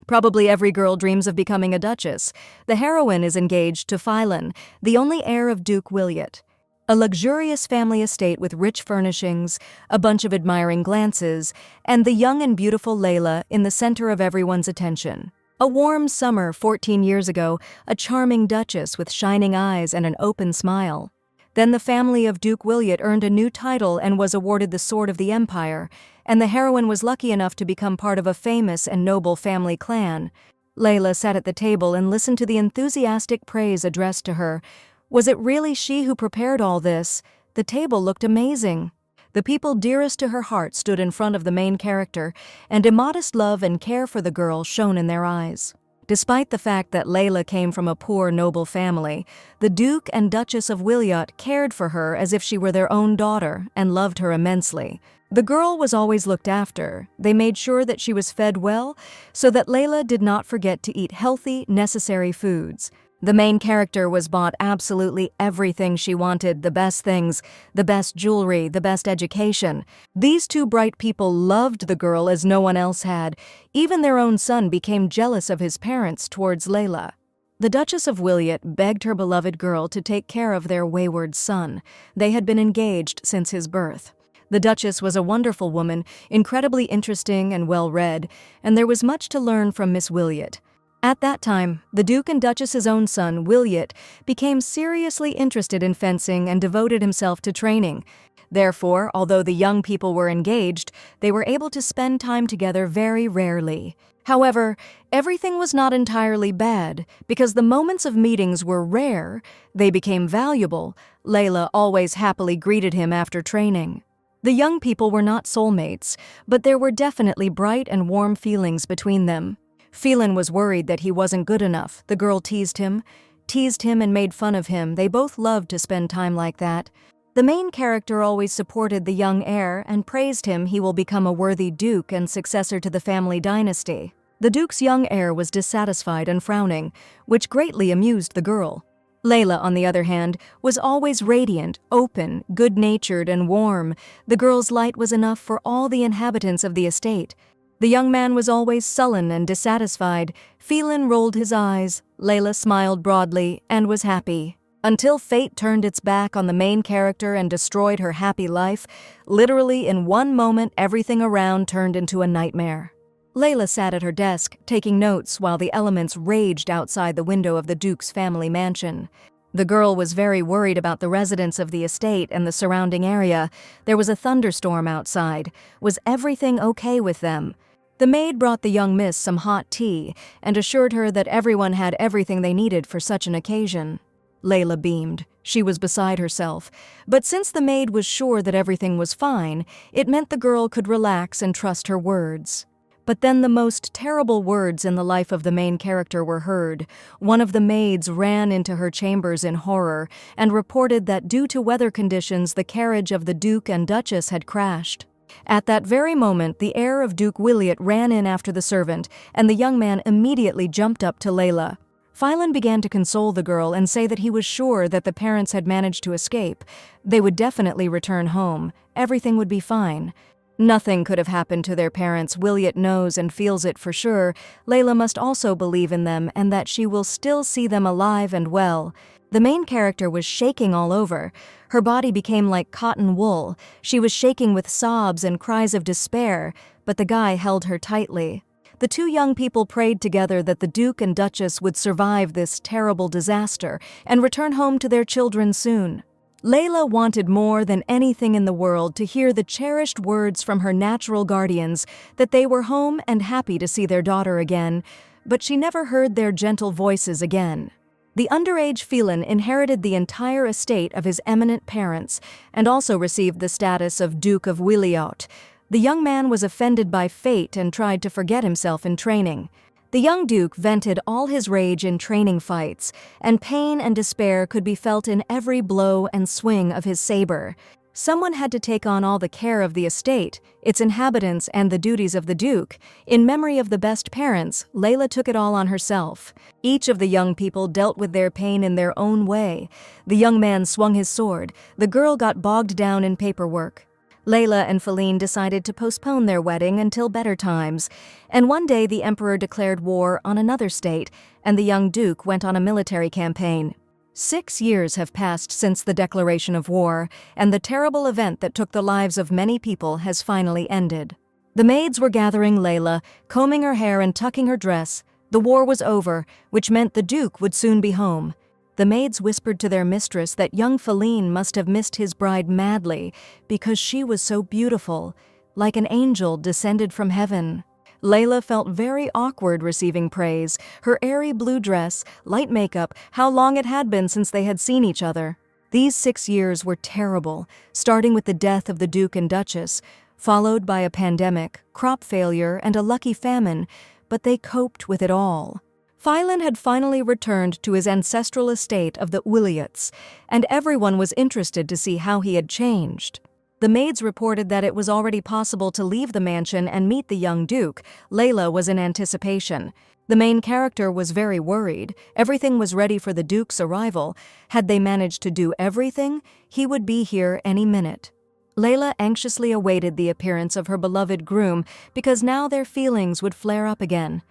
Probably every girl dreams of becoming a duchess. The heroine is engaged to Philin, the only heir of Duke Williot. A luxurious family estate with rich furnishings, a bunch of admiring glances, and the young and beautiful Layla in the center of everyone's attention. A warm summer 14 years ago, a charming duchess with shining eyes and an open smile. Then the family of Duke Williot earned a new title and was awarded the Sword of the Empire, and the heroine was lucky enough to become part of a famous and noble family clan. Layla sat at the table and listened to the enthusiastic praise addressed to her. Was it really she who prepared all this? The table looked amazing. The people dearest to her heart stood in front of the main character, and immodest love and care for the girl shone in their eyes. Despite the fact that Layla came from a poor, noble family, the Duke and Duchess of Williot cared for her as if she were their own daughter and loved her immensely. The girl was always looked after. They made sure that she was fed well, so that Layla did not forget to eat healthy, necessary foods. The main character was bought absolutely everything she wanted, the best things, the best jewelry, the best education. These two bright people loved the girl as no one else had. Even their own son became jealous of his parents towards Layla. The Duchess of Williot begged her beloved girl to take care of their wayward son. They had been engaged since his birth. The Duchess was a wonderful woman, incredibly interesting and well-read, and there was much to learn from Miss Williot. At that time, the Duke and Duchess's own son, Williot, became seriously interested in fencing and devoted himself to training. Therefore, although the young people were engaged, they were able to spend time together very rarely. However, everything was not entirely bad. Because the moments of meetings were rare, they became valuable. Layla always happily greeted him after training. The young people were not soulmates, but there were definitely bright and warm feelings between them. Philin was worried that he wasn't good enough. The girl teased him and made fun of him. They both loved to spend time like that. The main character always supported the young heir and praised him. He will become a worthy duke and successor to the family dynasty. The duke's young heir was dissatisfied and frowning, which greatly amused the girl. Layla, on the other hand, was always radiant, open, good-natured, and warm. The girl's light was enough for all the inhabitants of the estate. The young man was always sullen and dissatisfied. Philin rolled his eyes. Layla smiled broadly and was happy. Until fate turned its back on the main character and destroyed her happy life, literally in one moment everything around turned into a nightmare. Layla sat at her desk, taking notes while the elements raged outside the window of the Duke's family mansion. The girl was very worried about the residents of the estate and the surrounding area. There was a thunderstorm outside. Was everything okay with them? The maid brought the young miss some hot tea and assured her that everyone had everything they needed for such an occasion. Layla beamed. She was beside herself. But since the maid was sure that everything was fine, it meant the girl could relax and trust her words. But then the most terrible words in the life of the main character were heard. One of the maids ran into her chambers in horror and reported that due to weather conditions, the carriage of the Duke and Duchess had crashed. At that very moment, the heir of Duke Williot ran in after the servant, and the young man immediately jumped up to Layla. Philin began to console the girl and say that he was sure that the parents had managed to escape. They would definitely return home. Everything would be fine. Nothing could have happened to their parents. Williot knows and feels it for sure. Layla must also believe in them and that she will still see them alive and well. The main character was shaking all over. Her body became like cotton wool. She was shaking with sobs and cries of despair, but the guy held her tightly. The two young people prayed together that the Duke and Duchess would survive this terrible disaster and return home to their children soon. Layla wanted more than anything in the world to hear the cherished words from her natural guardians that they were home and happy to see their daughter again, but she never heard their gentle voices again. The underage Philin inherited the entire estate of his eminent parents and also received the status of Duke of Williot. The young man was offended by fate and tried to forget himself in training. The young Duke vented all his rage in training fights, and pain and despair could be felt in every blow and swing of his saber. Someone had to take on all the care of the estate, its inhabitants, and the duties of the Duke. In memory of the best parents, Layla took it all on herself. Each of the young people dealt with their pain in their own way. The young man swung his sword. The girl got bogged down in paperwork. Layla and Feline decided to postpone their wedding until better times, and one day the emperor declared war on another state, and the young duke went on a military campaign. 6 years have passed since the declaration of war, and the terrible event that took the lives of many people has finally ended. The maids were gathering Layla, combing her hair and tucking her dress. The war was over, which meant the duke would soon be home. The maids whispered to their mistress that young Feline must have missed his bride madly because she was so beautiful, like an angel descended from heaven. Layla felt very awkward receiving praise, her airy blue dress, light makeup, how long it had been since they had seen each other. These 6 years were terrible, starting with the death of the Duke and Duchess, followed by a pandemic, crop failure, and a lucky famine, but they coped with it all. Philin had finally returned to his ancestral estate of the Williots, and everyone was interested to see how he had changed. The maids reported that it was already possible to leave the mansion and meet the young duke. Layla was in anticipation. The main character was very worried. Everything was ready for the duke's arrival. Had they managed to do everything, he would be here any minute. Layla anxiously awaited the appearance of her beloved groom because now their feelings would flare up again.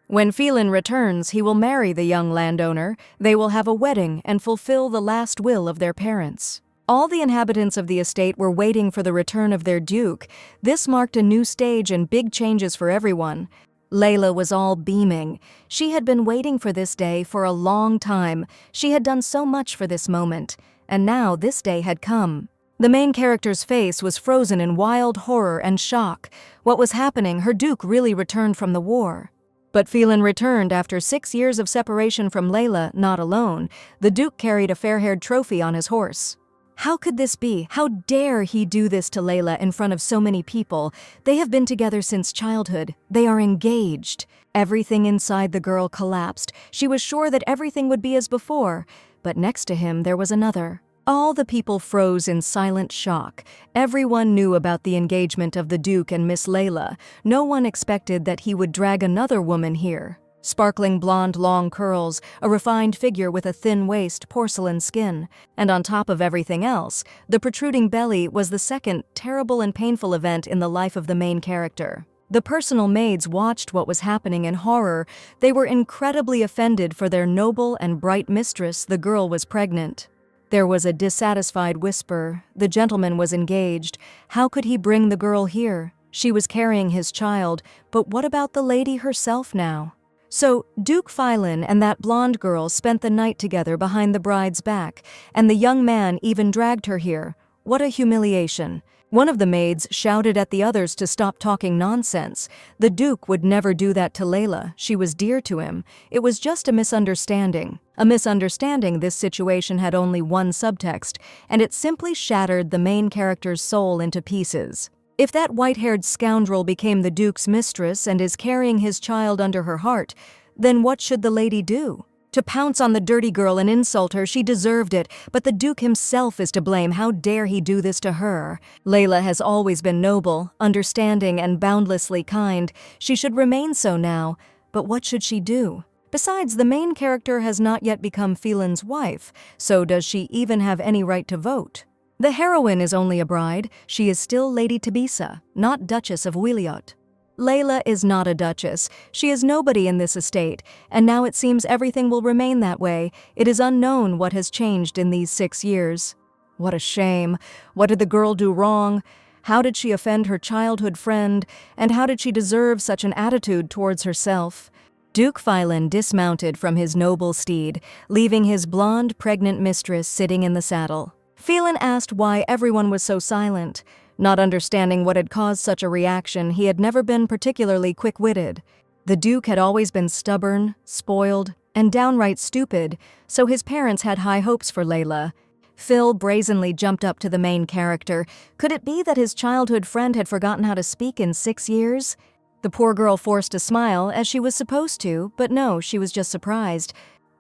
When Philin returns, he will marry the young landowner. They will have a wedding and fulfill the last will of their parents. All the inhabitants of the estate were waiting for the return of their duke. This marked a new stage and big changes for everyone. Layla was all beaming. She had been waiting for this day for a long time. She had done so much for this moment, and now this day had come. The main character's face was frozen in wild horror and shock. What was happening? Her duke really returned from the war. But Philin returned after 6 years of separation from Layla, not alone. The duke carried a fair-haired trophy on his horse. How could this be? How dare he do this to Layla in front of so many people? They have been together since childhood. They are engaged. Everything inside the girl collapsed. She was sure that everything would be as before, but next to him there was another. All the people froze in silent shock. Everyone knew about the engagement of the Duke and Miss Layla. No one expected that he would drag another woman here. Sparkling blonde long curls, a refined figure with a thin waist, porcelain skin. And on top of everything else, the protruding belly was the second terrible and painful event in the life of the main character. The personal maids watched what was happening in horror. They were incredibly offended for their noble and bright mistress. The girl was pregnant. There was a dissatisfied whisper. The gentleman was engaged. How could he bring the girl here? She was carrying his child, but what about the lady herself now? So Duke Philin and that blonde girl spent the night together behind the bride's back, and the young man even dragged her here. What a humiliation. One of the maids shouted at the others to stop talking nonsense. The Duke would never do that to Layla. She was dear to him. It was just a misunderstanding. A misunderstanding. This situation had only one subtext, and it simply shattered the main character's soul into pieces. If that white-haired scoundrel became the Duke's mistress and is carrying his child under her heart, then what should the lady do? To pounce on the dirty girl and insult her, she deserved it, but the Duke himself is to blame. How dare he do this to her? Layla has always been noble, understanding, and boundlessly kind. She should remain so now, but what should she do? Besides, the main character has not yet become Philin's wife, so does she even have any right to vote? The heroine is only a bride. She is still Lady Tabisa, not Duchess of Wiliot. Layla is not a duchess. She is nobody in this estate, and now it seems everything will remain that way. It is unknown what has changed in these 6 years. What a shame. What did the girl do wrong? How did she offend her childhood friend? And how did she deserve such an attitude towards herself? Duke Philin dismounted from his noble steed, leaving his blonde, pregnant mistress sitting in the saddle. Philin asked why everyone was so silent. Not understanding what had caused such a reaction, he had never been particularly quick-witted. The Duke had always been stubborn, spoiled, and downright stupid, so his parents had high hopes for Layla. Phil brazenly jumped up to the main character. Could it be that his childhood friend had forgotten how to speak in 6 years? The poor girl forced a smile, as she was supposed to, but no, she was just surprised.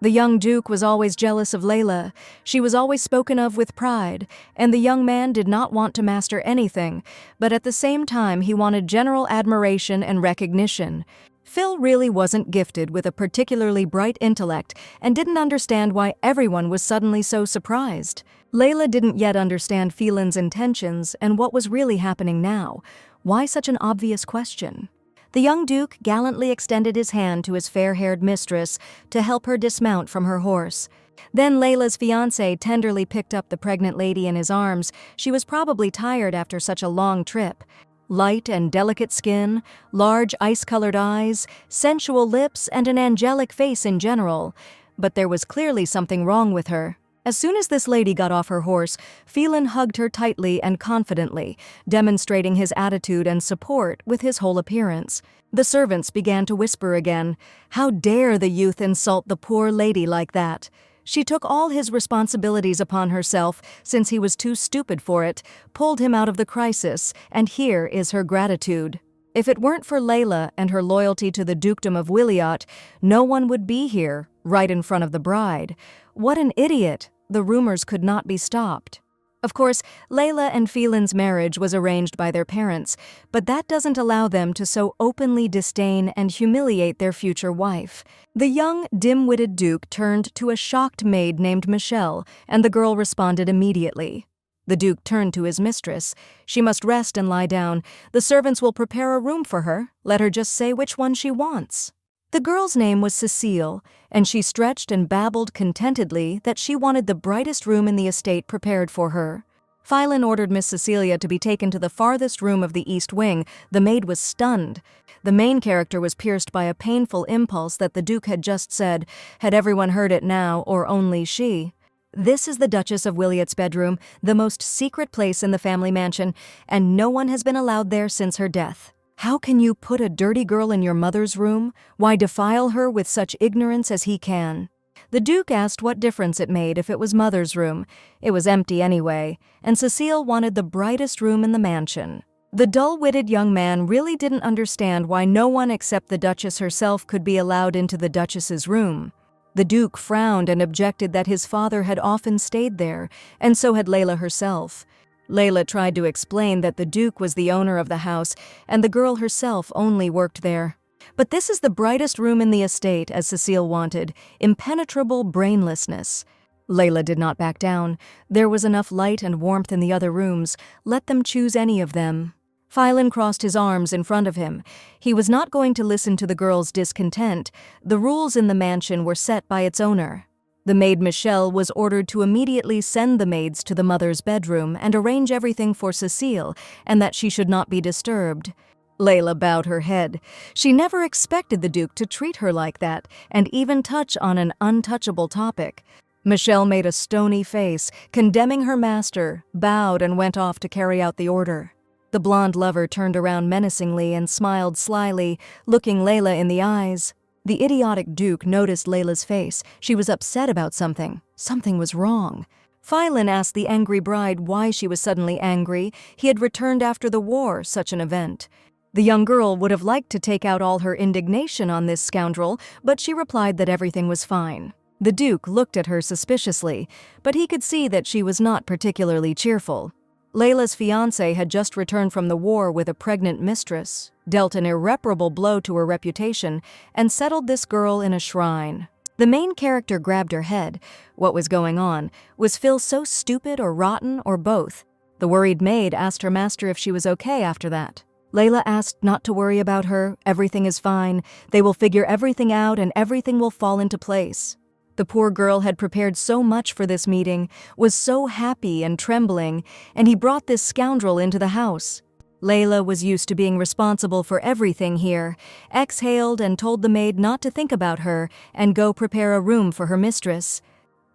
The young Duke was always jealous of Layla. She was always spoken of with pride, and the young man did not want to master anything, but at the same time he wanted general admiration and recognition. Phil really wasn't gifted with a particularly bright intellect and didn't understand why everyone was suddenly so surprised. Layla didn't yet understand Phelan's intentions and what was really happening now. Why such an obvious question? The young Duke gallantly extended his hand to his fair-haired mistress to help her dismount from her horse. Then Layla's fiancé tenderly picked up the pregnant lady in his arms. She was probably tired after such a long trip. Light and delicate skin, large ice-colored eyes, sensual lips, and an angelic face in general. But there was clearly something wrong with her. As soon as this lady got off her horse, Phelan hugged her tightly and confidently, demonstrating his attitude and support with his whole appearance. The servants began to whisper again. How dare the youth insult the poor lady like that? She took all his responsibilities upon herself since he was too stupid for it, pulled him out of the crisis, and here is her gratitude. If it weren't for Layla and her loyalty to the Dukedom of Wiliot, no one would be here, right in front of the bride. What an idiot! The rumors could not be stopped. Of course, Layla and Phelan's marriage was arranged by their parents, but that doesn't allow them to so openly disdain and humiliate their future wife. The young, dim-witted Duke turned to a shocked maid named Michelle, and the girl responded immediately. The Duke turned to his mistress. She must rest and lie down. The servants will prepare a room for her. Let her just say which one she wants. The girl's name was Cecile, and she stretched and babbled contentedly that she wanted the brightest room in the estate prepared for her. Phelan ordered Miss Cecilia to be taken to the farthest room of the east wing. The maid was stunned. The main character was pierced by a painful impulse that the Duke had just said. Had everyone heard it now, or only she? This is the Duchess of Wiliot's bedroom, the most secret place in the family mansion, and no one has been allowed there since her death. How can you put a dirty girl in your mother's room? Why defile her with such ignorance as he can? The Duke asked what difference it made if it was Mother's room. It was empty anyway, and Cecile wanted the brightest room in the mansion. The dull-witted young man really didn't understand why no one except the Duchess herself could be allowed into the Duchess's room. The Duke frowned and objected that his father had often stayed there, and so had Layla herself. Layla tried to explain that the Duke was the owner of the house, and the girl herself only worked there. But this is the brightest room in the estate, as Cecile wanted, impenetrable brainlessness. Layla did not back down. There was enough light and warmth in the other rooms. Let them choose any of them. Phelan crossed his arms in front of him. He was not going to listen to the girl's discontent. The rules in the mansion were set by its owner. The maid Michelle was ordered to immediately send the maids to the mother's bedroom and arrange everything for Cecile, and that she should not be disturbed. Layla bowed her head. She never expected the Duke to treat her like that, and even touch on an untouchable topic. Michelle made a stony face, condemning her master, bowed and went off to carry out the order. The blonde lover turned around menacingly and smiled slyly, looking Layla in the eyes. The idiotic Duke noticed Layla's face. She was upset about something. Something was wrong. Phelan asked the angry bride why she was suddenly angry. He had returned after the war, such an event. The young girl would have liked to take out all her indignation on this scoundrel, but she replied that everything was fine. The Duke looked at her suspiciously, but he could see that she was not particularly cheerful. Layla's fiancé had just returned from the war with a pregnant mistress, dealt an irreparable blow to her reputation, and settled this girl in a shrine. The main character grabbed her head. What was going on? Was Phil so stupid or rotten or both? The worried maid asked her master if she was okay after that. Layla asked not to worry about her. Everything is fine. They will figure everything out and everything will fall into place. The poor girl had prepared so much for this meeting, was so happy and trembling, and he brought this scoundrel into the house. Layla was used to being responsible for everything here, exhaled and told the maid not to think about her and go prepare a room for her mistress.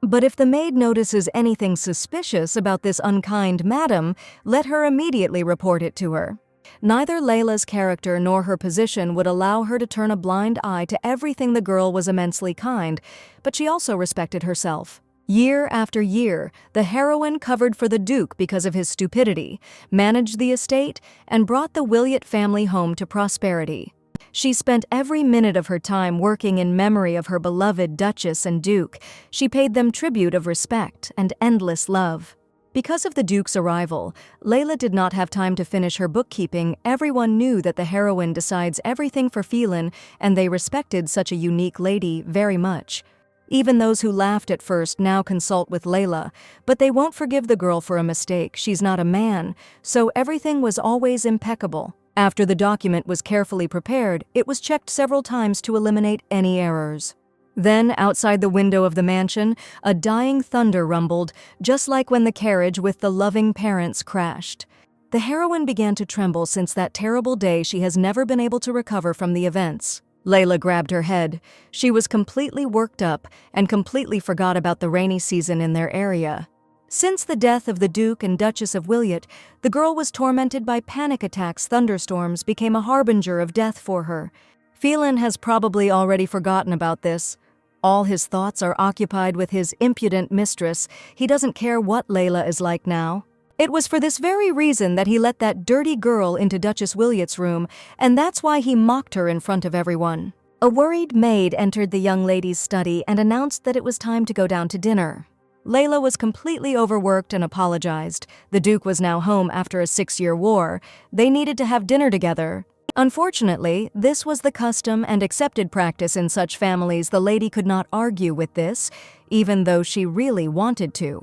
But if the maid notices anything suspicious about this unkind madam, let her immediately report it to her. Neither Layla's character nor her position would allow her to turn a blind eye to everything the girl was immensely kind, but she also respected herself. Year after year, the heroine covered for the Duke because of his stupidity, managed the estate, and brought the Wiliot family home to prosperity. She spent every minute of her time working in memory of her beloved Duchess and Duke. She paid them tribute of respect and endless love. Because of the Duke's arrival, Layla did not have time to finish her bookkeeping. Everyone knew that the heroine decides everything for Phelan, and they respected such a unique lady very much. Even those who laughed at first now consult with Layla, but they won't forgive the girl for a mistake. She's not a man, so everything was always impeccable. After the document was carefully prepared, it was checked several times to eliminate any errors. Then, outside the window of the mansion, a dying thunder rumbled, just like when the carriage with the loving parents crashed. The heroine began to tremble. Since that terrible day, she has never been able to recover from the events. Layla grabbed her head. She was completely worked up and completely forgot about the rainy season in their area. Since the death of the Duke and Duchess of Wiliot, the girl was tormented by panic attacks. Thunderstorms became a harbinger of death for her. Phelan has probably already forgotten about this. All his thoughts are occupied with his impudent mistress. He doesn't care what Layla is like now. It was for this very reason that he let that dirty girl into Duchess Wiliot's room, and that's why he mocked her in front of everyone. A worried maid entered the young lady's study and announced that it was time to go down to dinner. Layla was completely overworked and apologized. The Duke was now home after a 6-year war. They needed to have dinner together. Unfortunately, this was the custom and accepted practice in such families. The lady could not argue with this, even though she really wanted to.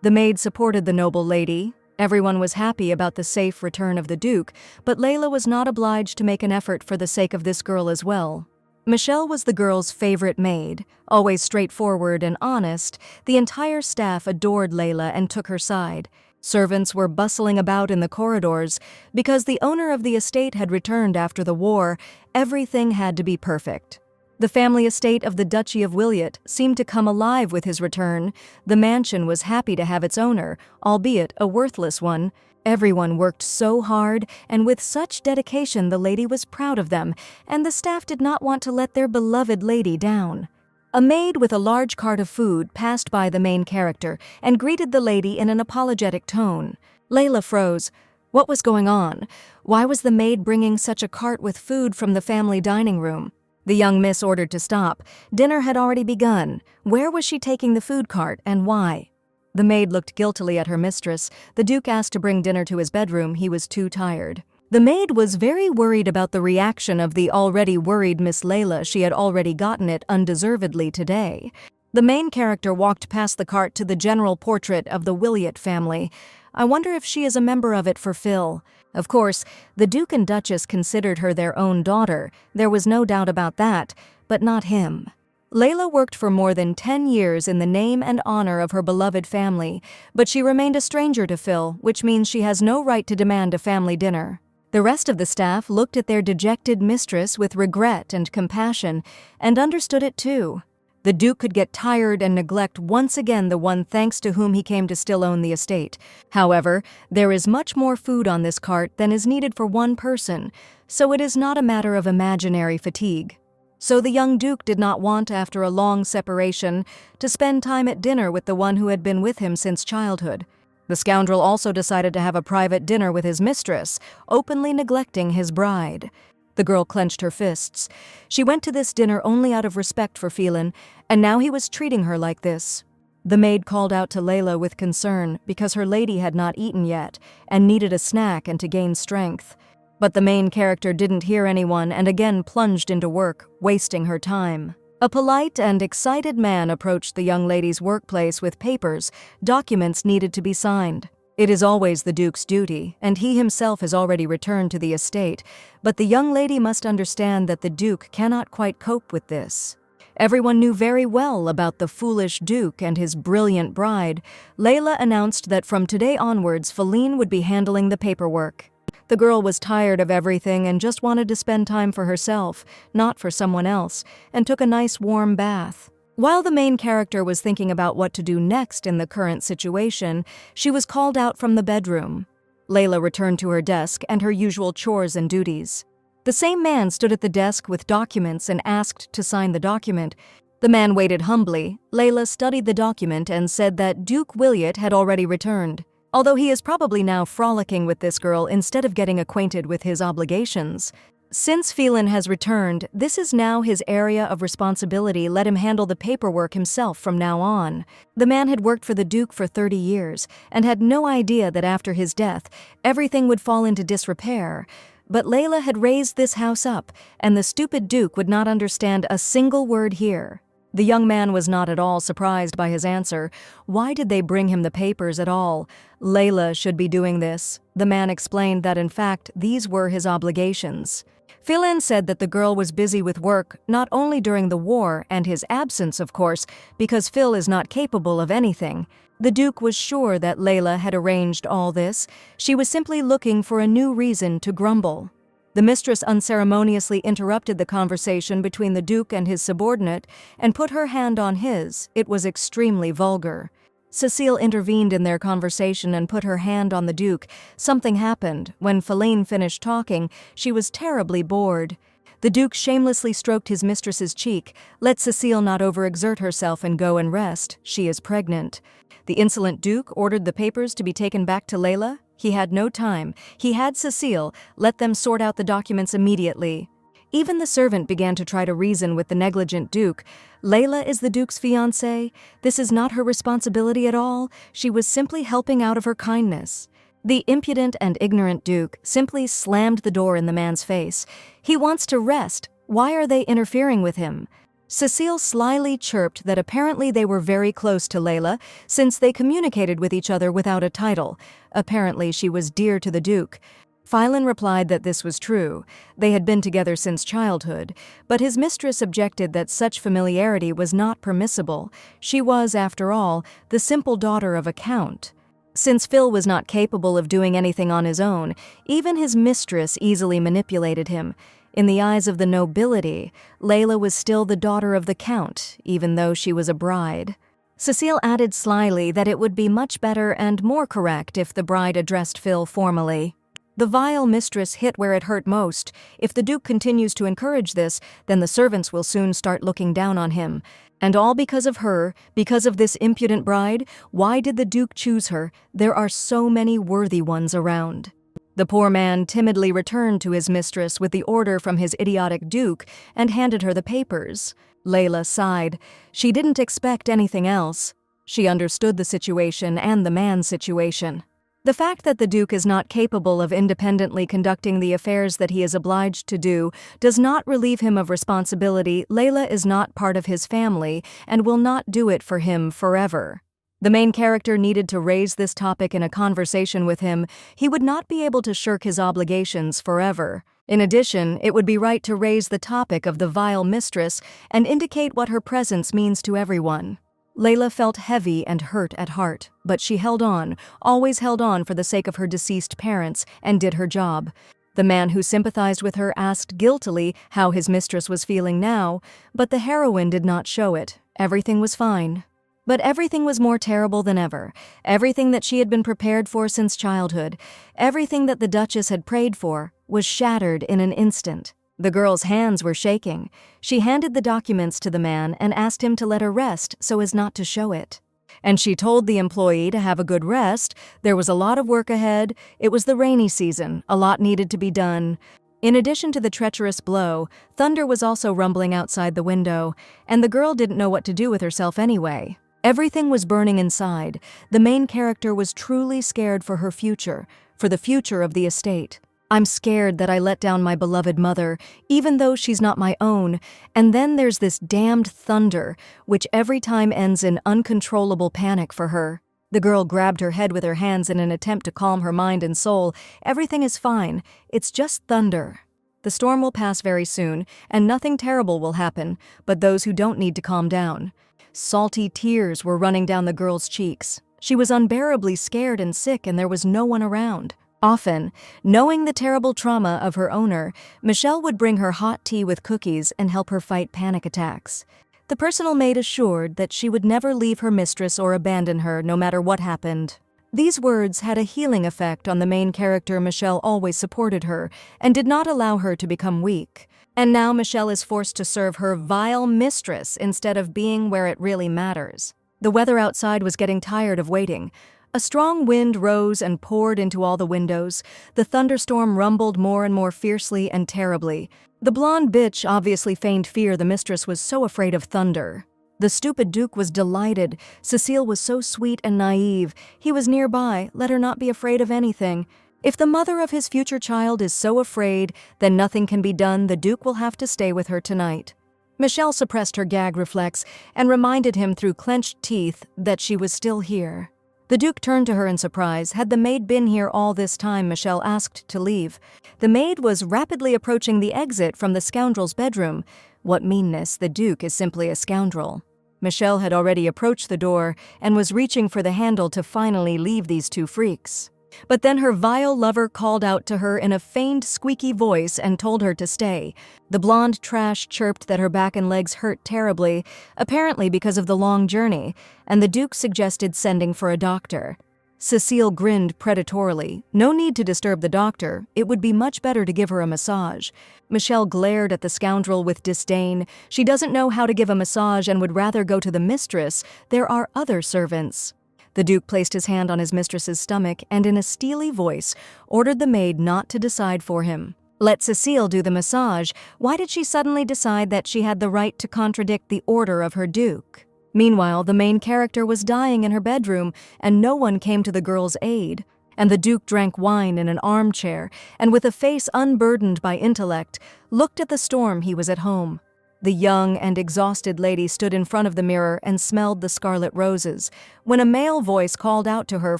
The maid supported the noble lady. Everyone was happy about the safe return of the Duke, but Layla was not obliged to make an effort for the sake of this girl as well. Michelle was the girl's favorite maid, always straightforward and honest. The entire staff adored Layla and took her side. Servants were bustling about in the corridors. Because the owner of the estate had returned after the war, everything had to be perfect. The family estate of the Duchy of Wiliot seemed to come alive with his return. The mansion was happy to have its owner, albeit a worthless one. Everyone worked so hard, and with such dedication the lady was proud of them, and the staff did not want to let their beloved lady down. A maid with a large cart of food passed by the main character and greeted the lady in an apologetic tone. Layla froze. What was going on? Why was the maid bringing such a cart with food from the family dining room? The young miss ordered to stop. Dinner had already begun. Where was she taking the food cart, and why? The maid looked guiltily at her mistress. The Duke asked to bring dinner to his bedroom. He was too tired. The maid was very worried about the reaction of the already worried Miss Layla. She had already gotten it undeservedly today. The main character walked past the cart to the general portrait of the Wiliot family. I wonder if she is a member of it for Phil. Of course, the Duke and Duchess considered her their own daughter. There was no doubt about that, but not him. Layla worked for more than 10 years in the name and honor of her beloved family, but she remained a stranger to Phil, which means she has no right to demand a family dinner. The rest of the staff looked at their dejected mistress with regret and compassion, and understood it too. The Duke could get tired and neglect once again the one thanks to whom he came to still own the estate. However, there is much more food on this cart than is needed for one person, so it is not a matter of imaginary fatigue. So the young Duke did not want, after a long separation, to spend time at dinner with the one who had been with him since childhood. The scoundrel also decided to have a private dinner with his mistress, openly neglecting his bride. The girl clenched her fists. She went to this dinner only out of respect for Phelan, and now he was treating her like this. The maid called out to Layla with concern because her lady had not eaten yet and needed a snack and to gain strength. But the main character didn't hear anyone and again plunged into work, wasting her time. A polite and excited man approached the young lady's workplace with papers. Documents needed to be signed. It is always the Duke's duty, and he himself has already returned to the estate, but the young lady must understand that the Duke cannot quite cope with this. Everyone knew very well about the foolish Duke and his brilliant bride. Layla announced that from today onwards, Feline would be handling the paperwork. The girl was tired of everything and just wanted to spend time for herself, not for someone else, and took a nice warm bath. While the main character was thinking about what to do next in the current situation, she was called out from the bedroom. Layla returned to her desk and her usual chores and duties. The same man stood at the desk with documents and asked to sign the document. The man waited humbly. Layla studied the document and said that Duke Wiliot had already returned. Although he is probably now frolicking with this girl instead of getting acquainted with his obligations. Since Phelan has returned, this is now his area of responsibility. Let him handle the paperwork himself from now on. The man had worked for the Duke for 30 years and had no idea that after his death, everything would fall into disrepair. But Layla had raised this house up, and the stupid Duke would not understand a single word here. The young man was not at all surprised by his answer. Why did they bring him the papers at all? Layla should be doing this. The man explained that in fact these were his obligations. Phelan said that the girl was busy with work not only during the war and his absence, of course, because Phil is not capable of anything. The Duke was sure that Layla had arranged all this. She was simply looking for a new reason to grumble. The mistress unceremoniously interrupted the conversation between the Duke and his subordinate and put her hand on his. It was extremely vulgar. Cecile intervened in their conversation and put her hand on the Duke. Something happened. When Phelan finished talking, she was terribly bored. The Duke shamelessly stroked his mistress's cheek. Let Cecile not overexert herself and go and rest. She is pregnant. The insolent Duke ordered the papers to be taken back to Layla. He had no time. He had Cecile. Let them sort out the documents immediately. Even the servant began to try to reason with the negligent Duke. Layla is the Duke's fiancée. This is not her responsibility at all. She was simply helping out of her kindness. The impudent and ignorant Duke simply slammed the door in the man's face. He wants to rest. Why are they interfering with him? Cecile slyly chirped that apparently they were very close to Layla, since they communicated with each other without a title. Apparently she was dear to the Duke. Phelan replied that this was true. They had been together since childhood, but his mistress objected that such familiarity was not permissible. She was, after all, the simple daughter of a count. Since Phil was not capable of doing anything on his own, even his mistress easily manipulated him. In the eyes of the nobility, Layla was still the daughter of the count, even though she was a bride. Cecile added slyly that it would be much better and more correct if the bride addressed Phil formally. The vile mistress hit where it hurt most. If the Duke continues to encourage this, then the servants will soon start looking down on him. And all because of her, because of this impudent bride. Why did the Duke choose her? There are so many worthy ones around. The poor man timidly returned to his mistress with the order from his idiotic Duke and handed her the papers. Layla sighed. She didn't expect anything else. She understood the situation and the man's situation. The fact that the Duke is not capable of independently conducting the affairs that he is obliged to do does not relieve him of responsibility. Layla is not part of his family and will not do it for him forever. The main character needed to raise this topic in a conversation with him. He would not be able to shirk his obligations forever. In addition, it would be right to raise the topic of the vile mistress and indicate what her presence means to everyone. Layla felt heavy and hurt at heart, but she held on, always held on for the sake of her deceased parents, and did her job. The man who sympathized with her asked guiltily how his mistress was feeling now, but the heroine did not show it. Everything was fine. But everything was more terrible than ever. Everything that she had been prepared for since childhood, everything that the Duchess had prayed for, was shattered in an instant. The girl's hands were shaking. She handed the documents to the man and asked him to let her rest so as not to show it. And she told the employee to have a good rest. There was a lot of work ahead. It was the rainy season. A lot needed to be done. In addition to the treacherous blow, thunder was also rumbling outside the window, and the girl didn't know what to do with herself anyway. Everything was burning inside. The main character was truly scared for her future, for the future of the estate. I'm scared that I let down my beloved mother, even though she's not my own, and then there's this damned thunder, which every time ends in uncontrollable panic for her. The girl grabbed her head with her hands in an attempt to calm her mind and soul. Everything is fine. It's just thunder. The storm will pass very soon, and nothing terrible will happen, but those who don't need to calm down. Salty tears were running down the girl's cheeks. She was unbearably scared and sick, and there was no one around. Often, knowing the terrible trauma of her owner, Michelle would bring her hot tea with cookies and help her fight panic attacks. The personal maid assured that she would never leave her mistress or abandon her, no matter what happened. These words had a healing effect on the main character. Michelle always supported her and did not allow her to become weak. And now Michelle is forced to serve her vile mistress instead of being where it really matters. The weather outside was getting tired of waiting. A strong wind rose and poured into all the windows. The thunderstorm rumbled more and more fiercely and terribly. The blonde bitch obviously feigned fear. The mistress was so afraid of thunder. The stupid Duke was delighted. Cecile was so sweet and naive. He was nearby. Let her not be afraid of anything. If the mother of his future child is so afraid, then nothing can be done. The Duke will have to stay with her tonight. Michelle suppressed her gag reflex and reminded him through clenched teeth that she was still here. The Duke turned to her in surprise. Had the maid been here all this time? Michelle asked to leave. The maid was rapidly approaching the exit from the scoundrel's bedroom. What meanness, the Duke is simply a scoundrel. Michelle had already approached the door and was reaching for the handle to finally leave these two freaks. But then her vile lover called out to her in a feigned squeaky voice and told her to stay. The blonde trash chirped that her back and legs hurt terribly, apparently because of the long journey, and the Duke suggested sending for a doctor. Cecile grinned predatorily. No need to disturb the doctor. It would be much better to give her a massage. Michelle glared at the scoundrel with disdain. She doesn't know how to give a massage and would rather go to the mistress. There are other servants. The Duke placed his hand on his mistress's stomach and in a steely voice ordered the maid not to decide for him. Let Cecile do the massage. Why did she suddenly decide that she had the right to contradict the order of her Duke? Meanwhile, the main character was dying in her bedroom and no one came to the girl's aid. And the Duke drank wine in an armchair and with a face unburdened by intellect, looked at the storm he was at home. The young and exhausted lady stood in front of the mirror and smelled the scarlet roses, when a male voice called out to her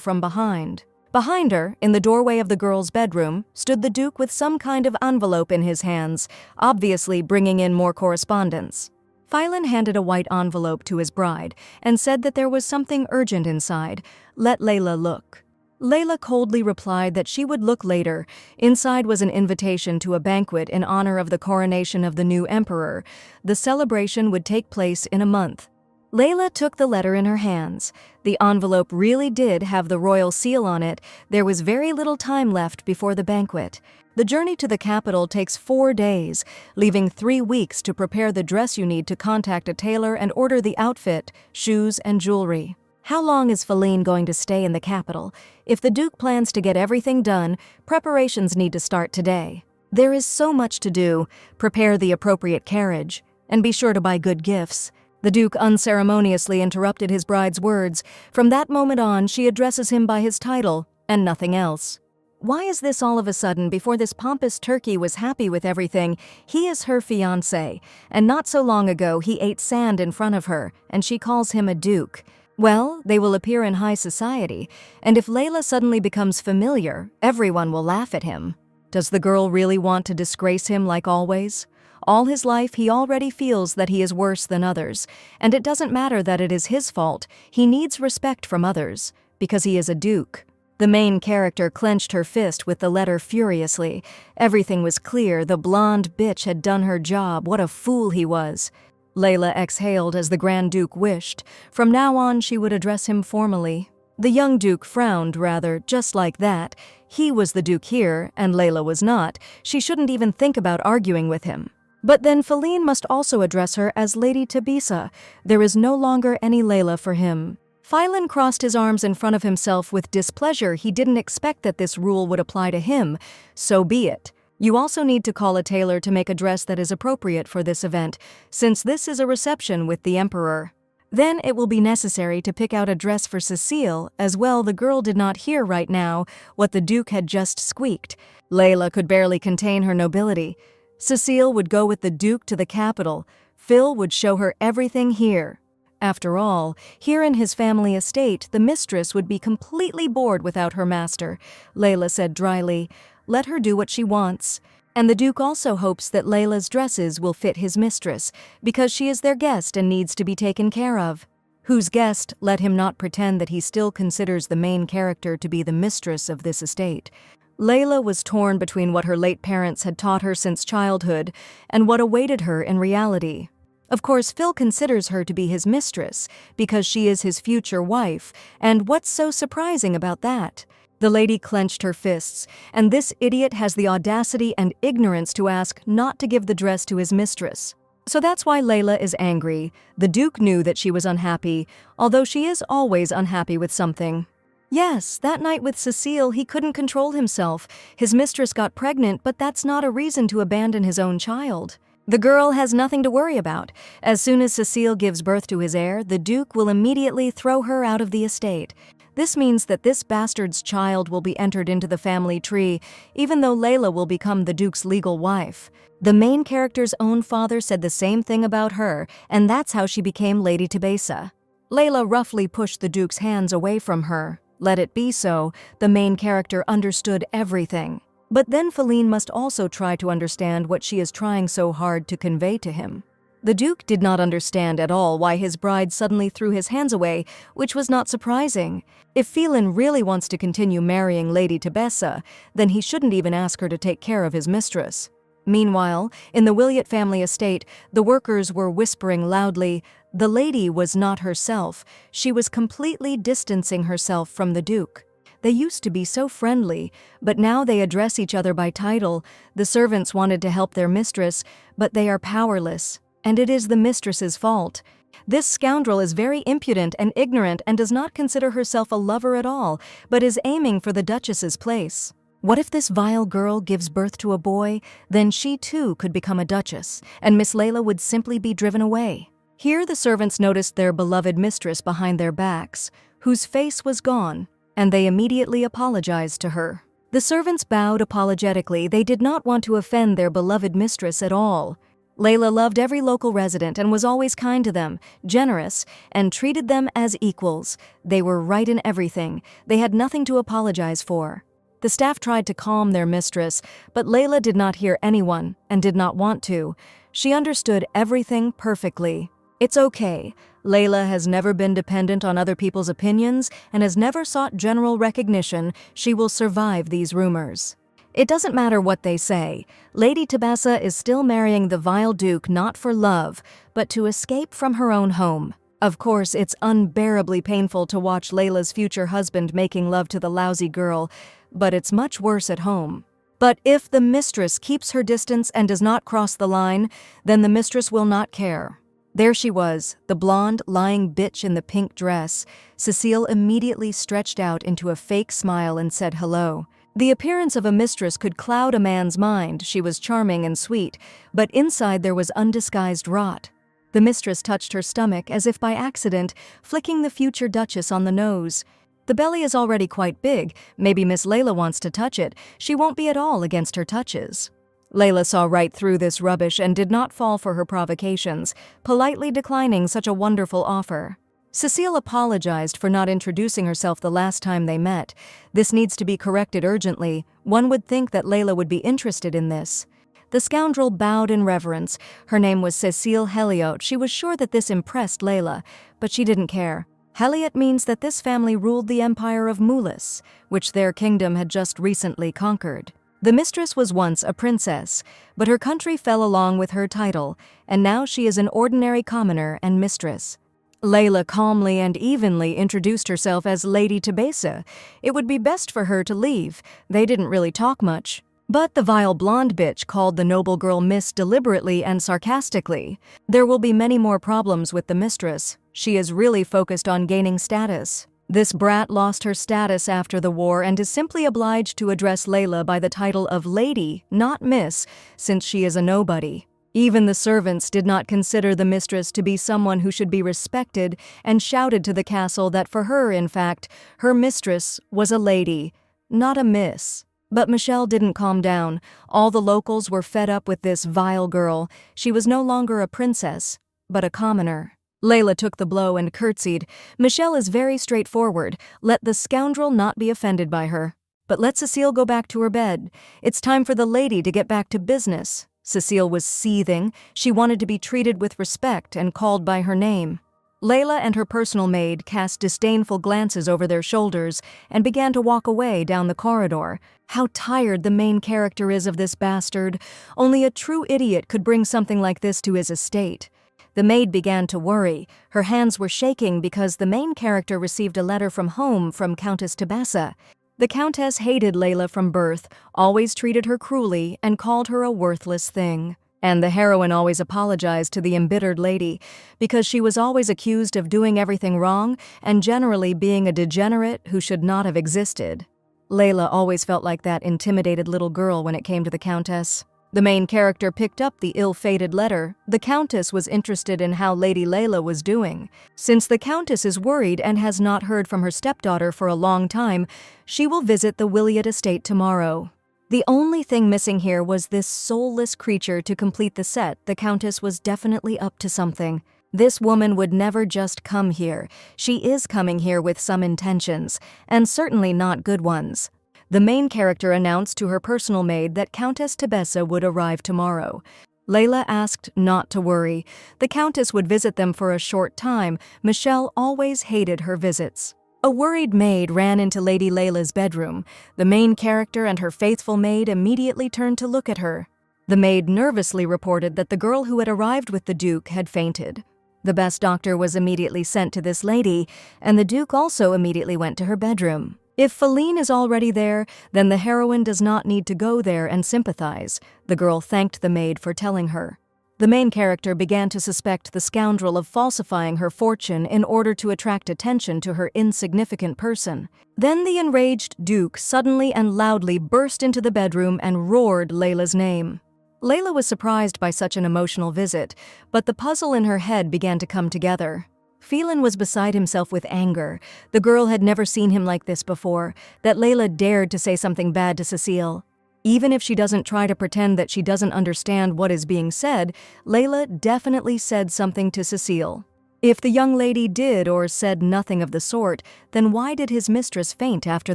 from behind. Behind her, in the doorway of the girl's bedroom, stood the Duke with some kind of envelope in his hands, obviously bringing in more correspondence. Phylon handed a white envelope to his bride and said that there was something urgent inside. Let Layla look. Layla coldly replied that she would look later. Inside was an invitation to a banquet in honor of the coronation of the new emperor. The celebration would take place in a month. Layla took the letter in her hands. The envelope really did have the royal seal on it. There was very little time left before the banquet. The journey to the capital takes 4 days, leaving 3 weeks to prepare the dress you need to contact a tailor and order the outfit, shoes, and jewelry. How long is Feline going to stay in the capital? If the Duke plans to get everything done, preparations need to start today. There is so much to do. Prepare the appropriate carriage, and be sure to buy good gifts. The Duke unceremoniously interrupted his bride's words. From that moment on, she addresses him by his title, and nothing else. Why is this all of a sudden? Before this pompous turkey was happy with everything. He is her fiancé, and not so long ago he ate sand in front of her, and she calls him a duke. Well, they will appear in high society, and if Layla suddenly becomes familiar, everyone will laugh at him. Does the girl really want to disgrace him like always? All his life he already feels that he is worse than others, and it doesn't matter that it is his fault. He needs respect from others, because he is a duke. The main character clenched her fist with the letter furiously. Everything was clear. The blonde bitch had done her job. What a fool he was. Layla exhaled as the Grand Duke wished. From now on, she would address him formally. The young Duke frowned rather, just like that. He was the Duke here, and Layla was not. She shouldn't even think about arguing with him. But then Feline must also address her as Lady Tabisa. There is no longer any Layla for him. Phylon crossed his arms in front of himself with displeasure. He didn't expect that this rule would apply to him. So be it. You also need to call a tailor to make a dress that is appropriate for this event, since this is a reception with the Emperor. Then it will be necessary to pick out a dress for Cecile as well. The girl did not hear right now what the Duke had just squeaked. Layla could barely contain her nobility. Cecile would go with the Duke to the capital. Phil would show her everything here. After all, here in his family estate, the mistress would be completely bored without her master. Layla said dryly, let her do what she wants. And the Duke also hopes that Layla's dresses will fit his mistress, because she is their guest and needs to be taken care of. Whose guest, let him not pretend that he still considers the main character to be the mistress of this estate. Layla was torn between what her late parents had taught her since childhood and what awaited her in reality. Of course, Phil considers her to be his mistress because she is his future wife, and what's so surprising about that? The lady clenched her fists, and this idiot has the audacity and ignorance to ask not to give the dress to his mistress. So that's why Layla is angry. The Duke knew that she was unhappy, although she is always unhappy with something. Yes, that night with Cecile, he couldn't control himself. His mistress got pregnant, but that's not a reason to abandon his own child. The girl has nothing to worry about. As soon as Cecile gives birth to his heir, the Duke will immediately throw her out of the estate. This means that this bastard's child will be entered into the family tree, even though Layla will become the Duke's legal wife. The main character's own father said the same thing about her, and that's how she became Lady Tebessa. Layla roughly pushed the Duke's hands away from her. Let it be so, the main character understood everything. But then Feline must also try to understand what she is trying so hard to convey to him. The Duke did not understand at all why his bride suddenly threw his hands away, which was not surprising. If Feline really wants to continue marrying Lady Tebessa, then he shouldn't even ask her to take care of his mistress. Meanwhile, in the Williot family estate, the workers were whispering loudly, "The lady was not herself. She was completely distancing herself from the Duke." They used to be so friendly, but now they address each other by title. The servants wanted to help their mistress, but they are powerless, and it is the mistress's fault. This scoundrel is very impudent and ignorant and does not consider herself a lover at all, but is aiming for the Duchess's place. What if this vile girl gives birth to a boy? Then she too could become a duchess, and Miss Layla would simply be driven away. Here the servants noticed their beloved mistress behind their backs, whose face was gone, and they immediately apologized to her. The servants bowed apologetically. They did not want to offend their beloved mistress at all. Layla loved every local resident and was always kind to them, generous, and treated them as equals. They were right in everything. They had nothing to apologize for. The staff tried to calm their mistress, but Layla did not hear anyone and did not want to. She understood everything perfectly. It's okay. Layla has never been dependent on other people's opinions and has never sought general recognition. She will survive these rumors. It doesn't matter what they say. Lady Tebessa is still marrying the vile Duke not for love, but to escape from her own home. Of course, it's unbearably painful to watch Layla's future husband making love to the lousy girl, but it's much worse at home. But if the mistress keeps her distance and does not cross the line, then the mistress will not care. There she was, the blonde, lying bitch in the pink dress. Cecile immediately stretched out into a fake smile and said hello. The appearance of a mistress could cloud a man's mind. She was charming and sweet, but inside there was undisguised rot. The mistress touched her stomach as if by accident, flicking the future duchess on the nose. The belly is already quite big. Maybe Miss Layla wants to touch it. She won't be at all against her touches. Layla saw right through this rubbish and did not fall for her provocations, politely declining such a wonderful offer. Cecile apologized for not introducing herself the last time they met. This needs to be corrected urgently. One would think that Layla would be interested in this. The scoundrel bowed in reverence. Her name was Cecile Heliot. She was sure that this impressed Layla, but she didn't care. Heliot means that this family ruled the empire of Moulis, which their kingdom had just recently conquered. The mistress was once a princess, but her country fell along with her title, and now she is an ordinary commoner and mistress. Layla calmly and evenly introduced herself as Lady Tebessa. It would be best for her to leave. They didn't really talk much. But the vile blonde bitch called the noble girl Miss deliberately and sarcastically. There will be many more problems with the mistress. She is really focused on gaining status. This brat lost her status after the war and is simply obliged to address Layla by the title of Lady, not Miss, since she is a nobody. Even the servants did not consider the mistress to be someone who should be respected and shouted to the castle that for her, in fact, her mistress was a lady, not a miss. But Michelle didn't calm down. All the locals were fed up with this vile girl. She was no longer a princess, but a commoner. Layla took the blow and curtsied. Michelle is very straightforward. Let the scoundrel not be offended by her. But let Cecile go back to her bed. It's time for the lady to get back to business. Cecile was seething. She wanted to be treated with respect and called by her name. Layla and her personal maid cast disdainful glances over their shoulders and began to walk away down the corridor. How tired the main character is of this bastard. Only a true idiot could bring something like this to his estate. The maid began to worry. Her hands were shaking because the main character received a letter from home from Countess Tebessa. The Countess hated Layla from birth, always treated her cruelly, and called her a worthless thing. And the heroine always apologized to the embittered lady because she was always accused of doing everything wrong and generally being a degenerate who should not have existed. Layla always felt like that intimidated little girl when it came to the Countess. The main character picked up the ill-fated letter. The Countess was interested in how Lady Layla was doing. Since the Countess is worried and has not heard from her stepdaughter for a long time, she will visit the Williot estate tomorrow. The only thing missing here was this soulless creature to complete the set. The Countess was definitely up to something. This woman would never just come here. She is coming here with some intentions, and certainly not good ones. The main character announced to her personal maid that Countess Tebessa would arrive tomorrow. Layla asked not to worry. The Countess would visit them for a short time. Michelle always hated her visits. A worried maid ran into Lady Layla's bedroom. The main character and her faithful maid immediately turned to look at her. The maid nervously reported that the girl who had arrived with the Duke had fainted. The best doctor was immediately sent to this lady, and the Duke also immediately went to her bedroom. If Feline is already there, then the heroine does not need to go there and sympathize. The girl thanked the maid for telling her. The main character began to suspect the scoundrel of falsifying her fortune in order to attract attention to her insignificant person. Then the enraged Duke suddenly and loudly burst into the bedroom and roared Layla's name. Layla was surprised by such an emotional visit, but the puzzle in her head began to come together. Phelan was beside himself with anger. The girl had never seen him like this before, that Layla dared to say something bad to Cecile. Even if she doesn't try to pretend that she doesn't understand what is being said, Layla definitely said something to Cecile. If the young lady did or said nothing of the sort, then why did his mistress faint after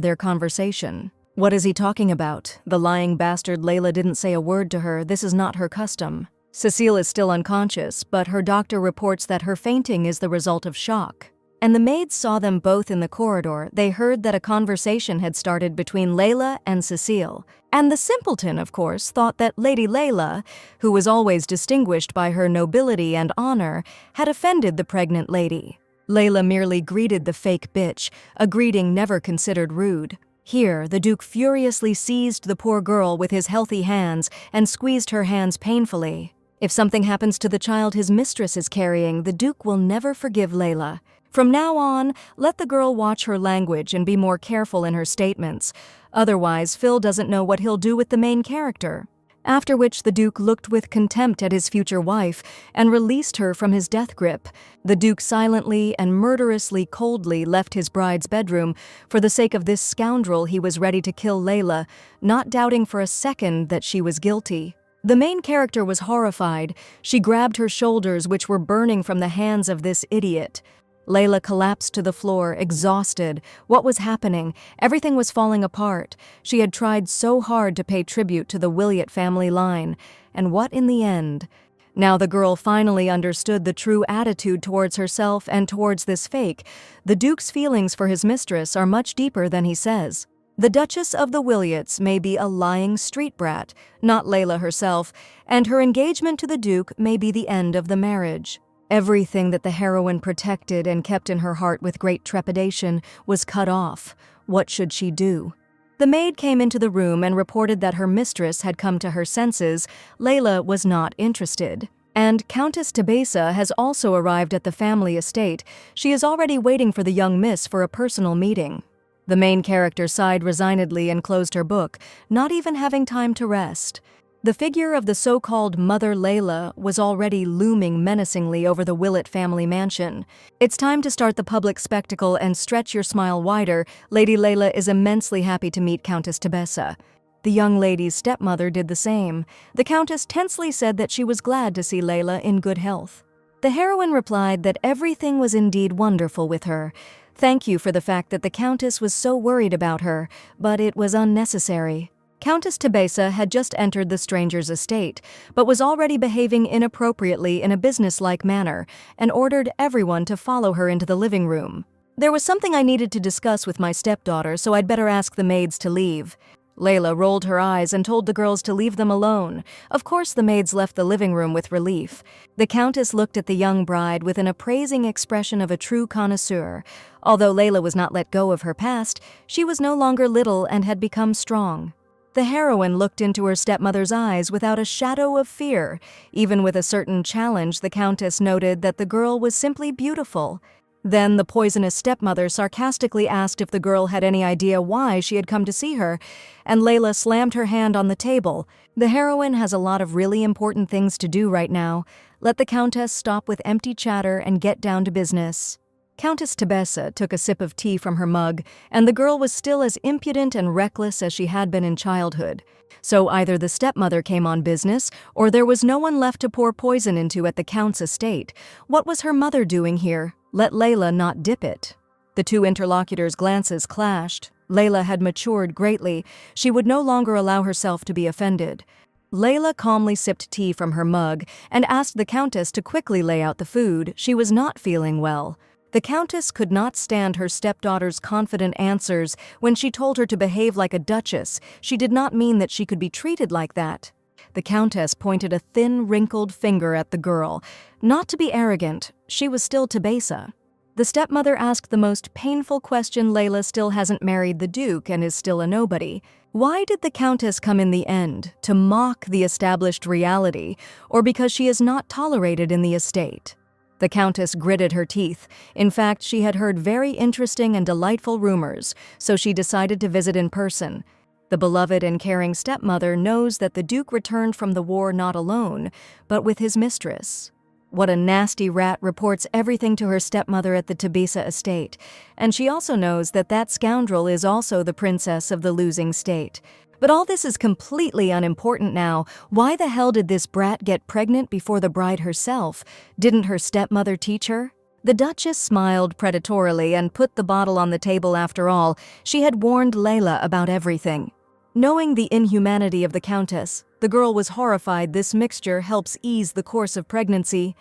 their conversation? What is he talking about? The lying bastard Layla didn't say a word to her. This is not her custom. Cecile is still unconscious, but her doctor reports that her fainting is the result of shock. And the maids saw them both in the corridor. They heard that a conversation had started between Layla and Cecile. And the simpleton, of course, thought that Lady Layla, who was always distinguished by her nobility and honor, had offended the pregnant lady. Layla merely greeted the fake bitch, a greeting never considered rude. Here, the Duke furiously seized the poor girl with his healthy hands and squeezed her hands painfully. If something happens to the child his mistress is carrying, the Duke will never forgive Layla. From now on, let the girl watch her language and be more careful in her statements. Otherwise, Phil doesn't know what he'll do with the main character. After which the Duke looked with contempt at his future wife and released her from his death grip. The Duke silently and murderously coldly left his bride's bedroom. For the sake of this scoundrel, he was ready to kill Layla, not doubting for a second that she was guilty. The main character was horrified. She grabbed her shoulders, which were burning from the hands of this idiot. Layla collapsed to the floor, exhausted. What was happening? Everything was falling apart. She had tried so hard to pay tribute to the Williot family line. And what in the end? Now the girl finally understood the true attitude towards herself and towards this fake. The Duke's feelings for his mistress are much deeper than he says. The Duchess of the Williots may be a lying street brat, not Layla herself, and her engagement to the Duke may be the end of the marriage. Everything that the heroine protected and kept in her heart with great trepidation was cut off. What should she do? The maid came into the room and reported that her mistress had come to her senses. Layla was not interested. And Countess Tebessa has also arrived at the family estate. She is already waiting for the young miss for a personal meeting. The main character sighed resignedly and closed her book, not even having time to rest. The figure of the so-called Mother Layla was already looming menacingly over the Willett family mansion. It's time to start the public spectacle and stretch your smile wider. Lady Layla is immensely happy to meet Countess Tebessa. The young lady's stepmother did the same. The Countess tensely said that she was glad to see Layla in good health. The heroine replied that everything was indeed wonderful with her. Thank you for the fact that the Countess was so worried about her, but it was unnecessary. Countess Tebessa had just entered the stranger's estate, but was already behaving inappropriately in a businesslike manner, and ordered everyone to follow her into the living room. There was something I needed to discuss with my stepdaughter, so I'd better ask the maids to leave. Layla rolled her eyes and told the girls to leave them alone. Of course, the maids left the living room with relief. The Countess looked at the young bride with an appraising expression of a true connoisseur. Although Layla was not let go of her past, she was no longer little and had become strong. The heroine looked into her stepmother's eyes without a shadow of fear. Even with a certain challenge, the Countess noted that the girl was simply beautiful. Then the poisonous stepmother sarcastically asked if the girl had any idea why she had come to see her, and Layla slammed her hand on the table. The heroine has a lot of really important things to do right now. Let the Countess stop with empty chatter and get down to business. Countess Tsundere took a sip of tea from her mug, and the girl was still as impudent and reckless as she had been in childhood. So either the stepmother came on business, or there was no one left to pour poison into at the Count's estate. What was her mother doing here? Let Layla not dip it. The two interlocutors' glances clashed. Layla had matured greatly. She would no longer allow herself to be offended. Layla calmly sipped tea from her mug and asked the Countess to quickly lay out the food. She was not feeling well. The Countess could not stand her stepdaughter's confident answers when she told her to behave like a duchess. She did not mean that she could be treated like that. The Countess pointed a thin, wrinkled finger at the girl. Not to be arrogant, she was still Tsundere. The stepmother asked the most painful question. Layla still hasn't married the Duke and is still a nobody. Why did the Countess come in the end? To mock the established reality, or because she is not tolerated in the estate? The Countess gritted her teeth. In fact, she had heard very interesting and delightful rumors, so she decided to visit in person. The beloved and caring stepmother knows that the Duke returned from the war not alone, but with his mistress. What a nasty rat reports everything to her stepmother at the Tsundere estate, and she also knows that that scoundrel is also the princess of the losing state. But all this is completely unimportant now. Why the hell did this brat get pregnant before the bride herself? Didn't her stepmother teach her? The Duchess smiled predatorily and put the bottle on the table. After all, she had warned Layla about everything. Knowing the inhumanity of the Countess, the girl was horrified. This mixture helps ease the course of pregnancy.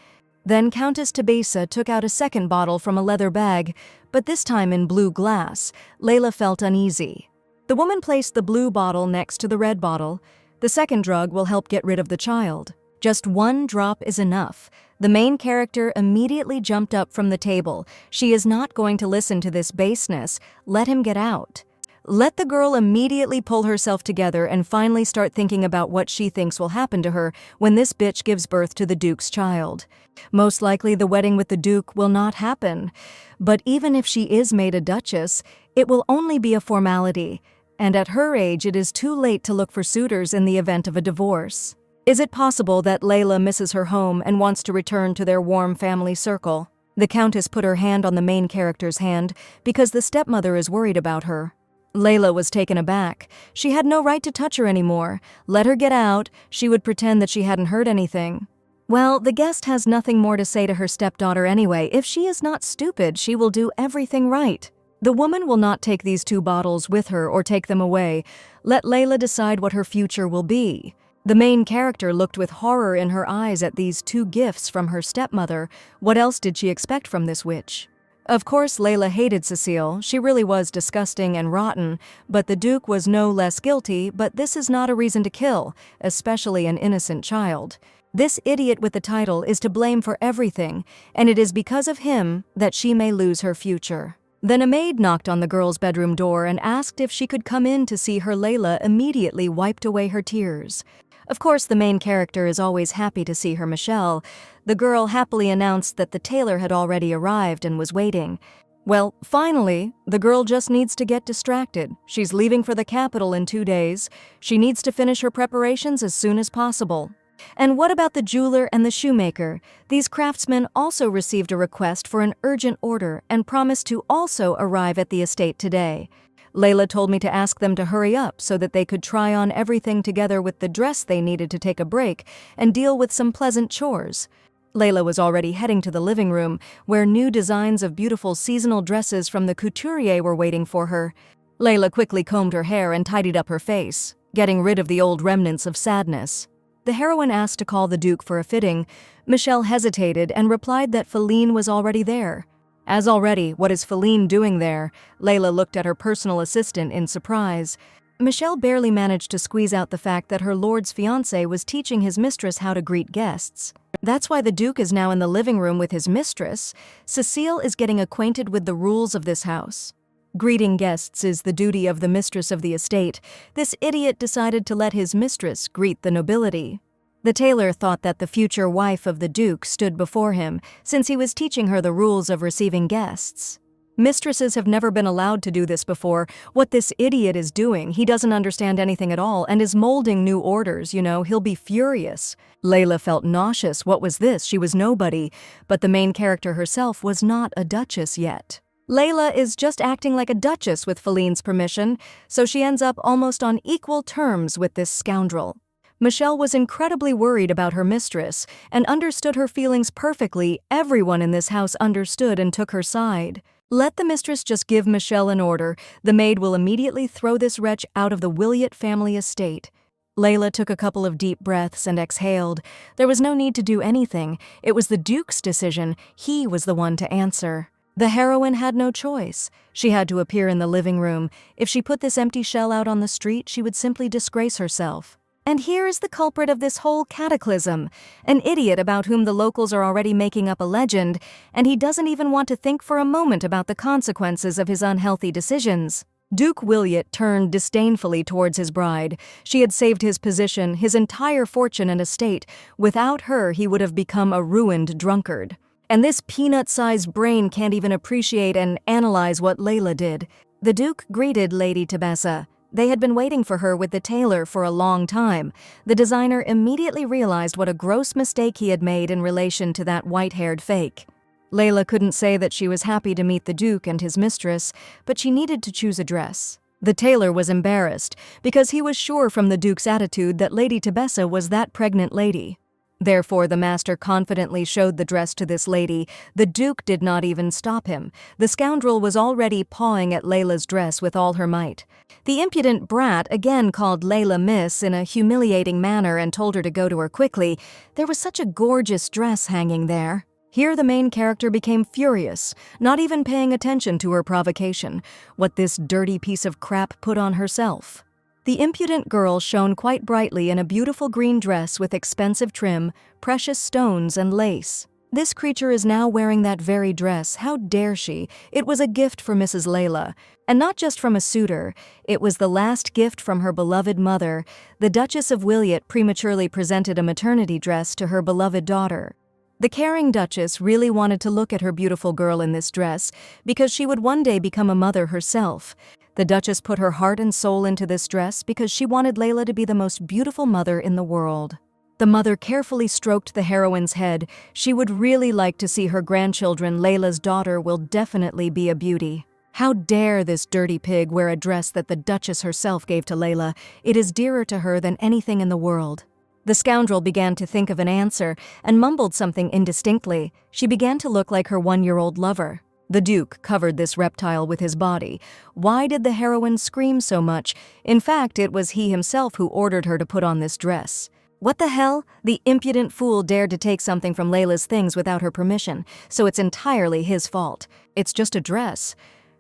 Then Countess Tsundere took out a second bottle from a leather bag, but this time in blue glass. Layla felt uneasy. The woman placed the blue bottle next to the red bottle. The second drug will help get rid of the child. Just one drop is enough. The main character immediately jumped up from the table. She is not going to listen to this baseness. Let him get out. Let the girl immediately pull herself together and finally start thinking about what she thinks will happen to her when this bitch gives birth to the Duke's child. Most likely the wedding with the Duke will not happen. But even if she is made a duchess, it will only be a formality. And at her age, it is too late to look for suitors in the event of a divorce. Is it possible that Layla misses her home and wants to return to their warm family circle? The Countess put her hand on the main character's hand because the stepmother is worried about her. Layla was taken aback. She had no right to touch her anymore. Let her get out. She would pretend that she hadn't heard anything. Well, the guest has nothing more to say to her stepdaughter anyway. If she is not stupid, she will do everything right. The woman will not take these two bottles with her or take them away. Let Layla decide what her future will be. The main character looked with horror in her eyes at these two gifts from her stepmother. What else did she expect from this witch? Of course, Layla hated Cecile. She really was disgusting and rotten, but the Duke was no less guilty. But this is not a reason to kill, especially an innocent child. This idiot with the title is to blame for everything, and it is because of him that she may lose her future. Then a maid knocked on the girl's bedroom door and asked if she could come in to see her. Layla immediately wiped away her tears. Of course, the main character is always happy to see her Michelle. The girl happily announced that the tailor had already arrived and was waiting. Well, finally, the girl just needs to get distracted. She's leaving for the capital in 2 days. She needs to finish her preparations as soon as possible. And what about the jeweler and the shoemaker? These craftsmen also received a request for an urgent order and promised to also arrive at the estate today. Layla told me to ask them to hurry up so that they could try on everything together with the dress they needed to take a break and deal with some pleasant chores. Layla was already heading to the living room, where new designs of beautiful seasonal dresses from the couturier were waiting for her. Layla quickly combed her hair and tidied up her face, getting rid of the old remnants of sadness. The heroine asked to call the Duke for a fitting. Michelle hesitated and replied that Feline was already there. As already, what is Feline doing there? Layla looked at her personal assistant in surprise. Michelle barely managed to squeeze out the fact that her lord's fiancé was teaching his mistress how to greet guests. That's why the Duke is now in the living room with his mistress. Cecile is getting acquainted with the rules of this house. Greeting guests is the duty of the mistress of the estate. This idiot decided to let his mistress greet the nobility. The tailor thought that the future wife of the duke stood before him, since he was teaching her the rules of receiving guests. Mistresses have never been allowed to do this before. What this idiot is doing, he doesn't understand anything at all and is molding new orders, he'll be furious. Layla felt nauseous. What was this? She was nobody, but the main character herself was not a duchess yet. Layla is just acting like a duchess with Feline's permission, so she ends up almost on equal terms with this scoundrel. Michelle was incredibly worried about her mistress and understood her feelings perfectly. Everyone in this house understood and took her side. Let the mistress just give Michelle an order. The maid will immediately throw this wretch out of the Williot family estate. Layla took a couple of deep breaths and exhaled. There was no need to do anything. It was the Duke's decision. He was the one to answer. The heroine had no choice. She had to appear in the living room. If she put this empty shell out on the street, she would simply disgrace herself. And here is the culprit of this whole cataclysm, an idiot about whom the locals are already making up a legend, and he doesn't even want to think for a moment about the consequences of his unhealthy decisions. Duke Williot turned disdainfully towards his bride. She had saved his position, his entire fortune and estate. Without her, he would have become a ruined drunkard. And this peanut-sized brain can't even appreciate and analyze what Layla did. The Duke greeted Lady Tebessa. They had been waiting for her with the tailor for a long time. The designer immediately realized what a gross mistake he had made in relation to that white-haired fake. Layla couldn't say that she was happy to meet the Duke and his mistress, but she needed to choose a dress. The tailor was embarrassed, because he was sure from the Duke's attitude that Lady Tebessa was that pregnant lady. Therefore, the master confidently showed the dress to this lady. The Duke did not even stop him. The scoundrel was already pawing at Layla's dress with all her might. The impudent brat again called Layla Miss in a humiliating manner and told her to go to her quickly. There was such a gorgeous dress hanging there. Here the main character became furious, not even paying attention to her provocation, what this dirty piece of crap put on herself. The impudent girl shone quite brightly in a beautiful green dress with expensive trim, precious stones, and lace. This creature is now wearing that very dress. How dare she? It was a gift for Mrs. Layla. And not just from a suitor. It was the last gift from her beloved mother. The Duchess of Williot prematurely presented a maternity dress to her beloved daughter. The caring Duchess really wanted to look at her beautiful girl in this dress because she would one day become a mother herself. The Duchess put her heart and soul into this dress because she wanted Layla to be the most beautiful mother in the world. The mother carefully stroked the heroine's head. She would really like to see her grandchildren. Layla's daughter will definitely be a beauty. How dare this dirty pig wear a dress that the Duchess herself gave to Layla? It is dearer to her than anything in the world. The scoundrel began to think of an answer and mumbled something indistinctly. She began to look like her one-year-old lover. The Duke covered this reptile with his body. Why did the heroine scream so much? In fact, it was he himself who ordered her to put on this dress. What the hell? The impudent fool dared to take something from Layla's things without her permission, so it's entirely his fault. It's just a dress.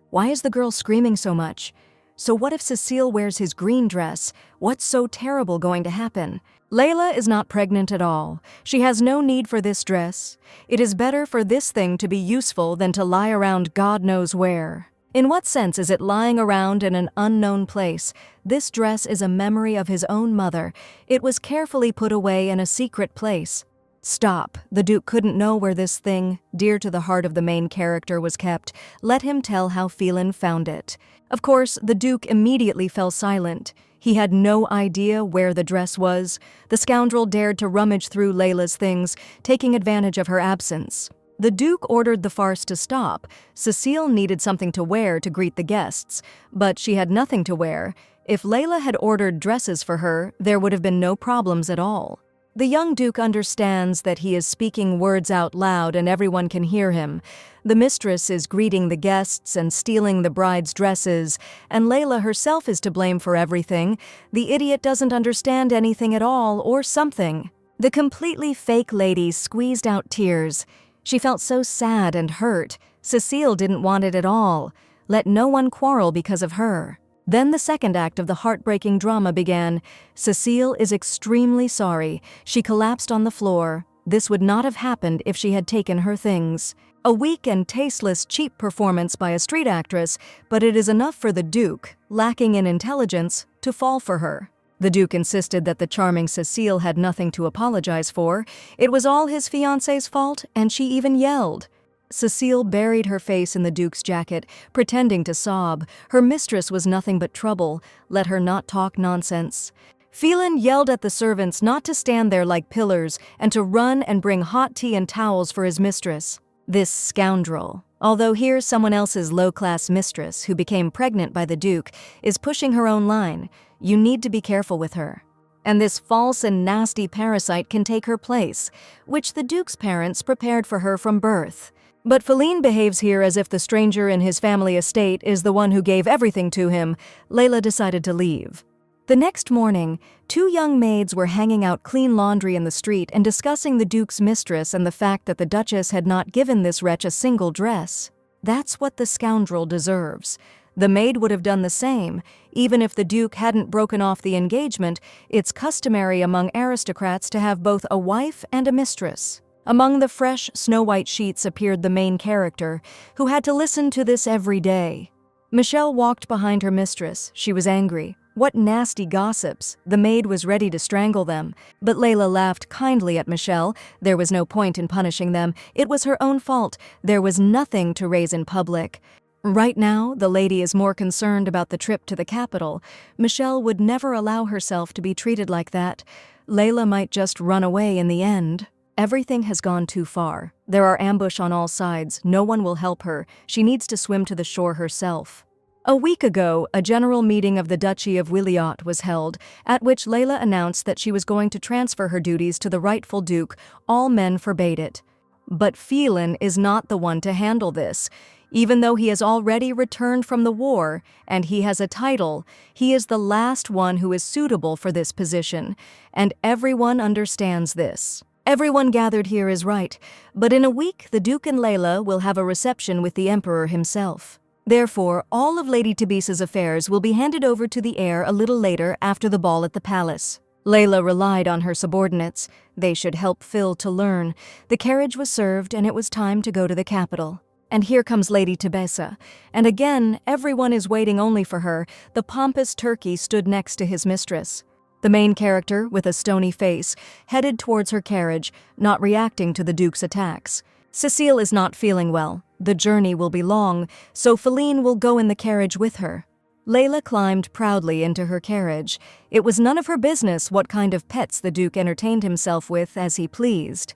Why is the girl screaming so much? So what if Cecile wears his green dress? What's so terrible going to happen? Layla is not pregnant at all. She has no need for this dress. It is better for this thing to be useful than to lie around God knows where. In what sense is it lying around in an unknown place? This dress is a memory of his own mother. It was carefully put away in a secret place. Stop. The Duke couldn't know where this thing, dear to the heart of the main character, was kept. Let him tell how Phelan found it. Of course, the Duke immediately fell silent. He had no idea where the dress was. The scoundrel dared to rummage through Layla's things, taking advantage of her absence. The Duke ordered the farce to stop. Cecile needed something to wear to greet the guests, but she had nothing to wear. If Layla had ordered dresses for her, there would have been no problems at all. The young Duke understands that he is speaking words out loud and everyone can hear him. The mistress is greeting the guests and stealing the bride's dresses, and Layla herself is to blame for everything. The idiot doesn't understand anything at all, or something. The completely fake lady squeezed out tears. She felt so sad and hurt. Cecile didn't want it at all. Let no one quarrel because of her. Then the second act of the heartbreaking drama began. Cecile is extremely sorry. She collapsed on the floor. This would not have happened if she had taken her things. A weak and tasteless, cheap performance by a street actress, but it is enough for the Duke, lacking in intelligence, to fall for her. The Duke insisted that the charming Cécile had nothing to apologize for. It was all his fiancé's fault, and she even yelled. Cécile buried her face in the Duke's jacket, pretending to sob. Her mistress was nothing but trouble. Let her not talk nonsense. Phelan yelled at the servants not to stand there like pillars and to run and bring hot tea and towels for his mistress. This scoundrel, although here someone else's low-class mistress, who became pregnant by the Duke, is pushing her own line. You need to be careful with her. And this false and nasty parasite can take her place, which the Duke's parents prepared for her from birth. But Phelan behaves here as if the stranger in his family estate is the one who gave everything to him. Layla decided to leave. The next morning, 2 young maids were hanging out clean laundry in the street and discussing the Duke's mistress and the fact that the Duchess had not given this wretch a single dress. That's what the scoundrel deserves. The maid would have done the same. Even if the Duke hadn't broken off the engagement, it's customary among aristocrats to have both a wife and a mistress. Among the fresh, snow-white sheets appeared the main character, who had to listen to this every day. Michelle walked behind her mistress. She was angry. What nasty gossips! The maid was ready to strangle them. But Layla laughed kindly at Michelle. There was no point in punishing them. It was her own fault. There was nothing to raise in public. Right now, the lady is more concerned about the trip to the capital. Michelle would never allow herself to be treated like that. Layla might just run away in the end. Everything has gone too far. There are ambush on all sides. No one will help her. She needs to swim to the shore herself. A week ago, a general meeting of the Duchy of Williot was held, at which Layla announced that she was going to transfer her duties to the rightful Duke. All men forbade it. But Phelan is not the one to handle this. Even though he has already returned from the war, and he has a title, he is the last one who is suitable for this position, and everyone understands this. Everyone gathered here is right, but in a week the Duke and Layla will have a reception with the Emperor himself. Therefore, all of Lady Tabisa's affairs will be handed over to the heir a little later after the ball at the palace. Layla relied on her subordinates. They should help Phil to learn. The carriage was served and it was time to go to the capital. And here comes Lady Tabisa. And again, everyone is waiting only for her. The pompous turkey stood next to his mistress. The main character, with a stony face, headed towards her carriage, not reacting to the Duke's attacks. Cécile is not feeling well. The journey will be long, so Phelan will go in the carriage with her. Layla climbed proudly into her carriage. It was none of her business what kind of pets the Duke entertained himself with as he pleased.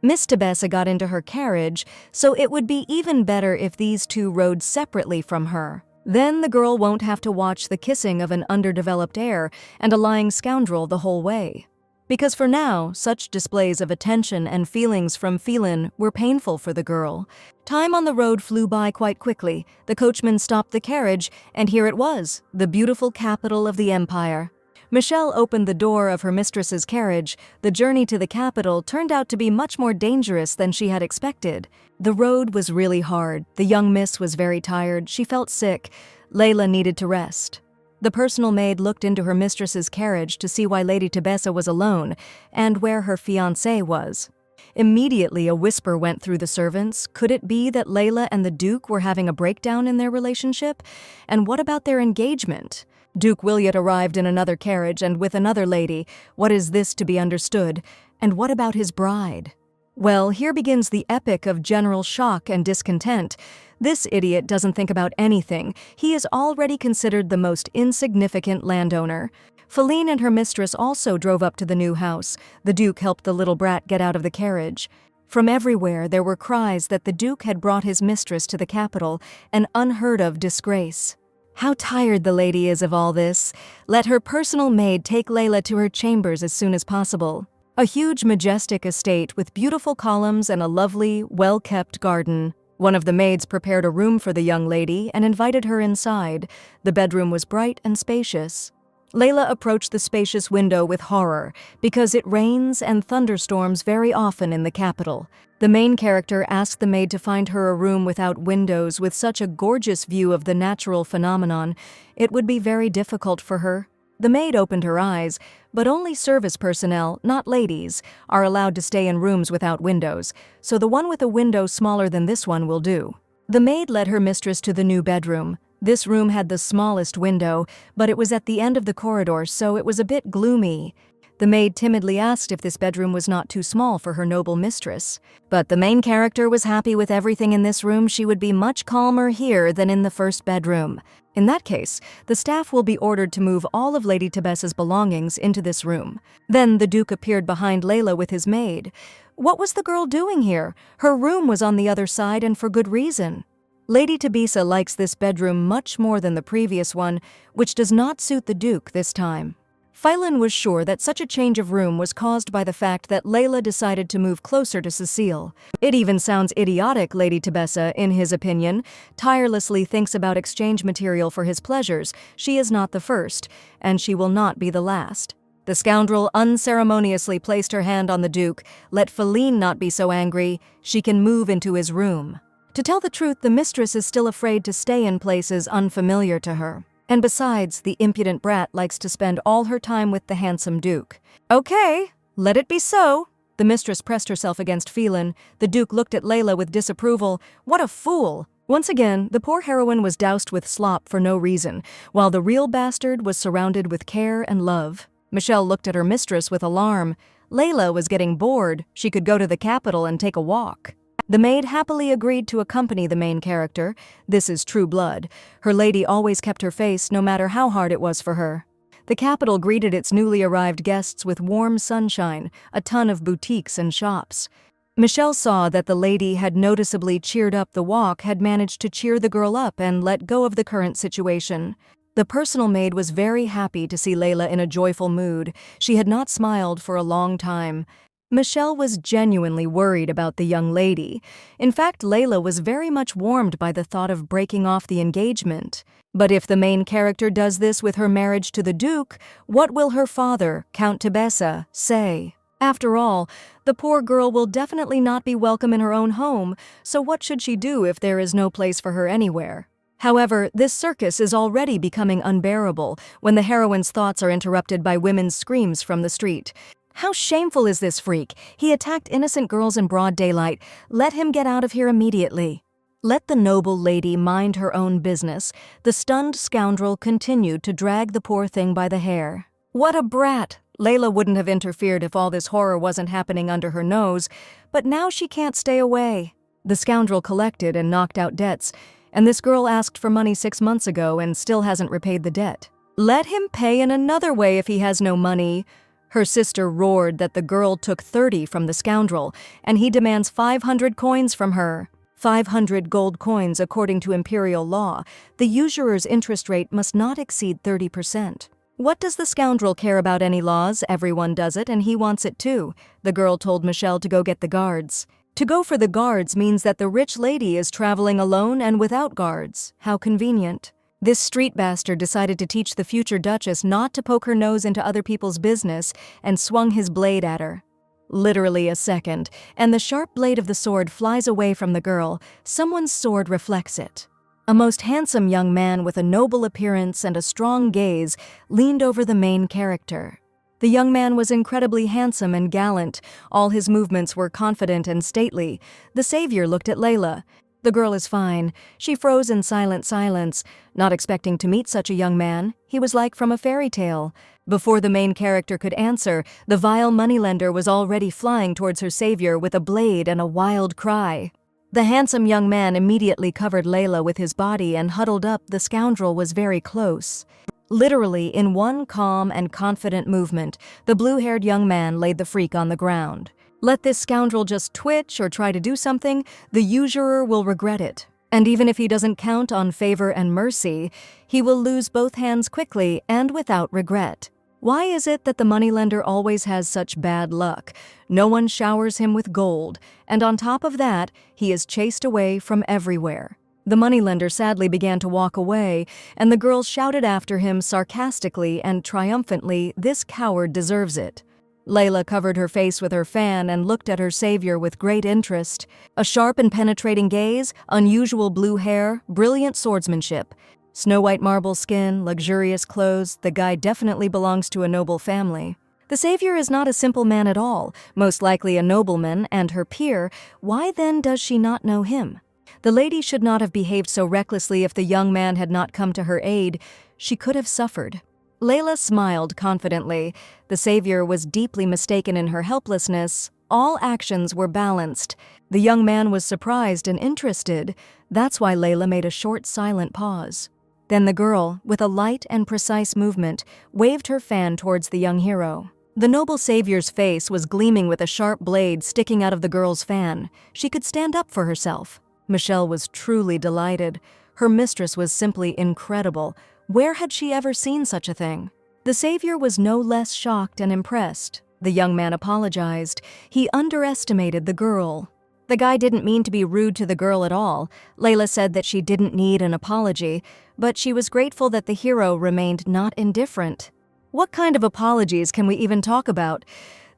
Miss Tabesa got into her carriage, so it would be even better if these two rode separately from her. Then the girl won't have to watch the kissing of an underdeveloped heir and a lying scoundrel the whole way. Because for now, such displays of attention and feelings from Phelan were painful for the girl. Time on the road flew by quite quickly. The coachman stopped the carriage, and here it was, the beautiful capital of the empire. Michelle opened the door of her mistress's carriage. The journey to the capital turned out to be much more dangerous than she had expected. The road was really hard. The young miss was very tired. She felt sick. Layla needed to rest. The personal maid looked into her mistress's carriage to see why Lady Tabesa was alone and where her fiancé was. Immediately a whisper went through the servants. Could it be that Layla and the Duke were having a breakdown in their relationship? And what about their engagement? Duke Williot arrived in another carriage and with another lady. What is this to be understood? And what about his bride? Well, here begins the epic of general shock and discontent. This idiot doesn't think about anything. He is already considered the most insignificant landowner. Phelan and her mistress also drove up to the new house. The Duke helped the little brat get out of the carriage. From everywhere there were cries that the Duke had brought his mistress to the capital, an unheard-of disgrace. How tired the lady is of all this. Let her personal maid take Layla to her chambers as soon as possible. A huge, majestic estate with beautiful columns and a lovely, well-kept garden. One of the maids prepared a room for the young lady and invited her inside. The bedroom was bright and spacious. Layla approached the spacious window with horror, because it rains and thunderstorms very often in the capital. The main character asked the maid to find her a room without windows with such a gorgeous view of the natural phenomenon. It would be very difficult for her. The maid opened her eyes, but only service personnel, not ladies, are allowed to stay in rooms without windows, so the one with a window smaller than this one will do. The maid led her mistress to the new bedroom. This room had the smallest window, but it was at the end of the corridor, so it was a bit gloomy. The maid timidly asked if this bedroom was not too small for her noble mistress. But the main character was happy with everything in this room. She would be much calmer here than in the first bedroom. In that case, the staff will be ordered to move all of Lady Tebessa's belongings into this room. Then the Duke appeared behind Layla with his maid. What was the girl doing here? Her room was on the other side, and for good reason. Lady Tebessa likes this bedroom much more than the previous one, which does not suit the Duke this time. Phylon was sure that such a change of room was caused by the fact that Layla decided to move closer to Cecile. It even sounds idiotic, Lady Tebessa, in his opinion, tirelessly thinks about exchange material for his pleasures. She is not the first, and she will not be the last. The scoundrel unceremoniously placed her hand on the Duke. Let Phylline not be so angry. She can move into his room. To tell the truth, the mistress is still afraid to stay in places unfamiliar to her. And besides, the impudent brat likes to spend all her time with the handsome Duke. Okay, let it be so. The mistress pressed herself against Phylline. The Duke looked at Layla with disapproval. What a fool! Once again, the poor heroine was doused with slop for no reason, while the real bastard was surrounded with care and love. Michelle looked at her mistress with alarm. Layla was getting bored. She could go to the capital and take a walk. The maid happily agreed to accompany the main character. This is true blood. Her lady always kept her face, no matter how hard it was for her. The capital greeted its newly arrived guests with warm sunshine, a ton of boutiques and shops. Michelle saw that the lady had noticeably cheered up the walk, had managed to cheer the girl up and let go of the current situation. The personal maid was very happy to see Layla in a joyful mood. She had not smiled for a long time. Michelle was genuinely worried about the young lady. In fact, Layla was very much warmed by the thought of breaking off the engagement. But if the main character does this with her marriage to the Duke, what will her father, Count Tebessa, say? After all, the poor girl will definitely not be welcome in her own home, so what should she do if there is no place for her anywhere? However, this circus is already becoming unbearable when the heroine's thoughts are interrupted by women's screams from the street. How shameful is this freak? He attacked innocent girls in broad daylight. Let him get out of here immediately. Let the noble lady mind her own business. The stunned scoundrel continued to drag the poor thing by the hair. What a brat! Layla wouldn't have interfered if all this horror wasn't happening under her nose, but now she can't stay away. The scoundrel collected and knocked out debts, and this girl asked for money 6 months ago and still hasn't repaid the debt. Let him pay in another way if he has no money. Her sister roared that the girl took 30 from the scoundrel, and he demands 500 coins from her. 500 gold coins according to imperial law. The usurer's interest rate must not exceed 30%. What does the scoundrel care about any laws? Everyone does it, and he wants it too. The girl told Michelle to go get the guards. To go for the guards means that the rich lady is traveling alone and without guards. How convenient. This street bastard decided to teach the future Duchess not to poke her nose into other people's business and swung his blade at her. Literally a second, and the sharp blade of the sword flies away from the girl. Someone's sword reflects it. A most handsome young man with a noble appearance and a strong gaze leaned over the main character. The young man was incredibly handsome and gallant. All his movements were confident and stately. The savior looked at Layla. The girl is fine. She froze in silent silence, not expecting to meet such a young man. He was like from a fairy tale. Before the main character could answer, the vile moneylender was already flying towards her savior with a blade and a wild cry. The handsome young man immediately covered Layla with his body and huddled up. The scoundrel was very close. Literally, in one calm and confident movement, the blue-haired young man laid the freak on the ground. Let this scoundrel just twitch or try to do something, the usurer will regret it. And even if he doesn't count on favor and mercy, he will lose both hands quickly and without regret. Why is it that the moneylender always has such bad luck? No one showers him with gold, and on top of that, he is chased away from everywhere. The moneylender sadly began to walk away, and the girls shouted after him sarcastically and triumphantly, "This coward deserves it." Layla covered her face with her fan and looked at her savior with great interest. A sharp and penetrating gaze, unusual blue hair, brilliant swordsmanship. Snow-white marble skin, luxurious clothes, the guy definitely belongs to a noble family. The savior is not a simple man at all, most likely a nobleman and her peer. Why then does she not know him? The lady should not have behaved so recklessly if the young man had not come to her aid. She could have suffered. Layla smiled confidently. The savior was deeply mistaken in her helplessness. All actions were balanced. The young man was surprised and interested. That's why Layla made a short, silent pause. Then the girl, with a light and precise movement, waved her fan towards the young hero. The noble savior's face was gleaming with a sharp blade sticking out of the girl's fan. She could stand up for herself. Michelle was truly delighted. Her mistress was simply incredible. Where had she ever seen such a thing? The savior was no less shocked and impressed. The young man apologized. He underestimated the girl. The guy didn't mean to be rude to the girl at all. Layla said that she didn't need an apology, but she was grateful that the hero remained not indifferent. What kind of apologies can we even talk about?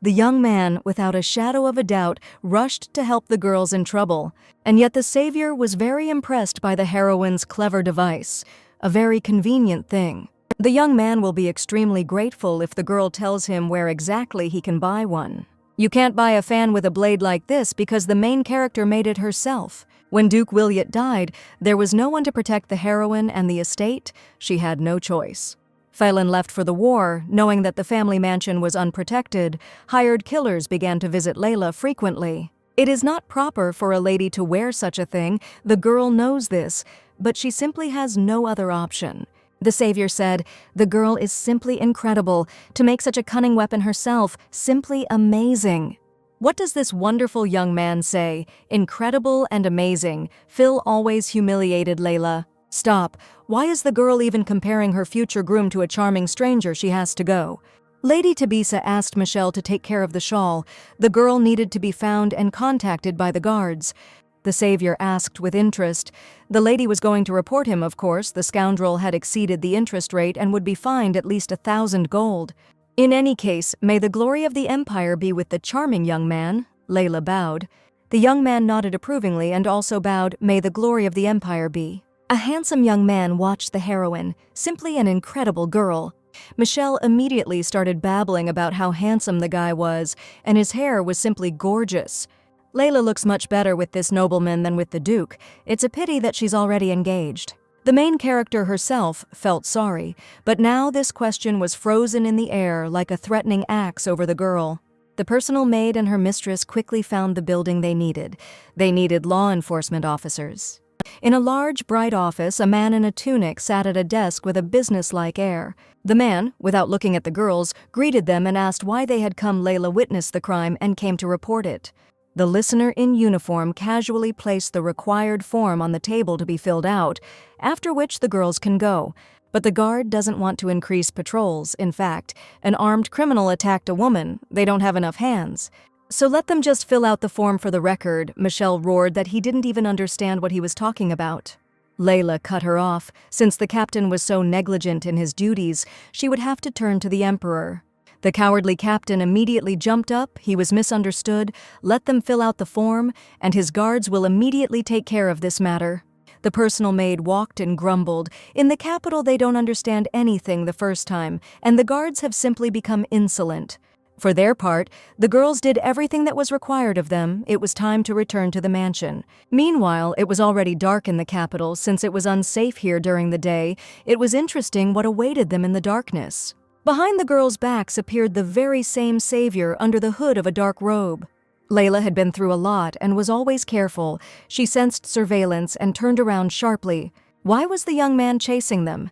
The young man, without a shadow of a doubt, rushed to help the girls in trouble. And yet the savior was very impressed by the heroine's clever device, a very convenient thing. The young man will be extremely grateful if the girl tells him where exactly he can buy one. You can't buy a fan with a blade like this because the main character made it herself. When Duke Williot died, there was no one to protect the heroine and the estate. She had no choice. Phelan left for the war, knowing that the family mansion was unprotected. Hired killers began to visit Layla frequently. It is not proper for a lady to wear such a thing. The girl knows this, but she simply has no other option. The savior said, "The girl is simply incredible. To make such a cunning weapon herself, simply amazing." What does this wonderful young man say? Incredible and amazing. Phil always humiliated Layla. Stop. Why is the girl even comparing her future groom to a charming stranger? She has to go. Lady Tabisa asked Michelle to take care of the shawl. The girl needed to be found and contacted by the guards. The savior asked with interest. The lady was going to report him, of course. The scoundrel had exceeded the interest rate and would be fined at least 1,000 gold. In any case, may the glory of the empire be with the charming young man. Layla bowed. The young man nodded approvingly and also bowed, "May the glory of the empire be." A handsome young man watched the heroine, simply an incredible girl. Michelle immediately started babbling about how handsome the guy was, and his hair was simply gorgeous. Layla looks much better with this nobleman than with the Duke. It's a pity that she's already engaged. The main character herself felt sorry, but now this question was frozen in the air like a threatening axe over the girl. The personal maid and her mistress quickly found the building they needed. They needed law enforcement officers. In a large, bright office, a man in a tunic sat at a desk with a businesslike air. The man, without looking at the girls, greeted them and asked why they had come. Layla witnessed the crime and came to report it. The listener in uniform casually placed the required form on the table to be filled out, after which the girls can go. But the guard doesn't want to increase patrols. In fact, an armed criminal attacked a woman. They don't have enough hands. So let them just fill out the form for the record. Michelle roared that he didn't even understand what he was talking about. Layla cut her off. Since the captain was so negligent in his duties, she would have to turn to the emperor. The cowardly captain immediately jumped up. He was misunderstood. Let them fill out the form, and his guards will immediately take care of this matter. The personal maid walked and grumbled. In the capital, they don't understand anything the first time, and the guards have simply become insolent. For their part, the girls did everything that was required of them. It was time to return to the mansion. Meanwhile, it was already dark in the capital. Since it was unsafe here during the day, it was interesting what awaited them in the darkness. Behind the girls' backs appeared the very same savior under the hood of a dark robe. Layla had been through a lot and was always careful. She sensed surveillance and turned around sharply. Why was the young man chasing them?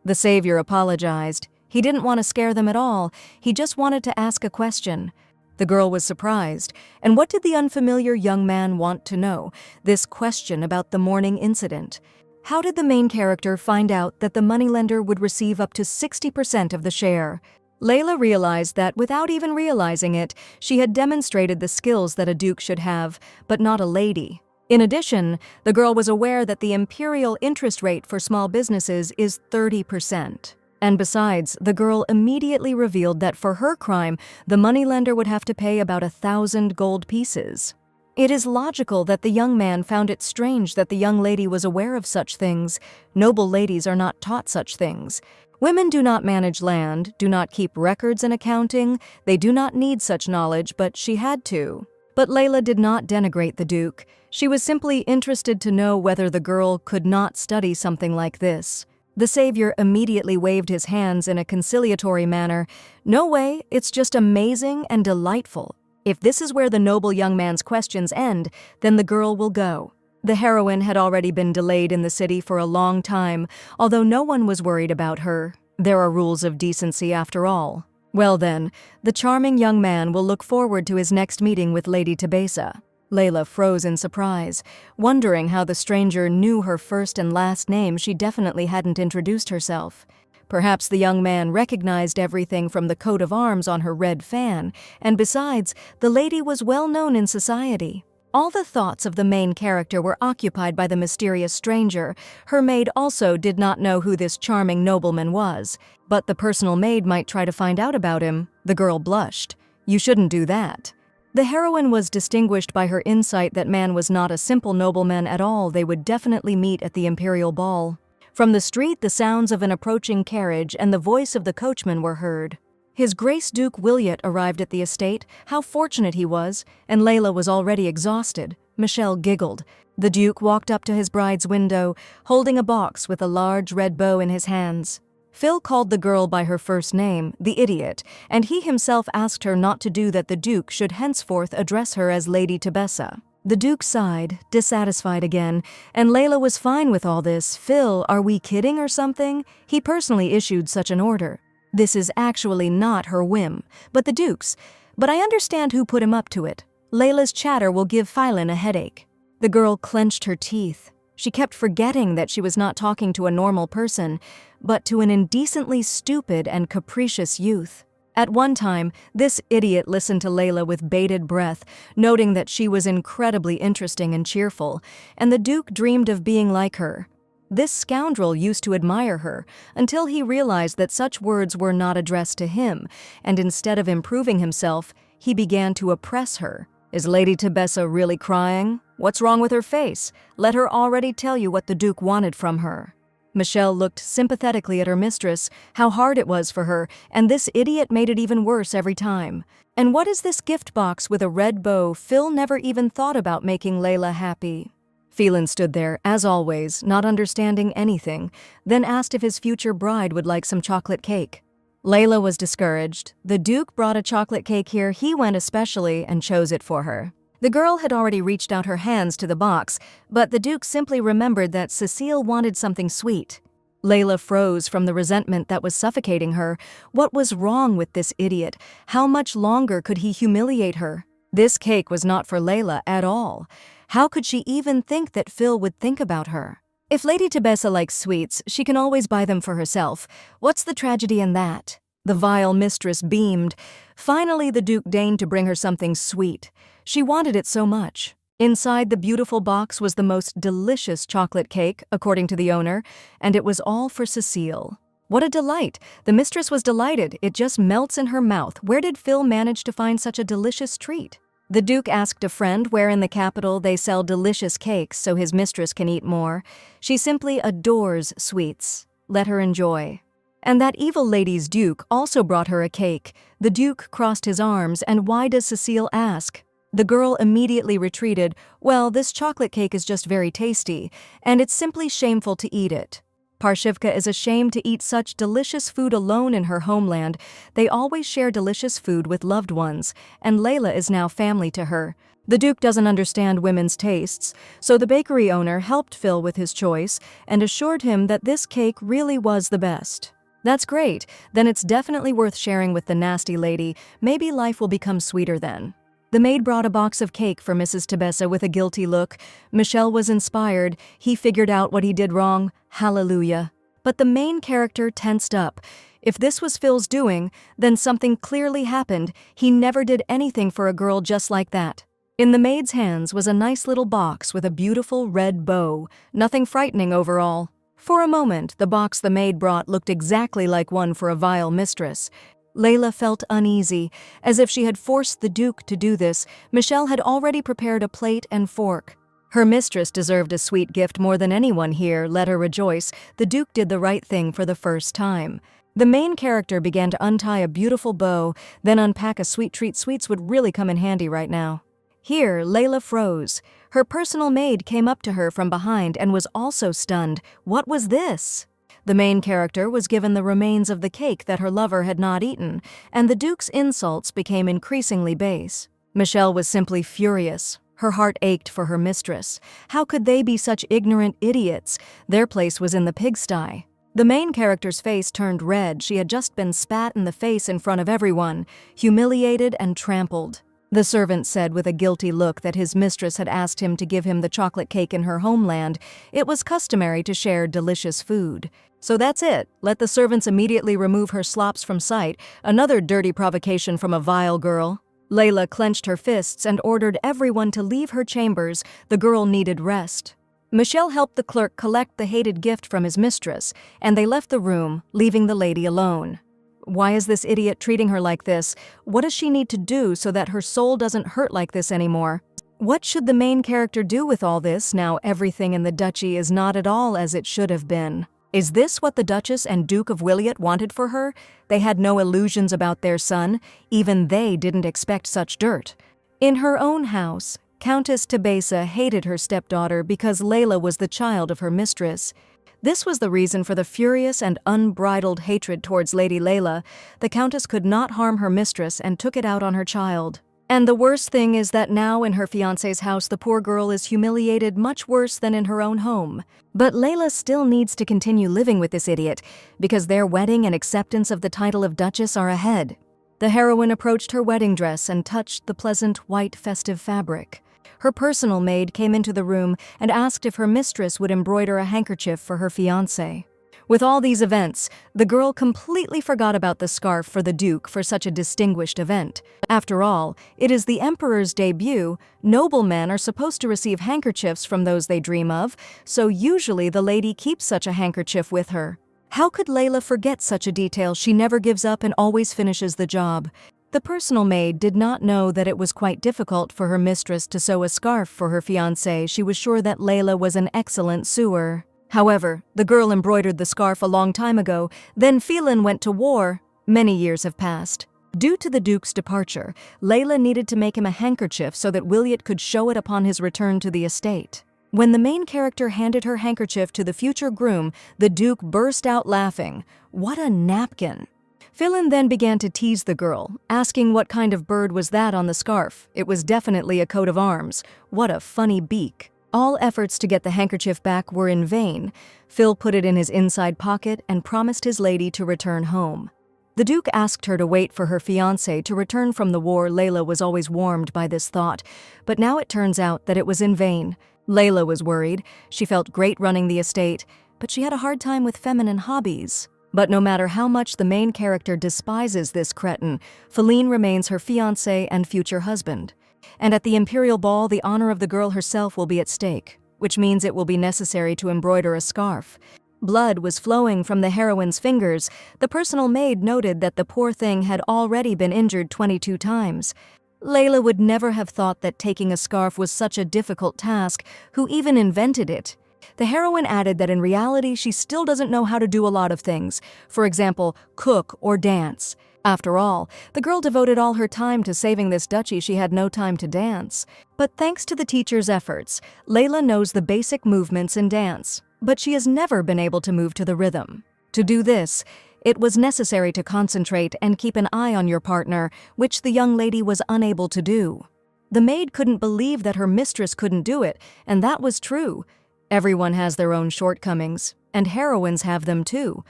The savior apologized. He didn't want to scare them at all. He just wanted to ask a question. The girl was surprised. And what did the unfamiliar young man want to know? This question about the morning incident. How did the main character find out that the moneylender would receive up to 60% of the share? Layla realized that without even realizing it, she had demonstrated the skills that a duke should have, but not a lady. In addition, the girl was aware that the imperial interest rate for small businesses is 30%. And besides, the girl immediately revealed that for her crime, the moneylender would have to pay about 1,000 gold pieces. It is logical that the young man found it strange that the young lady was aware of such things. Noble ladies are not taught such things. Women do not manage land, do not keep records and accounting. They do not need such knowledge, but she had to. But Layla did not denigrate the Duke. She was simply interested to know whether the girl could not study something like this. The savior immediately waved his hands in a conciliatory manner. No way, it's just amazing and delightful. If this is where the noble young man's questions end, then the girl will go. The heroine had already been delayed in the city for a long time, although no one was worried about her. There are rules of decency after all. Well then, the charming young man will look forward to his next meeting with Lady Tebessa. Layla froze in surprise, wondering how the stranger knew her first and last name. She definitely hadn't introduced herself. Perhaps the young man recognized everything from the coat of arms on her red fan, and besides, the lady was well known in society. All the thoughts of the main character were occupied by the mysterious stranger. Her maid also did not know who this charming nobleman was, but the personal maid might try to find out about him. The girl blushed. You shouldn't do that. The heroine was distinguished by her insight that man was not a simple nobleman at all. They would definitely meet at the imperial ball. From the street, the sounds of an approaching carriage and the voice of the coachman were heard. His Grace Duke Williot arrived at the estate. How fortunate he was, and Layla was already exhausted. Michelle giggled. The Duke walked up to his bride's window, holding a box with a large red bow in his hands. Phil called the girl by her first name, the idiot, and he himself asked her not to do that. The Duke should henceforth address her as Lady Tebessa. The Duke sighed, dissatisfied again, and Layla was fine with all this. Phil, are we kidding or something? He personally issued such an order. This is actually not her whim, but the Duke's. But I understand who put him up to it. Layla's chatter will give Phylon a headache. The girl clenched her teeth. She kept forgetting that she was not talking to a normal person, but to an indecently stupid and capricious youth. At one time, this idiot listened to Layla with bated breath, noting that she was incredibly interesting and cheerful, and the Duke dreamed of being like her. This scoundrel used to admire her, until he realized that such words were not addressed to him, and instead of improving himself, he began to oppress her. Is Lady Tebessa really crying? What's wrong with her face? Let her already tell you what the Duke wanted from her. Michelle looked sympathetically at her mistress, how hard it was for her, and this idiot made it even worse every time. And what is this gift box with a red bow? Phil never even thought about making Layla happy. Phelan stood there, as always, not understanding anything, then asked if his future bride would like some chocolate cake. Layla was discouraged. The Duke brought a chocolate cake here. He went especially and chose it for her. The girl had already reached out her hands to the box, but the Duke simply remembered that Cecile wanted something sweet. Layla froze from the resentment that was suffocating her. What was wrong with this idiot? How much longer could he humiliate her? This cake was not for Layla at all. How could she even think that Phil would think about her? If Lady Tebessa likes sweets, she can always buy them for herself. What's the tragedy in that? The vile mistress beamed. Finally, the Duke deigned to bring her something sweet. She wanted it so much. Inside the beautiful box was the most delicious chocolate cake, according to the owner, and it was all for Cecile. What a delight! The mistress was delighted. It just melts in her mouth. Where did Phil manage to find such a delicious treat? The Duke asked a friend where in the capital they sell delicious cakes so his mistress can eat more. She simply adores sweets. Let her enjoy. And that evil lady's Duke also brought her a cake. The Duke crossed his arms, and why does Cecile ask? The girl immediately retreated. Well, this chocolate cake is just very tasty, and it's simply shameful to eat it. Parshivka is ashamed to eat such delicious food alone in her homeland. They always share delicious food with loved ones, and Layla is now family to her. The Duke doesn't understand women's tastes, so the bakery owner helped Phil with his choice and assured him that this cake really was the best. That's great, then it's definitely worth sharing with the nasty lady. Maybe life will become sweeter then. The maid brought a box of cake for Mrs. Tebessa with a guilty look. Michelle was inspired. He figured out what he did wrong. Hallelujah. But the main character tensed up. If this was Phil's doing, then something clearly happened. He never did anything for a girl just like that. In the maid's hands was a nice little box with a beautiful red bow. Nothing frightening overall. For a moment, the box the maid brought looked exactly like one for a vile mistress. Layla felt uneasy, as if she had forced the Duke to do this. Michelle had already prepared a plate and fork. Her mistress deserved a sweet gift more than anyone here. Let her rejoice. The Duke did the right thing for the first time. The main character began to untie a beautiful bow, then unpack a sweet treat. Sweets would really come in handy right now. Here, Layla froze. Her personal maid came up to her from behind and was also stunned. What was this? The main character was given the remains of the cake that her lover had not eaten, and the Duke's insults became increasingly base. Michelle was simply furious. Her heart ached for her mistress. How could they be such ignorant idiots? Their place was in the pigsty. The main character's face turned red. She had just been spat in the face in front of everyone, humiliated and trampled. The servant said with a guilty look that his mistress had asked him to give him the chocolate cake in her homeland. It was customary to share delicious food. So that's it. Let the servants immediately remove her slops from sight. Another dirty provocation from a vile girl. Layla clenched her fists and ordered everyone to leave her chambers. The girl needed rest. Michelle helped the clerk collect the hated gift from his mistress, and they left the room, leaving the lady alone. Why is this idiot treating her like this? What does she need to do so that her soul doesn't hurt like this anymore? What should the main character do with all this now everything in the duchy is not at all as it should have been? Is this what the Duchess and Duke of Wiliot wanted for her? They had no illusions about their son. Even they didn't expect such dirt. In her own house, Countess Tabesa hated her stepdaughter because Layla was the child of her mistress. This was the reason for the furious and unbridled hatred towards Lady Layla. The Countess could not harm her mistress and took it out on her child. And the worst thing is that now in her fiancé's house the poor girl is humiliated much worse than in her own home. But Layla still needs to continue living with this idiot, because their wedding and acceptance of the title of Duchess are ahead. The heroine approached her wedding dress and touched the pleasant white festive fabric. Her personal maid came into the room and asked if her mistress would embroider a handkerchief for her fiancé. With all these events, the girl completely forgot about the scarf for the Duke for such a distinguished event. After all, it is the Emperor's debut. Noblemen are supposed to receive handkerchiefs from those they dream of, so usually the lady keeps such a handkerchief with her. How could Layla forget such a detail? She never gives up and always finishes the job. The personal maid did not know that it was quite difficult for her mistress to sew a scarf for her fiancé. She was sure that Layla was an excellent sewer. However, the girl embroidered the scarf a long time ago, then Phelan went to war. Many years have passed. Due to the Duke's departure, Layla needed to make him a handkerchief so that Wiliot could show it upon his return to the estate. When the main character handed her handkerchief to the future groom, the Duke burst out laughing. What a napkin! Phelan then began to tease the girl, asking what kind of bird was that on the scarf. It was definitely a coat of arms. What a funny beak. All efforts to get the handkerchief back were in vain. Phil put it in his inside pocket and promised his lady to return home. The Duke asked her to wait for her fiancé to return from the war. Layla was always warmed by this thought, but now it turns out that it was in vain. Layla was worried. She felt great running the estate, but she had a hard time with feminine hobbies. But no matter how much the main character despises this cretin, Feline remains her fiancé and future husband. And at the imperial ball, the honor of the girl herself will be at stake, which means it will be necessary to embroider a scarf. Blood was flowing from the heroine's fingers. The personal maid noted that the poor thing had already been injured 22 times. Layla would never have thought that taking a scarf was such a difficult task. Who even invented it? The heroine added that in reality she still doesn't know how to do a lot of things, for example, cook or dance. After all, the girl devoted all her time to saving this duchy. She had no time to dance. But thanks to the teacher's efforts, Layla knows the basic movements in dance, but she has never been able to move to the rhythm. To do this, it was necessary to concentrate and keep an eye on your partner, which the young lady was unable to do. The maid couldn't believe that her mistress couldn't do it, and that was true. Everyone has their own shortcomings, and heroines have them too.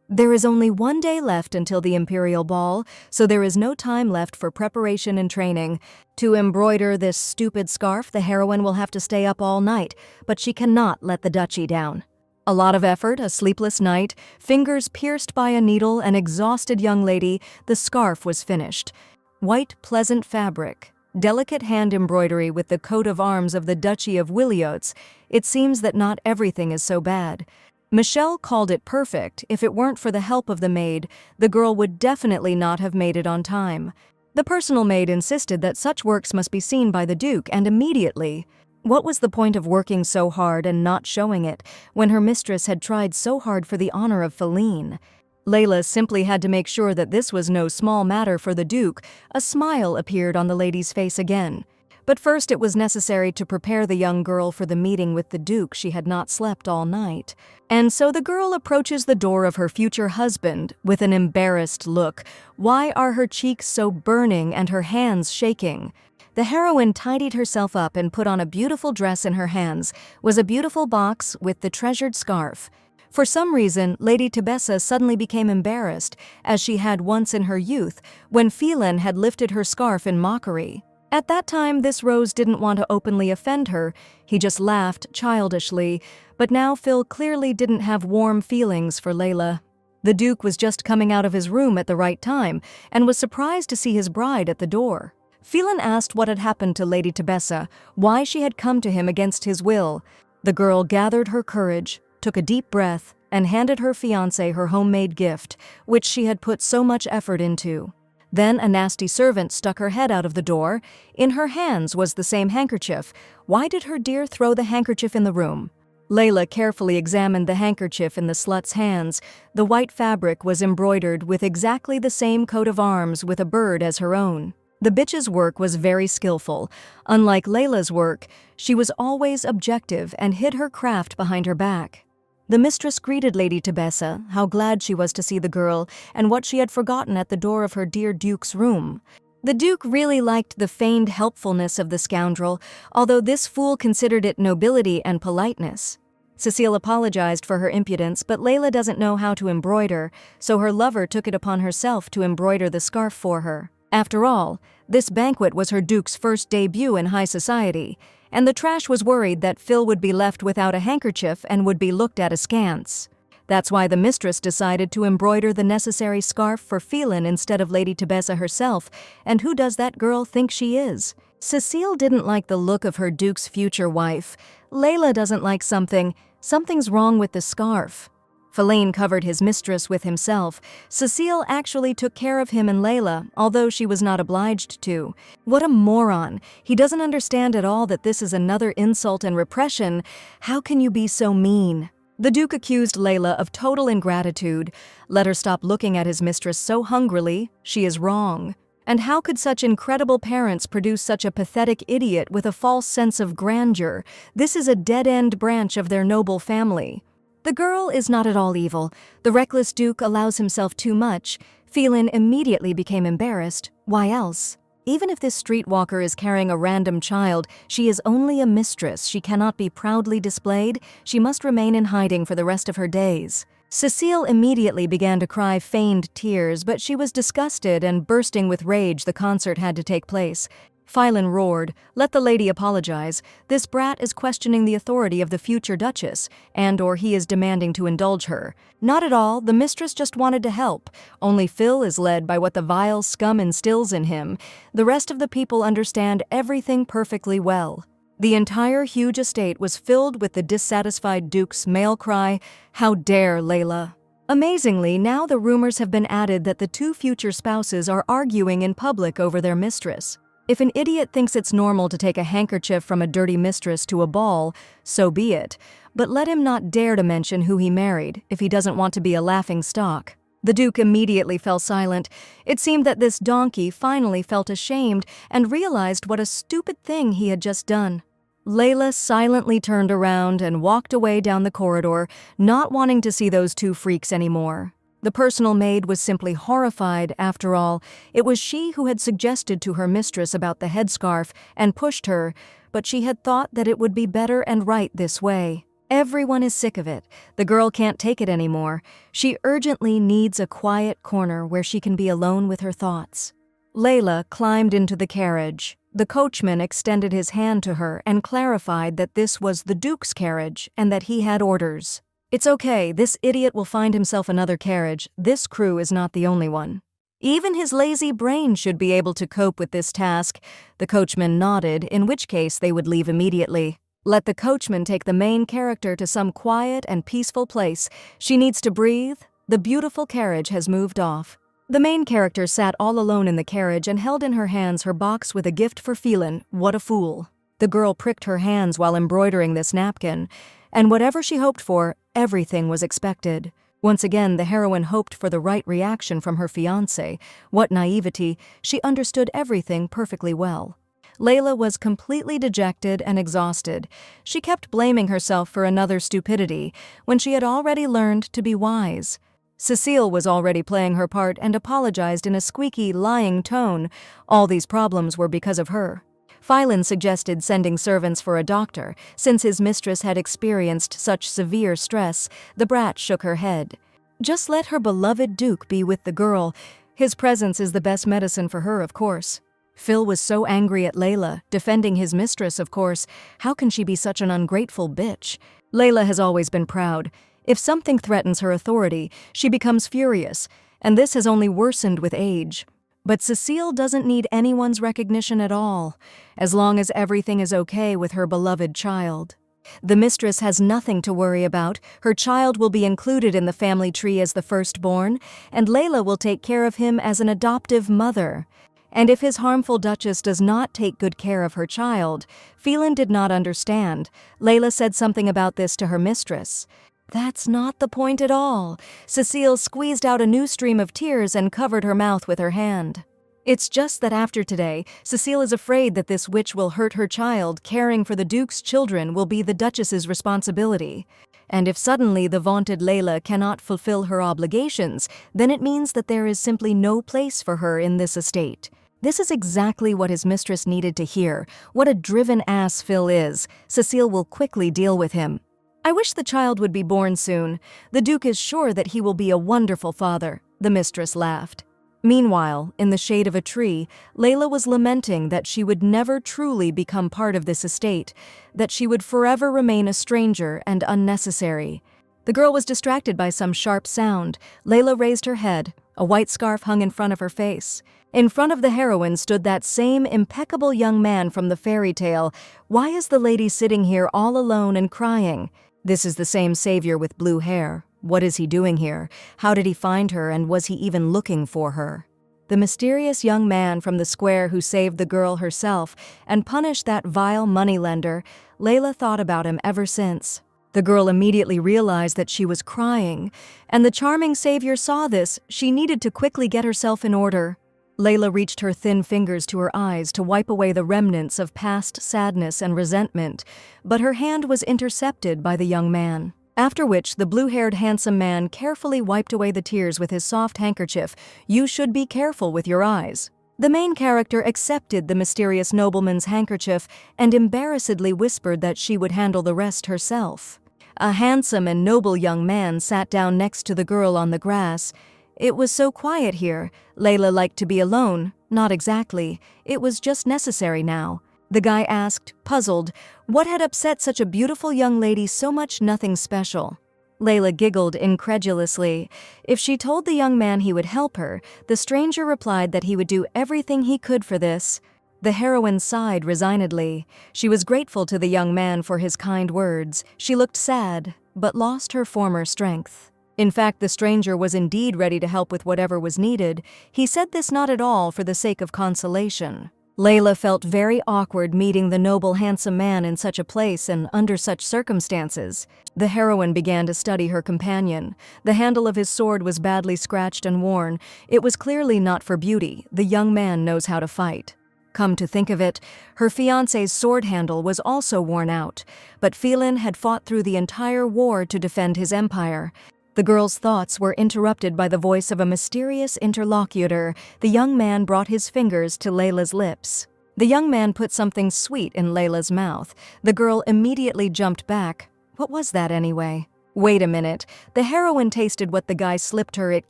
There is only one day left until the imperial ball, so there is no time left for preparation and training. To embroider this stupid scarf, the heroine will have to stay up all night, but she cannot let the duchy down. A lot of effort, a sleepless night, fingers pierced by a needle, an exhausted young lady, the scarf was finished. White, pleasant fabric, delicate hand embroidery with the coat of arms of the Duchy of Wiliot. It seems that not everything is so bad. Michelle called it perfect. If it weren't for the help of the maid, the girl would definitely not have made it on time. The personal maid insisted that such works must be seen by the Duke, and immediately. What was the point of working so hard and not showing it, when her mistress had tried so hard for the honor of Feline? Layla simply had to make sure that this was no small matter for the Duke. A smile appeared on the lady's face again. But first it was necessary to prepare the young girl for the meeting with the Duke. She had not slept all night. And so the girl approaches the door of her future husband with an embarrassed look. Why are her cheeks so burning and her hands shaking? The heroine tidied herself up and put on a beautiful dress. In her hands was a beautiful box with the treasured scarf. For some reason, Lady Tebessa suddenly became embarrassed, as she had once in her youth, when Phelan had lifted her scarf in mockery. At that time, this Rose didn't want to openly offend her. He just laughed childishly, but now Phil clearly didn't have warm feelings for Layla. The Duke was just coming out of his room at the right time and was surprised to see his bride at the door. Phelan asked what had happened to Lady Tebessa, why she had come to him against his will. The girl gathered her courage, took a deep breath, and handed her fiancé her homemade gift, which she had put so much effort into. Then a nasty servant stuck her head out of the door. In her hands was the same handkerchief. Why did her dear throw the handkerchief in the room? Layla carefully examined the handkerchief in the slut's hands. The white fabric was embroidered with exactly the same coat of arms with a bird as her own. The bitch's work was very skillful. Unlike Layla's work, she was always objective and hid her craft behind her back. The mistress greeted Lady Tebessa, how glad she was to see the girl, and what she had forgotten at the door of her dear Duke's room. The Duke really liked the feigned helpfulness of the scoundrel, although this fool considered it nobility and politeness. Cecile apologized for her impudence, but Layla doesn't know how to embroider, so her lover took it upon herself to embroider the scarf for her. After all, this banquet was her Duke's first debut in high society, and the trash was worried that Phil would be left without a handkerchief and would be looked at askance. That's why the mistress decided to embroider the necessary scarf for Phelan instead of Lady Tebessa herself, and who does that girl think she is? Cecile didn't like the look of her Duke's future wife. Layla doesn't like something's wrong with the scarf. Feline covered his mistress with himself. Cecile actually took care of him and Layla, although she was not obliged to. What a moron! He doesn't understand at all that this is another insult and repression. How can you be so mean? The Duke accused Layla of total ingratitude. Let her stop looking at his mistress so hungrily. She is wrong. And how could such incredible parents produce such a pathetic idiot with a false sense of grandeur? This is a dead-end branch of their noble family. The girl is not at all evil. The reckless Duke allows himself too much. Phelan immediately became embarrassed. Why else? Even if this streetwalker is carrying a random child, she is only a mistress. She cannot be proudly displayed. She must remain in hiding for the rest of her days. Cecile immediately began to cry feigned tears, but she was disgusted and bursting with rage. The concert had to take place. Phelan roared, "Let the lady apologize. This brat is questioning the authority of the future Duchess, or he is demanding to indulge her." Not at all, the mistress just wanted to help. Only Phil is led by what the vile scum instills in him. The rest of the people understand everything perfectly well. The entire huge estate was filled with the dissatisfied Duke's male cry, "How dare Layla!" Amazingly, now the rumors have been added that the two future spouses are arguing in public over their mistress. If an idiot thinks it's normal to take a handkerchief from a dirty mistress to a ball, so be it. But let him not dare to mention who he married, if he doesn't want to be a laughing stock. The Duke immediately fell silent. It seemed that this donkey finally felt ashamed and realized what a stupid thing he had just done. Layla silently turned around and walked away down the corridor, not wanting to see those two freaks anymore. The personal maid was simply horrified. After all, it was she who had suggested to her mistress about the headscarf and pushed her, but she had thought that it would be better and right this way. Everyone is sick of it. The girl can't take it anymore. She urgently needs a quiet corner where she can be alone with her thoughts. Layla climbed into the carriage. The coachman extended his hand to her and clarified that this was the Duke's carriage and that he had orders. "It's okay, this idiot will find himself another carriage. This crew is not the only one. Even his lazy brain should be able to cope with this task." The coachman nodded, in which case they would leave immediately. Let the coachman take the main character to some quiet and peaceful place. She needs to breathe. The beautiful carriage has moved off. The main character sat all alone in the carriage and held in her hands her box with a gift for Phelan. What a fool. The girl pricked her hands while embroidering this napkin, and whatever she hoped for, everything was expected. Once again, the heroine hoped for the right reaction from her fiancé. What naivety, she understood everything perfectly well. Layla was completely dejected and exhausted. She kept blaming herself for another stupidity when she had already learned to be wise. Cecile was already playing her part and apologized in a squeaky, lying tone. All these problems were because of her. Phelan suggested sending servants for a doctor, since his mistress had experienced such severe stress. The brat shook her head. Just let her beloved Duke be with the girl. His presence is the best medicine for her, of course. Phil was so angry at Layla, defending his mistress, of course. How can she be such an ungrateful bitch? Layla has always been proud. If something threatens her authority, she becomes furious, and this has only worsened with age. But Cecile doesn't need anyone's recognition at all, as long as everything is okay with her beloved child. The mistress has nothing to worry about. Her child will be included in the family tree as the firstborn, and Layla will take care of him as an adoptive mother. And if his harmful duchess does not take good care of her child, Phelan did not understand. Layla said something about this to her mistress. That's not the point at all. Cecile squeezed out a new stream of tears and covered her mouth with her hand. It's just that after today, Cecile is afraid that this witch will hurt her child. Caring for the Duke's children will be the Duchess's responsibility. And if suddenly the vaunted Layla cannot fulfill her obligations, then it means that there is simply no place for her in this estate. This is exactly what his mistress needed to hear. What a driven ass Phil is. Cecile will quickly deal with him. I wish the child would be born soon. The Duke is sure that he will be a wonderful father, the mistress laughed. Meanwhile, in the shade of a tree, Layla was lamenting that she would never truly become part of this estate, that she would forever remain a stranger and unnecessary. The girl was distracted by some sharp sound. Layla raised her head. A white scarf hung in front of her face. In front of the heroine stood that same impeccable young man from the fairy tale. Why is the lady sitting here all alone and crying? This is the same savior with blue hair. What is he doing here? How did he find her, and was he even looking for her? The mysterious young man from the square who saved the girl herself and punished that vile moneylender. Layla thought about him ever since. The girl immediately realized that she was crying, and the charming savior saw this. She needed to quickly get herself in order. Layla reached her thin fingers to her eyes to wipe away the remnants of past sadness and resentment, but her hand was intercepted by the young man. After which, the blue-haired handsome man carefully wiped away the tears with his soft handkerchief. You should be careful with your eyes. The main character accepted the mysterious nobleman's handkerchief and embarrassedly whispered that she would handle the rest herself. A handsome and noble young man sat down next to the girl on the grass. It was so quiet here. Layla liked to be alone. Not exactly. It was just necessary now. The guy asked, puzzled, what had upset such a beautiful young lady so much? Nothing special. Layla giggled incredulously. If she told the young man he would help her, the stranger replied that he would do everything he could for this. The heroine sighed resignedly. She was grateful to the young man for his kind words. She looked sad, but lost her former strength. In fact, the stranger was indeed ready to help with whatever was needed. He said this not at all for the sake of consolation. Layla felt very awkward meeting the noble, handsome man in such a place and under such circumstances. The heroine began to study her companion. The handle of his sword was badly scratched and worn. It was clearly not for beauty. The young man knows how to fight. Come to think of it, her fiancé's sword handle was also worn out, but Phelan had fought through the entire war to defend his empire. The girl's thoughts were interrupted by the voice of a mysterious interlocutor. The young man brought his fingers to Layla's lips. The young man put something sweet in Layla's mouth. The girl immediately jumped back. What was that anyway? Wait a minute. The heroine tasted what the guy slipped her. It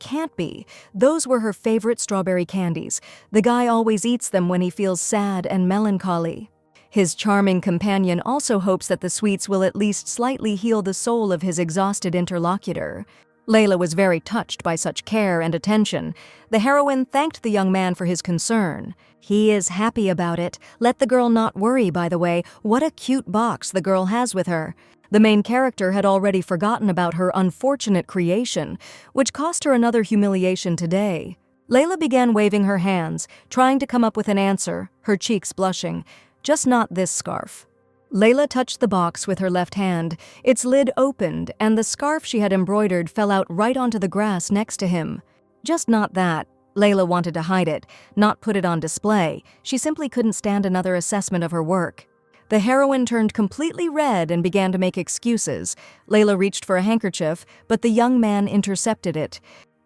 can't be. Those were her favorite strawberry candies. The guy always eats them when he feels sad and melancholy. His charming companion also hopes that the sweets will at least slightly heal the soul of his exhausted interlocutor. Layla was very touched by such care and attention. The heroine thanked the young man for his concern. He is happy about it. Let the girl not worry, by the way. What a cute box the girl has with her. The main character had already forgotten about her unfortunate creation, which cost her another humiliation today. Layla began waving her hands, trying to come up with an answer, her cheeks blushing. Just not this scarf. Layla touched the box with her left hand. Its lid opened, and the scarf she had embroidered fell out right onto the grass next to him. Just not that. Layla wanted to hide it, not put it on display. She simply couldn't stand another assessment of her work. The heroine turned completely red and began to make excuses. Layla reached for a handkerchief, but the young man intercepted it.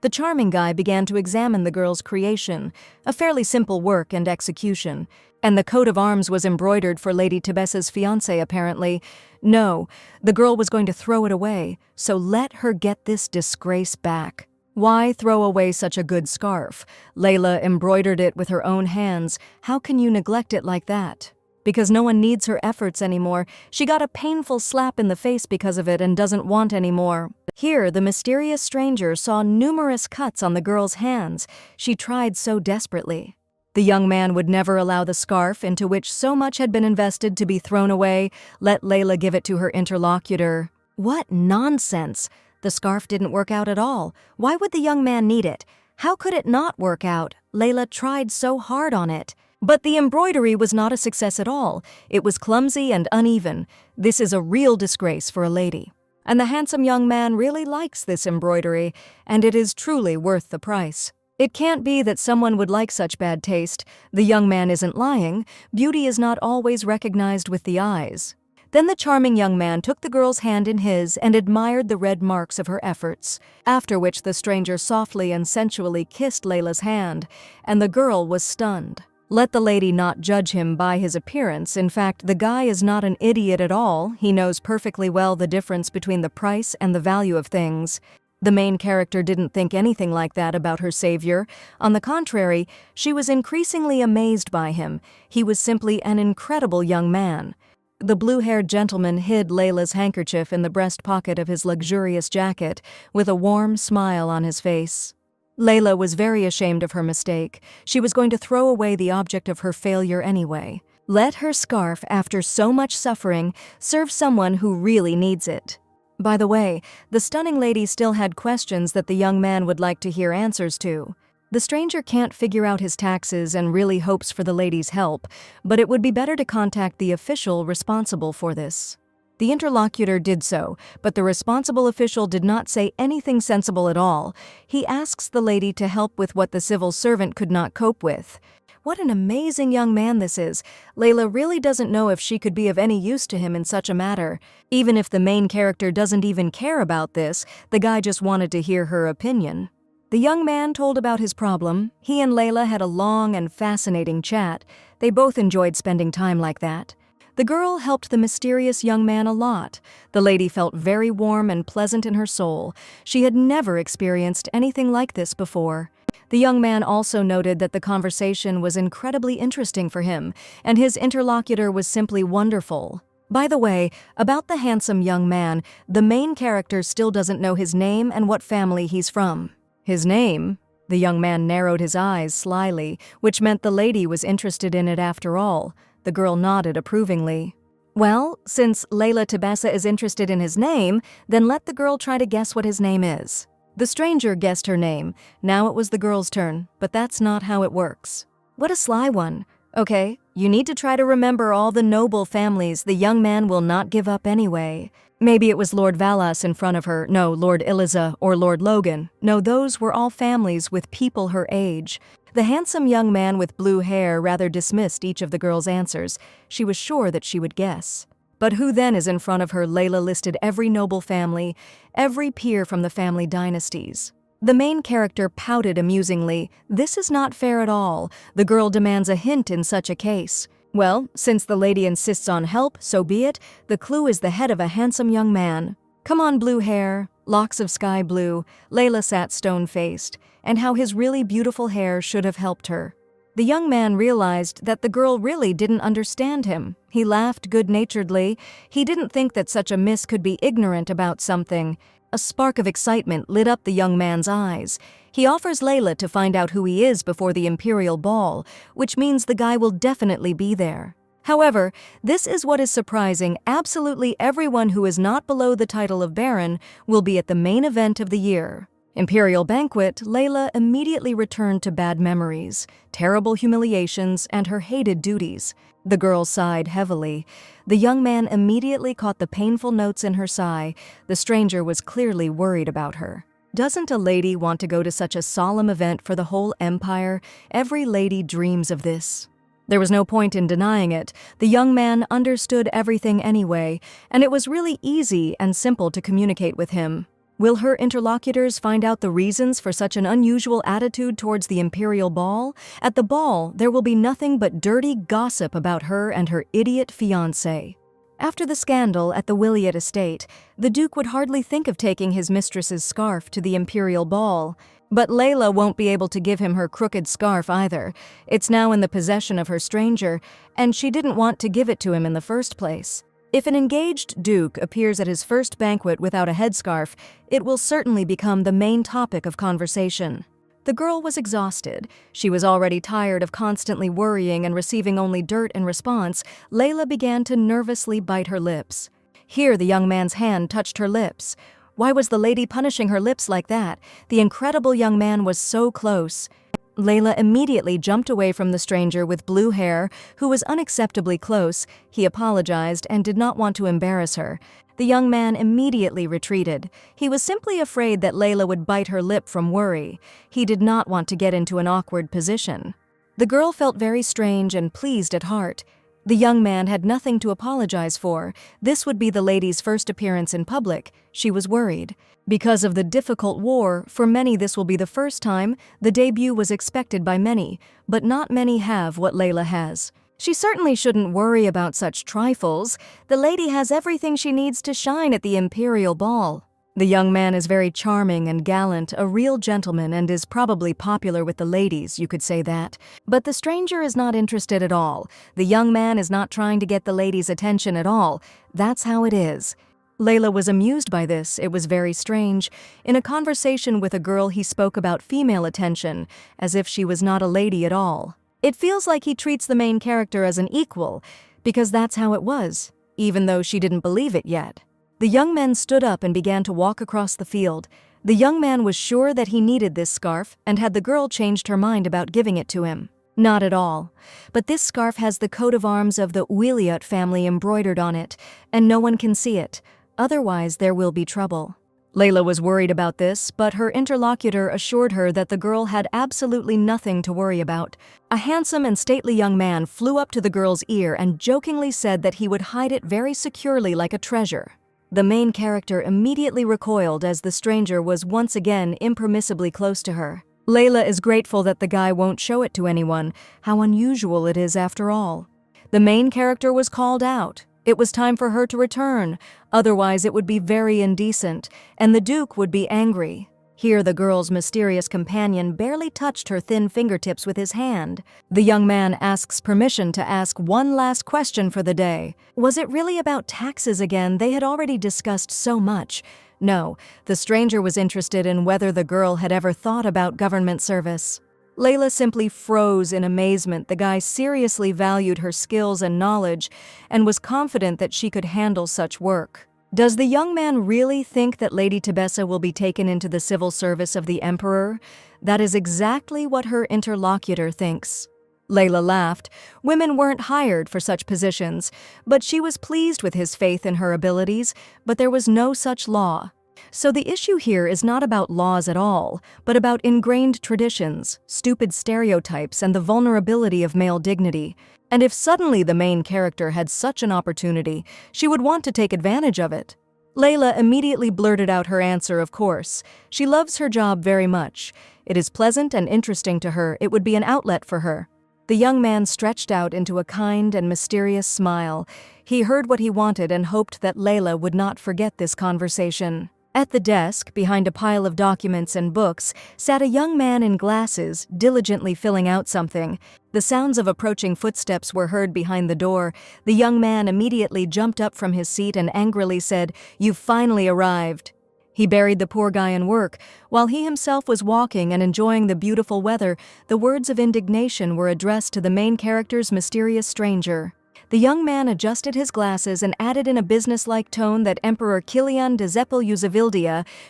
The charming guy began to examine the girl's creation, a fairly simple work and execution. And the coat of arms was embroidered for Lady Tebessa's fiancé, apparently. No, the girl was going to throw it away, so let her get this disgrace back. Why throw away such a good scarf? Layla embroidered it with her own hands. How can you neglect it like that? Because no one needs her efforts anymore. She got a painful slap in the face because of it and doesn't want any more. Here, the mysterious stranger saw numerous cuts on the girl's hands. She tried so desperately. The young man would never allow the scarf, into which so much had been invested, to be thrown away. Let Layla give it to her interlocutor. What nonsense! The scarf didn't work out at all. Why would the young man need it? How could it not work out? Layla tried so hard on it. But the embroidery was not a success at all. It was clumsy and uneven. This is a real disgrace for a lady. And the handsome young man really likes this embroidery, and it is truly worth the price. It can't be that someone would like such bad taste. The young man isn't lying. Beauty is not always recognized with the eyes. Then the charming young man took the girl's hand in his and admired the red marks of her efforts, after which the stranger softly and sensually kissed Layla's hand, and the girl was stunned. Let the lady not judge him by his appearance. In fact, the guy is not an idiot at all. He knows perfectly well the difference between the price and the value of things. The main character didn't think anything like that about her savior. On the contrary, she was increasingly amazed by him. He was simply an incredible young man. The blue-haired gentleman hid Layla's handkerchief in the breast pocket of his luxurious jacket, with a warm smile on his face. Layla was very ashamed of her mistake. She was going to throw away the object of her failure anyway. Let her scarf, after so much suffering, serve someone who really needs it. By the way, the stunning lady still had questions that the young man would like to hear answers to. The stranger can't figure out his taxes and really hopes for the lady's help, but it would be better to contact the official responsible for this. The interlocutor did so, but the responsible official did not say anything sensible at all. He asks the lady to help with what the civil servant could not cope with. What an amazing young man this is. Layla really doesn't know if she could be of any use to him in such a matter. Even if the main character doesn't even care about this, the guy just wanted to hear her opinion. The young man told about his problem. He and Layla had a long and fascinating chat. They both enjoyed spending time like that. The girl helped the mysterious young man a lot. The lady felt very warm and pleasant in her soul. She had never experienced anything like this before. The young man also noted that the conversation was incredibly interesting for him, and his interlocutor was simply wonderful. By the way, about the handsome young man, the main character still doesn't know his name and what family he's from. His name? The young man narrowed his eyes slyly, which meant the lady was interested in it after all. The girl nodded approvingly. Well, since Layla Tebessa is interested in his name, then let the girl try to guess what his name is. The stranger guessed her name. Now it was the girl's turn, but that's not how it works. What a sly one. Okay, you need to try to remember all the noble families. The young man will not give up anyway. Maybe it was Lord Valas in front of her. No, Lord Eliza or Lord Logan. No, those were all families with people her age. The handsome young man with blue hair rather dismissed each of the girl's answers. She was sure that she would guess. But who then is in front of her? Layla listed every noble family, every peer from the family dynasties. The main character pouted amusingly. This is not fair at all. The girl demands a hint in such a case. Well, since the lady insists on help, so be it. The clue is the head of a handsome young man. Come on, blue hair, locks of sky blue. Layla sat stone-faced, and how his really beautiful hair should have helped her. The young man realized that the girl really didn't understand him. He laughed good-naturedly. He didn't think that such a miss could be ignorant about something. A spark of excitement lit up the young man's eyes. He offers Layla to find out who he is before the Imperial Ball, which means the guy will definitely be there. However, this is what is surprising. Absolutely everyone who is not below the title of Baron will be at the main event of the year. Imperial Banquet. Layla immediately returned to bad memories, terrible humiliations, and her hated duties. The girl sighed heavily. The young man immediately caught the painful notes in her sigh. The stranger was clearly worried about her. Doesn't a lady want to go to such a solemn event for the whole empire? Every lady dreams of this. There was no point in denying it. The young man understood everything anyway, and it was really easy and simple to communicate with him. Will her interlocutors find out the reasons for such an unusual attitude towards the Imperial Ball? At the ball, there will be nothing but dirty gossip about her and her idiot fiancé. After the scandal at the Williot estate, the Duke would hardly think of taking his mistress's scarf to the Imperial Ball. But Layla won't be able to give him her crooked scarf either. It's now in the possession of her stranger, and she didn't want to give it to him in the first place. If an engaged duke appears at his first banquet without a headscarf, it will certainly become the main topic of conversation. The girl was exhausted. She was already tired of constantly worrying and receiving only dirt in response. Layla began to nervously bite her lips. Here the young man's hand touched her lips. Why was the lady punishing her lips like that? The incredible young man was so close. Layla immediately jumped away from the stranger with blue hair, who was unacceptably close. He apologized and did not want to embarrass her. The young man immediately retreated. He was simply afraid that Layla would bite her lip from worry. He did not want to get into an awkward position. The girl felt very strange and pleased at heart. The young man had nothing to apologize for. This would be the lady's first appearance in public. She was worried. Because of the difficult war, for many this will be the first time. The debut was expected by many, but not many have what Layla has. She certainly shouldn't worry about such trifles. The lady has everything she needs to shine at the Imperial Ball. The young man is very charming and gallant, a real gentleman, and is probably popular with the ladies, you could say that. But the stranger is not interested at all. The young man is not trying to get the ladies' attention at all. That's how it is. Layla was amused by this. It was very strange. In a conversation with a girl, he spoke about female attention, as if she was not a lady at all. It feels like he treats the main character as an equal, because that's how it was, even though she didn't believe it yet. The young men stood up and began to walk across the field. The young man was sure that he needed this scarf, and had the girl changed her mind about giving it to him? Not at all. But this scarf has the coat of arms of the Williot family embroidered on it, and no one can see it. Otherwise, there will be trouble. Layla was worried about this, but her interlocutor assured her that the girl had absolutely nothing to worry about. A handsome and stately young man flew up to the girl's ear and jokingly said that he would hide it very securely like a treasure. The main character immediately recoiled as the stranger was once again impermissibly close to her. Layla is grateful that the guy won't show it to anyone. How unusual it is after all. The main character was called out. It was time for her to return, otherwise it would be very indecent, and the Duke would be angry. Here the girl's mysterious companion barely touched her thin fingertips with his hand. The young man asks permission to ask one last question for the day. Was it really about taxes again? They had already discussed so much. No, the stranger was interested in whether the girl had ever thought about government service. Layla simply froze in amazement. The guy seriously valued her skills and knowledge and was confident that she could handle such work. Does the young man really think that Lady Tebessa will be taken into the civil service of the Emperor? That is exactly what her interlocutor thinks. Layla laughed. Women weren't hired for such positions, but she was pleased with his faith in her abilities, but there was no such law. So the issue here is not about laws at all, but about ingrained traditions, stupid stereotypes, and the vulnerability of male dignity. And if suddenly the main character had such an opportunity, she would want to take advantage of it. Layla immediately blurted out her answer, of course. She loves her job very much. It is pleasant and interesting to her. It would be an outlet for her. The young man stretched out into a kind and mysterious smile. He heard what he wanted and hoped that Layla would not forget this conversation. At the desk, behind a pile of documents and books, sat a young man in glasses, diligently filling out something. The sounds of approaching footsteps were heard behind the door. The young man immediately jumped up from his seat and angrily said, "You've finally arrived." He buried the poor guy in work. While he himself was walking and enjoying the beautiful weather, the words of indignation were addressed to the main character's mysterious stranger. The young man adjusted his glasses and added in a businesslike tone that Emperor Kilian de Zeppel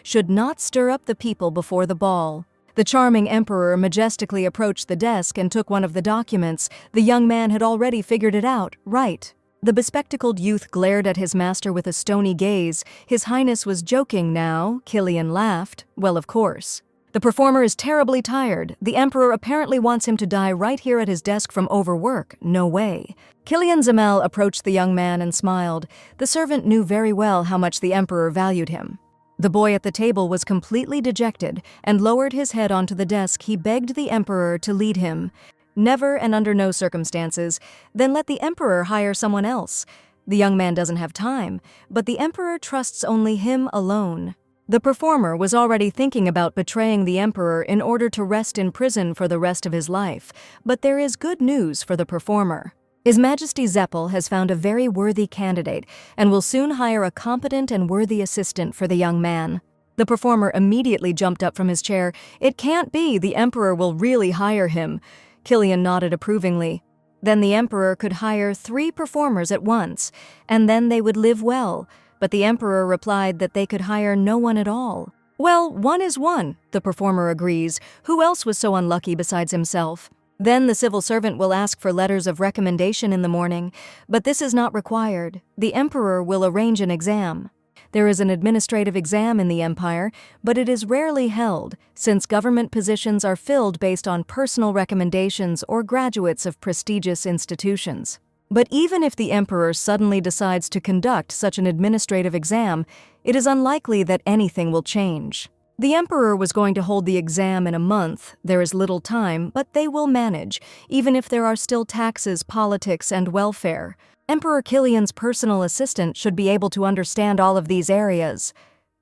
should not stir up the people before the ball. The charming emperor majestically approached the desk and took one of the documents. The young man had already figured it out, right? The bespectacled youth glared at his master with a stony gaze. His Highness was joking now. Kilian laughed. Well, of course. The performer is terribly tired. The emperor apparently wants him to die right here at his desk from overwork. No way. Kilian Zamel approached the young man and smiled. The servant knew very well how much the emperor valued him. The boy at the table was completely dejected and lowered his head onto the desk. He begged the emperor to lead him. Never and under no circumstances. Then let the emperor hire someone else. The young man doesn't have time, but the emperor trusts only him alone. The performer was already thinking about betraying the emperor in order to rest in prison for the rest of his life, but there is good news for the performer. His Majesty Zeppel has found a very worthy candidate and will soon hire a competent and worthy assistant for the young man. The performer immediately jumped up from his chair. It can't be, the emperor will really hire him. Kilian nodded approvingly. Then the emperor could hire 3 performers at once, and then they would live well. But the emperor replied that they could hire no one at all. Well, one is one, the performer agrees. Who else was so unlucky besides himself? Then the civil servant will ask for letters of recommendation in the morning, but this is not required. The emperor will arrange an exam. There is an administrative exam in the empire, but it is rarely held, since government positions are filled based on personal recommendations or graduates of prestigious institutions. But even if the emperor suddenly decides to conduct such an administrative exam, it is unlikely that anything will change. The emperor was going to hold the exam in a month. There is little time, but they will manage, even if there are still taxes, politics, and welfare. Emperor Kilian's personal assistant should be able to understand all of these areas.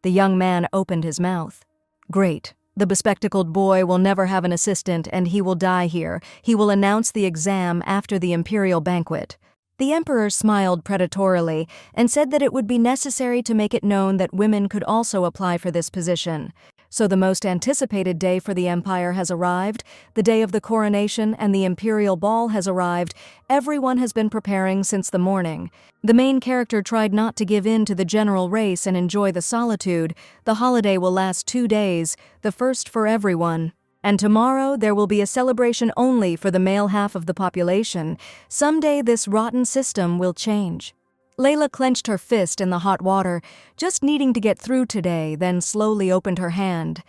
The young man opened his mouth. Great. The bespectacled boy will never have an assistant, and he will die here. He will announce the exam after the imperial banquet. The emperor smiled predatorily and said that it would be necessary to make it known that women could also apply for this position. So the most anticipated day for the empire has arrived. The day of the coronation and the imperial ball has arrived. Everyone has been preparing since the morning. The main character tried not to give in to the general race and enjoy the solitude. The holiday will last 2 days, the first for everyone. And tomorrow there will be a celebration only for the male half of the population. Someday this rotten system will change. Layla clenched her fist in the hot water, just needing to get through today, then slowly opened her hand.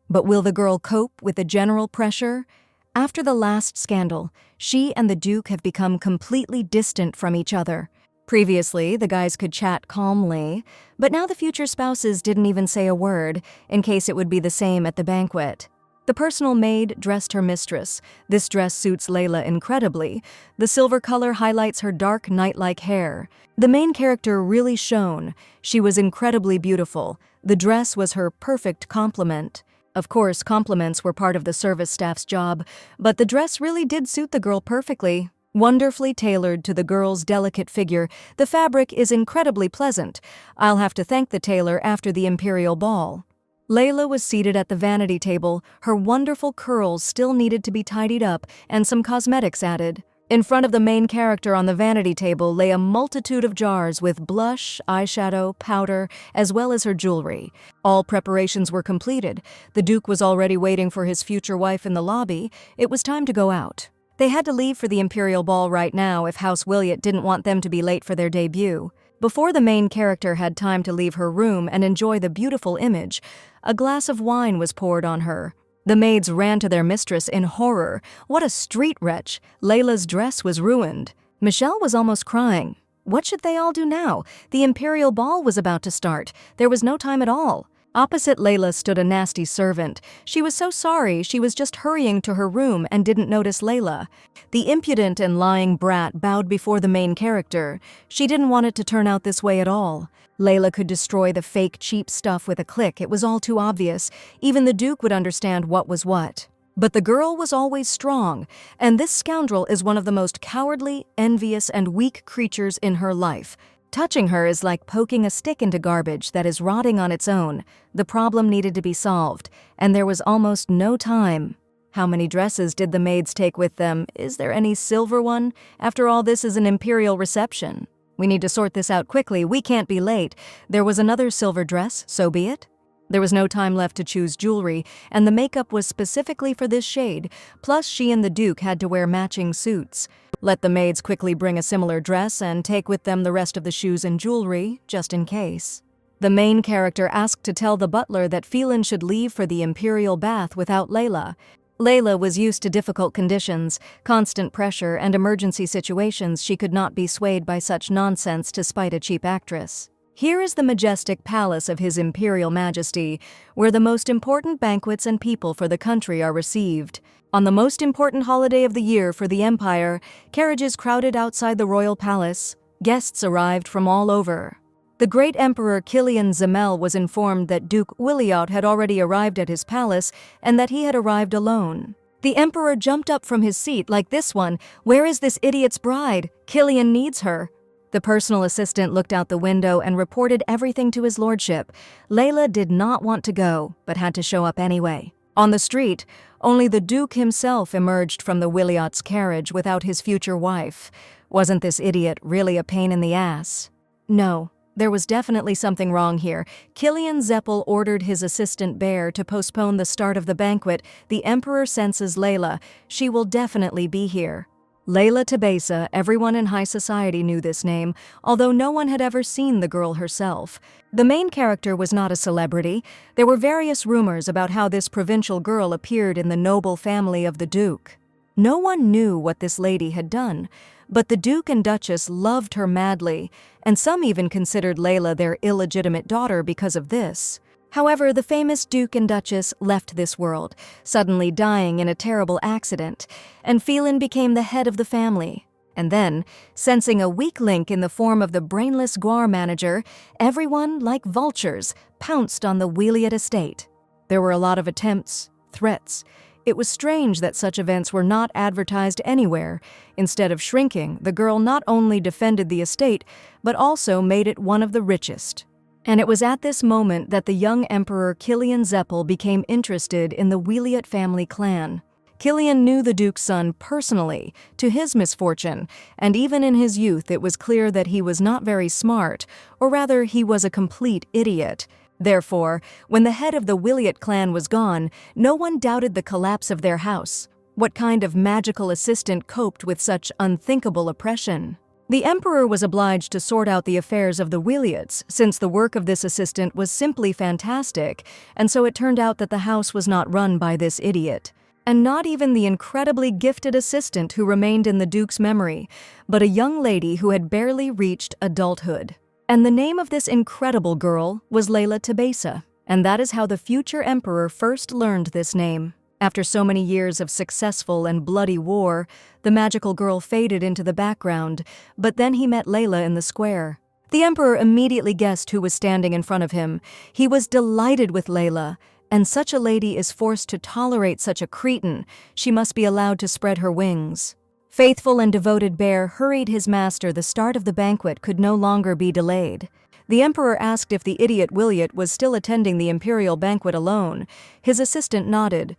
But will the girl cope with the general pressure? After the last scandal, she and the Duke have become completely distant from each other. Previously, the guys could chat calmly, but now the future spouses didn't even say a word, in case it would be the same at the banquet. The personal maid dressed her mistress. This dress suits Layla incredibly. The silver color highlights her dark, night-like hair. The main character really shone. She was incredibly beautiful. The dress was her perfect complement. Of course, compliments were part of the service staff's job, but the dress really did suit the girl perfectly. Wonderfully tailored to the girl's delicate figure, the fabric is incredibly pleasant. I'll have to thank the tailor after the imperial ball. Layla was seated at the vanity table. Her wonderful curls still needed to be tidied up and some cosmetics added. In front of the main character on the vanity table lay a multitude of jars with blush, eyeshadow, powder, as well as her jewelry. All preparations were completed. The Duke was already waiting for his future wife in the lobby. It was time to go out. They had to leave for the imperial ball right now if House Williot didn't want them to be late for their debut. Before the main character had time to leave her room and enjoy the beautiful image, a glass of wine was poured on her. The maids ran to their mistress in horror. What a street wretch! Layla's dress was ruined. Michelle was almost crying. What should they all do now? The imperial ball was about to start. There was no time at all. Opposite Layla stood a nasty servant. She was so sorry she was just hurrying to her room and didn't notice Layla. The impudent and lying brat bowed before the main character. She didn't want it to turn out this way at all. Layla could destroy the fake, cheap stuff with a click. It was all too obvious. Even the Duke would understand what was what. But the girl was always strong, and this scoundrel is one of the most cowardly, envious, and weak creatures in her life. Touching her is like poking a stick into garbage that is rotting on its own. The problem needed to be solved, and there was almost no time. How many dresses did the maids take with them? Is there any silver one? After all, this is an imperial reception. We need to sort this out quickly. We can't be late. There was another silver dress, so be it. There was no time left to choose jewelry, and the makeup was specifically for this shade, plus she and the Duke had to wear matching suits. Let the maids quickly bring a similar dress and take with them the rest of the shoes and jewelry, just in case. The main character asked to tell the butler that Phelan should leave for the imperial bath without Layla. Layla was used to difficult conditions, constant pressure, and emergency situations. She could not be swayed by such nonsense to spite a cheap actress. Here is the majestic palace of His Imperial Majesty, where the most important banquets and people for the country are received. On the most important holiday of the year for the Empire, carriages crowded outside the royal palace. Guests arrived from all over. The great Emperor Kilian Zamel was informed that Duke Williot had already arrived at his palace and that he had arrived alone. The Emperor jumped up from his seat like this one. Where is this idiot's bride? Kilian needs her. The personal assistant looked out the window and reported everything to his lordship. Layla did not want to go, but had to show up anyway. On the street, only the Duke himself emerged from the Williot's carriage without his future wife. Wasn't this idiot really a pain in the ass? No, there was definitely something wrong here. Kilian Zeppel ordered his assistant Bear to postpone the start of the banquet. The Emperor senses Layla. She will definitely be here. Layla Tabesa, everyone in high society knew this name, although no one had ever seen the girl herself. The main character was not a celebrity. There were various rumors about how this provincial girl appeared in the noble family of the Duke. No one knew what this lady had done, but the Duke and Duchess loved her madly, and some even considered Layla their illegitimate daughter because of this. However, the famous Duke and Duchess left this world, suddenly dying in a terrible accident, and Phelan became the head of the family. And then, sensing a weak link in the form of the brainless Guar manager, everyone, like vultures, pounced on the Williot estate. There were a lot of attempts, threats. It was strange that such events were not advertised anywhere. Instead of shrinking, the girl not only defended the estate, but also made it one of the richest. And it was at this moment that the young Emperor Kilian Zeppel became interested in the Williot family clan. Kilian knew the Duke's son personally, to his misfortune, and even in his youth it was clear that he was not very smart, or rather he was a complete idiot. Therefore, when the head of the Williot clan was gone, no one doubted the collapse of their house. What kind of magical assistant coped with such unthinkable oppression? The Emperor was obliged to sort out the affairs of the Williots, since the work of this assistant was simply fantastic, and so it turned out that the house was not run by this idiot. And not even the incredibly gifted assistant who remained in the Duke's memory, but a young lady who had barely reached adulthood. And the name of this incredible girl was Layla Tabesa, and that is how the future Emperor first learned this name. After so many years of successful and bloody war, the magical girl faded into the background, but then he met Layla in the square. The Emperor immediately guessed who was standing in front of him. He was delighted with Layla, and such a lady is forced to tolerate such a cretin. She must be allowed to spread her wings. Faithful and devoted Bear hurried his master. The start of the banquet could no longer be delayed. The Emperor asked if the idiot Williot was still attending the imperial banquet alone. His assistant nodded.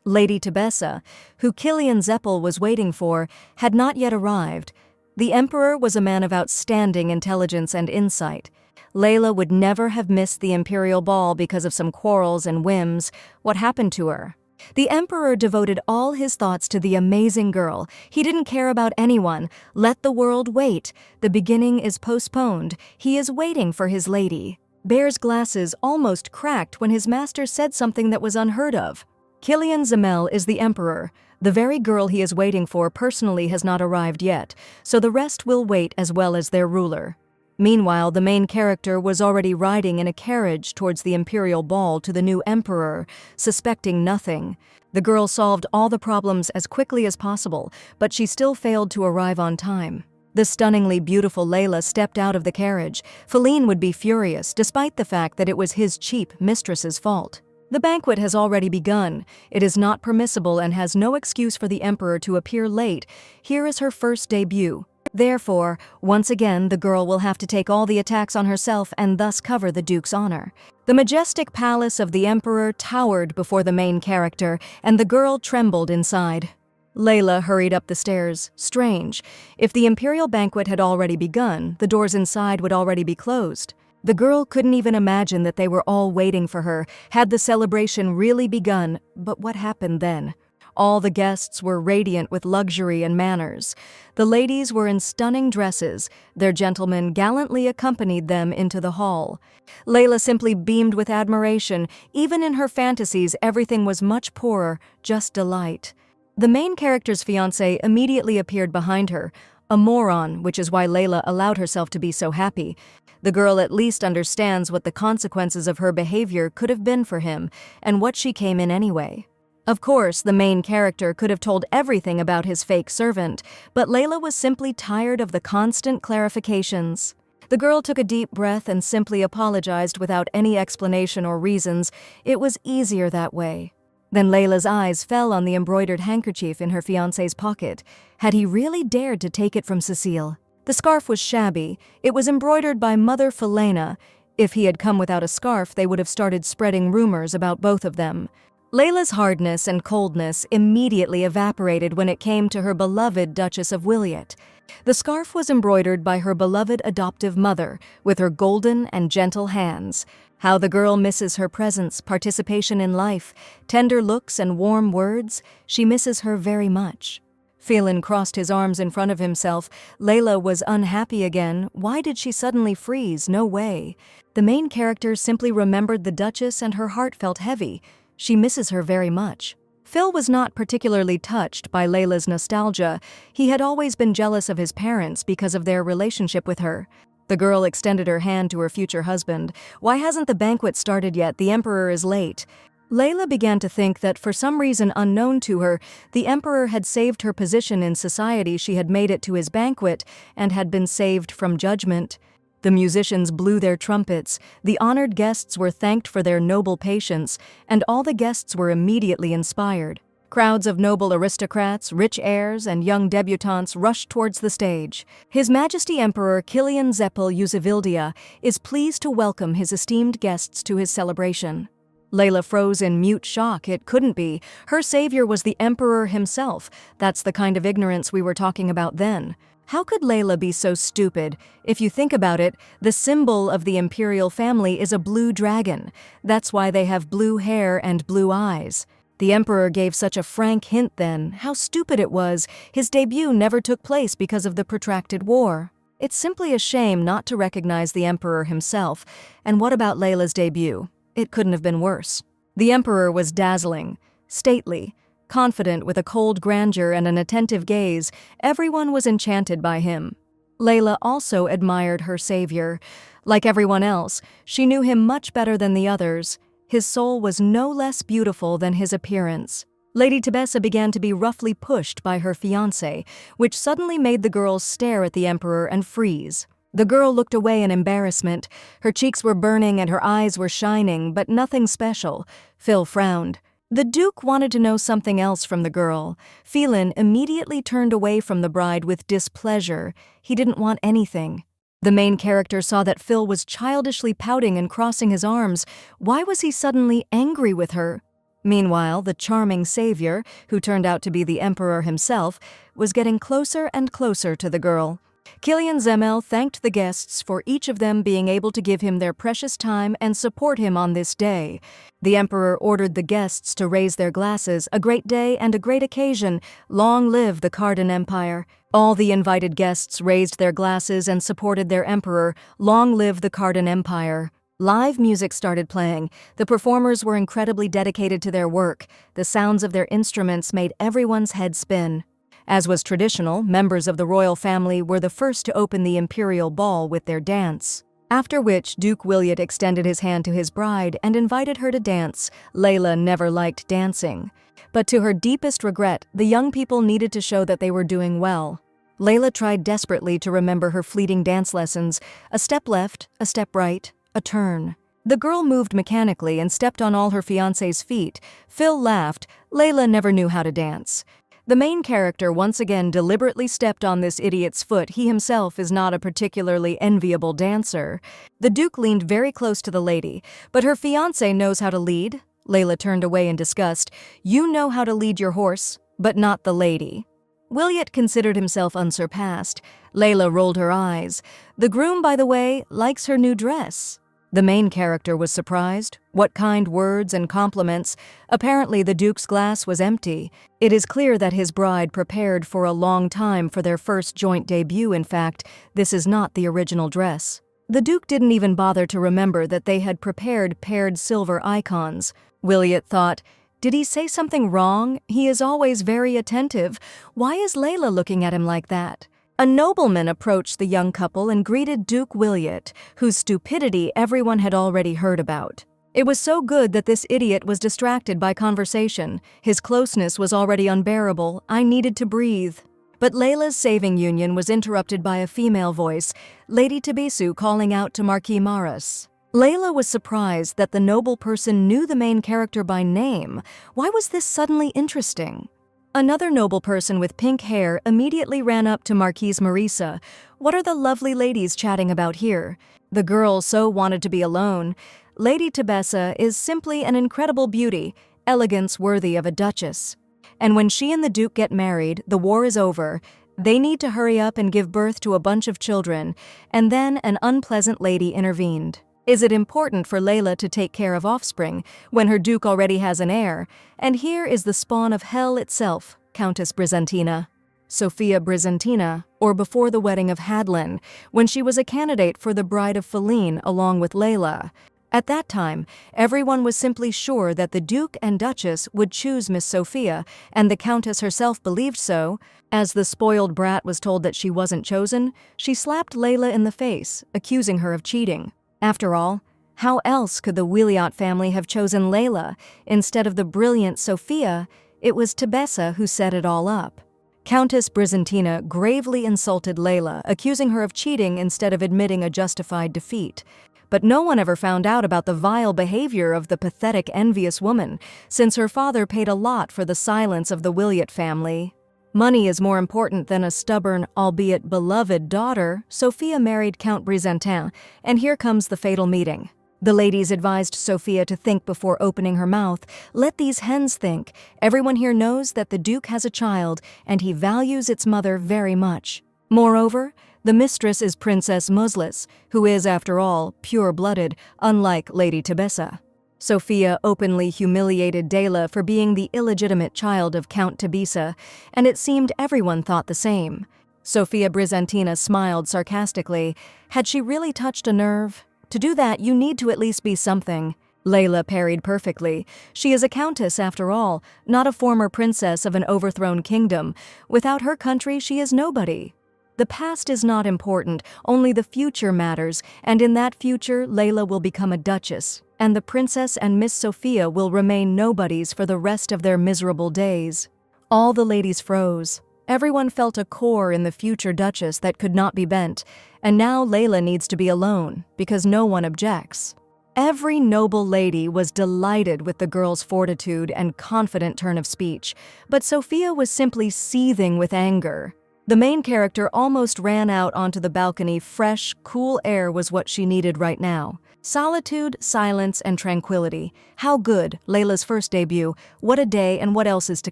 Lady Tabesa, who Kilian Zeppel was waiting for, had not yet arrived. The Emperor was a man of outstanding intelligence and insight. Layla would never have missed the imperial ball because of some quarrels and whims. What happened to her? The Emperor devoted all his thoughts to the amazing girl. He didn't care about anyone. Let the world wait. The beginning is postponed. He is waiting for his lady. Bear's glasses almost cracked when his master said something that was unheard of. Kilian Zamel is the Emperor. The very girl he is waiting for personally has not arrived yet, so the rest will wait as well as their ruler. Meanwhile, the main character was already riding in a carriage towards the imperial ball to the new emperor, suspecting nothing. The girl solved all the problems as quickly as possible, but she still failed to arrive on time. The stunningly beautiful Layla stepped out of the carriage. Phelan would be furious, despite the fact that it was his cheap mistress's fault. The banquet has already begun. It is not permissible and has no excuse for the Emperor to appear late. Here is her first debut. Therefore, once again, the girl will have to take all the attacks on herself and thus cover the Duke's honor. The majestic palace of the Emperor towered before the main character, and the girl trembled inside. Layla hurried up the stairs. Strange. If the imperial banquet had already begun, the doors inside would already be closed. The girl couldn't even imagine that they were all waiting for her. Had the celebration really begun? But what happened then? All the guests were radiant with luxury and manners. The ladies were in stunning dresses. Their gentlemen gallantly accompanied them into the hall. Layla simply beamed with admiration. Even in her fantasies, everything was much poorer, just delight. The main character's fiancé immediately appeared behind her, a moron, which is why Layla allowed herself to be so happy. The girl at least understands what the consequences of her behavior could have been for him, and what she came in anyway. Of course, the main character could have told everything about his fake servant, but Layla was simply tired of the constant clarifications. The girl took a deep breath and simply apologized without any explanation or reasons. It was easier that way. Then Layla's eyes fell on the embroidered handkerchief in her fiancé's pocket. Had he really dared to take it from Cecile? The scarf was shabby. It was embroidered by Mother Felena. If he had come without a scarf, they would have started spreading rumors about both of them. Layla's hardness and coldness immediately evaporated when it came to her beloved Duchess of Wiliot. The scarf was embroidered by her beloved adoptive mother, with her golden and gentle hands. How the girl misses her presence, participation in life, tender looks and warm words. She misses her very much. Phelan crossed his arms in front of himself. Layla was unhappy again. Why did she suddenly freeze? No way. The main character simply remembered the Duchess and her heart felt heavy. She misses her very much. Phil was not particularly touched by Layla's nostalgia. He had always been jealous of his parents because of their relationship with her. The girl extended her hand to her future husband. Why hasn't the banquet started yet? The Emperor is late. Layla began to think that for some reason unknown to her, the Emperor had saved her position in society. She had made it to his banquet and had been saved from judgment. The musicians blew their trumpets, the honored guests were thanked for their noble patience, and all the guests were immediately inspired. Crowds of noble aristocrats, rich heirs, and young debutantes rushed towards the stage. His Majesty Emperor Kilian Zeppel Yuzavildia is pleased to welcome his esteemed guests to his celebration. Layla froze in mute shock. It couldn't be. Her savior was the Emperor himself. That's the kind of ignorance we were talking about then. How could Layla be so stupid? If you think about it, the symbol of the imperial family is a blue dragon. That's why they have blue hair and blue eyes. The Emperor gave such a frank hint then. How stupid it was. His debut never took place because of the protracted war. It's simply a shame not to recognize the Emperor himself. And what about Layla's debut? It couldn't have been worse. The Emperor was dazzling, stately, confident with a cold grandeur and an attentive gaze. Everyone was enchanted by him. Layla also admired her savior. Like everyone else, she knew him much better than the others. His soul was no less beautiful than his appearance. Lady Tebessa began to be roughly pushed by her fiancé, which suddenly made the girls stare at the Emperor and freeze. The girl looked away in embarrassment. Her cheeks were burning and her eyes were shining, but nothing special. Phil frowned. The Duke wanted to know something else from the girl. Phelan immediately turned away from the bride with displeasure. He didn't want anything. The main character saw that Phil was childishly pouting and crossing his arms. Why was he suddenly angry with her? Meanwhile, the charming savior, who turned out to be the Emperor himself, was getting closer and closer to the girl. Kilian Zeppel thanked the guests for each of them being able to give him their precious time and support him on this day. The Emperor ordered the guests to raise their glasses. A great day and a great occasion. Long live the Cardan Empire. All the invited guests raised their glasses and supported their Emperor. Long live the Cardan Empire. Live music started playing. The performers were incredibly dedicated to their work. The sounds of their instruments made everyone's head spin. As was traditional, members of the royal family were the first to open the imperial ball with their dance. After which, Duke Wiliot extended his hand to his bride and invited her to dance. Layla never liked dancing. But to her deepest regret, the young people needed to show that they were doing well. Layla tried desperately to remember her fleeting dance lessons. A step left, a step right, a turn. The girl moved mechanically and stepped on all her fiancé's feet. Phil laughed. Layla never knew how to dance. The main character once again deliberately stepped on this idiot's foot. He himself is not a particularly enviable dancer. The Duke leaned very close to the lady. But her fiancé knows how to lead? Layla turned away in disgust. You know how to lead your horse, but not the lady. Williot considered himself unsurpassed. Layla rolled her eyes. The groom, by the way, likes her new dress. The main character was surprised. What kind words and compliments. Apparently the Duke's glass was empty. It is clear that his bride prepared for a long time for their first joint debut. In fact, this is not the original dress. The Duke didn't even bother to remember that they had prepared paired silver icons. Williot thought, did he say something wrong? He is always very attentive. Why is Layla looking at him like that? A nobleman approached the young couple and greeted Duke Williot, whose stupidity everyone had already heard about. It was so good that this idiot was distracted by conversation. His closeness was already unbearable. I needed to breathe. But Layla's saving union was interrupted by a female voice, Lady Tabisu calling out to Marquis Maras. Layla was surprised that the noble person knew the main character by name. Why was this suddenly interesting? Another noble person with pink hair immediately ran up to Marquise Marisa. What are the lovely ladies chatting about here? The girl so wanted to be alone. Lady Tabessa is simply an incredible beauty, elegance worthy of a duchess. And when she and the Duke get married, the war is over. They need to hurry up and give birth to a bunch of children. And then an unpleasant lady intervened. Is it important for Layla to take care of offspring when her Duke already has an heir? And here is the spawn of hell itself, Countess Brisantina. Sophia Brisantina, or before the wedding of Hadlin, when she was a candidate for the bride of Feline along with Layla. At that time, everyone was simply sure that the Duke and Duchess would choose Miss Sophia, and the Countess herself believed so. As the spoiled brat was told that she wasn't chosen, she slapped Layla in the face, accusing her of cheating. After all, how else could the Williot family have chosen Layla instead of the brilliant Sophia? It was Tabessa who set it all up. Countess Brisantina gravely insulted Layla, accusing her of cheating instead of admitting a justified defeat. But no one ever found out about the vile behavior of the pathetic, envious woman, since her father paid a lot for the silence of the Williot family. Money is more important than a stubborn, albeit beloved daughter. Sophia married Count Brisantin, and here comes the fatal meeting. The ladies advised Sophia to think before opening her mouth. Let these hens think. Everyone here knows that the Duke has a child, and he values its mother very much. Moreover, the mistress is Princess Muslis, who is, after all, pure-blooded, unlike Lady Tabessa. Sophia openly humiliated Dela for being the illegitimate child of Count Tabissa, and it seemed everyone thought the same. Sophia Brisantina smiled sarcastically. Had she really touched a nerve? To do that, you need to at least be something. Layla parried perfectly. She is a countess, after all, not a former princess of an overthrown kingdom. Without her country, she is nobody. The past is not important, only the future matters, and in that future, Layla will become a duchess, and the princess and Miss Sophia will remain nobodies for the rest of their miserable days. All the ladies froze. Everyone felt a core in the future duchess that could not be bent, and now Layla needs to be alone, because no one objects. Every noble lady was delighted with the girl's fortitude and confident turn of speech, but Sophia was simply seething with anger. The main character almost ran out onto the balcony. Fresh, cool air was what she needed right now. Solitude, silence, and tranquility. How good, Layla's first debut. What a day, and what else is to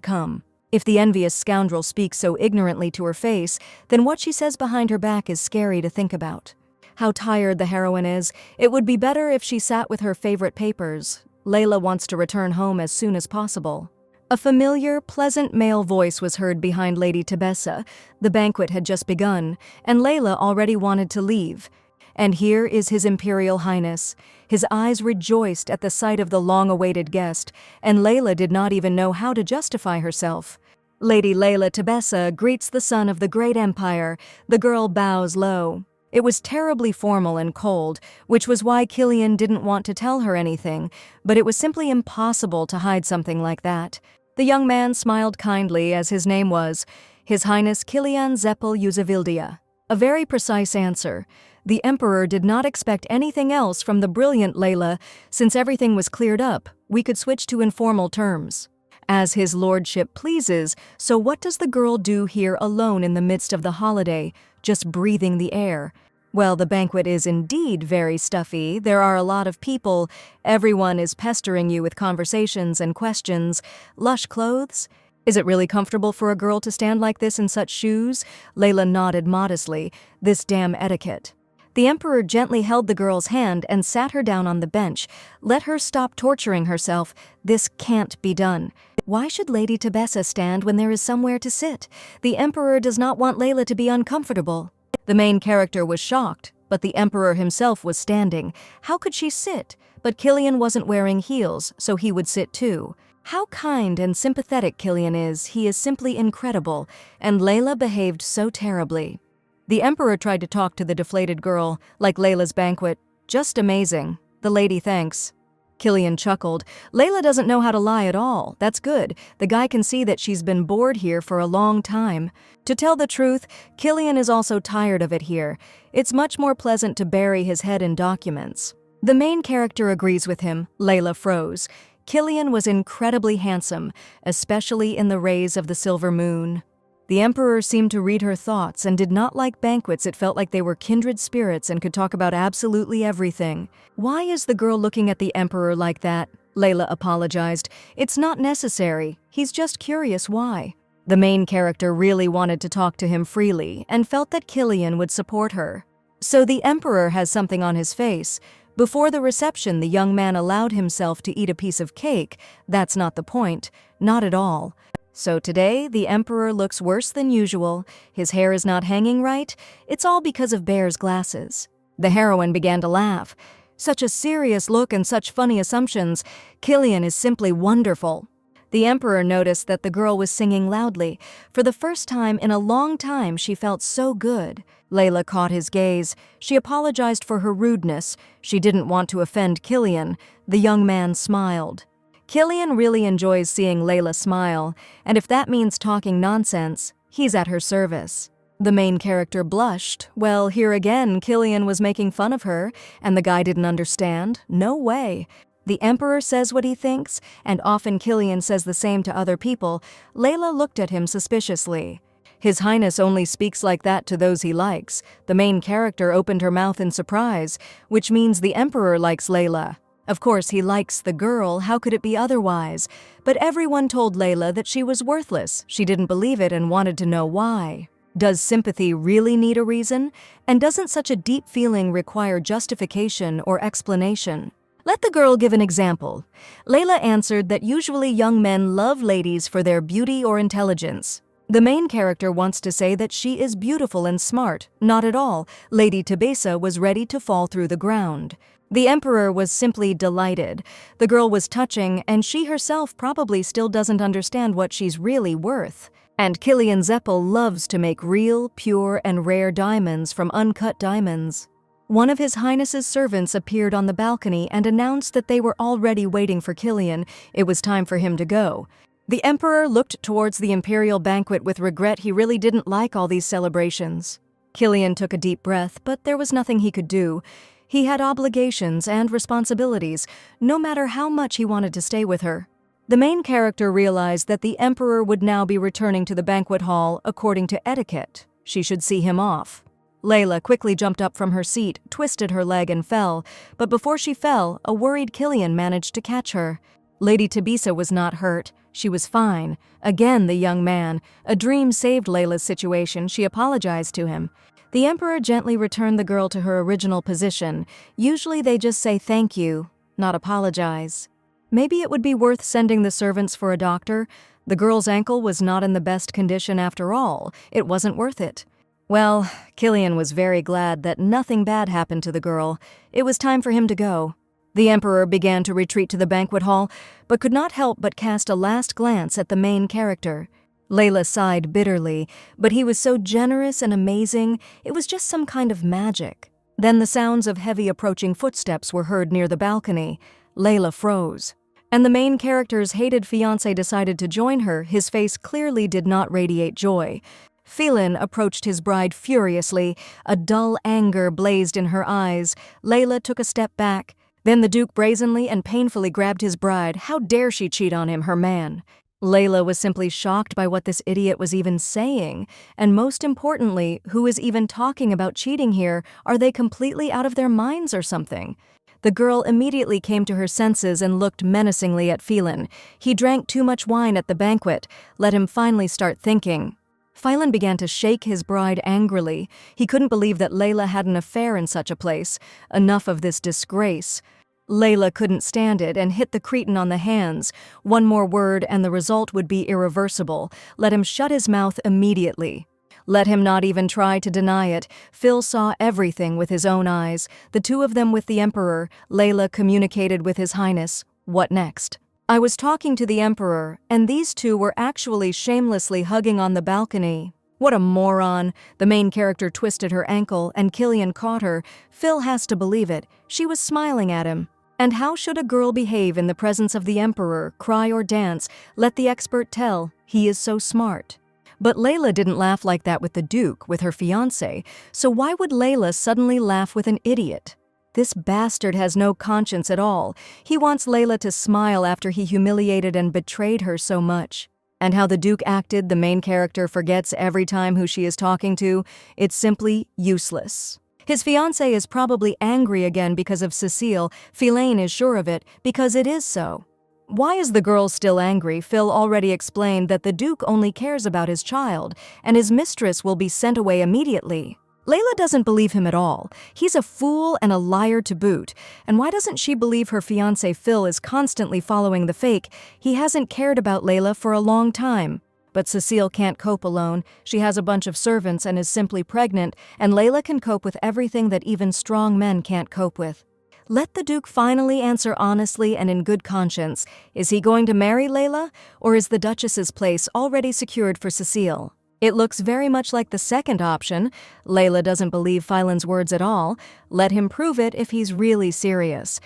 come. If the envious scoundrel speaks so ignorantly to her face, then what she says behind her back is scary to think about. How tired the heroine is. It would be better if she sat with her favorite papers. Layla wants to return home as soon as possible. A familiar, pleasant male voice was heard behind Lady Tabessa. The banquet had just begun, and Layla already wanted to leave. And here is His Imperial Highness. His eyes rejoiced at the sight of the long-awaited guest, and Layla did not even know how to justify herself. Lady Layla Tabessa greets the son of the great empire. The girl bows low. It was terribly formal and cold, which was why Killian didn't want to tell her anything, but it was simply impossible to hide something like that. The young man smiled kindly as his name was His Highness Killian Zeppel Yuzavildia. A very precise answer. The Emperor did not expect anything else from the brilliant Layla. Since everything was cleared up, we could switch to informal terms. As his lordship pleases, so what does the girl do here alone in the midst of the holiday, just breathing the air? Well, the banquet is indeed very stuffy. There are a lot of people. Everyone is pestering you with conversations and questions. Lush clothes? Is it really comfortable for a girl to stand like this in such shoes? Layla nodded modestly. This damn etiquette. The emperor gently held the girl's hand and sat her down on the bench. Let her stop torturing herself. This can't be done. Why should Lady Tebessa stand when there is somewhere to sit? The emperor does not want Layla to be uncomfortable. The main character was shocked, but the emperor himself was standing. How could she sit? But Killian wasn't wearing heels, so he would sit too. How kind and sympathetic Killian is. He is simply incredible, and Layla behaved so terribly. The emperor tried to talk to the deflated girl, like Layla's banquet. Just amazing. The lady thanks. Killian chuckled. Layla doesn't know how to lie at all. That's good. The guy can see that she's been bored here for a long time. To tell the truth, Killian is also tired of it here. It's much more pleasant to bury his head in documents. The main character agrees with him. Layla froze. Killian was incredibly handsome, especially in the rays of the silver moon. The emperor seemed to read her thoughts and did not like banquets. It felt like they were kindred spirits and could talk about absolutely everything. Why is the girl looking at the emperor like that? Layla apologized. It's not necessary. He's just curious why. The main character really wanted to talk to him freely and felt that Killian would support her. So the emperor has something on his face. Before the reception, the young man allowed himself to eat a piece of cake. That's not the point. Not at all. So today, the emperor looks worse than usual. His hair is not hanging right. It's all because of Bear's glasses. The heroine began to laugh. Such a serious look and such funny assumptions. Killian is simply wonderful. The emperor noticed that the girl was singing loudly. For the first time in a long time, she felt so good. Layla caught his gaze. She apologized for her rudeness. She didn't want to offend Killian. The young man smiled. Killian really enjoys seeing Layla smile, and if that means talking nonsense, he's at her service. The main character blushed. Well, here again, Killian was making fun of her, and the guy didn't understand. No way. The emperor says what he thinks, and often Killian says the same to other people. Layla looked at him suspiciously. His Highness only speaks like that to those he likes. The main character opened her mouth in surprise, which means the emperor likes Layla. Of course, he likes the girl. How could it be otherwise? But everyone told Layla that she was worthless. She didn't believe it and wanted to know why. Does sympathy really need a reason? And doesn't such a deep feeling require justification or explanation? Let the girl give an example. Layla answered that usually young men love ladies for their beauty or intelligence. The main character wants to say that she is beautiful and smart. Not at all. Lady Tebessa was ready to fall through the ground. The emperor was simply delighted. The girl was touching, and she herself probably still doesn't understand what she's really worth. And Killian Zeppel loves to make real, pure, and rare diamonds from uncut diamonds. One of His Highness's servants appeared on the balcony and announced that they were already waiting for Killian. It was time for him to go. The emperor looked towards the imperial banquet with regret. He really didn't like all these celebrations. Killian took a deep breath, but there was nothing he could do. He had obligations and responsibilities, no matter how much he wanted to stay with her. The main character realized that the emperor would now be returning to the banquet hall according to etiquette. She should see him off. Layla quickly jumped up from her seat, twisted her leg and fell, but before she fell, a worried Killian managed to catch her. Lady Tebessa was not hurt. She was fine. Again, the young man. A dream saved Layla's situation. She apologized to him. The emperor gently returned the girl to her original position. Usually they just say thank you, not apologize. Maybe it would be worth sending the servants for a doctor. The girl's ankle was not in the best condition after all. It wasn't worth it. Well, Killian was very glad that nothing bad happened to the girl. It was time for him to go. The emperor began to retreat to the banquet hall, but could not help but cast a last glance at the main character. Layla sighed bitterly, but he was so generous and amazing, it was just some kind of magic. Then the sounds of heavy approaching footsteps were heard near the balcony. Layla froze. And the main character's hated fiancé decided to join her. His face clearly did not radiate joy. Phelan approached his bride furiously. A dull anger blazed in her eyes. Layla took a step back. Then the Duke brazenly and painfully grabbed his bride. How dare she cheat on him, her man? Layla was simply shocked by what this idiot was even saying, and most importantly, who is even talking about cheating here? Are they completely out of their minds or something? The girl immediately came to her senses and looked menacingly at Phelan. He drank too much wine at the banquet. Let him finally start thinking. Phelan began to shake his bride angrily. He couldn't believe that Layla had an affair in such a place. Enough of this disgrace. Layla couldn't stand it and hit the cretin on the hands. One more word and the result would be irreversible. Let him shut his mouth immediately. Let him not even try to deny it. Phil saw everything with his own eyes. The two of them with the Emperor. Layla communicated with His Highness. What next? I was talking to the Emperor, and these two were actually shamelessly hugging on the balcony. What a moron. The main character twisted her ankle, and Killian caught her. Phil has to believe it. She was smiling at him. And how should a girl behave in the presence of the Emperor, cry or dance? Let the expert tell. He is so smart. But Layla didn't laugh like that with the Duke, with her fiancé, so why would Layla suddenly laugh with an idiot? This bastard has no conscience at all. He wants Layla to smile after he humiliated and betrayed her so much. And how the Duke acted, the main character forgets every time who she is talking to. It's simply useless. His fiancé is probably angry again because of Cecile. Phelan is sure of it, because it is so. Why is the girl still angry? Phil already explained that the Duke only cares about his child, and his mistress will be sent away immediately. Layla doesn't believe him at all. He's a fool and a liar to boot. And why doesn't she believe her fiancé Phil is constantly following the fake? He hasn't cared about Layla for a long time. But Cecile can't cope alone. She has a bunch of servants and is simply pregnant, and Layla can cope with everything that even strong men can't cope with. Let the Duke finally answer honestly and in good conscience. Is he going to marry Layla, or is the Duchess's place already secured for Cecile? It looks very much like the second option. Layla doesn't believe Phelan's words at all. Let him prove it if he's really serious.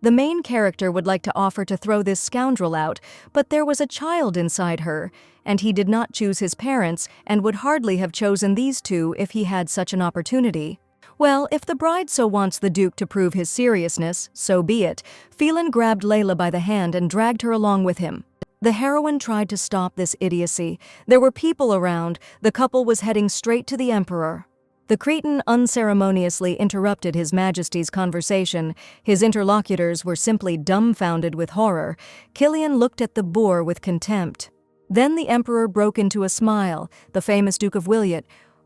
The main character would like to offer to throw this scoundrel out, but there was a child inside her, and he did not choose his parents and would hardly have chosen these two if he had such an opportunity. Well, if the bride so wants the Duke to prove his seriousness, so be it. Phelan grabbed Layla by the hand and dragged her along with him. The heroine tried to stop this idiocy. There were people around. The couple was heading straight to the Emperor. The Cretan unceremoniously interrupted His Majesty's conversation. His interlocutors were simply dumbfounded with horror. Killian looked at the boor with contempt. Then the Emperor broke into a smile, the famous Duke of Wiliot.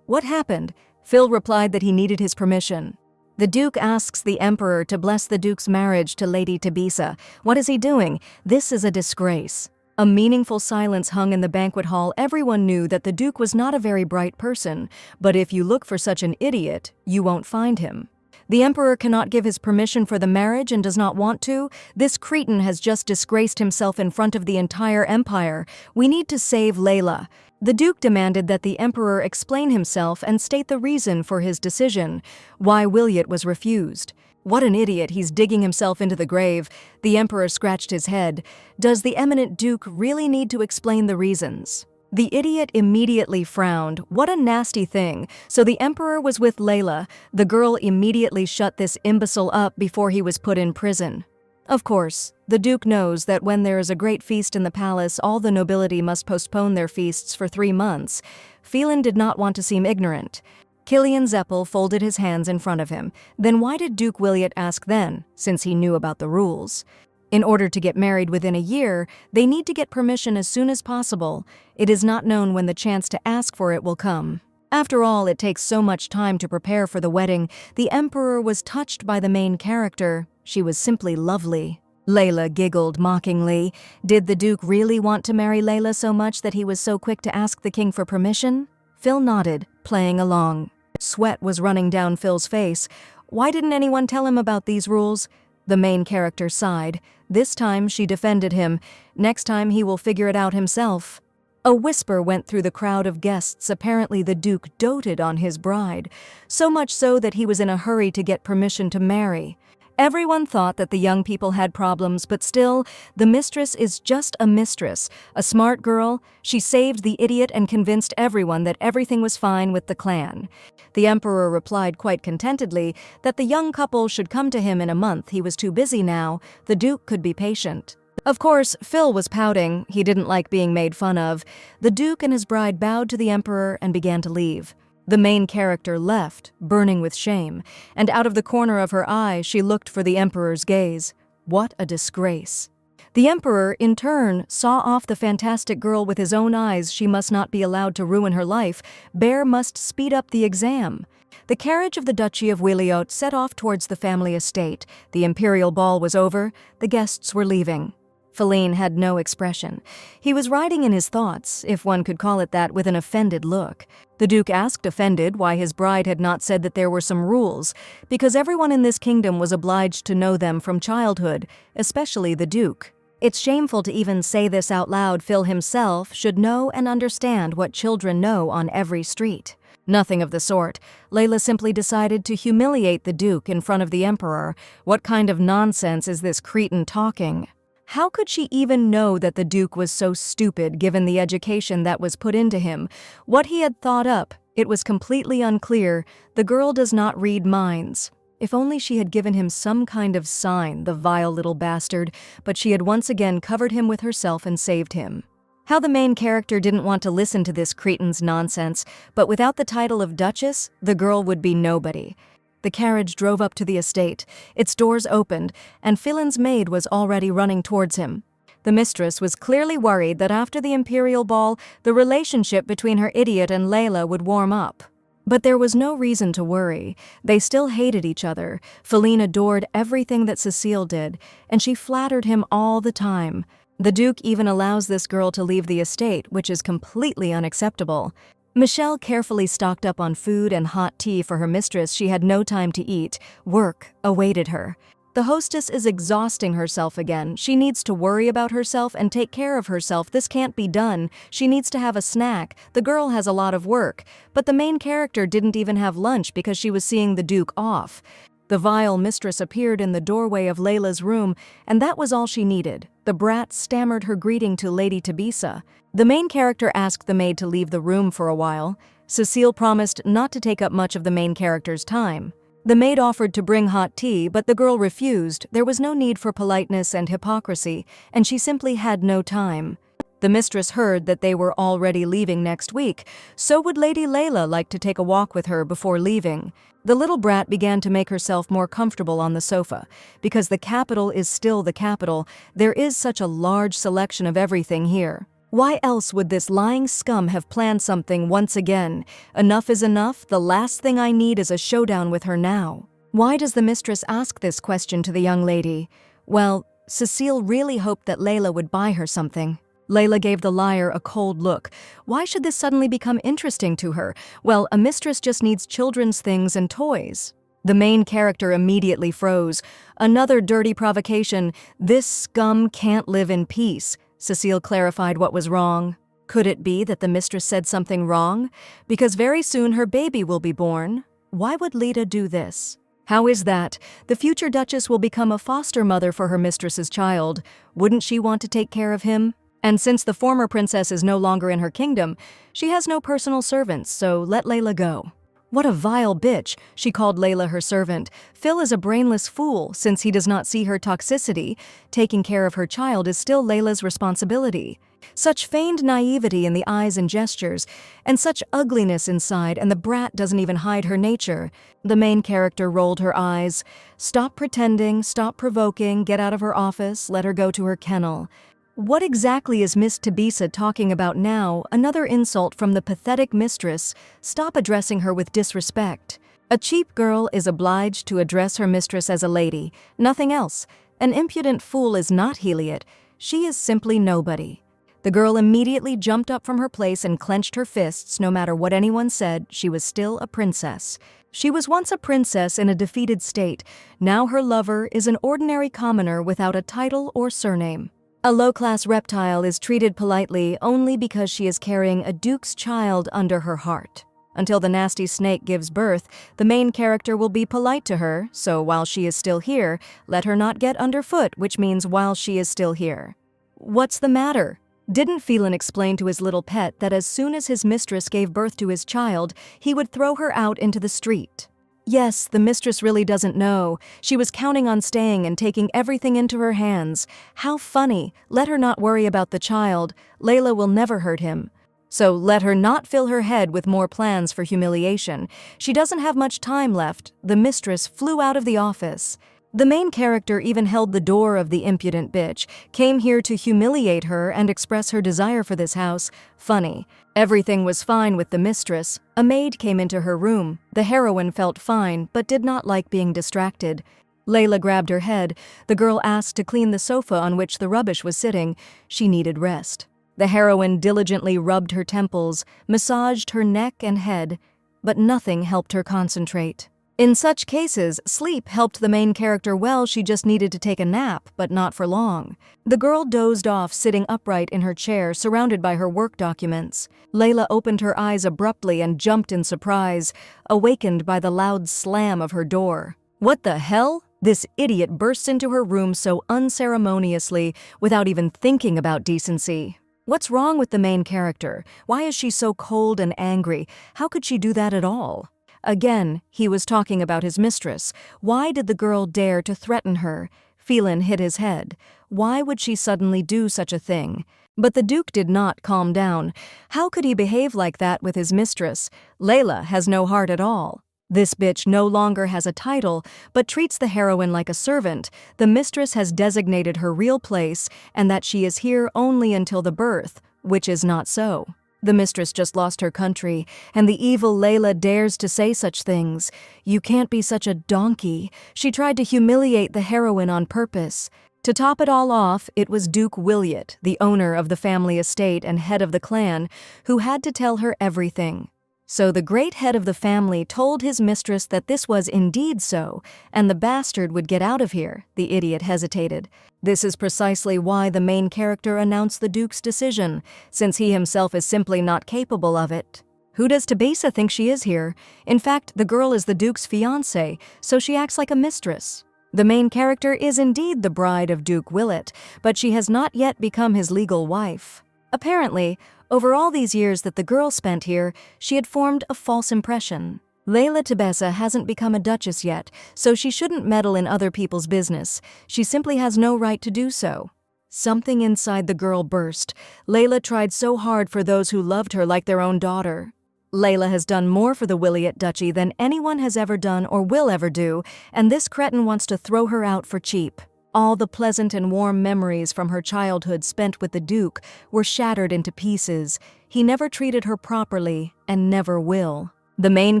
What happened? Phil replied that he needed his permission. The Duke asks the Emperor to bless the Duke's marriage to Lady Tabisa. What is he doing? This is a disgrace. A meaningful silence hung in the banquet hall. Everyone knew that the Duke was not a very bright person, but if you look for such an idiot, you won't find him. The Emperor cannot give his permission for the marriage and does not want to. This Cretan has just disgraced himself in front of the entire empire. We need to save Layla. The Duke demanded that the Emperor explain himself and state the reason for his decision, why Wiliot was refused. What an idiot, he's digging himself into the grave. The Emperor scratched his head. Does the eminent Duke really need to explain the reasons? The idiot immediately frowned. What a nasty thing. So the Emperor was with Layla. The girl immediately shut this imbecile up before he was put in prison. Of course, the Duke knows that when there is a great feast in the palace, all the nobility must postpone their feasts for 3 months. Phelan did not want to seem ignorant. Killian Zeppel folded his hands in front of him. Then why did Duke Wiliot ask then, since he knew about the rules? In order to get married within a year, they need to get permission as soon as possible. It is not known when the chance to ask for it will come. After all, it takes so much time to prepare for the wedding. The Emperor was touched by the main character. She was simply lovely. Layla giggled mockingly. Did the Duke really want to marry Layla so much that he was so quick to ask the king for permission? Phil nodded, playing along. Sweat was running down Phil's face. Why didn't anyone tell him about these rules? The main character sighed. This time she defended him. Next time he will figure it out himself. A whisper went through the crowd of guests. Apparently the Duke doted on his bride, so much so that he was in a hurry to get permission to marry. Everyone thought that the young people had problems, but still, the mistress is just a mistress, a smart girl. She saved the idiot and convinced everyone that everything was fine with the clan. The Emperor replied quite contentedly that the young couple should come to him in a month. He was too busy now. The Duke could be patient. Of course, Phil was pouting. He didn't like being made fun of. The Duke and his bride bowed to the Emperor and began to leave. The main character left, burning with shame, and out of the corner of her eye she looked for the Emperor's gaze. What a disgrace. The Emperor, in turn, saw off the fantastic girl with his own eyes. She must not be allowed to ruin her life. Bear must speed up the exam. The carriage of the Duchy of Wiliot set off towards the family estate. The imperial ball was over. The guests were leaving. Feline had no expression. He was riding in his thoughts, if one could call it that, with an offended look. The Duke asked, offended, why his bride had not said that there were some rules, because everyone in this kingdom was obliged to know them from childhood, especially the Duke. It's shameful to even say this out loud. Phil himself should know and understand what children know on every street. Nothing of the sort. Layla simply decided to humiliate the Duke in front of the Emperor. What kind of nonsense is this cretin talking? How could she even know that the Duke was so stupid given the education that was put into him? What he had thought up, it was completely unclear. The girl does not read minds. If only she had given him some kind of sign, the vile little bastard, but she had once again covered him with herself and saved him. How the main character didn't want to listen to this cretin's nonsense, but without the title of Duchess, the girl would be nobody. The carriage drove up to the estate. Its doors opened, and Philin's maid was already running towards him. The mistress was clearly worried that after the imperial ball, the relationship between her idiot and Layla would warm up. But there was no reason to worry. They still hated each other. Feline adored everything that Cecile did, and she flattered him all the time. The Duke even allows this girl to leave the estate, which is completely unacceptable. Michelle carefully stocked up on food and hot tea for her mistress. She had no time to eat. Work awaited her. The hostess is exhausting herself again. She needs to worry about herself and take care of herself. This can't be done. She needs to have a snack. The girl has a lot of work. But the main character didn't even have lunch because she was seeing the Duke off. The vile mistress appeared in the doorway of Layla's room, and that was all she needed. The brat stammered her greeting to Lady Tabisa. The main character asked the maid to leave the room for a while. Cecile promised not to take up much of the main character's time. The maid offered to bring hot tea, but the girl refused. There was no need for politeness and hypocrisy, and she simply had no time. The mistress heard that they were already leaving next week, so would Lady Layla like to take a walk with her before leaving. The little brat began to make herself more comfortable on the sofa. Because the capital is still the capital, there is such a large selection of everything here. Why else would this lying scum have planned something once again? Enough is enough. The last thing I need is a showdown with her now. Why does the mistress ask this question to the young lady? Well, Cecile really hoped that Layla would buy her something. Layla gave the liar a cold look. Why should this suddenly become interesting to her? Well, a mistress just needs children's things and toys. The main character immediately froze. Another dirty provocation. This scum can't live in peace. Cecile clarified what was wrong. Could it be that the mistress said something wrong? Because very soon her baby will be born. Why would Lita do this? How is that? The future Duchess will become a foster mother for her mistress's child. Wouldn't she want to take care of him? And since the former princess is no longer in her kingdom, she has no personal servants, so let Layla go. What a vile bitch, she called Layla her servant. Phil is a brainless fool, since he does not see her toxicity. Taking care of her child is still Layla's responsibility. Such feigned naivety in the eyes and gestures, and such ugliness inside, and the brat doesn't even hide her nature. The main character rolled her eyes. Stop pretending, stop provoking, get out of her office, let her go to her kennel. What exactly is Miss Tabisa talking about now? Another insult from the pathetic mistress. Stop addressing her with disrespect. A cheap girl is obliged to address her mistress as a lady, nothing else. An impudent fool is not Heliot. She is simply nobody. The girl immediately jumped up from her place and clenched her fists. No matter what anyone said, she was still a princess. She was once a princess in a defeated state. Now her lover is an ordinary commoner without a title or surname. A low-class reptile is treated politely only because she is carrying a duke's child under her heart. Until the nasty snake gives birth, the main character will be polite to her, so while she is still here, let her not get underfoot, which means while she is still here. What's the matter? Didn't Phelan explain to his little pet that as soon as his mistress gave birth to his child, he would throw her out into the street? Yes, the mistress really doesn't know. She was counting on staying and taking everything into her hands. How funny. Let her not worry about the child. Layla will never hurt him. So let her not fill her head with more plans for humiliation. She doesn't have much time left. The mistress flew out of the office. The main character even held the door of the impudent bitch, came here to humiliate her and express her desire for this house. Funny. Everything was fine with the mistress. A maid came into her room. The heroine felt fine, but did not like being distracted. Layla grabbed her head. The girl asked to clean the sofa on which the rubbish was sitting. She needed rest. The heroine diligently rubbed her temples, massaged her neck and head, but nothing helped her concentrate. In such cases, sleep helped the main character well. She just needed to take a nap, but not for long. The girl dozed off, sitting upright in her chair, surrounded by her work documents. Layla opened her eyes abruptly and jumped in surprise, awakened by the loud slam of her door. What the hell? This idiot bursts into her room so unceremoniously, without even thinking about decency. What's wrong with the main character? Why is she so cold and angry? How could she do that at all? Again, he was talking about his mistress. Why did the girl dare to threaten her? Phelan hit his head. Why would she suddenly do such a thing? But the Duke did not calm down. How could he behave like that with his mistress? Layla has no heart at all. This bitch no longer has a title, but treats the heroine like a servant. The mistress has designated her real place, and that she is here only until the birth, which is not so. The mistress just lost her country, and the evil Layla dares to say such things. You can't be such a donkey. She tried to humiliate the heroine on purpose. To top it all off, it was Duke Williot, the owner of the family estate and head of the clan, who had to tell her everything. So the great head of the family told his mistress that this was indeed so, and the bastard would get out of here. The idiot hesitated. This is precisely why the main character announced the Duke's decision, since he himself is simply not capable of it. Who does Tabesa think she is here? In fact, the girl is the Duke's fiancée, so she acts like a mistress. The main character is indeed the bride of Duke Williot, but she has not yet become his legal wife. Apparently, over all these years that the girl spent here, she had formed a false impression. Layla Tabesa hasn't become a duchess yet, so she shouldn't meddle in other people's business. She simply has no right to do so. Something inside the girl burst. Layla tried so hard for those who loved her like their own daughter. Layla has done more for the Williot Duchy than anyone has ever done or will ever do, and this cretin wants to throw her out for cheap. All the pleasant and warm memories from her childhood spent with the Duke were shattered into pieces. He never treated her properly, and never will. The main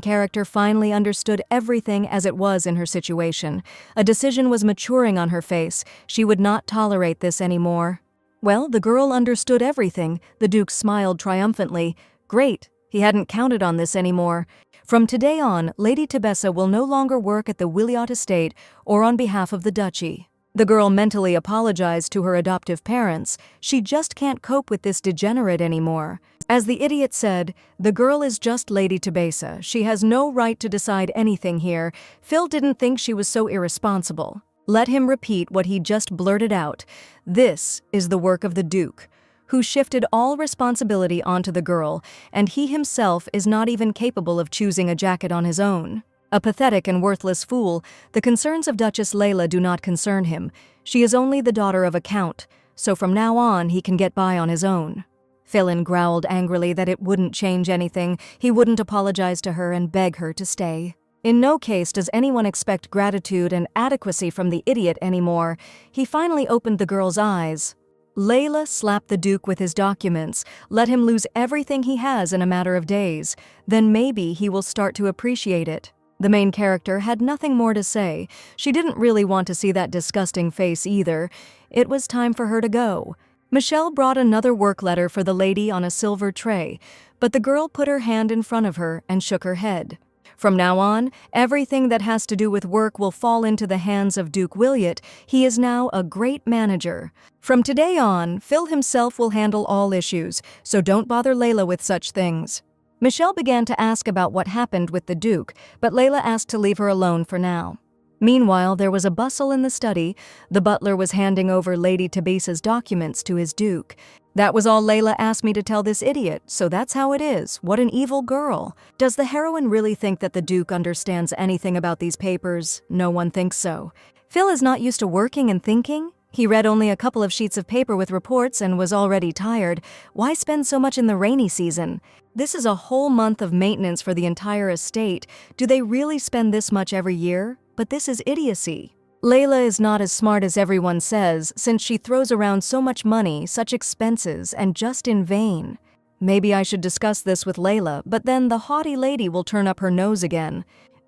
character finally understood everything as it was in her situation. A decision was maturing on her face. She would not tolerate this anymore. Well, the girl understood everything. The Duke smiled triumphantly. Great, he hadn't counted on this anymore. From today on, Lady Tabesa will no longer work at the Williot estate or on behalf of the duchy. The girl mentally apologized to her adoptive parents. She just can't cope with this degenerate anymore. As the idiot said, the girl is just Lady Tabesa. She has no right to decide anything here. Phil didn't think she was so irresponsible. Let him repeat what he just blurted out. This is the work of the Duke, who shifted all responsibility onto the girl, and he himself is not even capable of choosing a jacket on his own. A pathetic and worthless fool, the concerns of Duchess Layla do not concern him. She is only the daughter of a count, so from now on he can get by on his own. Phelan growled angrily that it wouldn't change anything. He wouldn't apologize to her and beg her to stay. In no case does anyone expect gratitude and adequacy from the idiot anymore. He finally opened the girl's eyes. Layla slapped the Duke with his documents, let him lose everything he has in a matter of days. Then maybe he will start to appreciate it. The main character had nothing more to say. She didn't really want to see that disgusting face either. It was time for her to go. Michelle brought another work letter for the lady on a silver tray, but the girl put her hand in front of her and shook her head. From now on, everything that has to do with work will fall into the hands of Duke Williot. He is now a great manager. From today on, Phil himself will handle all issues, so don't bother Layla with such things. Michelle began to ask about what happened with the Duke, but Layla asked to leave her alone for now. Meanwhile, there was a bustle in the study. The butler was handing over Lady Tabisa's documents to his duke. "That was all Layla asked me to tell this idiot, so that's how it is. What an evil girl." Does the heroine really think that the duke understands anything about these papers? No one thinks so. Phil is not used to working and thinking. He read only a couple of sheets of paper with reports and was already tired. Why spend so much in the rainy season? This is a whole month of maintenance for the entire estate. Do they really spend this much every year? But this is idiocy. Layla is not as smart as everyone says, since she throws around so much money, such expenses, and just in vain. Maybe I should discuss this with Layla, but then the haughty lady will turn up her nose again.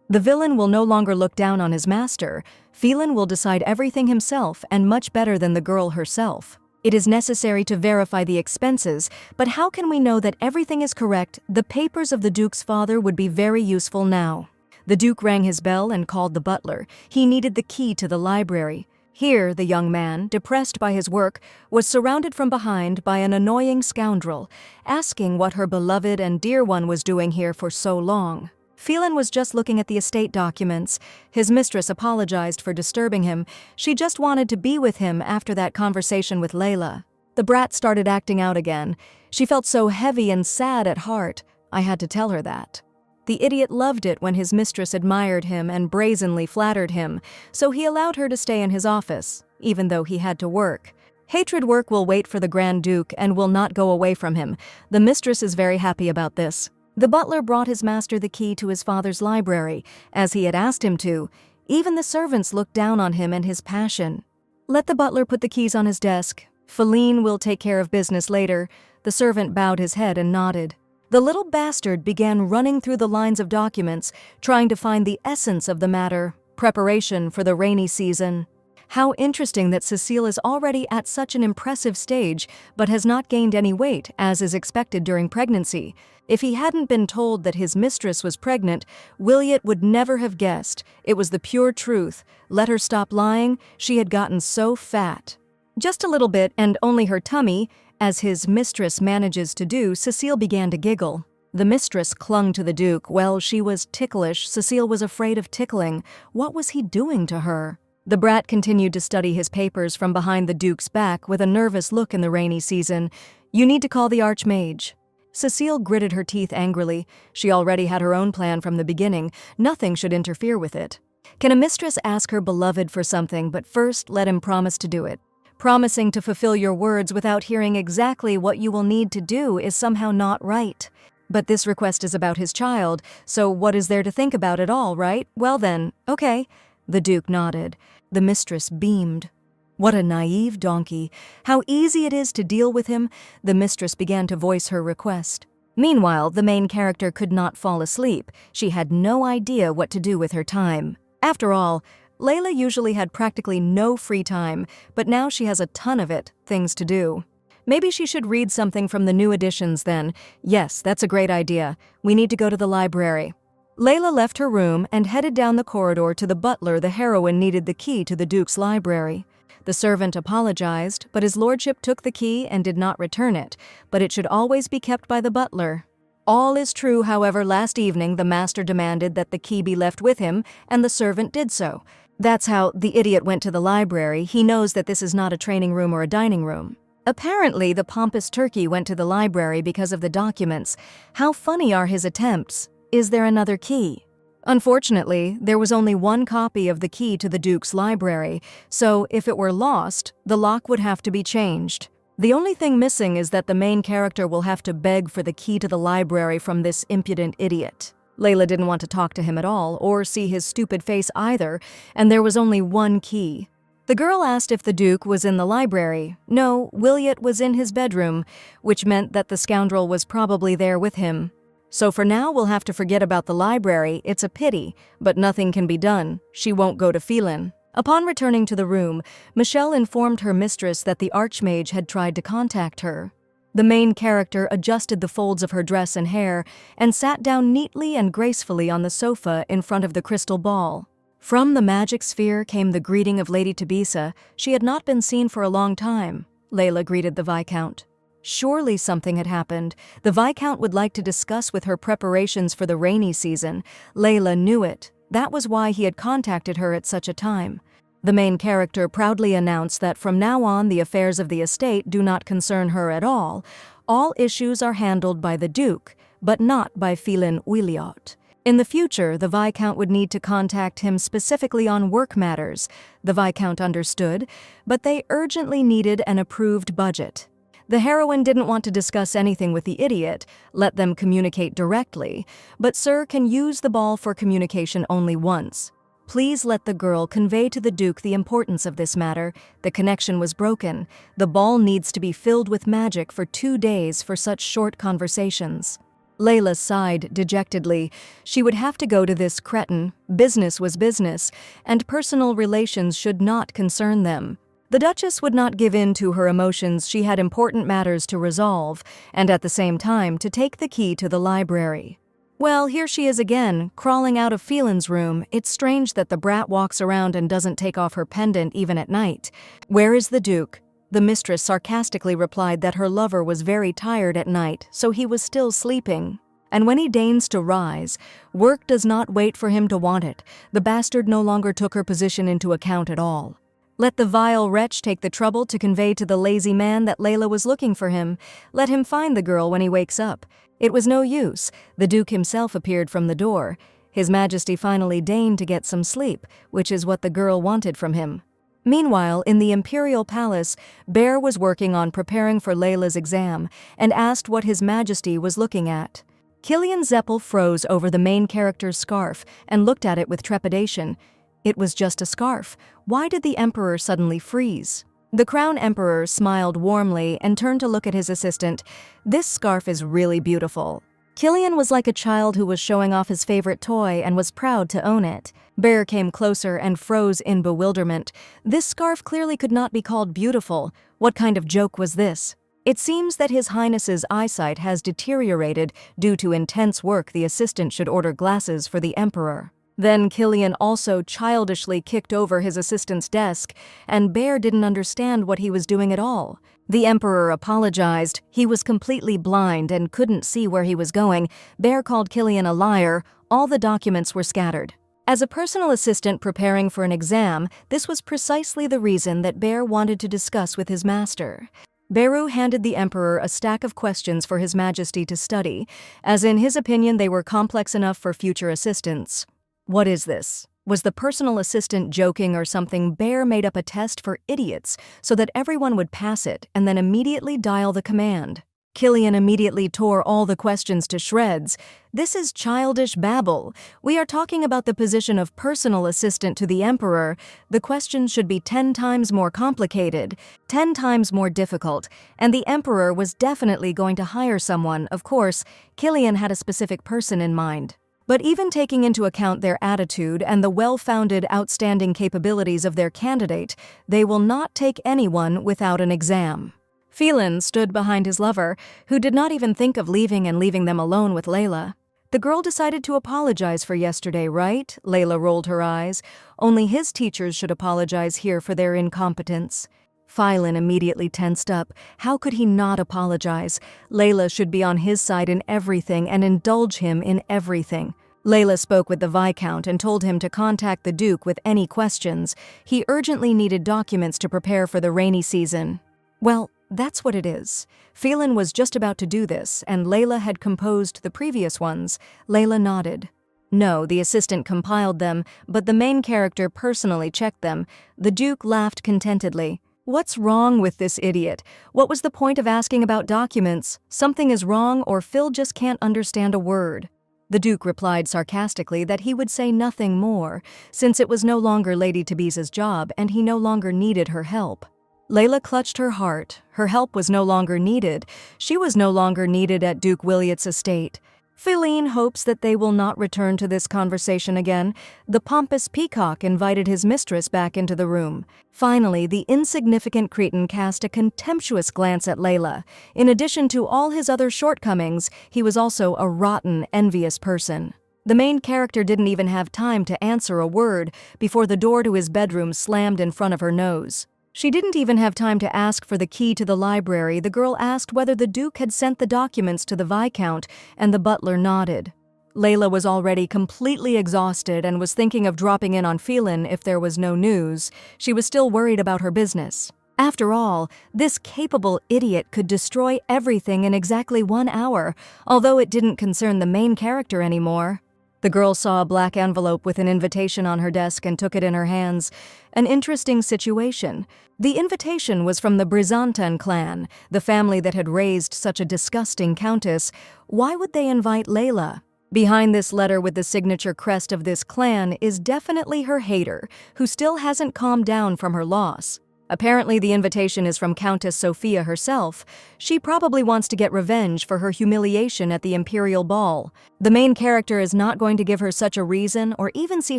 The villain will no longer look down on his master. Phelan will decide everything himself, and much better than the girl herself. It is necessary to verify the expenses, but how can we know that everything is correct? The papers of the Duke's father would be very useful now. The Duke rang his bell and called the butler. He needed the key to the library. Here, the young man, depressed by his work, was surrounded from behind by an annoying scoundrel, asking what her beloved and dear one was doing here for so long. Phelan was just looking at the estate documents. His mistress apologized for disturbing him. She just wanted to be with him after that conversation with Layla. The brat started acting out again. She felt so heavy and sad at heart. I had to tell her that. The idiot loved it when his mistress admired him and brazenly flattered him, so he allowed her to stay in his office, even though he had to work. Hatred work will wait for the Grand Duke and will not go away from him. The mistress is very happy about this. The butler brought his master the key to his father's library, as he had asked him to. Even the servants looked down on him and his passion. Let the butler put the keys on his desk. Feline will take care of business later. The servant bowed his head and nodded. The little bastard began running through the lines of documents, trying to find the essence of the matter, preparation for the rainy season. How interesting that Cecile is already at such an impressive stage, but has not gained any weight, as is expected during pregnancy. If he hadn't been told that his mistress was pregnant, Williot would never have guessed. It was the pure truth. Let her stop lying, she had gotten so fat. Just a little bit, and only her tummy. As his mistress manages to do, Cecile began to giggle. The mistress clung to the Duke. Well, she was ticklish. Cecile was afraid of tickling. What was he doing to her? The brat continued to study his papers from behind the Duke's back with a nervous look in the rainy season. "You need to call the Archmage." Cecile gritted her teeth angrily. She already had her own plan from the beginning. Nothing should interfere with it. Can a mistress ask her beloved for something, but first let him promise to do it? Promising to fulfill your words without hearing exactly what you will need to do is somehow not right. But this request is about his child, so what is there to think about at all, right? Well then, okay. The Duke nodded. The mistress beamed. What a naive donkey. How easy it is to deal with him. The mistress began to voice her request. Meanwhile, the main character could not fall asleep. She had no idea what to do with her time. After all, Layla usually had practically no free time, but now she has a ton of it, things to do. Maybe she should read something from the new editions then. Yes, that's a great idea. We need to go to the library. Layla left her room and headed down the corridor to the butler. The heroine needed the key to the Duke's library. The servant apologized, but his lordship took the key and did not return it, but it should always be kept by the butler. All is true, however. Last evening the master demanded that the key be left with him, and the servant did so. That's how the idiot went to the library. He knows that this is not a training room or a dining room. Apparently, the pompous turkey went to the library because of the documents. How funny are his attempts? Is there another key? Unfortunately, there was only one copy of the key to the Duke's library, so if it were lost, the lock would have to be changed. The only thing missing is that the main character will have to beg for the key to the library from this impudent idiot. Layla didn't want to talk to him at all, or see his stupid face either, and there was only one key. The girl asked if the Duke was in the library. No, Williot was in his bedroom, which meant that the scoundrel was probably there with him. So for now we'll have to forget about the library. It's a pity, but nothing can be done. She won't go to Phelan. Upon returning to the room, Michelle informed her mistress that the Archmage had tried to contact her. The main character adjusted the folds of her dress and hair and sat down neatly and gracefully on the sofa in front of the crystal ball. From the magic sphere came the greeting of Lady Tabisa. She had not been seen for a long time. Layla greeted the Viscount. Surely something had happened. The Viscount would like to discuss with her preparations for the rainy season. Layla knew it. That was why he had contacted her at such a time. The main character proudly announced that from now on the affairs of the estate do not concern her at all. All issues are handled by the Duke, but not by Phelan Williot. In the future, the Viscount would need to contact him specifically on work matters. The Viscount understood, but they urgently needed an approved budget. The heroine didn't want to discuss anything with the idiot, let them communicate directly, but Sir can use the ball for communication only once. Please let the girl convey to the Duke the importance of this matter. The connection was broken. The ball needs to be filled with magic for 2 days for such short conversations. Layla sighed dejectedly. She would have to go to this cretin. Business was business, and personal relations should not concern them. The Duchess would not give in to her emotions. She had important matters to resolve, and at the same time to take the key to the library. Well, here she is again, crawling out of Phelan's room. It's strange that the brat walks around and doesn't take off her pendant even at night. Where is the Duke? The mistress sarcastically replied that her lover was very tired at night, so he was still sleeping. And when he deigns to rise, work does not wait for him to want it. The bastard no longer took her position into account at all. Let the vile wretch take the trouble to convey to the lazy man that Layla was looking for him. Let him find the girl when he wakes up. It was no use. The Duke himself appeared from the door. His Majesty finally deigned to get some sleep, which is what the girl wanted from him. Meanwhile, in the Imperial Palace, Bear was working on preparing for Layla's exam and asked what His Majesty was looking at. Killian Zeppel froze over the main character's scarf and looked at it with trepidation. It was just a scarf. Why did the Emperor suddenly freeze? The Crown Emperor smiled warmly and turned to look at his assistant. This scarf is really beautiful. Killian was like a child who was showing off his favorite toy and was proud to own it. Bear came closer and froze in bewilderment. This scarf clearly could not be called beautiful. What kind of joke was this? It seems that His Highness's eyesight has deteriorated due to intense work. The assistant should order glasses for the Emperor. Then Killian also childishly kicked over his assistant's desk, and Bear didn't understand what he was doing at all. The Emperor apologized. He was completely blind and couldn't see where he was going. Bear called Killian a liar. All the documents were scattered. As a personal assistant preparing for an exam, this was precisely the reason that Bear wanted to discuss with his master. Beru handed the Emperor a stack of questions for His Majesty to study, as in his opinion they were complex enough for future assistants. What is this? Was the personal assistant joking or something? Bear made up a test for idiots so that everyone would pass it and then immediately dial the command. Killian immediately tore all the questions to shreds. This is childish babble. We are talking about the position of personal assistant to the Emperor. The questions should be 10 times more complicated, 10 times more difficult, and the Emperor was definitely going to hire someone. Of course, Killian had a specific person in mind. But even taking into account their attitude and the well-founded, outstanding capabilities of their candidate, they will not take anyone without an exam. Phelan stood behind his lover, who did not even think of leaving and leaving them alone with Layla. The girl decided to apologize for yesterday, right? Layla rolled her eyes. Only his teachers should apologize here for their incompetence. Phelan immediately tensed up. How could he not apologize? Layla should be on his side in everything and indulge him in everything. Layla spoke with the Viscount and told him to contact the Duke with any questions. He urgently needed documents to prepare for the rainy season. Well, that's what it is. Phelan was just about to do this, and Layla had composed the previous ones. Layla nodded. No, the assistant compiled them, but the main character personally checked them. The Duke laughed contentedly. What's wrong with this idiot? What was the point of asking about documents? Something is wrong or Phil just can't understand a word. The Duke replied sarcastically that he would say nothing more, since it was no longer Lady Tabisa's job and he no longer needed her help. Layla clutched her heart. Her help was no longer needed. She was no longer needed at Duke Williot's estate. Phelan hopes that they will not return to this conversation again. The pompous peacock invited his mistress back into the room. Finally, the insignificant cretin cast a contemptuous glance at Layla. In addition to all his other shortcomings, he was also a rotten, envious person. The main character didn't even have time to answer a word before the door to his bedroom slammed in front of her nose. She didn't even have time to ask for the key to the library. The girl asked whether the Duke had sent the documents to the Viscount, and the butler nodded. Layla was already completely exhausted and was thinking of dropping in on Phelan if there was no news. She was still worried about her business. After all, this capable idiot could destroy everything in exactly 1 hour, although it didn't concern the main character anymore. The girl saw a black envelope with an invitation on her desk and took it in her hands. An interesting situation. The invitation was from the Brizantan clan, the family that had raised such a disgusting countess. Why would they invite Layla? Behind this letter with the signature crest of this clan is definitely her hater, who still hasn't calmed down from her loss. Apparently the invitation is from Countess Sophia herself. She probably wants to get revenge for her humiliation at the imperial ball. The main character is not going to give her such a reason or even see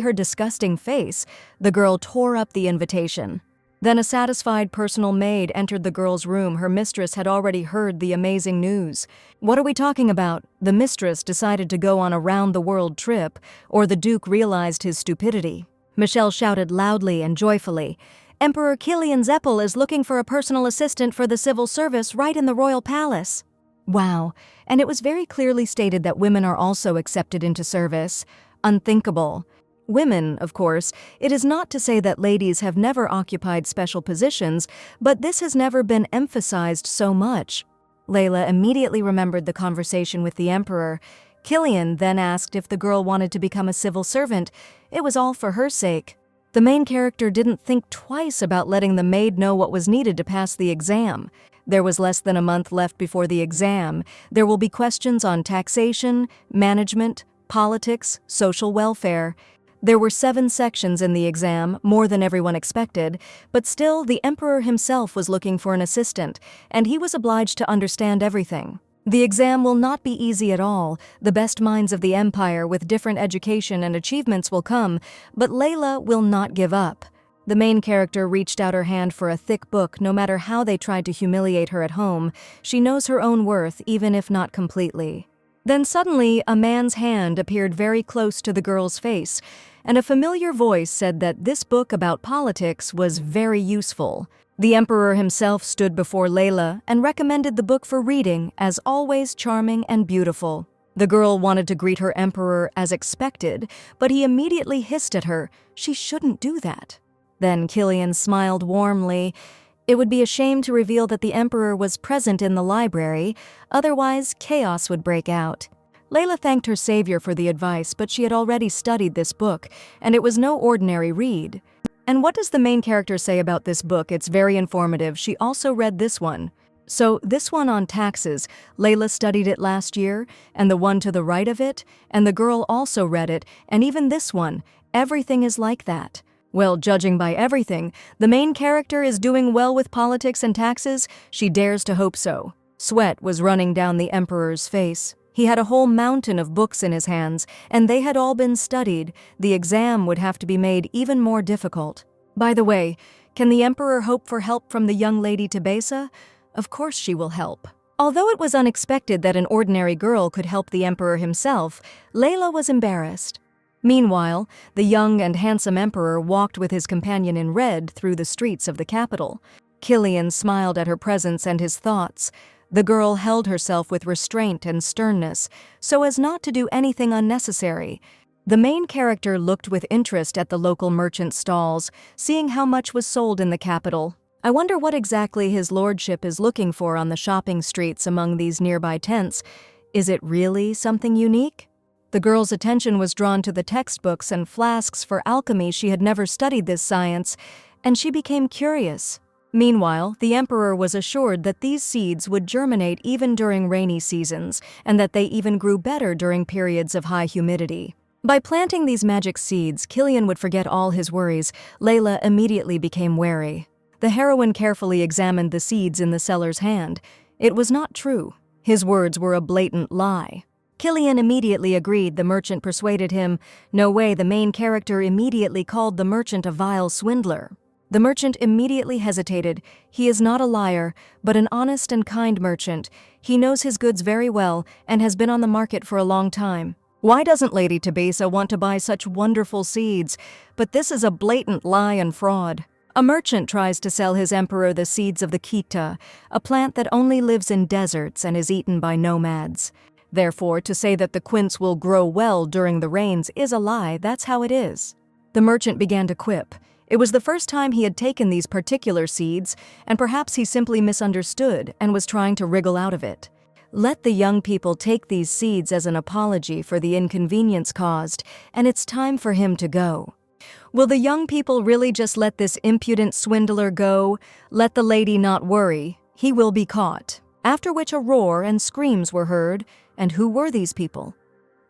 her disgusting face. The girl tore up the invitation. Then a satisfied personal maid entered the girl's room. Her mistress had already heard the amazing news. What are we talking about? The mistress decided to go on a round-the-world trip, or the Duke realized his stupidity. Michelle shouted loudly and joyfully, "Emperor Kilian Zeppel is looking for a personal assistant for the civil service right in the royal palace." Wow, and it was very clearly stated that women are also accepted into service. Unthinkable. Women, of course, it is not to say that ladies have never occupied special positions, but this has never been emphasized so much. Layla immediately remembered the conversation with the emperor. Kilian then asked if the girl wanted to become a civil servant. It was all for her sake. The main character didn't think twice about letting the maid know what was needed to pass the exam. There was less than a month left before the exam. There will be questions on taxation, management, politics, social welfare. There were 7 sections in the exam, more than everyone expected, but still the emperor himself was looking for an assistant, and he was obliged to understand everything. The exam will not be easy at all. The best minds of the empire with different education and achievements will come, but Layla will not give up. The main character reached out her hand for a thick book no matter how they tried to humiliate her at home. She knows her own worth, even if not completely. Then suddenly, a man's hand appeared very close to the girl's face, and a familiar voice said that this book about politics was very useful. The emperor himself stood before Layla and recommended the book for reading, as always charming and beautiful. The girl wanted to greet her emperor as expected, but he immediately hissed at her. She shouldn't do that. Then Kilian smiled warmly. It would be a shame to reveal that the emperor was present in the library, otherwise chaos would break out. Layla thanked her savior for the advice, but she had already studied this book, and it was no ordinary read. And what does the main character say about this book? It's very informative. She also read this one. So this one on taxes, Layla studied it last year, and the one to the right of it, and the girl also read it, and even this one. Everything is like that. Well, judging by everything, the main character is doing well with politics and taxes. She dares to hope so. Sweat was running down the emperor's face. He had a whole mountain of books in his hands, and they had all been studied. The exam would have to be made even more difficult. By the way, can the emperor hope for help from the young lady Tebesa? Of course she will help. Although it was unexpected that an ordinary girl could help the emperor himself, Layla was embarrassed. Meanwhile, the young and handsome emperor walked with his companion in red through the streets of the capital. Kilian smiled at her presence and his thoughts. The girl held herself with restraint and sternness, so as not to do anything unnecessary. The main character looked with interest at the local merchant stalls, seeing how much was sold in the capital. I wonder what exactly his lordship is looking for on the shopping streets among these nearby tents. Is it really something unique? The girl's attention was drawn to the textbooks and flasks for alchemy. She had never studied this science, and she became curious. Meanwhile, the emperor was assured that these seeds would germinate even during rainy seasons, and that they even grew better during periods of high humidity. By planting these magic seeds, Kilian would forget all his worries. Layla immediately became wary. The heroine carefully examined the seeds in the seller's hand. It was not true. His words were a blatant lie. Kilian immediately agreed. The merchant persuaded him. No way. The main character immediately called the merchant a vile swindler. The merchant immediately hesitated. He is not a liar, but an honest and kind merchant. He knows his goods very well and has been on the market for a long time. Why doesn't Lady Tebesa want to buy such wonderful seeds? But this is a blatant lie and fraud. A merchant tries to sell his emperor the seeds of the Kita, a plant that only lives in deserts and is eaten by nomads. Therefore, to say that the quince will grow well during the rains is a lie, that's how it is. The merchant began to quip. It was the first time he had taken these particular seeds, and perhaps he simply misunderstood and was trying to wriggle out of it. Let the young people take these seeds as an apology for the inconvenience caused, and it's time for him to go. Will the young people really just let this impudent swindler go? Let the lady not worry, he will be caught. After which a roar and screams were heard, and who were these people?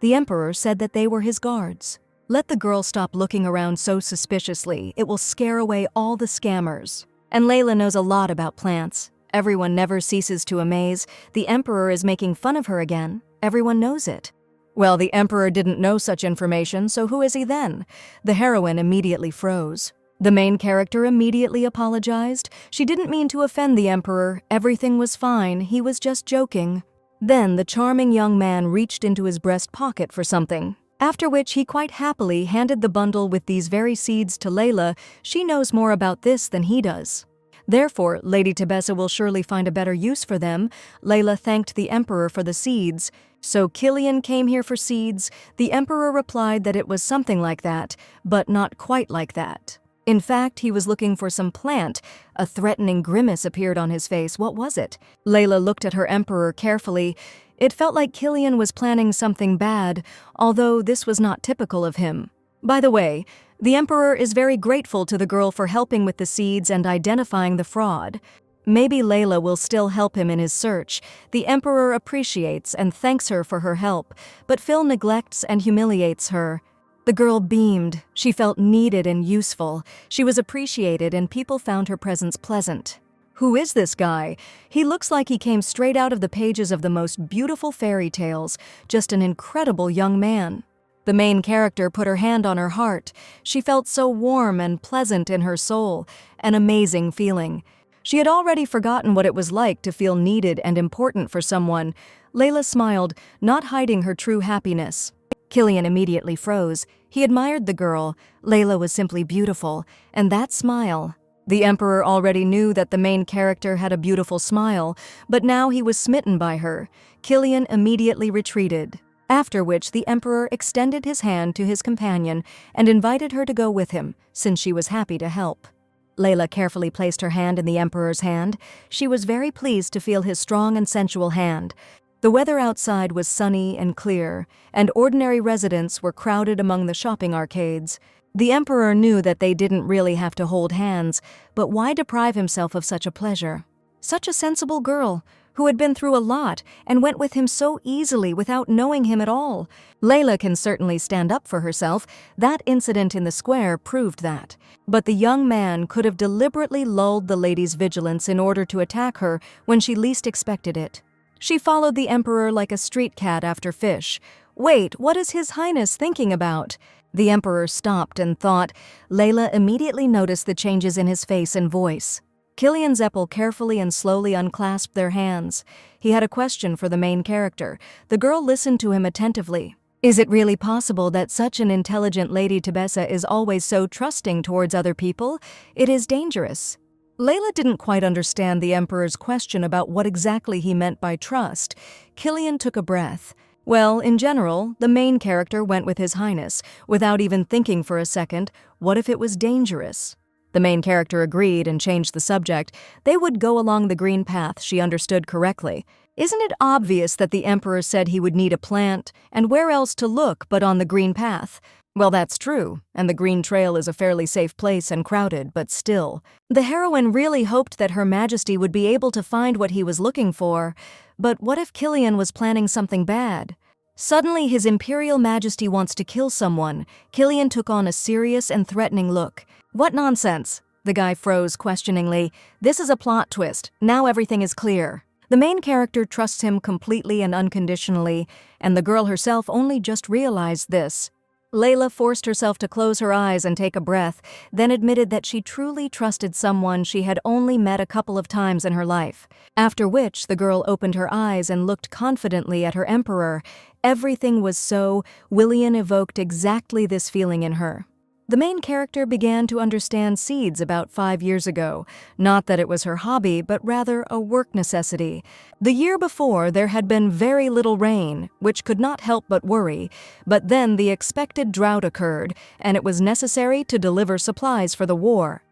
The emperor said that they were his guards. Let the girl stop looking around so suspiciously, it will scare away all the scammers. And Layla knows a lot about plants. Everyone never ceases to amaze. The emperor is making fun of her again. Everyone knows it. Well, the emperor didn't know such information, so who is he then? The heroine immediately froze. The main character immediately apologized. She didn't mean to offend the emperor. Everything was fine. He was just joking. Then the charming young man reached into his breast pocket for something, after which he quite happily handed the bundle with these very seeds to Layla. She knows more about this than he does. Therefore, Lady Tebessa will surely find a better use for them. Layla thanked the emperor for the seeds. So Killian came here for seeds? The emperor replied that it was something like that, but not quite like that. In fact, he was looking for some plant. A threatening grimace appeared on his face. What was it? Layla looked at her emperor carefully. It felt like Killian was planning something bad, although this was not typical of him. By the way, the emperor is very grateful to the girl for helping with the seeds and identifying the fraud. Maybe Layla will still help him in his search. The emperor appreciates and thanks her for her help, but Phil neglects and humiliates her. The girl beamed. She felt needed and useful. She was appreciated and people found her presence pleasant. Who is this guy? He looks like he came straight out of the pages of the most beautiful fairy tales. Just an incredible young man. The main character put her hand on her heart. She felt so warm and pleasant in her soul. An amazing feeling. She had already forgotten what it was like to feel needed and important for someone. Layla smiled, not hiding her true happiness. Killian immediately froze. He admired the girl. Layla was simply beautiful. And that smile. The emperor already knew that the main character had a beautiful smile, but now he was smitten by her. Killian immediately retreated. After which the emperor extended his hand to his companion and invited her to go with him, since she was happy to help. Layla carefully placed her hand in the emperor's hand. She was very pleased to feel his strong and sensual hand. The weather outside was sunny and clear, and ordinary residents were crowded among the shopping arcades. The emperor knew that they didn't really have to hold hands, but why deprive himself of such a pleasure? Such a sensible girl, who had been through a lot and went with him so easily without knowing him at all. Layla can certainly stand up for herself. That incident in the square proved that. But the young man could have deliberately lulled the lady's vigilance in order to attack her when she least expected it. She followed the emperor like a street cat after fish. Wait, what is His Highness thinking about? The emperor stopped and thought. Layla immediately noticed the changes in his face and voice. Killian Zeppel carefully and slowly unclasped their hands. He had a question for the main character. The girl listened to him attentively. Is it really possible that such an intelligent Lady Tebessa is always so trusting towards other people? It is dangerous. Layla didn't quite understand the emperor's question about what exactly he meant by trust. Killian took a breath. Well, in general, the main character went with His Highness, without even thinking for a second, what if it was dangerous? The main character agreed and changed the subject. They would go along the green path, she understood correctly. Isn't it obvious that the emperor said he would need a plant, and where else to look but on the green path? Well, that's true, and the green trail is a fairly safe place and crowded, but still. The heroine really hoped that Her Majesty would be able to find what he was looking for. But what if Killian was planning something bad? Suddenly, His Imperial Majesty wants to kill someone. Killian took on a serious and threatening look. What nonsense? The guy froze questioningly. This is a plot twist. Now everything is clear. The main character trusts him completely and unconditionally, and the girl herself only just realized this. Layla forced herself to close her eyes and take a breath, then admitted that she truly trusted someone she had only met a couple of times in her life. After which, the girl opened her eyes and looked confidently at her emperor. Everything was so. Willian evoked exactly this feeling in her. The main character began to understand seeds about 5 years ago. Not that it was her hobby, but rather a work necessity. The year before, there had been very little rain, which could not help but worry, but then the expected drought occurred, and it was necessary to deliver supplies for the war.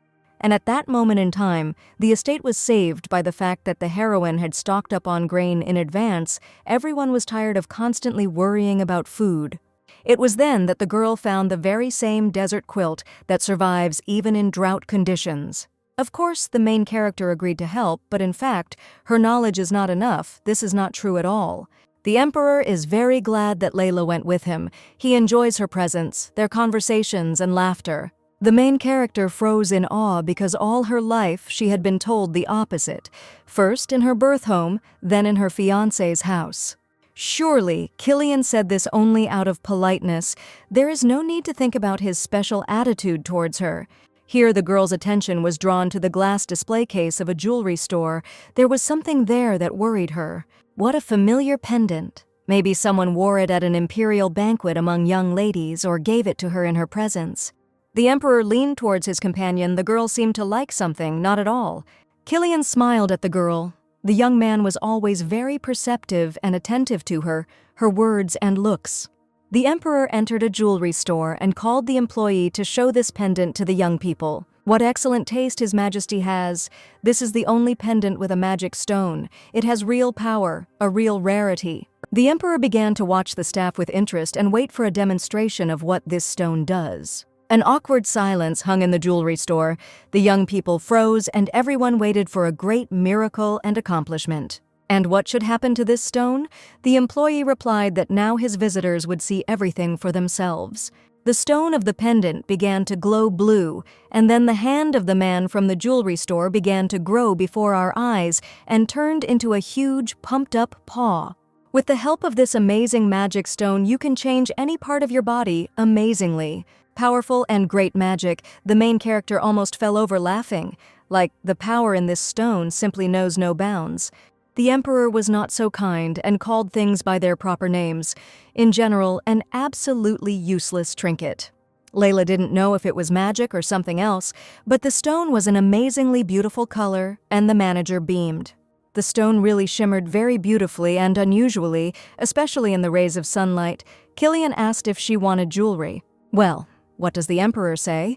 And at that moment in time, the estate was saved by the fact that the heroine had stocked up on grain in advance. Everyone was tired of constantly worrying about food. It was then that the girl found the very same desert quilt that survives even in drought conditions. Of course, the main character agreed to help, but in fact, her knowledge is not enough. This is not true at all. The Emperor is very glad that Layla went with him. He enjoys her presence, their conversations and laughter. The main character froze in awe because all her life she had been told the opposite, first in her birth home, then in her fiancé's house. Surely, Killian said this only out of politeness. There is no need to think about his special attitude towards her. Here the girl's attention was drawn to the glass display case of a jewelry store. There was something there that worried her. What a familiar pendant. Maybe someone wore it at an imperial banquet among young ladies or gave it to her in her presence. The Emperor leaned towards his companion. The girl seemed to like something, not at all. Killian smiled at the girl. The young man was always very perceptive and attentive to her words and looks. The Emperor entered a jewelry store and called the employee to show this pendant to the young people. What excellent taste His Majesty has. This is the only pendant with a magic stone. It has real power, a real rarity. The Emperor began to watch the staff with interest and wait for a demonstration of what this stone does. An awkward silence hung in the jewelry store. The young people froze, and everyone waited for a great miracle and accomplishment. And what should happen to this stone? The employee replied that now his visitors would see everything for themselves. The stone of the pendant began to glow blue, and then the hand of the man from the jewelry store began to grow before our eyes and turned into a huge, pumped-up paw. With the help of this amazing magic stone, you can change any part of your body amazingly. Powerful and great magic, the main character almost fell over laughing. Like, the power in this stone simply knows no bounds. The Emperor was not so kind and called things by their proper names. In general, an absolutely useless trinket. Layla didn't know if it was magic or something else, but the stone was an amazingly beautiful color, and the manager beamed. The stone really shimmered very beautifully and unusually, especially in the rays of sunlight. Killian asked if she wanted jewelry. Well, what does the Emperor say?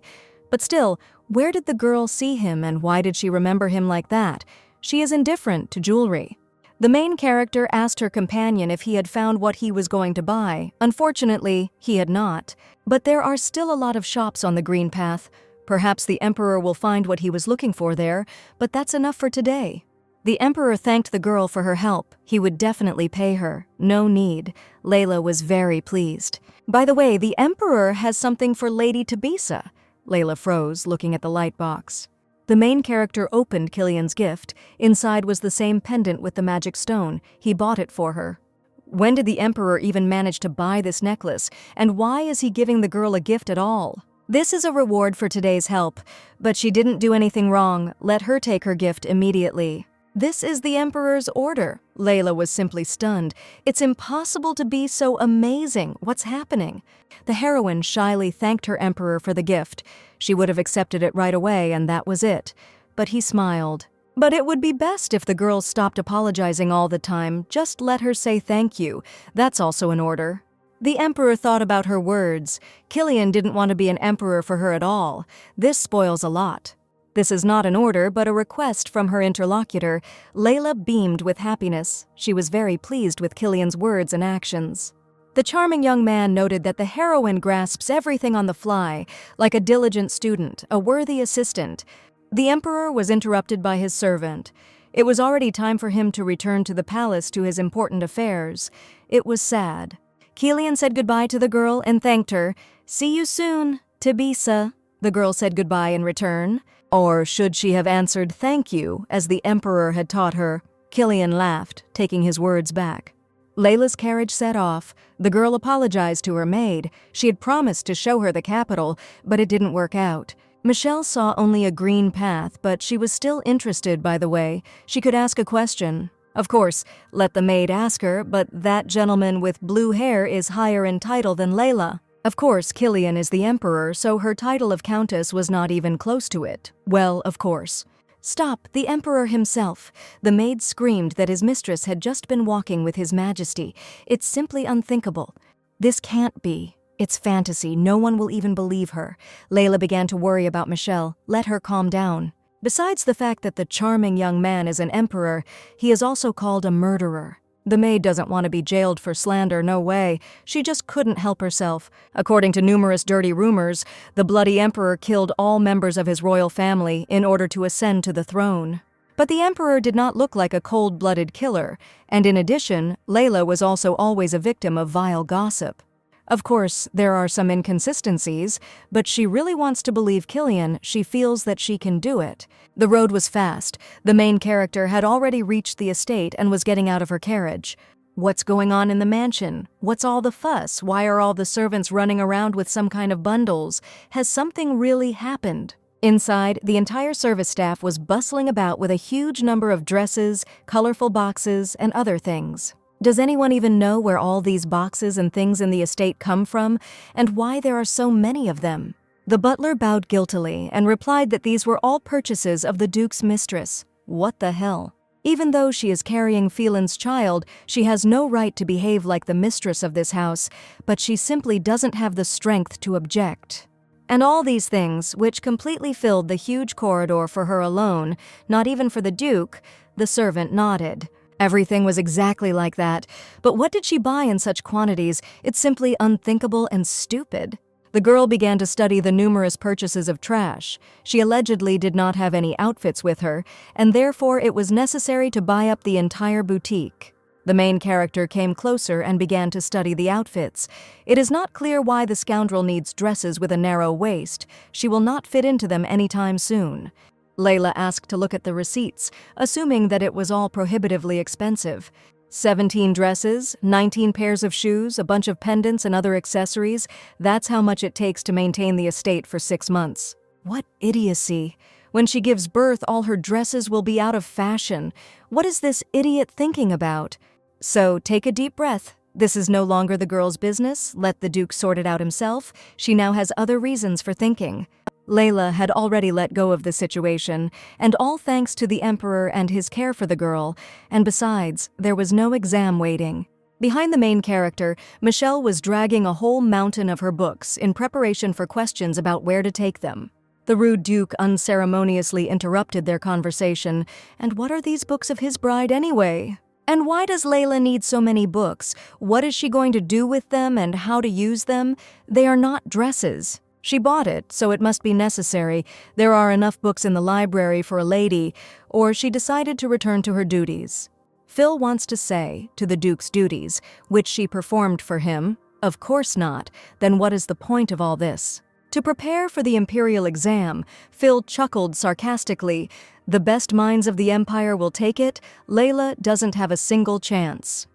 But still, where did the girl see him and why did she remember him like that? She is indifferent to jewelry. The main character asked her companion if he had found what he was going to buy. Unfortunately, he had not. But there are still a lot of shops on the green path. Perhaps the Emperor will find what he was looking for there, but that's enough for today. The Emperor thanked the girl for her help. He would definitely pay her. No need. Layla was very pleased. By the way, the Emperor has something for Lady Tabisa. Layla froze, looking at the light box. The main character opened Killian's gift. Inside was the same pendant with the magic stone. He bought it for her. When did the Emperor even manage to buy this necklace? And why is he giving the girl a gift at all? This is a reward for today's help. But she didn't do anything wrong. Let her take her gift immediately. This is the Emperor's order. Layla was simply stunned. It's impossible to be so amazing. What's happening? The heroine shyly thanked her Emperor for the gift. She would have accepted it right away, and that was it. But he smiled. But it would be best if the girl stopped apologizing all the time. Just let her say thank you. That's also an order. The Emperor thought about her words. Killian didn't want to be an emperor for her at all. This spoils a lot. This is not an order, but a request from her interlocutor. Layla beamed with happiness. She was very pleased with Killian's words and actions. The charming young man noted that the heroine grasps everything on the fly, like a diligent student, a worthy assistant. The Emperor was interrupted by his servant. It was already time for him to return to the palace to his important affairs. It was sad. Killian said goodbye to the girl and thanked her. "See you soon, Tabisa." The girl said goodbye in return. Or should she have answered thank you, as the Emperor had taught her? Killian laughed, taking his words back. Layla's carriage set off. The girl apologized to her maid. She had promised to show her the capital, but it didn't work out. Michelle saw only a green path, but she was still interested by the way. She could ask a question. Of course, let the maid ask her, but that gentleman with blue hair is higher in title than Layla. Of course, Killian is the emperor, so her title of countess was not even close to it. Well, of course. Stop, the emperor himself. The maid screamed that his mistress had just been walking with his majesty. It's simply unthinkable. This can't be. It's fantasy. No one will even believe her. Layla began to worry about Michelle. Let her calm down. Besides the fact that the charming young man is an emperor, he is also called a murderer. The maid doesn't want to be jailed for slander, no way. She just couldn't help herself. According to numerous dirty rumors, the bloody emperor killed all members of his royal family in order to ascend to the throne. But the emperor did not look like a cold-blooded killer, and in addition, Layla was also always a victim of vile gossip. Of course, there are some inconsistencies, but she really wants to believe Killian. She feels that she can do it. The road was fast. The main character had already reached the estate and was getting out of her carriage. What's going on in the mansion? What's all the fuss? Why are all the servants running around with some kind of bundles? Has something really happened? Inside, the entire service staff was bustling about with a huge number of dresses, colorful boxes, and other things. Does anyone even know where all these boxes and things in the estate come from, and why there are so many of them? The butler bowed guiltily and replied that these were all purchases of the Duke's mistress. What the hell? Even though she is carrying Phelan's child, she has no right to behave like the mistress of this house, but she simply doesn't have the strength to object. And all these things, which completely filled the huge corridor for her alone, not even for the Duke, the servant nodded. Everything was exactly like that, but what did she buy in such quantities? It's simply unthinkable and stupid. The girl began to study the numerous purchases of trash. She allegedly did not have any outfits with her, and therefore it was necessary to buy up the entire boutique. The main character came closer and began to study the outfits. It is not clear why the scoundrel needs dresses with a narrow waist. She will not fit into them anytime soon. Layla asked to look at the receipts, assuming that it was all prohibitively expensive. 17 dresses, 19 pairs of shoes, a bunch of pendants and other accessories. That's how much it takes to maintain the estate for 6 months. What idiocy. When she gives birth, all her dresses will be out of fashion. What is this idiot thinking about? So take a deep breath. This is no longer the girl's business. Let the Duke sort it out himself. She now has other reasons for thinking. Layla had already let go of the situation, and all thanks to the emperor and his care for the girl, and besides, there was no exam waiting. Behind the main character, Michelle was dragging a whole mountain of her books in preparation for questions about where to take them. The rude Duke unceremoniously interrupted their conversation. And what are these books of his bride anyway? And why does Layla need so many books? What is she going to do with them and how to use them? They are not dresses. She bought it, so it must be necessary. There are enough books in the library for a lady, or she decided to return to her duties. Phil wants to say, to the Duke's duties, which she performed for him. Of course not. Then what is the point of all this? To prepare for the imperial exam, Phil chuckled sarcastically. The best minds of the empire will take it. Layla doesn't have a single chance.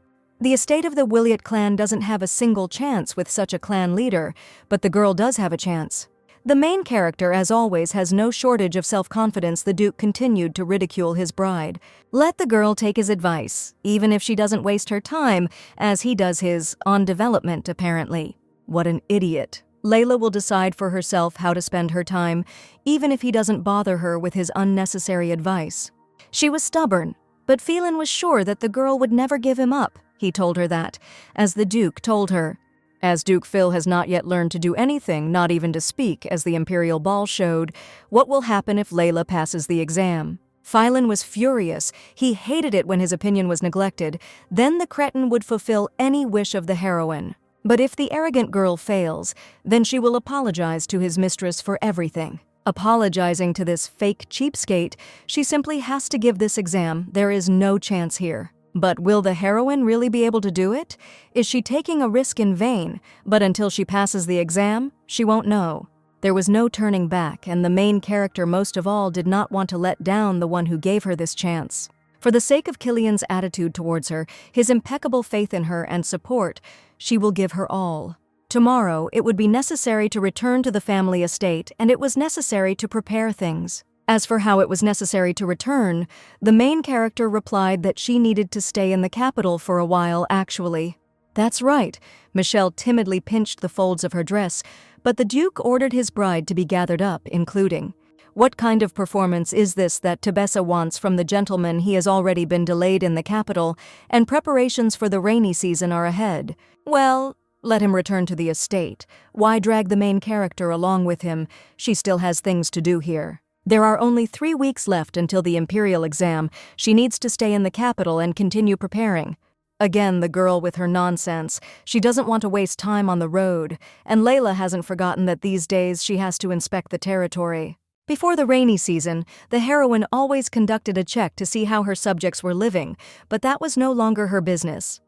The estate of the Williot clan doesn't have a single chance with such a clan leader, but the girl does have a chance. The main character, as always, has no shortage of self-confidence. The Duke continued to ridicule his bride. Let the girl take his advice, even if she doesn't waste her time, as he does his, on development, apparently. What an idiot. Layla will decide for herself how to spend her time, even if he doesn't bother her with his unnecessary advice. She was stubborn, but Phelan was sure that the girl would never give him up. He told her that, as the Duke told her. As Duke Phil has not yet learned to do anything, not even to speak, as the imperial ball showed, what will happen if Layla passes the exam? Phelan was furious. He hated it when his opinion was neglected. Then the cretin would fulfill any wish of the heroine. But if the arrogant girl fails, then she will apologize to his mistress for everything. Apologizing to this fake cheapskate, she simply has to give this exam. There is no chance here. But will the heroine really be able to do it? Is she taking a risk in vain? But until she passes the exam, she won't know. There was no turning back, and the main character most of all did not want to let down the one who gave her this chance. For the sake of Killian's attitude towards her, his impeccable faith in her and support, she will give her all. Tomorrow, it would be necessary to return to the family estate, and it was necessary to prepare things. As for how it was necessary to return, the main character replied that she needed to stay in the capital for a while, actually. That's right. Michelle timidly pinched the folds of her dress, but the Duke ordered his bride to be gathered up, including, "What kind of performance is this that Tebessa wants from the gentleman? He has already been delayed in the capital, and preparations for the rainy season are ahead. Well, let him return to the estate. Why drag the main character along with him? She still has things to do here. There are only 3 weeks left until the imperial exam. She needs to stay in the capital and continue preparing." Again, the girl with her nonsense. She doesn't want to waste time on the road, and Layla hasn't forgotten that these days she has to inspect the territory. Before the rainy season, the heroine always conducted a check to see how her subjects were living, but that was no longer her business.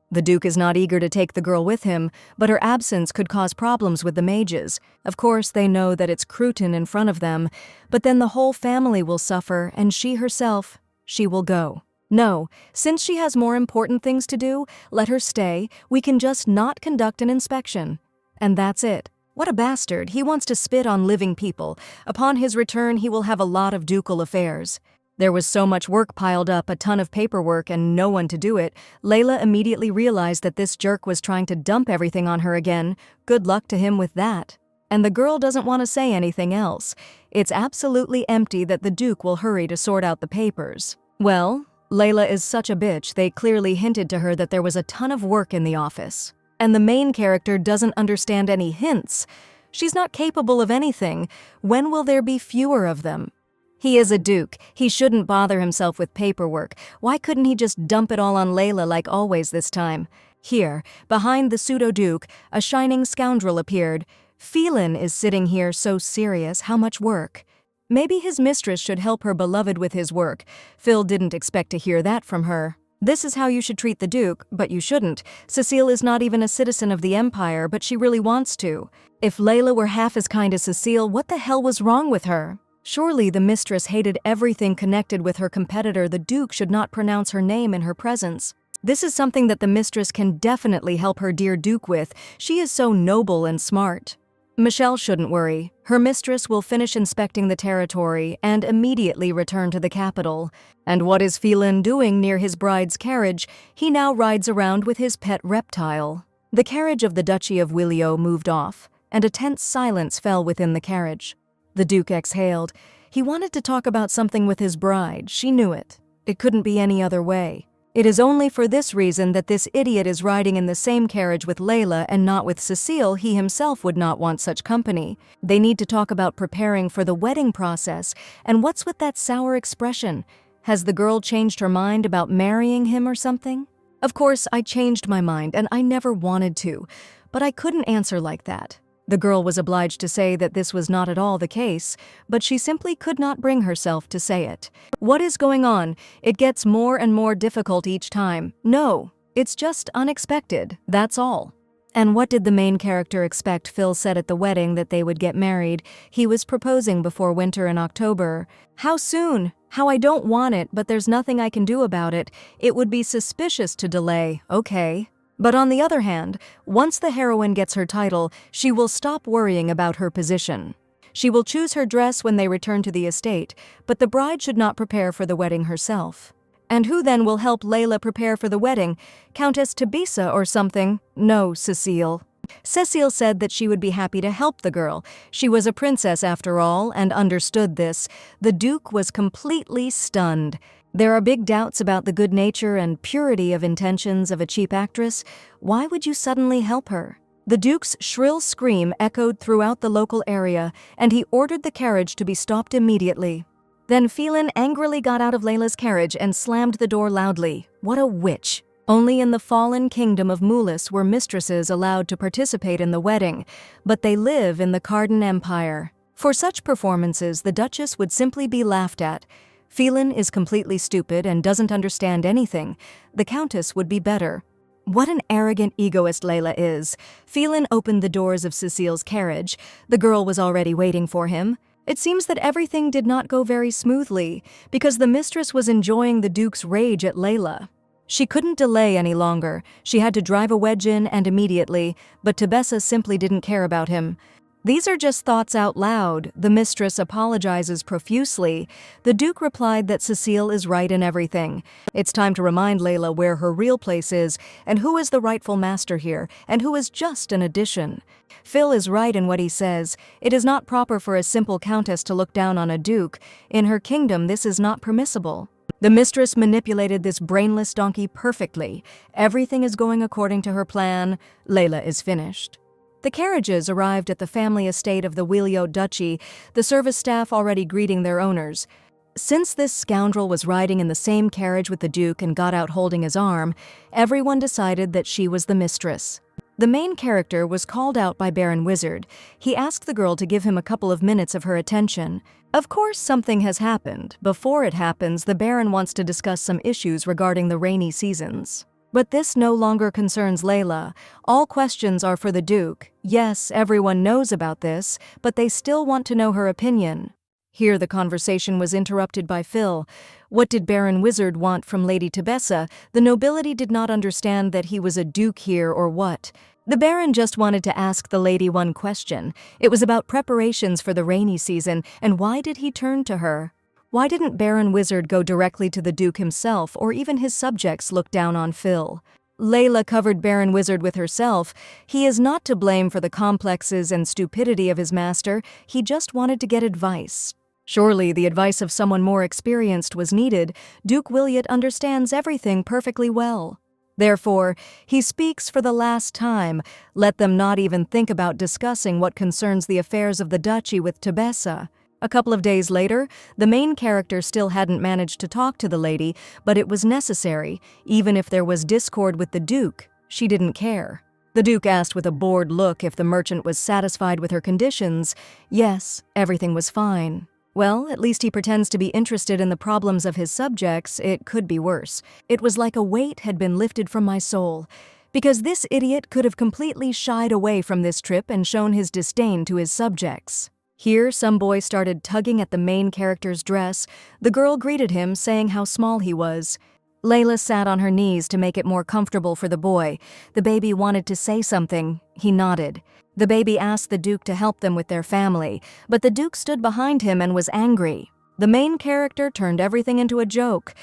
The Duke is not eager to take the girl with him, but her absence could cause problems with the mages. Of course, they know that it's Cruton in front of them, but then the whole family will suffer, and she herself, she will go. No, since she has more important things to do, let her stay. We can just not conduct an inspection. And that's it. What a bastard. He wants to spit on living people. Upon his return, he will have a lot of ducal affairs. There was so much work piled up, a ton of paperwork, and no one to do it. Layla immediately realized that this jerk was trying to dump everything on her again. Good luck to him with that. And the girl doesn't want to say anything else. It's absolutely empty that the Duke will hurry to sort out the papers. Well, Layla is such a bitch, they clearly hinted to her that there was a ton of work in the office. And the main character doesn't understand any hints. She's not capable of anything. When will there be fewer of them? He is a duke. He shouldn't bother himself with paperwork. Why couldn't he just dump it all on Layla like always this time? Here, behind the pseudo-duke, a shining scoundrel appeared. Phelan is sitting here so serious, how much work? Maybe his mistress should help her beloved with his work. Phil didn't expect to hear that from her. This is how you should treat the Duke, but you shouldn't. Cecile is not even a citizen of the Empire, but she really wants to. If Layla were half as kind as Cecile, what the hell was wrong with her? Surely the mistress hated everything connected with her competitor. The Duke should not pronounce her name in her presence. This is something that the mistress can definitely help her dear Duke with. She is so noble and smart. Michelle shouldn't worry. Her mistress will finish inspecting the territory and immediately return to the capital. And what is Phelan doing near his bride's carriage? He now rides around with his pet reptile. The carriage of the Duchy of Willio moved off, and a tense silence fell within the carriage. The Duke exhaled. He wanted to talk about something with his bride. She knew it. It couldn't be any other way. It is only for this reason that this idiot is riding in the same carriage with Layla and not with Cecile. He himself would not want such company. They need to talk about preparing for the wedding process. And what's with that sour expression? Has the girl changed her mind about marrying him or something? Of course, I changed my mind, and I never wanted to. But I couldn't answer like that. The girl was obliged to say that this was not at all the case, but she simply could not bring herself to say it. What is going on? It gets more and more difficult each time. No, it's just unexpected, that's all. And what did the main character expect? Phil said at the wedding that they would get married. He was proposing before winter in October. How soon? How I don't want it, but there's nothing I can do about it. It would be suspicious to delay, okay. But on the other hand, once the heroine gets her title, she will stop worrying about her position. She will choose her dress when they return to the estate, but the bride should not prepare for the wedding herself. And who then will help Layla prepare for the wedding? Countess Tebessa or something? No, Cecile. Cecile said that she would be happy to help the girl. She was a princess after all, and understood this. The Duke was completely stunned. There are big doubts about the good nature and purity of intentions of a cheap actress. Why would you suddenly help her? The Duke's shrill scream echoed throughout the local area, and he ordered the carriage to be stopped immediately. Then Phelan angrily got out of Layla's carriage and slammed the door loudly. What a witch! Only in the fallen kingdom of Mulis were mistresses allowed to participate in the wedding, but they live in the Cardan Empire. For such performances, the Duchess would simply be laughed at. Phelan is completely stupid and doesn't understand anything. The Countess would be better. What an arrogant egoist Layla is. Phelan opened the doors of Cecile's carriage. The girl was already waiting for him. It seems that everything did not go very smoothly, because the mistress was enjoying the Duke's rage at Layla. She couldn't delay any longer. She had to drive a wedge in and immediately, but Tebessa simply didn't care about him. "These are just thoughts out loud." The mistress apologizes profusely. The Duke replied that Cecile is right in everything. It's time to remind Layla where her real place is, and who is the rightful master here, and who is just an addition. Phil is right in what he says. It is not proper for a simple countess to look down on a duke. In her kingdom, this is not permissible. The mistress manipulated this brainless donkey perfectly. Everything is going according to her plan. Layla is finished. The carriages arrived at the family estate of the Wheelio Duchy, the service staff already greeting their owners. Since this scoundrel was riding in the same carriage with the Duke and got out holding his arm, everyone decided that she was the mistress. The main character was called out by Baron Wizard. He asked the girl to give him a couple of minutes of her attention. Of course, something has happened. Before it happens, the Baron wants to discuss some issues regarding the rainy seasons. But this no longer concerns Layla. All questions are for the Duke. Yes, everyone knows about this, but they still want to know her opinion. Here the conversation was interrupted by Phil. What did Baron Wizard want from Lady Tebessa? The nobility did not understand that he was a duke here or what. The Baron just wanted to ask the lady one question. It was about preparations for the rainy season, and why did he turn to her? Why didn't Baron Wizard go directly to the Duke himself, or even his subjects look down on Phil? Layla covered Baron Wizard with herself. He is not to blame for the complexes and stupidity of his master. He just wanted to get advice. Surely the advice of someone more experienced was needed. Duke Williot understands everything perfectly well. Therefore, he speaks for the last time. Let them not even think about discussing what concerns the affairs of the duchy with Tebessa. A couple of days later, the main character still hadn't managed to talk to the lady, but it was necessary. Even if there was discord with the Duke, she didn't care. The Duke asked with a bored look if the merchant was satisfied with her conditions. Yes, everything was fine. Well, at least he pretends to be interested in the problems of his subjects. It could be worse. It was like a weight had been lifted from my soul, because this idiot could have completely shied away from this trip and shown his disdain to his subjects. Here, some boy started tugging at the main character's dress. The girl greeted him, saying how small he was. Layla sat on her knees to make it more comfortable for the boy. The baby wanted to say something. He nodded. The baby asked the Duke to help them with their family, but the Duke stood behind him and was angry. The main character turned everything into a joke.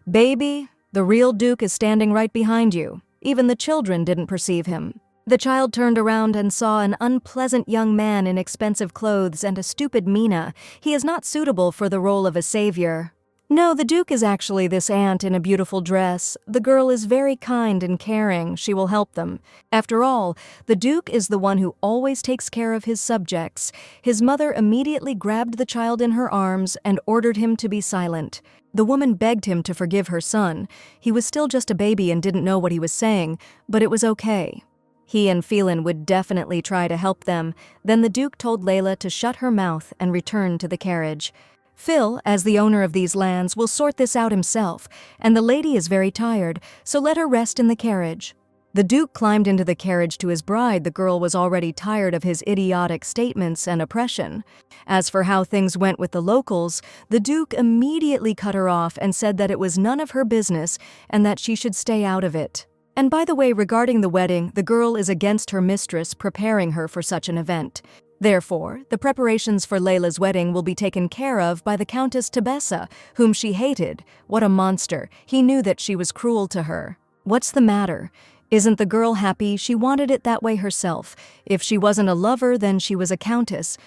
"Baby, the real Duke is standing right behind you." Even the children didn't perceive him. The child turned around and saw an unpleasant young man in expensive clothes and a stupid mina. He is not suitable for the role of a savior. No, the Duke is actually this aunt in a beautiful dress. The girl is very kind and caring. She will help them. After all, the Duke is the one who always takes care of his subjects. His mother immediately grabbed the child in her arms and ordered him to be silent. The woman begged him to forgive her son. He was still just a baby and didn't know what he was saying, but it was okay. He and Phelan would definitely try to help them. Then the Duke told Layla to shut her mouth and return to the carriage. Phil, as the owner of these lands, will sort this out himself, and the lady is very tired, so let her rest in the carriage. The Duke climbed into the carriage to his bride. The girl was already tired of his idiotic statements and oppression. As for how things went with the locals, the Duke immediately cut her off and said that it was none of her business and that she should stay out of it. And by the way, regarding the wedding, the girl is against her mistress preparing her for such an event. Therefore, the preparations for Layla's wedding will be taken care of by the Countess Tebessa, whom she hated. What a monster. He knew that she was cruel to her. What's the matter? Isn't the girl happy? She wanted it that way herself. If she wasn't a lover, then she was a countess.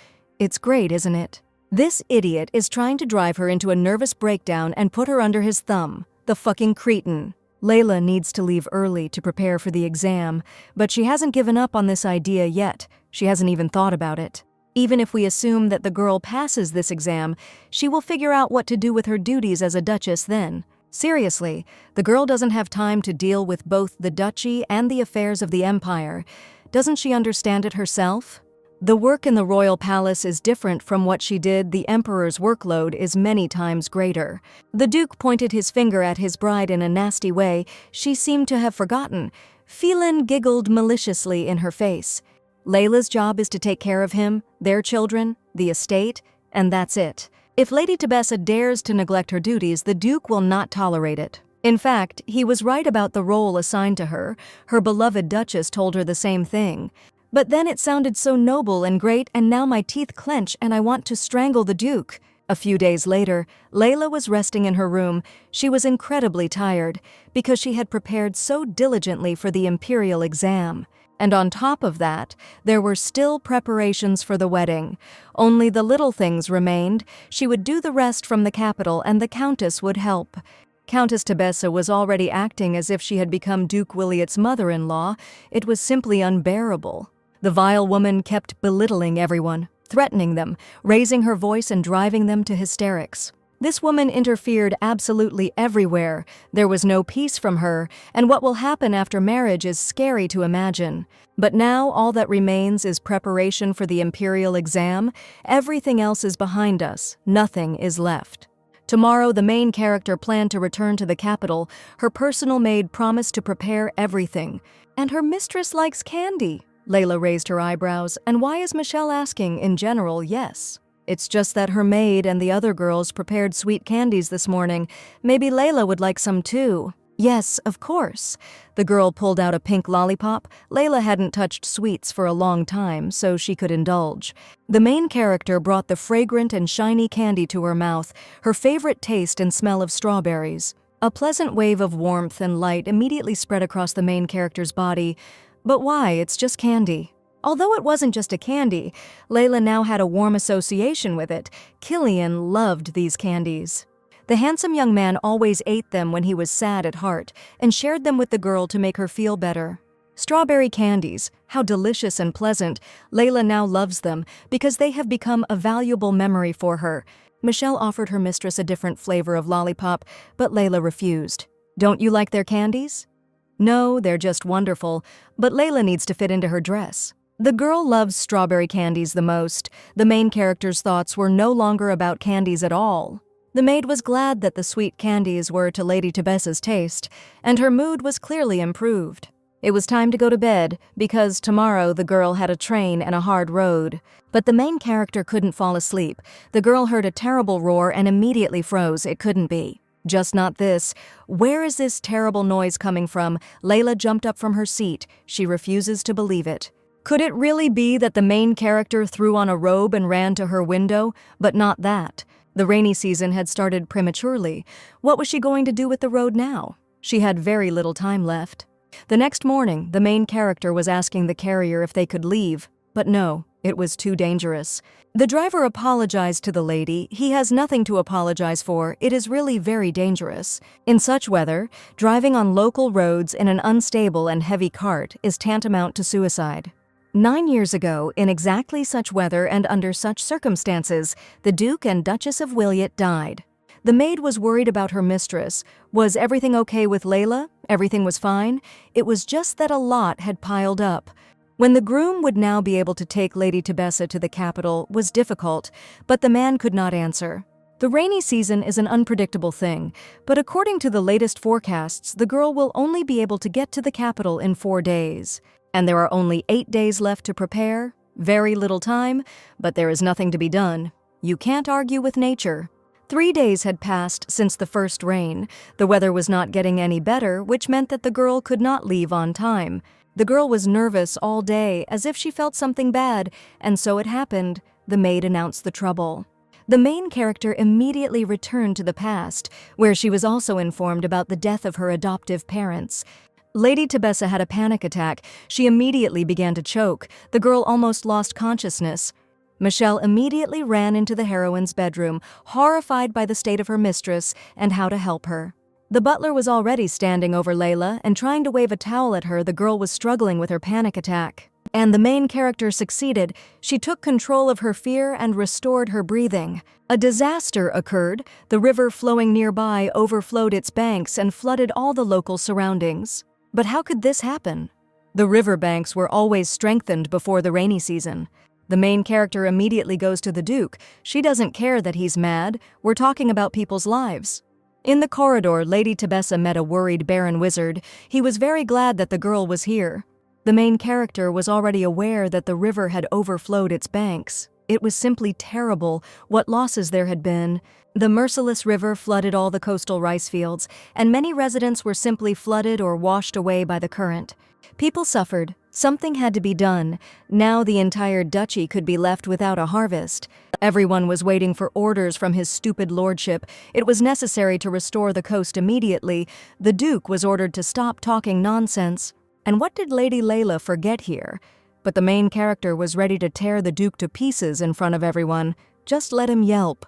It's great, isn't it? This idiot is trying to drive her into a nervous breakdown and put her under his thumb. The fucking cretin. Layla needs to leave early to prepare for the exam, but she hasn't given up on this idea yet. She hasn't even thought about it. Even if we assume that the girl passes this exam, she will figure out what to do with her duties as a duchess then. Seriously, the girl doesn't have time to deal with both the duchy and the affairs of the empire. Doesn't she understand it herself? The work in the royal palace is different from what she did. The emperor's workload is many times greater. The Duke pointed his finger at his bride in a nasty way. She seemed to have forgotten. Phelan giggled maliciously in her face. Layla's job is to take care of him, their children, the estate, and that's it. If Lady Tebessa dares to neglect her duties, the Duke will not tolerate it. In fact, he was right about the role assigned to her. Her beloved Duchess told her the same thing. But then it sounded so noble and great, and now my teeth clench and I want to strangle the Duke. A few days later, Layla was resting in her room. She was incredibly tired because she had prepared so diligently for the imperial exam. And on top of that, there were still preparations for the wedding. Only the little things remained. She would do the rest from the capital, and the Countess would help. Countess Tebessa was already acting as if she had become Duke Wiliot's mother-in-law. It was simply unbearable. The vile woman kept belittling everyone, threatening them, raising her voice and driving them to hysterics. This woman interfered absolutely everywhere. There was no peace from her, and what will happen after marriage is scary to imagine. But now all that remains is preparation for the imperial exam. Everything else is behind us. Nothing is left. Tomorrow, the main character planned to return to the capital. Her personal maid promised to prepare everything. And her mistress likes candy. Layla raised her eyebrows. And why is Michelle asking? In general, yes. It's just that her maid and the other girls prepared sweet candies this morning. Maybe Layla would like some too. Yes, of course. The girl pulled out a pink lollipop. Layla hadn't touched sweets for a long time, so she could indulge. The main character brought the fragrant and shiny candy to her mouth, her favorite taste and smell of strawberries. A pleasant wave of warmth and light immediately spread across the main character's body. But why? It's just candy. Although it wasn't just a candy, Layla now had a warm association with it. Killian loved these candies. The handsome young man always ate them when he was sad at heart and shared them with the girl to make her feel better. Strawberry candies, how delicious and pleasant. Layla now loves them because they have become a valuable memory for her. Michelle offered her mistress a different flavor of lollipop, but Layla refused. Don't you like their candies? No, they're just wonderful, but Layla needs to fit into her dress. The girl loves strawberry candies the most. The main character's thoughts were no longer about candies at all. The maid was glad that the sweet candies were to Lady Tebessa's taste, and her mood was clearly improved. It was time to go to bed, because tomorrow the girl had a train and a hard road. But the main character couldn't fall asleep. The girl heard a terrible roar and immediately froze. It couldn't be. Just not this. Where is this terrible noise coming from? Layla jumped up from her seat. She refuses to believe it. Could it really be that the main character threw on a robe and ran to her window? But not that. The rainy season had started prematurely. What was she going to do with the road now? She had very little time left. The next morning, the main character was asking the carrier if they could leave, but no, it was too dangerous. The driver apologized to the lady. He has nothing to apologize for. It is really very dangerous. In such weather, driving on local roads in an unstable and heavy cart is tantamount to suicide. 9 years ago, in exactly such weather and under such circumstances, the Duke and Duchess of Wiliot died. The maid was worried about her mistress. Was everything okay with Layla? Everything was fine? It was just that a lot had piled up. When the groom would now be able to take Lady Tebessa to the capital was difficult, but the man could not answer. The rainy season is an unpredictable thing, but according to the latest forecasts, the girl will only be able to get to the capital in 4 days. And there are only 8 days left to prepare. Very little time, but there is nothing to be done. You can't argue with nature. 3 days had passed since the first rain. The weather was not getting any better, which meant that the girl could not leave on time. The girl was nervous all day, as if she felt something bad, and so it happened. The maid announced the trouble. The main character immediately returned to the past, where she was also informed about the death of her adoptive parents. Lady Tebessa had a panic attack. She immediately began to choke. The girl almost lost consciousness. Michelle immediately ran into the heroine's bedroom, horrified by the state of her mistress and how to help her. The butler was already standing over Layla and trying to wave a towel at her. The girl was struggling with her panic attack. And the main character succeeded. She took control of her fear and restored her breathing. A disaster occurred. The river flowing nearby overflowed its banks and flooded all the local surroundings. But how could this happen? The riverbanks were always strengthened before the rainy season. The main character immediately goes to the Duke. She doesn't care that he's mad. We're talking about people's lives. In the corridor, Lady Tebessa met a worried Baron Wizard. He was very glad that the girl was here. The main character was already aware that the river had overflowed its banks. It was simply terrible what losses there had been. The merciless river flooded all the coastal rice fields, and many residents were simply flooded or washed away by the current. People suffered. Something had to be done. Now the entire duchy could be left without a harvest. Everyone was waiting for orders from his stupid lordship. It was necessary to restore the coast immediately. The Duke was ordered to stop talking nonsense. And what did Lady Layla forget here? But the main character was ready to tear the Duke to pieces in front of everyone. Just let him yelp.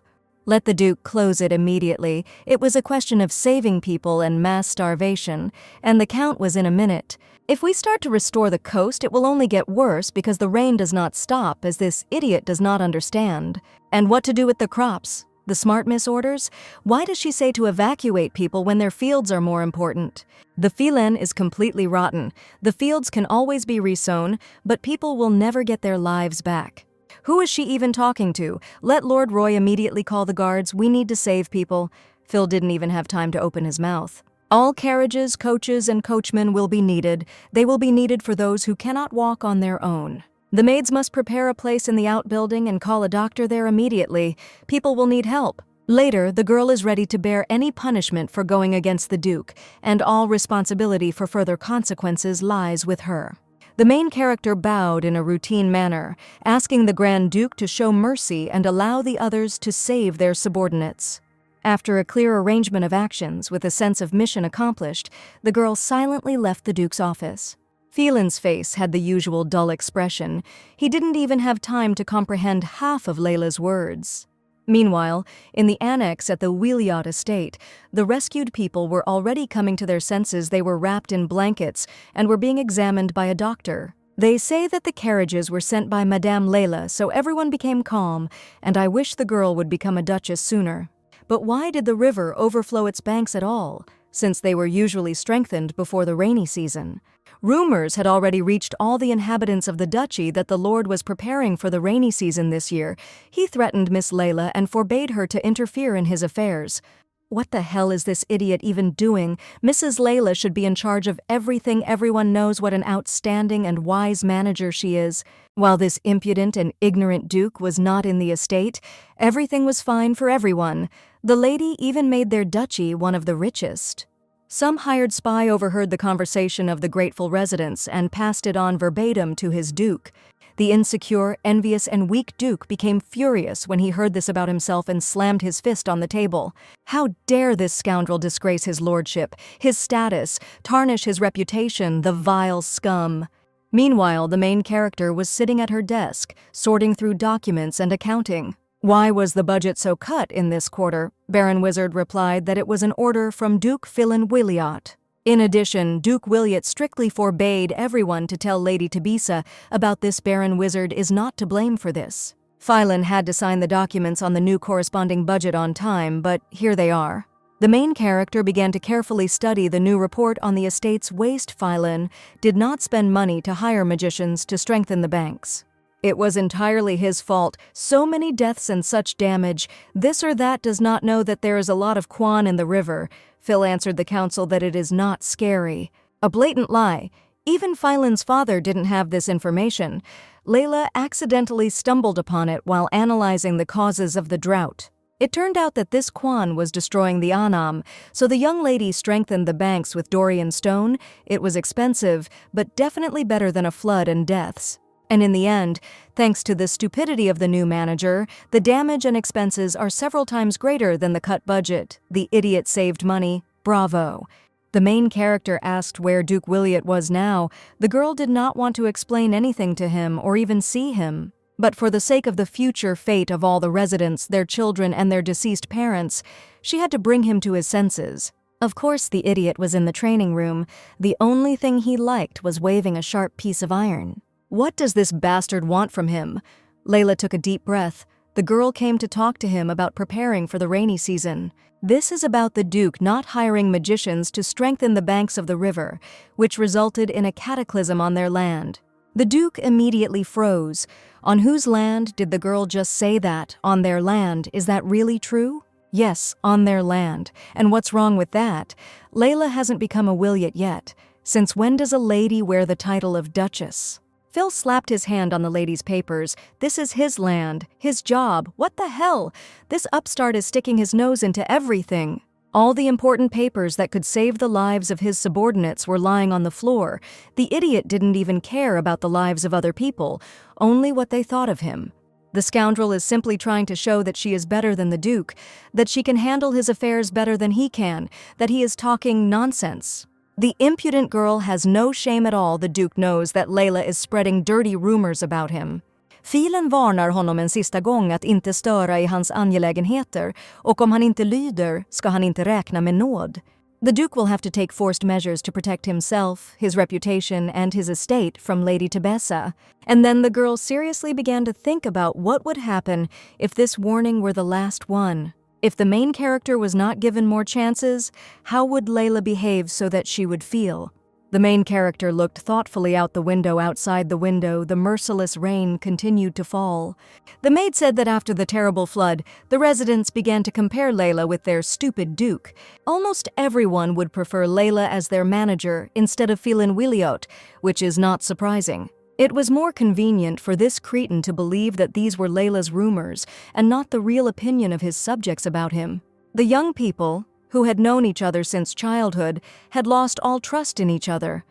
Let the Duke close it immediately. It was a question of saving people and mass starvation, and the count was in a minute. If we start to restore the coast, it will only get worse because the rain does not stop, as this idiot does not understand. And what to do with the crops? The smart miss orders? Why does she say to evacuate people when their fields are more important? The filen is completely rotten. The fields can always be resown, but people will never get their lives back. Who is she even talking to? Let Lord Roy immediately call the guards. We need to save people. Phil didn't even have time to open his mouth. All carriages, coaches, and coachmen will be needed. They will be needed for those who cannot walk on their own. The maids must prepare a place in the outbuilding and call a doctor there immediately. People will need help. Later, the girl is ready to bear any punishment for going against the Duke, and all responsibility for further consequences lies with her. The main character bowed in a routine manner, asking the Grand Duke to show mercy and allow the others to save their subordinates. After a clear arrangement of actions with a sense of mission accomplished, the girl silently left the Duke's office. Phelan's face had the usual dull expression. He didn't even have time to comprehend half of Layla's words. Meanwhile, in the annex at the Wheelyot estate, the rescued people were already coming to their senses. They were wrapped in blankets and were being examined by a doctor. They say that the carriages were sent by Madame Layla, so everyone became calm, and I wish the girl would become a duchess sooner. But why did the river overflow its banks at all, since they were usually strengthened before the rainy season? Rumors had already reached all the inhabitants of the duchy that the Lord was preparing for the rainy season this year. He threatened Miss Layla and forbade her to interfere in his affairs. What the hell is this idiot even doing? Mrs. Layla should be in charge of everything. Everyone knows what an outstanding and wise manager she is. While this impudent and ignorant Duke was not in the estate, everything was fine for everyone. The lady even made their duchy one of the richest. Some hired spy overheard the conversation of the grateful residents and passed it on verbatim to his Duke. The insecure, envious, and weak Duke became furious when he heard this about himself and slammed his fist on the table. How dare this scoundrel disgrace his lordship, his status, tarnish his reputation, the vile scum! Meanwhile, the main character was sitting at her desk, sorting through documents and accounting. Why was the budget so cut in this quarter? Baron Wizard replied that it was an order from Duke Phelan Wheelyot. In addition, Duke Wiliot strictly forbade everyone to tell Lady Tabisa about this. Baron Wizard is not to blame for this. Phelan had to sign the documents on the new corresponding budget on time, but here they are. The main character began to carefully study the new report on the estate's waste. Phelan did not spend money to hire magicians to strengthen the banks. It was entirely his fault. So many deaths and such damage. This or that does not know that there is a lot of quan in the river. Phil answered the council that it is not scary. A blatant lie. Even Phelan's father didn't have this information. Layla accidentally stumbled upon it while analyzing the causes of the drought. It turned out that this quan was destroying the Anam, so the young lady strengthened the banks with Dorian stone. It was expensive, but definitely better than a flood and deaths. And in the end, thanks to the stupidity of the new manager, the damage and expenses are several times greater than the cut budget. The idiot saved money. Bravo. The main character asked where Duke Wiliot was now. The girl did not want to explain anything to him or even see him. But for the sake of the future fate of all the residents, their children, and their deceased parents, she had to bring him to his senses. Of course, the idiot was in the training room. The only thing he liked was waving a sharp piece of iron. What does this bastard want from him? Layla took a deep breath. The girl came to talk to him about preparing for the rainy season. This is about the Duke not hiring magicians to strengthen the banks of the river, which resulted in a cataclysm on their land. The Duke immediately froze. On whose land did the girl just say that? On their land. Is that really true? Yes, on their land. And what's wrong with that? Layla hasn't become a Wiliot yet. Since when does a lady wear the title of Duchess? Phil slapped his hand on the lady's papers. This is his land, his job. What the hell? This upstart is sticking his nose into everything. All the important papers that could save the lives of his subordinates were lying on the floor. The idiot didn't even care about the lives of other people, only what they thought of him. The scoundrel is simply trying to show that she is better than the Duke, that she can handle his affairs better than he can, that he is talking nonsense. The impudent girl has no shame at all. The Duke knows that Layla is spreading dirty rumors about him. Filen varnar honom en sista gång att inte störa i hans angelägenheter, och om han inte lyder ska han inte räkna med nåd. The Duke will have to take forced measures to protect himself, his reputation, and his estate from Lady Tebessa. And then the girl seriously began to think about what would happen if this warning were the last one. If the main character was not given more chances, how would Layla behave so that she would feel? The main character looked thoughtfully out the window. Outside the window, the merciless rain continued to fall. The maid said that after the terrible flood, the residents began to compare Layla with their stupid Duke. Almost everyone would prefer Layla as their manager instead of Filen Williot, which is not surprising. It was more convenient for this cretin to believe that these were Layla's rumors and not the real opinion of his subjects about him. The young people, who had known each other since childhood, had lost all trust in each other.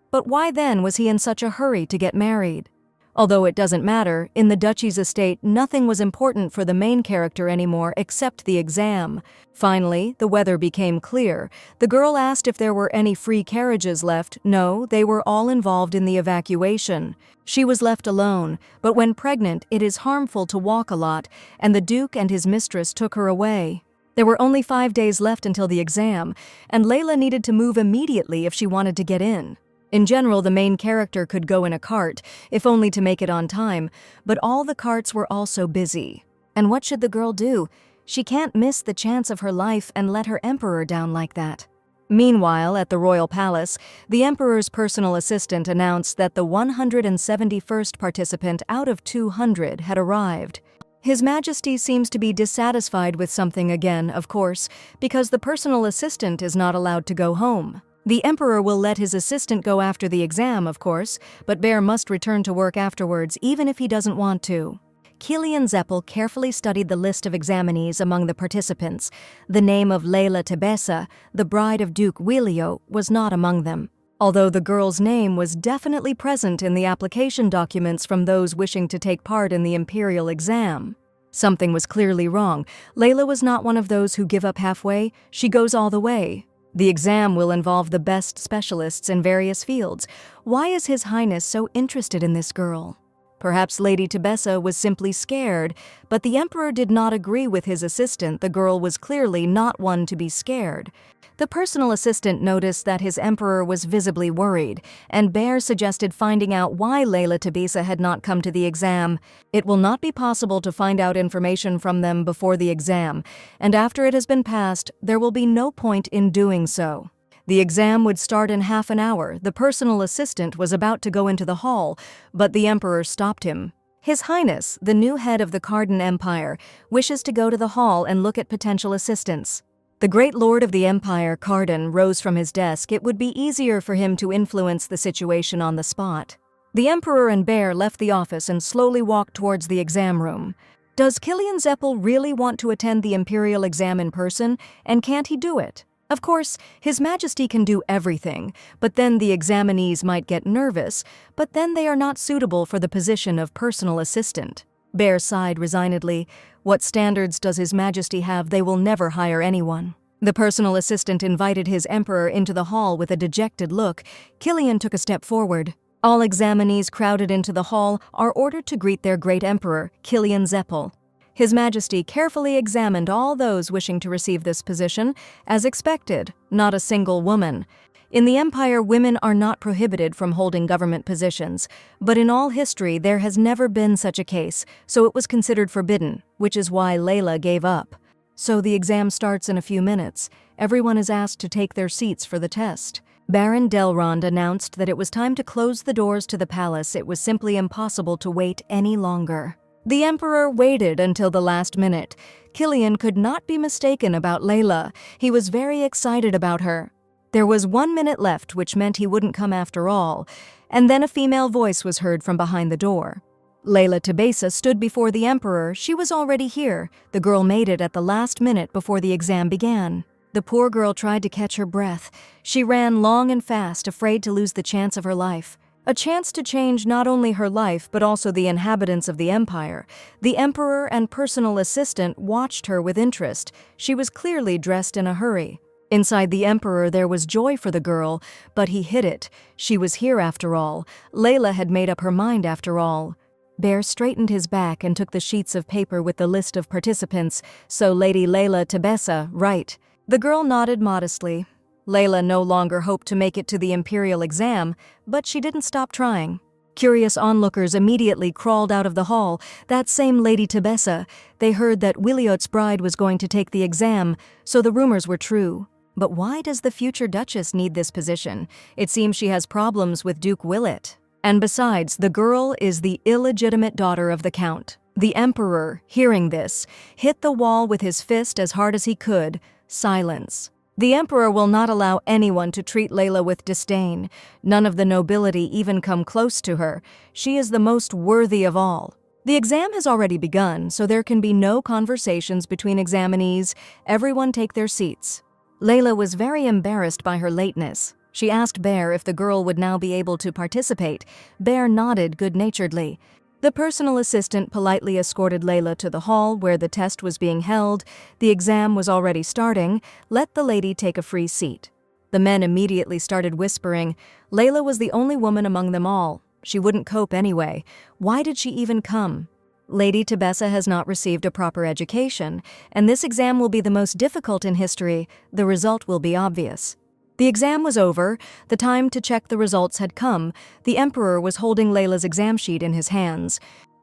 But why then was he in such a hurry to get married? Although it doesn't matter, in the Duchy's estate nothing was important for the main character anymore except the exam. Finally, the weather became clear. The girl asked if there were any free carriages left. No, they were all involved in the evacuation. She was left alone, but when pregnant it is harmful to walk a lot, and the Duke and his mistress took her away. There were only 5 days left until the exam, and Layla needed to move immediately if she wanted to get in. In general, the main character could go in a cart, if only to make it on time, but all the carts were also busy. And what should the girl do? She can't miss the chance of her life and let her emperor down like that. Meanwhile, at the royal palace, the emperor's personal assistant announced that the 171st participant out of 200 had arrived. His Majesty seems to be dissatisfied with something again, of course, because the personal assistant is not allowed to go home. The Emperor will let his assistant go after the exam, of course, but Bear must return to work afterwards even if he doesn't want to. Kilian Zeppel carefully studied the list of examinees among the participants. The name of Layla Tebessa, the bride of Duke Wilio, was not among them, although the girl's name was definitely present in the application documents from those wishing to take part in the imperial exam. Something was clearly wrong. Layla was not one of those who give up halfway. She goes all the way. The exam will involve the best specialists in various fields. Why is His Highness so interested in this girl? Perhaps Lady Tebessa was simply scared, but the Emperor did not agree with his assistant. The girl was clearly not one to be scared. The personal assistant noticed that his emperor was visibly worried, and Bear suggested finding out why Layla Tebessa had not come to the exam. It will not be possible to find out information from them before the exam, and after it has been passed, there will be no point in doing so. The exam would start in half an hour. The personal assistant was about to go into the hall, but the emperor stopped him. His Highness, the new head of the Cardan Empire, wishes to go to the hall and look at potential assistants. The great lord of the empire, Cardan, rose from his desk. It would be easier for him to influence the situation on the spot. The emperor and Bear left the office and slowly walked towards the exam room. Does Kilian Zeppel really want to attend the imperial exam in person, and can't he do it? Of course, His Majesty can do everything, but then the examinees might get nervous, but then they are not suitable for the position of personal assistant. Bear sighed resignedly. What standards does His Majesty have? They will never hire anyone. The personal assistant invited his emperor into the hall with a dejected look. Kilian took a step forward. All examinees crowded into the hall are ordered to greet their great emperor, Kilian Zeppel. His Majesty carefully examined all those wishing to receive this position. As expected, not a single woman. In the Empire, women are not prohibited from holding government positions, but in all history there has never been such a case, so it was considered forbidden, which is why Layla gave up. So the exam starts in a few minutes. Everyone is asked to take their seats for the test. Baron Delrond announced that it was time to close the doors to the palace. It was simply impossible to wait any longer. The Emperor waited until the last minute. Kilian could not be mistaken about Layla. He was very excited about her. There was 1 minute left, which meant he wouldn't come after all, and then a female voice was heard from behind the door. Layla Tebessa stood before the Emperor. She was already here. The girl made it at the last minute before the exam began. The poor girl tried to catch her breath. She ran long and fast, afraid to lose the chance of her life. A chance to change not only her life but also the inhabitants of the empire. The emperor and personal assistant watched her with interest. She was clearly dressed in a hurry. Inside the emperor there was joy for the girl, but he hid it. She was here after all. Layla had made up her mind after all. Bear straightened his back and took the sheets of paper with the list of participants. So Lady Layla Tebessa, right. The girl nodded modestly. Layla no longer hoped to make it to the imperial exam, but she didn't stop trying. Curious onlookers immediately crawled out of the hall. That same Lady Tebessa. They heard that Wiliot's bride was going to take the exam, so the rumors were true. But why does the future Duchess need this position? It seems she has problems with Duke Willet. And besides, the girl is the illegitimate daughter of the Count. The Emperor, hearing this, hit the wall with his fist as hard as he could. Silence. The Emperor will not allow anyone to treat Layla with disdain. None of the nobility even come close to her. She is the most worthy of all. The exam has already begun, so there can be no conversations between examinees. Everyone take their seats. Layla was very embarrassed by her lateness. She asked Bear if the girl would now be able to participate. Bear nodded good-naturedly. The personal assistant politely escorted Layla to the hall where the test was being held. The exam was already starting. Let the lady take a free seat. The men immediately started whispering. Layla was the only woman among them all. She wouldn't cope anyway. Why did she even come? Lady Tebessa has not received a proper education, and this exam will be the most difficult in history. The result will be obvious. The exam was over. The time to check the results had come. The Emperor was holding Layla's exam sheet in his hands.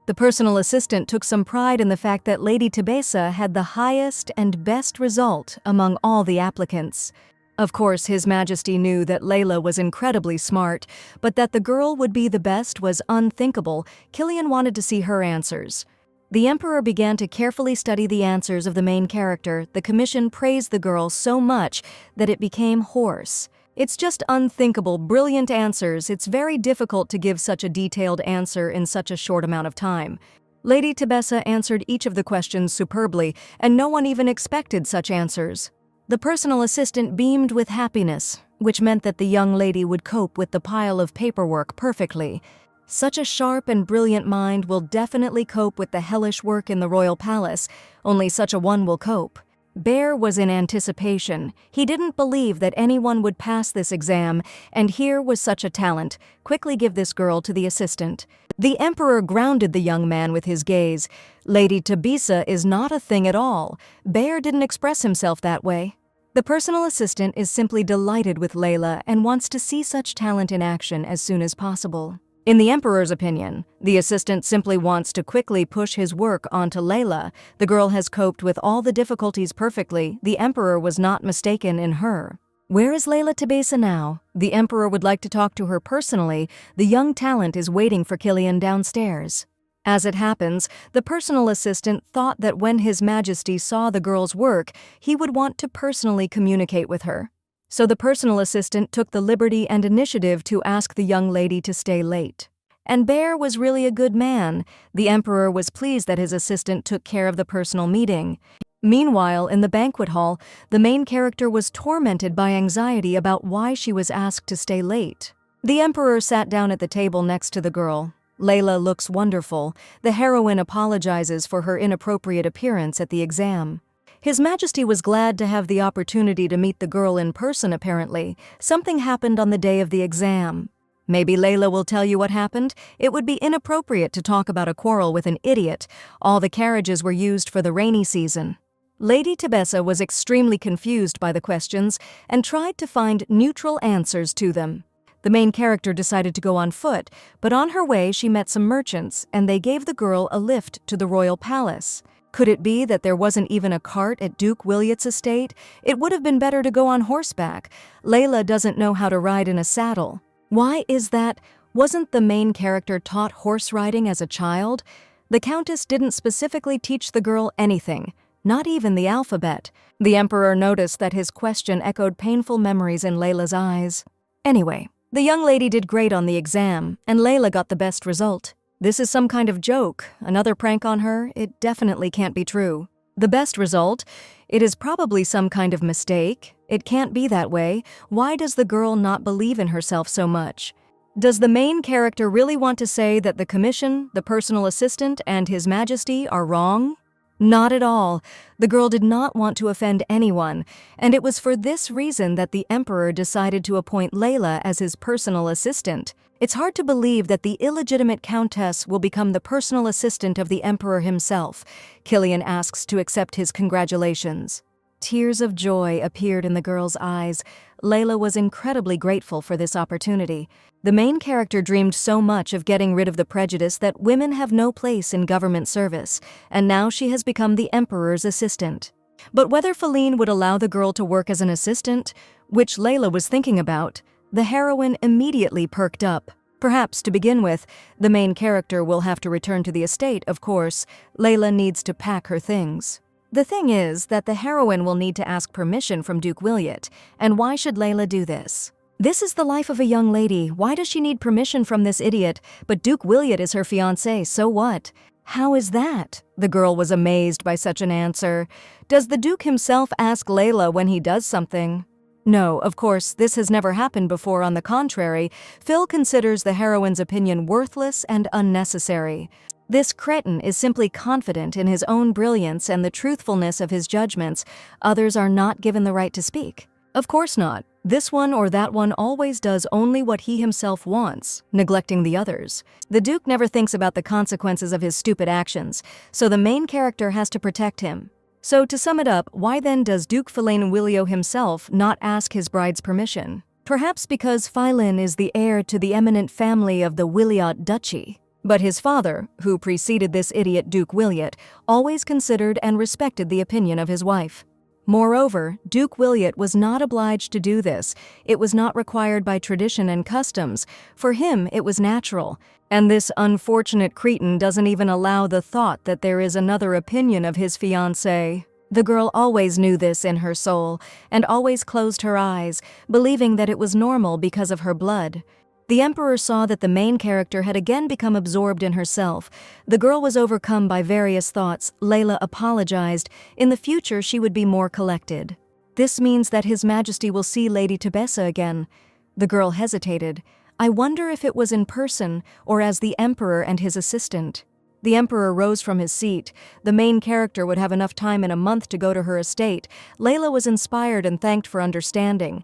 The personal assistant took some pride in the fact that Lady Tebessa had the highest and best result among all the applicants. Of course, His Majesty knew that Layla was incredibly smart, but that the girl would be the best was unthinkable. Killian wanted to see her answers. The Emperor began to carefully study the answers of the main character. The commission praised the girl so much that it became hoarse. It's just unthinkable, brilliant answers. It's very difficult to give such a detailed answer in such a short amount of time. Lady Tebessa answered each of the questions superbly, and no one even expected such answers. The personal assistant beamed with happiness, which meant that the young lady would cope with the pile of paperwork perfectly. Such a sharp and brilliant mind will definitely cope with the hellish work in the royal palace. Only such a one will cope. Bear was in anticipation. He didn't believe that anyone would pass this exam, and here was such a talent. Quickly give this girl to the assistant. The Emperor grounded the young man with his gaze. Lady Tebessa is not a thing at all. Bear didn't express himself that way. The personal assistant is simply delighted with Layla and wants to see such talent in action as soon as possible. In the Emperor's opinion, the assistant simply wants to quickly push his work onto Layla. The girl has coped with all the difficulties perfectly. The Emperor was not mistaken in her. Where is Layla Tebessa now? The Emperor would like to talk to her personally. The young talent is waiting for Killian downstairs. As it happens, the personal assistant thought that when His Majesty saw the girl's work, he would want to personally communicate with her. So the personal assistant took the liberty and initiative to ask the young lady to stay late. And Bear was really a good man. The Emperor was pleased that his assistant took care of the personal meeting. Meanwhile, in the banquet hall, the main character was tormented by anxiety about why she was asked to stay late. The Emperor sat down at the table next to the girl. Layla looks wonderful. The heroine apologizes for her inappropriate appearance at the exam. His Majesty was glad to have the opportunity to meet the girl in person, apparently. Something happened on the day of the exam. Maybe Layla will tell you what happened. It would be inappropriate to talk about a quarrel with an idiot. All the carriages were used for the rainy season. Lady Tebessa was extremely confused by the questions and tried to find neutral answers to them. The main character decided to go on foot, but on her way she met some merchants, and they gave the girl a lift to the royal palace. Could it be that there wasn't even a cart at Duke Wiliot's estate? It would have been better to go on horseback. Layla doesn't know how to ride in a saddle. Why is that? Wasn't the main character taught horse riding as a child? The Countess didn't specifically teach the girl anything, not even the alphabet. The Emperor noticed that his question echoed painful memories in Layla's eyes. Anyway, the young lady did great on the exam, and Layla got the best result. This is some kind of joke, another prank on her. It definitely can't be true. The best result? It is probably some kind of mistake. It can't be that way. Why does the girl not believe in herself so much? Does the main character really want to say that the commission, the personal assistant, and His Majesty are wrong? Not at all. The girl did not want to offend anyone, and it was for this reason that the emperor decided to appoint Layla as his personal assistant. It's hard to believe that the illegitimate countess will become the personal assistant of the emperor himself. Killian asks to accept his congratulations. Tears of joy appeared in the girl's eyes. Layla was incredibly grateful for this opportunity. The main character dreamed so much of getting rid of the prejudice that women have no place in government service, and now she has become the emperor's assistant. But whether Feline would allow the girl to work as an assistant, which Layla was thinking about, the heroine immediately perked up. Perhaps, to begin with, the main character will have to return to the estate, of course. Layla needs to pack her things. The thing is that the heroine will need to ask permission from Duke Williot, and why should Layla do this? This is the life of a young lady. Why does she need permission from this idiot? But Duke Williot is her fiancé, so what? How is that? The girl was amazed by such an answer. Does the Duke himself ask Layla when he does something? No, of course, this has never happened before. On the contrary, Phil considers the heroine's opinion worthless and unnecessary. This cretin is simply confident in his own brilliance and the truthfulness of his judgments. Others are not given the right to speak. Of course not. This one or that one always does only what he himself wants, neglecting the others. The Duke never thinks about the consequences of his stupid actions, so the main character has to protect him. So to sum it up, why then does Duke Feline Willio himself not ask his bride's permission? Perhaps because Philin is the heir to the eminent family of the Williot Duchy. But his father, who preceded this idiot Duke Williot, always considered and respected the opinion of his wife. Moreover, Duke Williot was not obliged to do this. It was not required by tradition and customs. For him, it was natural. And this unfortunate cretin doesn't even allow the thought that there is another opinion of his fiancé. The girl always knew this in her soul, and always closed her eyes, believing that it was normal because of her blood. The emperor saw that the main character had again become absorbed in herself. The girl was overcome by various thoughts. Layla apologized. In the future, she would be more collected. This means that His Majesty will see Lady Tebessa again. The girl hesitated. I wonder if it was in person or as the emperor and his assistant. The emperor rose from his seat. The main character would have enough time in a month to go to her estate. Layla was inspired and thanked for understanding.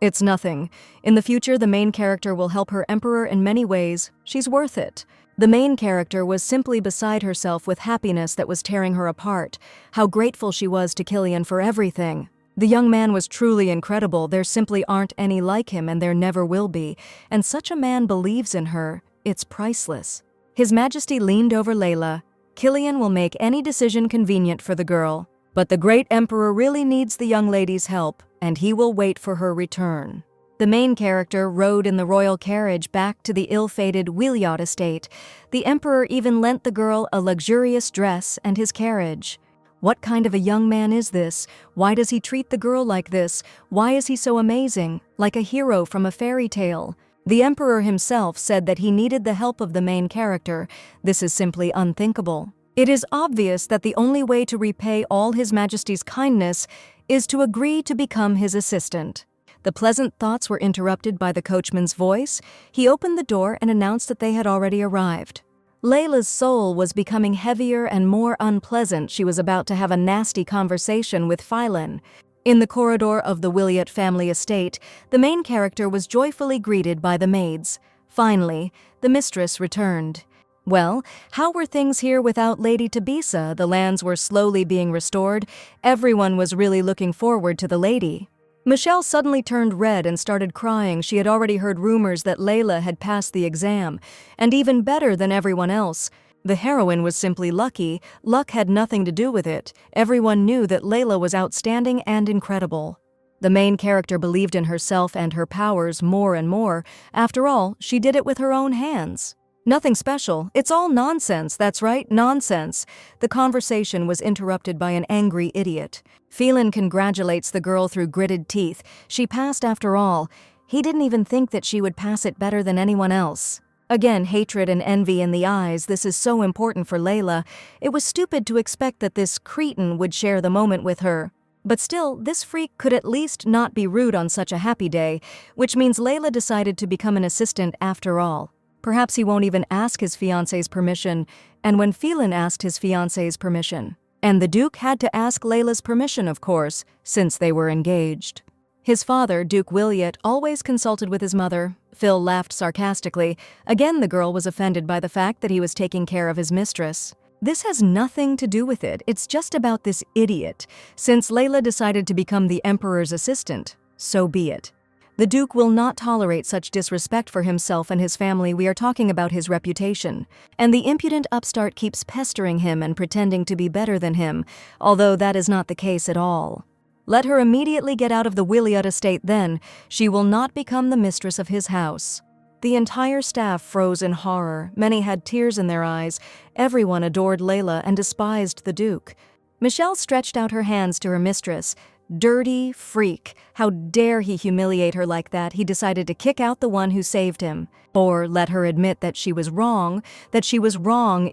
It's nothing. In the future, the main character will help her emperor in many ways. She's worth it. The main character was simply beside herself with happiness that was tearing her apart. How grateful she was to Killian for everything. The young man was truly incredible. There simply aren't any like him, and there never will be. And such a man believes in her. It's priceless. His Majesty leaned over Layla. Killian will make any decision convenient for the girl. But the great emperor really needs the young lady's help, and he will wait for her return. The main character rode in the royal carriage back to the ill-fated Williot estate. The emperor even lent the girl a luxurious dress and his carriage. What kind of a young man is this? Why does he treat the girl like this? Why is he so amazing, like a hero from a fairy tale? The emperor himself said that he needed the help of the main character. This is simply unthinkable. It is obvious that the only way to repay all His Majesty's kindness is to agree to become his assistant. The pleasant thoughts were interrupted by the coachman's voice. He opened the door and announced that they had already arrived. Layla's soul was becoming heavier and more unpleasant. She was about to have a nasty conversation with Philin. In the corridor of the Williot family estate, the main character was joyfully greeted by the maids. Finally, the mistress returned. Well, how were things here without Lady Tebessa? The lands were slowly being restored. Everyone was really looking forward to the lady. Michelle suddenly turned red and started crying. She had already heard rumors that Layla had passed the exam, and even better than everyone else. The heroine was simply lucky. Luck had nothing to do with it. Everyone knew that Layla was outstanding and incredible. The main character believed in herself and her powers more and more. After all, she did it with her own hands. Nothing special. It's all nonsense. That's right, nonsense. The conversation was interrupted by an angry idiot. Phelan congratulates the girl through gritted teeth. She passed after all. He didn't even think that she would pass it better than anyone else. Again, hatred and envy in the eyes, this is so important for Layla. It was stupid to expect that this cretin would share the moment with her. But still, this freak could at least not be rude on such a happy day, which means Layla decided to become an assistant after all. Perhaps he won't even ask his fiancé's permission, and when Phelan asked his fiancé's permission. And the Duke had to ask Layla's permission, of course, since they were engaged. His father, Duke Williot, always consulted with his mother. Phil laughed sarcastically. Again, the girl was offended by the fact that he was taking care of his mistress. This has nothing to do with it, it's just about this idiot. Since Layla decided to become the Emperor's assistant, so be it. The Duke will not tolerate such disrespect for himself and his family. We are talking about his reputation. And the impudent upstart keeps pestering him and pretending to be better than him, although that is not the case at all. Let her immediately get out of the Williot estate then. She will not become the mistress of his house. The entire staff froze in horror. Many had tears in their eyes. Everyone adored Layla and despised the Duke. Michelle stretched out her hands to her mistress. Dirty freak. How dare he humiliate her like that? He decided to kick out the one who saved him. Or let her admit that she was wrong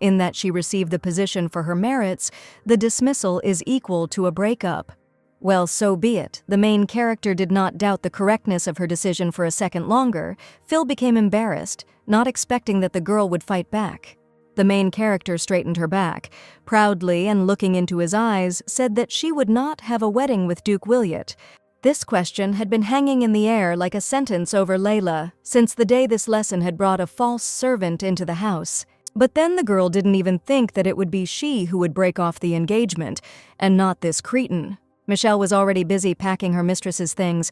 in that she received the position for her merits. The dismissal is equal to a breakup. Well, so be it. The main character did not doubt the correctness of her decision for a second longer. Phil became embarrassed, not expecting that the girl would fight back. The main character straightened her back, proudly, and looking into his eyes, said that she would not have a wedding with Duke Williot. This question had been hanging in the air like a sentence over Layla, since the day this lesson had brought a false servant into the house. But then the girl didn't even think that it would be she who would break off the engagement, and not this cretin. Michelle was already busy packing her mistress's things.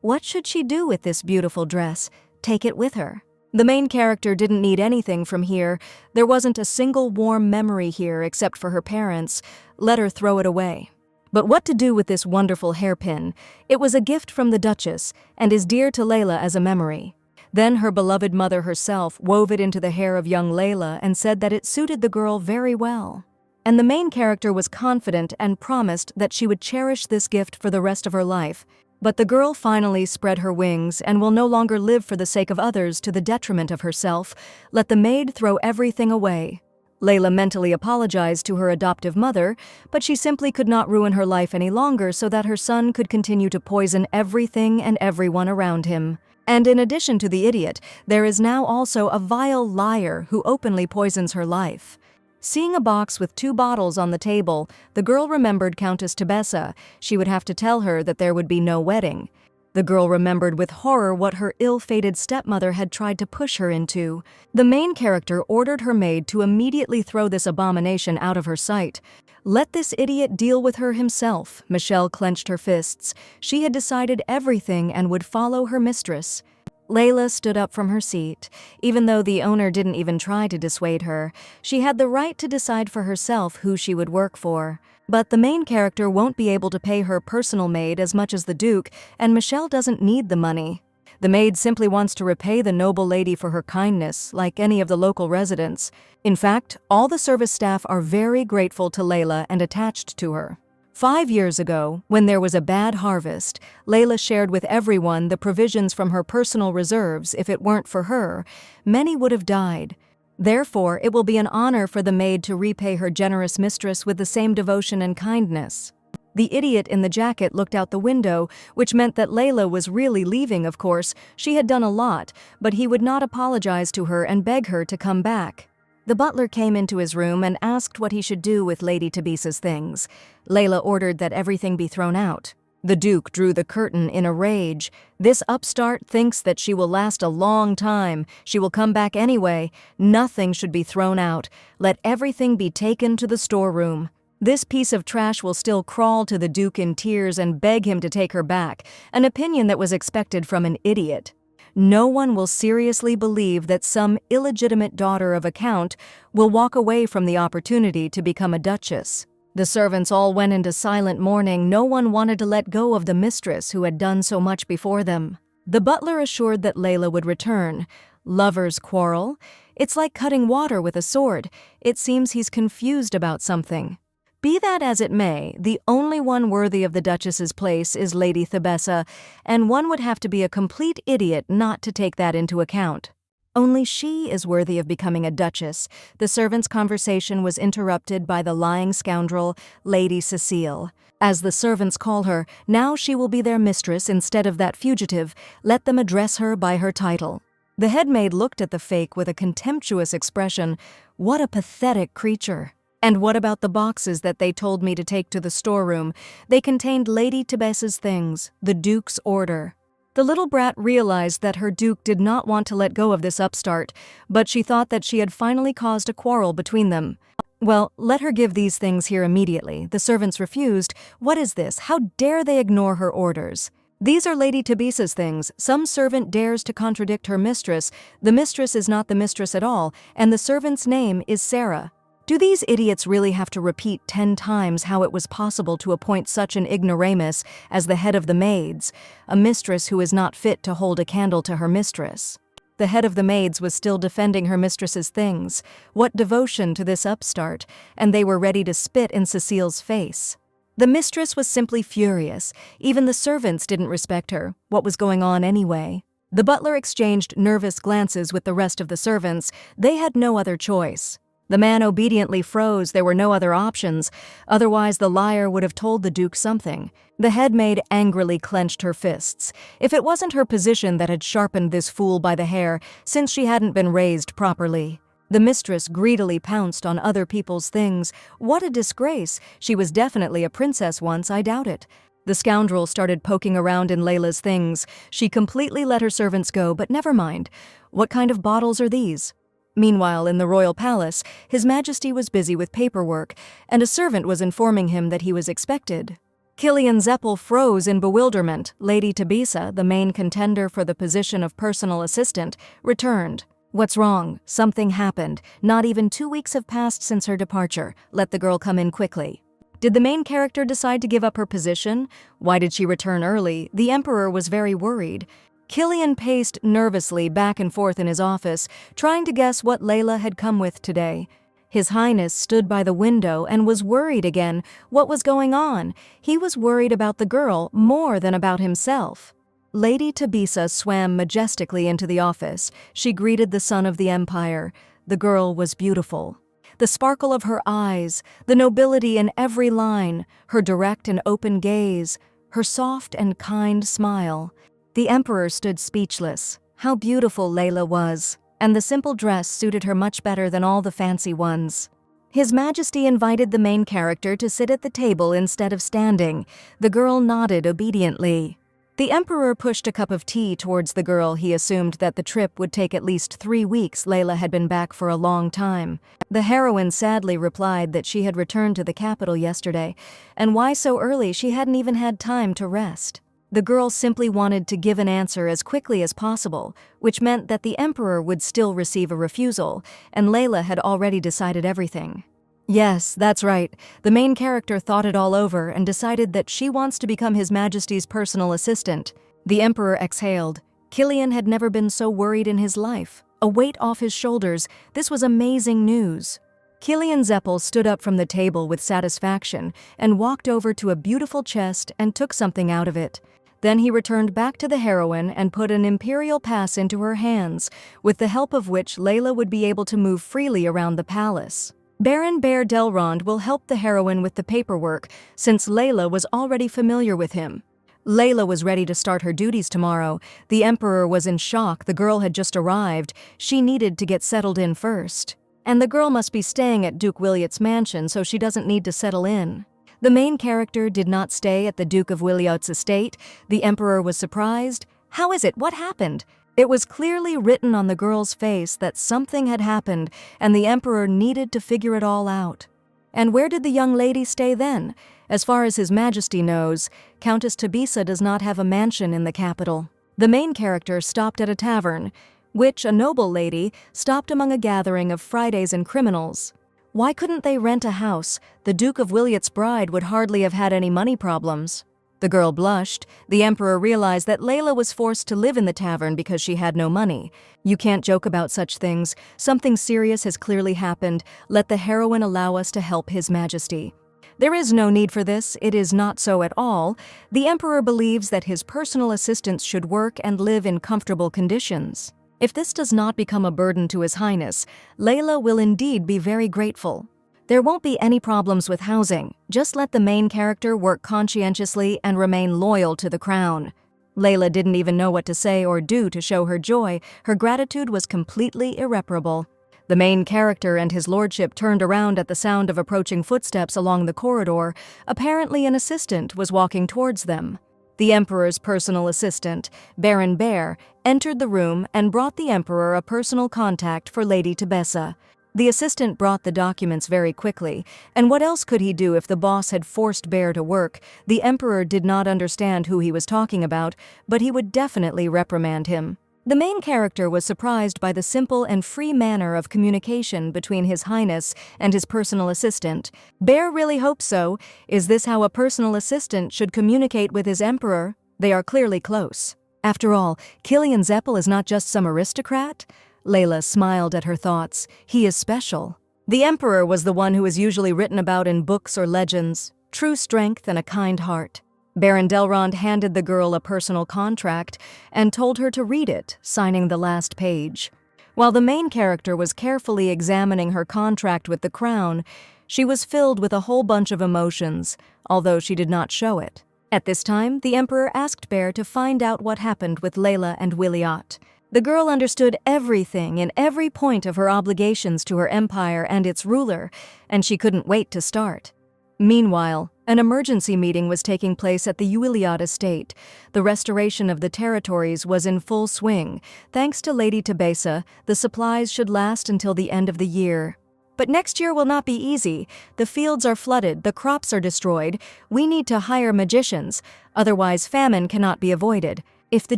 What should she do with this beautiful dress? Take it with her. The main character didn't need anything from here. There wasn't a single warm memory here except for her parents. Let her throw it away. But what to do with this wonderful hairpin? It was a gift from the Duchess and is dear to Layla as a memory. Then her beloved mother herself wove it into the hair of young Layla and said that it suited the girl very well. And the main character was confident and promised that she would cherish this gift for the rest of her life. But the girl finally spread her wings and will no longer live for the sake of others to the detriment of herself. Let the maid throw everything away. Layla mentally apologized to her adoptive mother, but she simply could not ruin her life any longer so that her son could continue to poison everything and everyone around him. And in addition to the idiot, there is now also a vile liar who openly poisons her life. Seeing a box with 2 bottles on the table, the girl remembered Countess Tebessa. She would have to tell her that there would be no wedding. The girl remembered with horror what her ill-fated stepmother had tried to push her into. The main character ordered her maid to immediately throw this abomination out of her sight. Let this idiot deal with her himself. Michelle clenched her fists. She had decided everything and would follow her mistress. Layla stood up from her seat. Even though the owner didn't even try to dissuade her, she had the right to decide for herself who she would work for. But the main character won't be able to pay her personal maid as much as the Duke, and Michelle doesn't need the money. The maid simply wants to repay the noble lady for her kindness, like any of the local residents. In fact, all the service staff are very grateful to Layla and attached to her. 5 years ago, when there was a bad harvest, Layla shared with everyone the provisions from her personal reserves. If it weren't for her, many would have died. Therefore, it will be an honor for the maid to repay her generous mistress with the same devotion and kindness. The idiot in the jacket looked out the window, which meant that Layla was really leaving, of course. She had done a lot, but he would not apologize to her and beg her to come back. The butler came into his room and asked what he should do with Lady Tebessa's things. Layla ordered that everything be thrown out. The Duke drew the curtain in a rage. This upstart thinks that she will last a long time. She will come back anyway. Nothing should be thrown out. Let everything be taken to the storeroom. This piece of trash will still crawl to the Duke in tears and beg him to take her back, an opinion that was expected from an idiot. No one will seriously believe that some illegitimate daughter of a count will walk away from the opportunity to become a duchess. The servants all went into silent mourning. No one wanted to let go of the mistress who had done so much before them. The butler assured that Layla would return. Lovers quarrel? It's like cutting water with a sword. It seems he's confused about something. Be that as it may, the only one worthy of the Duchess's place is Lady Tebessa, and one would have to be a complete idiot not to take that into account. Only she is worthy of becoming a duchess. The servant's conversation was interrupted by the lying scoundrel, Lady Cecile. As the servants call her, now she will be their mistress instead of that fugitive. Let them address her by her title. The headmaid looked at the fake with a contemptuous expression. What a pathetic creature. And what about the boxes that they told me to take to the storeroom? They contained Lady Tebesa's things, the Duke's order. The little brat realized that her Duke did not want to let go of this upstart, but she thought that she had finally caused a quarrel between them. Well, let her give these things here immediately. The servants refused. What is this? How dare they ignore her orders? These are Lady Tebesa's things. Some servant dares to contradict her mistress. The mistress is not the mistress at all, and the servant's name is Sarah. Do these idiots really have to repeat 10 times how it was possible to appoint such an ignoramus as the head of the maids, a mistress who is not fit to hold a candle to her mistress? The head of the maids was still defending her mistress's things. What devotion to this upstart, and they were ready to spit in Cecile's face. The mistress was simply furious. Even the servants didn't respect her. What was going on anyway? The butler exchanged nervous glances with the rest of the servants. They had no other choice. The man obediently froze. There were no other options. Otherwise, the liar would have told the Duke something. The headmaid angrily clenched her fists. If it wasn't her position that had sharpened this fool by the hair, since she hadn't been raised properly. The mistress greedily pounced on other people's things. What a disgrace! She was definitely a princess once, I doubt it. The scoundrel started poking around in Layla's things. She completely let her servants go, but never mind. What kind of bottles are these? Meanwhile, in the royal palace, His Majesty was busy with paperwork, and a servant was informing him that he was expected. Kilian Zeppel froze in bewilderment. Lady Tebesa, the main contender for the position of personal assistant, returned. What's wrong? Something happened. Not even 2 weeks have passed since her departure. Let the girl come in quickly. Did the main character decide to give up her position? Why did she return early? The Emperor was very worried. Kilian paced nervously back and forth in his office, trying to guess what Layla had come with today. His Highness stood by the window and was worried again. What was going on? He was worried about the girl more than about himself. Lady Tebesa swam majestically into the office. She greeted the son of the Empire. The girl was beautiful. The sparkle of her eyes, the nobility in every line, her direct and open gaze, her soft and kind smile. The Emperor stood speechless. How beautiful Layla was, and the simple dress suited her much better than all the fancy ones. His Majesty invited the main character to sit at the table instead of standing. The girl nodded obediently. The Emperor pushed a cup of tea towards the girl. He assumed that the trip would take at least 3 weeks. Layla had been back for a long time. The heroine sadly replied that she had returned to the capital yesterday, and why so early? She hadn't even had time to rest. The girl simply wanted to give an answer as quickly as possible, which meant that the Emperor would still receive a refusal, and Layla had already decided everything. Yes, that's right. The main character thought it all over and decided that she wants to become His Majesty's personal assistant. The Emperor exhaled. Kilian had never been so worried in his life. A weight off his shoulders. This was amazing news. Kilian Zeppel stood up from the table with satisfaction and walked over to a beautiful chest and took something out of it. Then he returned back to the heroine and put an imperial pass into her hands, with the help of which Layla would be able to move freely around the palace. Baron Bear Delrond will help the heroine with the paperwork, since Layla was already familiar with him. Layla was ready to start her duties tomorrow. The Emperor was in shock. The girl had just arrived. She needed to get settled in first. And the girl must be staying at Duke Wiliot's mansion, so she doesn't need to settle in. The main character did not stay at the Duke of Wiliot's estate. The Emperor was surprised. How is it? What happened? It was clearly written on the girl's face that something had happened, and the Emperor needed to figure it all out. And where did the young lady stay then? As far as His Majesty knows, Countess Tebesa does not have a mansion in the capital. The main character stopped at a tavern, which, a noble lady, stopped among a gathering of Fridays and criminals. Why couldn't they rent a house? The Duke of Wiliot's bride would hardly have had any money problems. The girl blushed. The Emperor realized that Layla was forced to live in the tavern because she had no money. You can't joke about such things. Something serious has clearly happened. Let the heroine allow us to help His Majesty. There is no need for this. It is not so at all. The Emperor believes that his personal assistants should work and live in comfortable conditions. If this does not become a burden to His Highness, Layla will indeed be very grateful. There won't be any problems with housing. Just let the main character work conscientiously and remain loyal to the crown. Layla didn't even know what to say or do to show her joy. Her gratitude was completely irreparable. The main character and his lordship turned around at the sound of approaching footsteps along the corridor. Apparently an assistant was walking towards them. The Emperor's personal assistant, Baron Bear, entered the room and brought the Emperor a personal contact for Lady Tebessa. The assistant brought the documents very quickly, and what else could he do if the boss had forced Bear to work? The Emperor did not understand who he was talking about, but he would definitely reprimand him. The main character was surprised by the simple and free manner of communication between His Highness and his personal assistant. Bear really hopes so. Is this how a personal assistant should communicate with his Emperor? They are clearly close. After all, Killian Zeppel is not just some aristocrat. Layla smiled at her thoughts. He is special. The Emperor was the one who is usually written about in books or legends. True strength and a kind heart. Baron Delrond handed the girl a personal contract and told her to read it, signing the last page. While the main character was carefully examining her contract with the crown, she was filled with a whole bunch of emotions, although she did not show it. At this time, the Emperor asked Bear to find out what happened with Layla and Williot. The girl understood everything in every point of her obligations to her empire and its ruler, and she couldn't wait to start. Meanwhile, an emergency meeting was taking place at the Williot estate. The restoration of the territories was in full swing. Thanks to Lady Tebessa, the supplies should last until the end of the year. But next year will not be easy. The fields are flooded, the crops are destroyed. We need to hire magicians, otherwise famine cannot be avoided. If the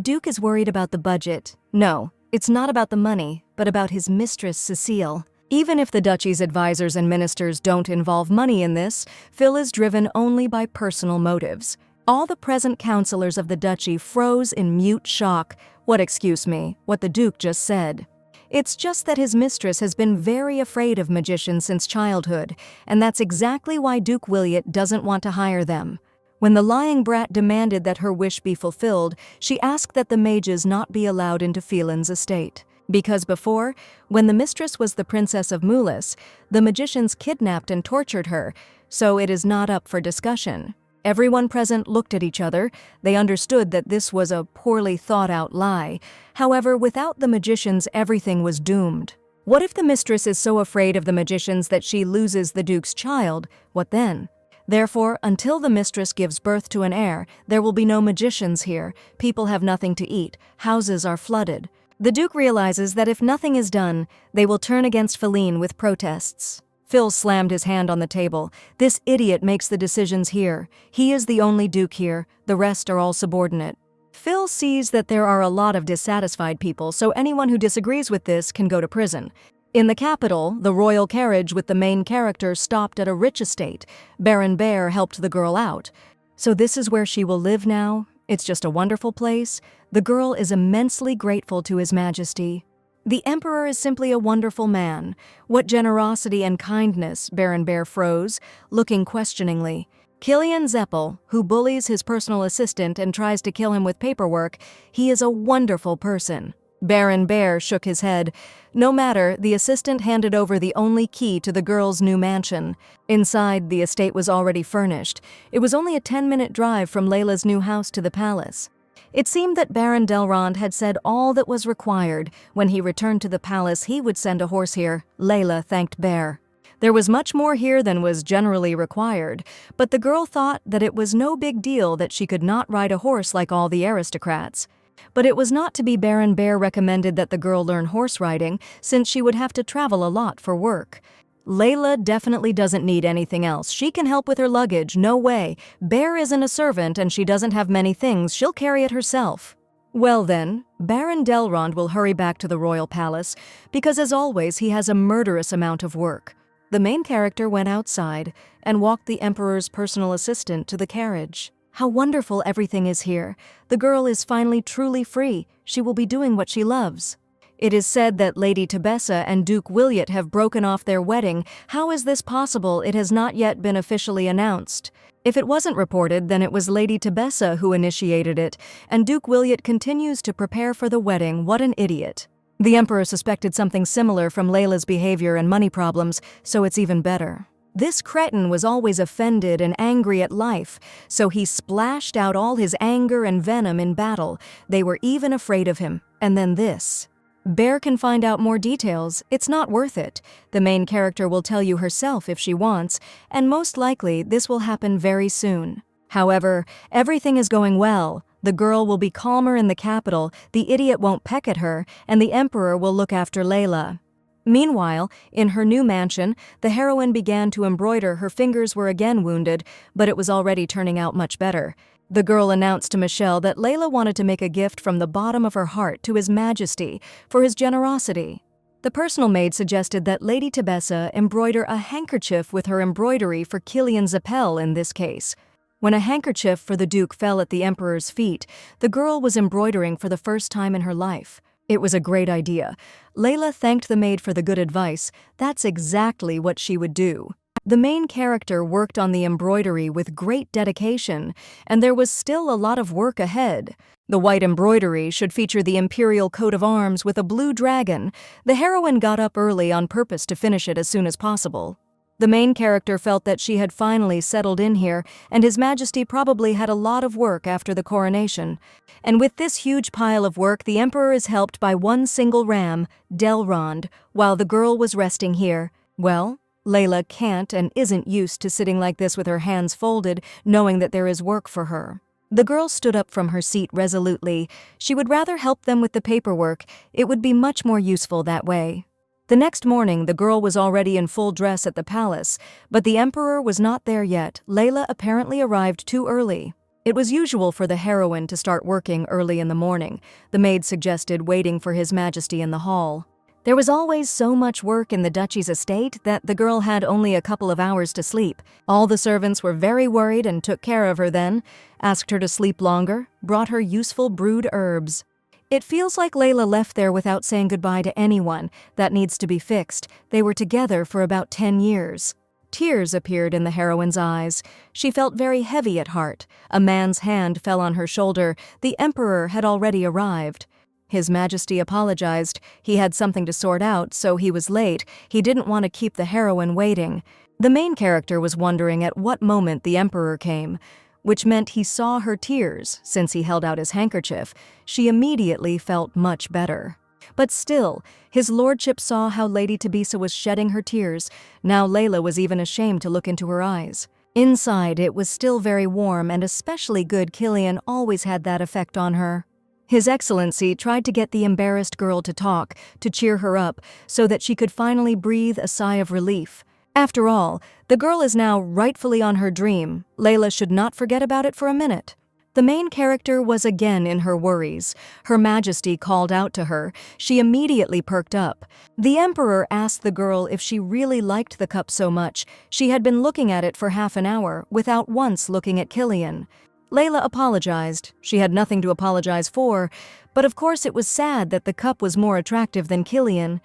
Duke is worried about the budget, no, it's not about the money, but about his mistress Cecile. Even if the duchy's advisors and ministers don't involve money in this, Phil is driven only by personal motives. All the present councillors of the duchy froze in mute shock. What the Duke just said. It's just that his mistress has been very afraid of magicians since childhood, and that's exactly why Duke Williot doesn't want to hire them. When the lying brat demanded that her wish be fulfilled, she asked that the mages not be allowed into Phelan's estate. Because before, when the mistress was the Princess of Mulis, the magicians kidnapped and tortured her, so it is not up for discussion. Everyone present looked at each other. They understood that this was a poorly thought-out lie. However, without the magicians, everything was doomed. What if the mistress is so afraid of the magicians that she loses the Duke's child? What then? Therefore, until the mistress gives birth to an heir, there will be no magicians here. People have nothing to eat. Houses are flooded. The Duke realizes that if nothing is done, they will turn against Feline with protests. Phil slammed his hand on the table. This idiot makes the decisions here. He is the only Duke here. The rest are all subordinate. Phil sees that there are a lot of dissatisfied people, so anyone who disagrees with this can go to prison. In the capital, the royal carriage with the main character stopped at a rich estate. Baron Bear helped the girl out. So this is where she will live now? It's just a wonderful place. The girl is immensely grateful to His Majesty. The Emperor is simply a wonderful man. What generosity and kindness, Baron Bear froze, looking questioningly. Killian Zeppel, who bullies his personal assistant and tries to kill him with paperwork, he is a wonderful person. Baron Bear shook his head. No matter, the assistant handed over the only key to the girl's new mansion. Inside, the estate was already furnished. It was only a 10-minute drive from Layla's new house to the palace. It seemed that Baron Delrond had said all that was required. When he returned to the palace, he would send a horse here. Layla thanked Bear. There was much more here than was generally required, but the girl thought that it was no big deal that she could not ride a horse like all the aristocrats. But it was not to be. Baron Bear recommended that the girl learn horse riding, since she would have to travel a lot for work. Layla definitely doesn't need anything else. She can help with her luggage, no way. Bear isn't a servant and she doesn't have many things. She'll carry it herself. Well then, Baron Delrond will hurry back to the royal palace, because as always he has a murderous amount of work. The main character went outside and walked the Emperor's personal assistant to the carriage. How wonderful everything is here. The girl is finally truly free. She will be doing what she loves. It is said that Lady Tebessa and Duke Williot have broken off their wedding. How is this possible? It has not yet been officially announced. If it wasn't reported, then it was Lady Tebessa who initiated it, and Duke Williot continues to prepare for the wedding. What an idiot. The emperor suspected something similar from Layla's behavior and money problems, so it's even better. This cretin was always offended and angry at life, so he splashed out all his anger and venom in battle. They were even afraid of him. And then this. Bear can find out more details. It's not worth it. The main character will tell you herself if she wants, and most likely this will happen very soon. However, everything is going well. The girl will be calmer in the capital, the idiot won't peck at her, and the emperor will look after Layla. Meanwhile, in her new mansion, the heroine began to embroider. Her fingers were again wounded, but it was already turning out much better. The girl announced to Michelle that Layla wanted to make a gift from the bottom of her heart to His Majesty for his generosity. The personal maid suggested that Lady Tebessa embroider a handkerchief with her embroidery for Killian Zappel in this case. When a handkerchief for the Duke fell at the Emperor's feet, the girl was embroidering for the first time in her life. It was a great idea. Layla thanked the maid for the good advice. That's exactly what she would do. The main character worked on the embroidery with great dedication, and there was still a lot of work ahead. The white embroidery should feature the imperial coat of arms with a blue dragon. The heroine got up early on purpose to finish it as soon as possible. The main character felt that she had finally settled in here, and His Majesty probably had a lot of work after the coronation. And with this huge pile of work, the Emperor is helped by one single ram, Delrond, while the girl was resting here. Well, Layla can't and isn't used to sitting like this with her hands folded, knowing that there is work for her. The girl stood up from her seat resolutely. She would rather help them with the paperwork. It would be much more useful that way. The next morning, the girl was already in full dress at the palace, but the Emperor was not there yet. Layla apparently arrived too early. It was usual for the heroine to start working early in the morning. The maid suggested waiting for His Majesty in the hall. There was always so much work in the duchy's estate that the girl had only a couple of hours to sleep. All the servants were very worried and took care of her then, asked her to sleep longer, brought her useful brewed herbs. It feels like Layla left there without saying goodbye to anyone. That needs to be fixed. They were together for about 10 years. Tears appeared in the heroine's eyes. She felt very heavy at heart. A man's hand fell on her shoulder. The Emperor had already arrived. His Majesty apologized. He had something to sort out, so he was late. He didn't want to keep the heroine waiting. The main character was wondering at what moment the Emperor came, which meant he saw her tears. Since he held out his handkerchief, she immediately felt much better. But still, his lordship saw how Lady Tebessa was shedding her tears. Now Layla was even ashamed to look into her eyes. Inside, it was still very warm, and especially good. Killian always had that effect on her. His Excellency tried to get the embarrassed girl to talk, to cheer her up, so that she could finally breathe a sigh of relief. After all, the girl is now rightfully on her dream. Layla should not forget about it for a minute. The main character was again in her worries. Her Majesty called out to her. She immediately perked up. The Emperor asked the girl if she really liked the cup so much. She had been looking at it for half an hour, without once looking at Killian. Layla apologized. She had nothing to apologize for, but of course it was sad that the cup was more attractive than Killian.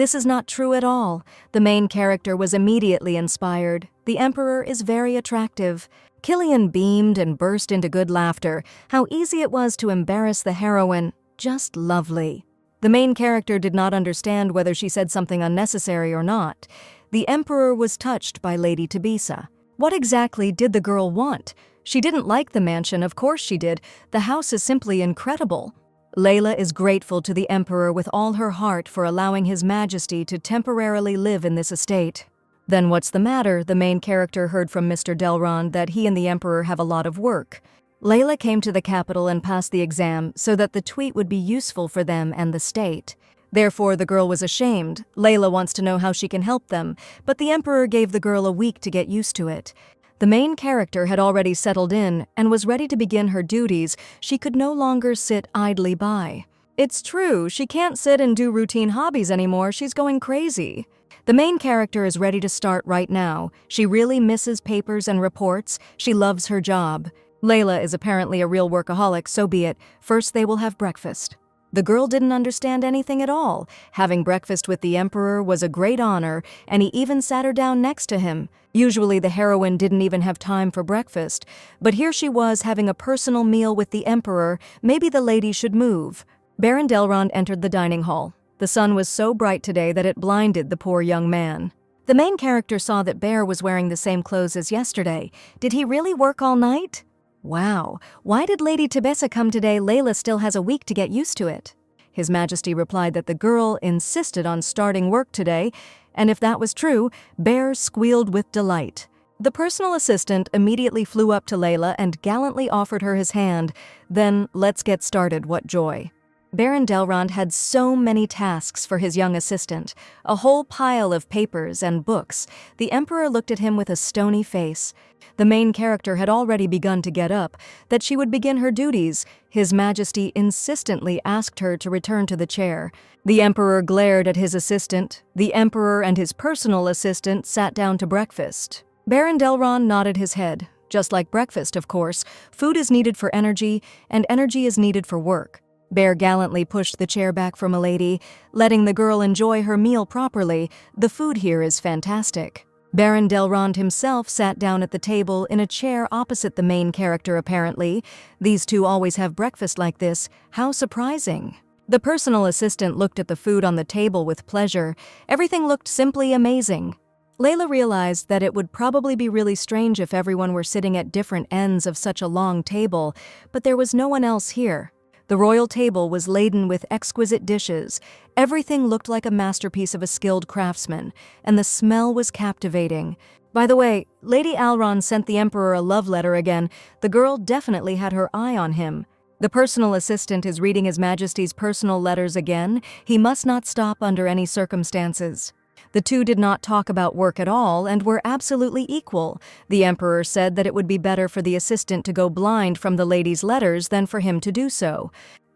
This is not true at all. The main character was immediately inspired. The Emperor is very attractive. Killian beamed and burst into good laughter. How easy it was to embarrass the heroine. Just lovely. The main character did not understand whether she said something unnecessary or not. The Emperor was touched by Lady Tebessa. What exactly did the girl want? She didn't like the mansion, of course she did. The house is simply incredible. Layla is grateful to the Emperor with all her heart for allowing His Majesty to temporarily live in this estate. Then what's the matter? The main character heard from Mr. Delrond that he and the Emperor have a lot of work. Layla came to the capital and passed the exam so that the tweet would be useful for them and the state. Therefore, the girl was ashamed. Layla wants to know how she can help them, but the Emperor gave the girl a week to get used to it. The main character had already settled in and was ready to begin her duties. She could no longer sit idly by. It's true, she can't sit and do routine hobbies anymore. She's going crazy. The main character is ready to start right now. She really misses papers and reports. She loves her job. Layla is apparently a real workaholic, so be it. First they will have breakfast. The girl didn't understand anything at all. Having breakfast with the Emperor was a great honor, and he even sat her down next to him. Usually the heroine didn't even have time for breakfast, but here she was having a personal meal with the Emperor. Maybe the lady should move. Baron Delrond entered the dining hall. The sun was so bright today that it blinded the poor young man. The main character saw that Bear was wearing the same clothes as yesterday. Did he really work all night? Wow, why did Lady Tebessa come today? Layla still has a week to get used to it. His Majesty replied that the girl insisted on starting work today, and if that was true, Bear squealed with delight. The personal assistant immediately flew up to Layla and gallantly offered her his hand. Then, let's get started, what joy. Baron Delrond had so many tasks for his young assistant, a whole pile of papers and books. The Emperor looked at him with a stony face. The main character had already begun to get up. That she would begin her duties, His Majesty insistently asked her to return to the chair. The Emperor glared at his assistant. The Emperor and his personal assistant sat down to breakfast. Baron Delrond nodded his head. Just like breakfast, of course, food is needed for energy, and energy is needed for work. Bear gallantly pushed the chair back for Milady, letting the girl enjoy her meal properly. The food here is fantastic. Baron Delrond himself sat down at the table in a chair opposite the main character apparently. These two always have breakfast like this. How surprising. The personal assistant looked at the food on the table with pleasure. Everything looked simply amazing. Layla realized that it would probably be really strange if everyone were sitting at different ends of such a long table, but there was no one else here. The royal table was laden with exquisite dishes. Everything looked like a masterpiece of a skilled craftsman, and the smell was captivating. By the way, Lady Alron sent the Emperor a love letter again. The girl definitely had her eye on him. The personal assistant is reading His Majesty's personal letters again. He must not stop under any circumstances. The two did not talk about work at all and were absolutely equal. The Emperor said that it would be better for the assistant to go blind from the lady's letters than for him to do so.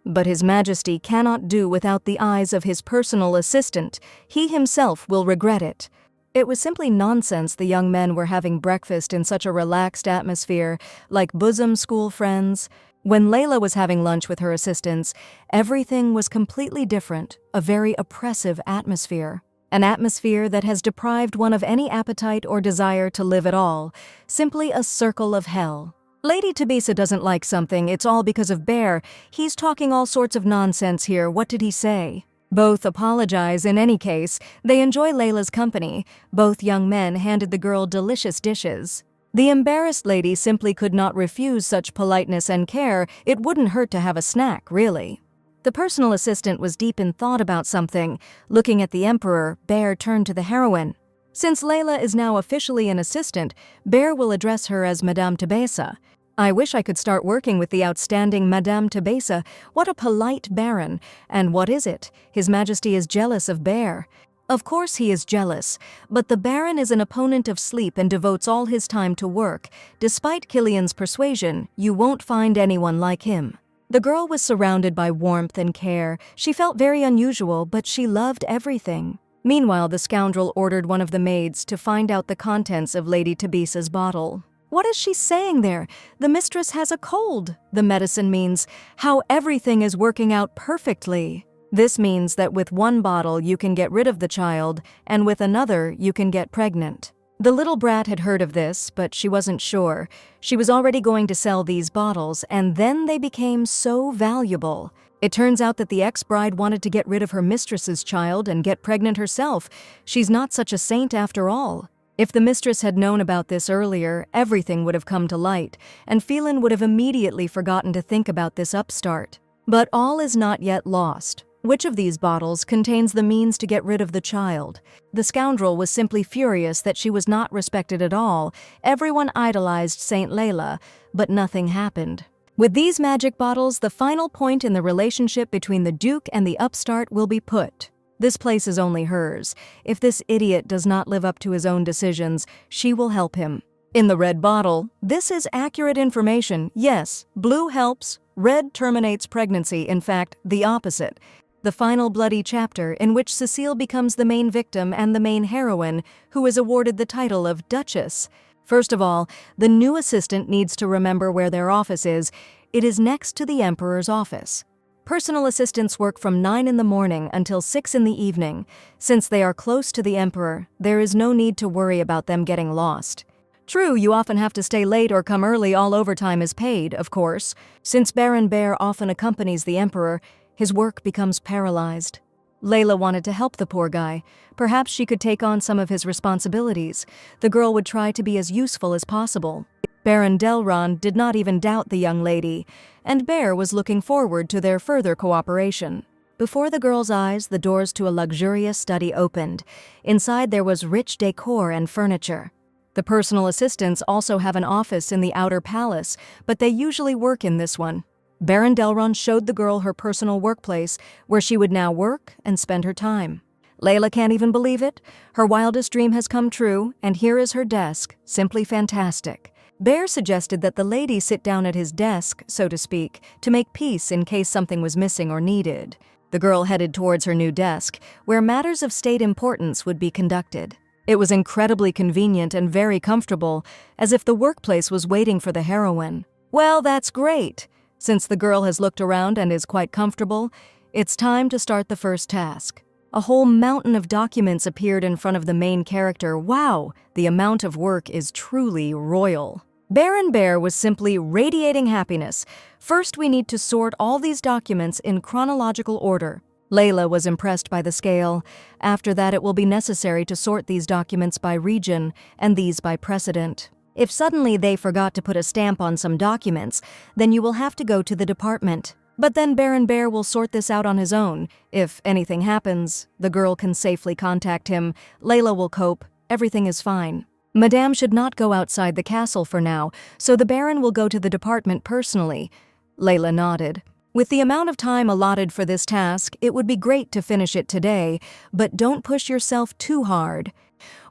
But His Majesty cannot do without the eyes of his personal assistant. He himself will regret it. It was simply nonsense the young men were having breakfast in such a relaxed atmosphere, like bosom school friends. When Layla was having lunch with her assistants, everything was completely different, a very oppressive atmosphere. An atmosphere that has deprived one of any appetite or desire to live at all, simply a circle of hell. Lady Tebessa doesn't like something, it's all because of Bear. He's talking all sorts of nonsense here, what did he say? Both apologize in any case. They enjoy Layla's company. Both young men handed the girl delicious dishes. The embarrassed lady simply could not refuse such politeness and care. It wouldn't hurt to have a snack, really. The personal assistant was deep in thought about something. Looking at the Emperor, Bear turned to the heroine. Since Layla is now officially an assistant, Bear will address her as Madame Tebessa. I wish I could start working with the outstanding Madame Tebessa. What a polite baron. And what is it? His Majesty is jealous of Bear. Of course he is jealous, but the Baron is an opponent of sleep and devotes all his time to work. Despite Killian's persuasion, you won't find anyone like him. The girl was surrounded by warmth and care. She felt very unusual, but she loved everything. Meanwhile, the scoundrel ordered one of the maids to find out the contents of Lady Tebessa's bottle. What is she saying there? The mistress has a cold. The medicine means how everything is working out perfectly. This means that with one bottle you can get rid of the child, and with another you can get pregnant. The little brat had heard of this, but she wasn't sure. She was already going to sell these bottles, and then they became so valuable. It turns out that the ex-bride wanted to get rid of her mistress's child and get pregnant herself. She's not such a saint after all. If the mistress had known about this earlier, everything would have come to light, and Phelan would have immediately forgotten to think about this upstart. But all is not yet lost. Which of these bottles contains the means to get rid of the child? The scoundrel was simply furious that she was not respected at all. Everyone idolized Saint Layla, but nothing happened. With these magic bottles, the final point in the relationship between the Duke and the upstart will be put. This place is only hers. If this idiot does not live up to his own decisions, she will help him. In the red bottle, this is accurate information. Yes, blue helps. Red terminates pregnancy, in fact, the opposite. The final bloody chapter in which Cecile becomes the main victim and the main heroine, who is awarded the title of Duchess. First of all, the new assistant needs to remember where their office is. It is next to the Emperor's office. Personal assistants work from 9 in the morning until 6 in the evening. Since they are close to the Emperor, there is no need to worry about them getting lost. True, you often have to stay late or come early. All overtime is paid, of course. Since Baron Bear often accompanies the Emperor, his work becomes paralyzed. Layla wanted to help the poor guy. Perhaps she could take on some of his responsibilities. The girl would try to be as useful as possible. Baron Delron did not even doubt the young lady, and Bear was looking forward to their further cooperation. Before the girl's eyes, the doors to a luxurious study opened. Inside there was rich decor and furniture. The personal assistants also have an office in the outer palace, but they usually work in this one. Baron Delron showed the girl her personal workplace, where she would now work and spend her time. Layla can't even believe it. Her wildest dream has come true, and here is her desk, simply fantastic. Bear suggested that the lady sit down at his desk, so to speak, to make peace in case something was missing or needed. The girl headed towards her new desk, where matters of state importance would be conducted. It was incredibly convenient and very comfortable, as if the workplace was waiting for the heroine. Well, that's great. Since the girl has looked around and is quite comfortable, it's time to start the first task. A whole mountain of documents appeared in front of the main character. Wow, the amount of work is truly royal. Baron Bear was simply radiating happiness. First, we need to sort all these documents in chronological order. Layla was impressed by the scale. After that, it will be necessary to sort these documents by region and these by precedent. If suddenly they forgot to put a stamp on some documents, then you will have to go to the department. But then Baron Bear will sort this out on his own. If anything happens, the girl can safely contact him. Layla will cope. Everything is fine. Madame should not go outside the castle for now, so the Baron will go to the department personally. Layla nodded. With the amount of time allotted for this task, it would be great to finish it today, but don't push yourself too hard.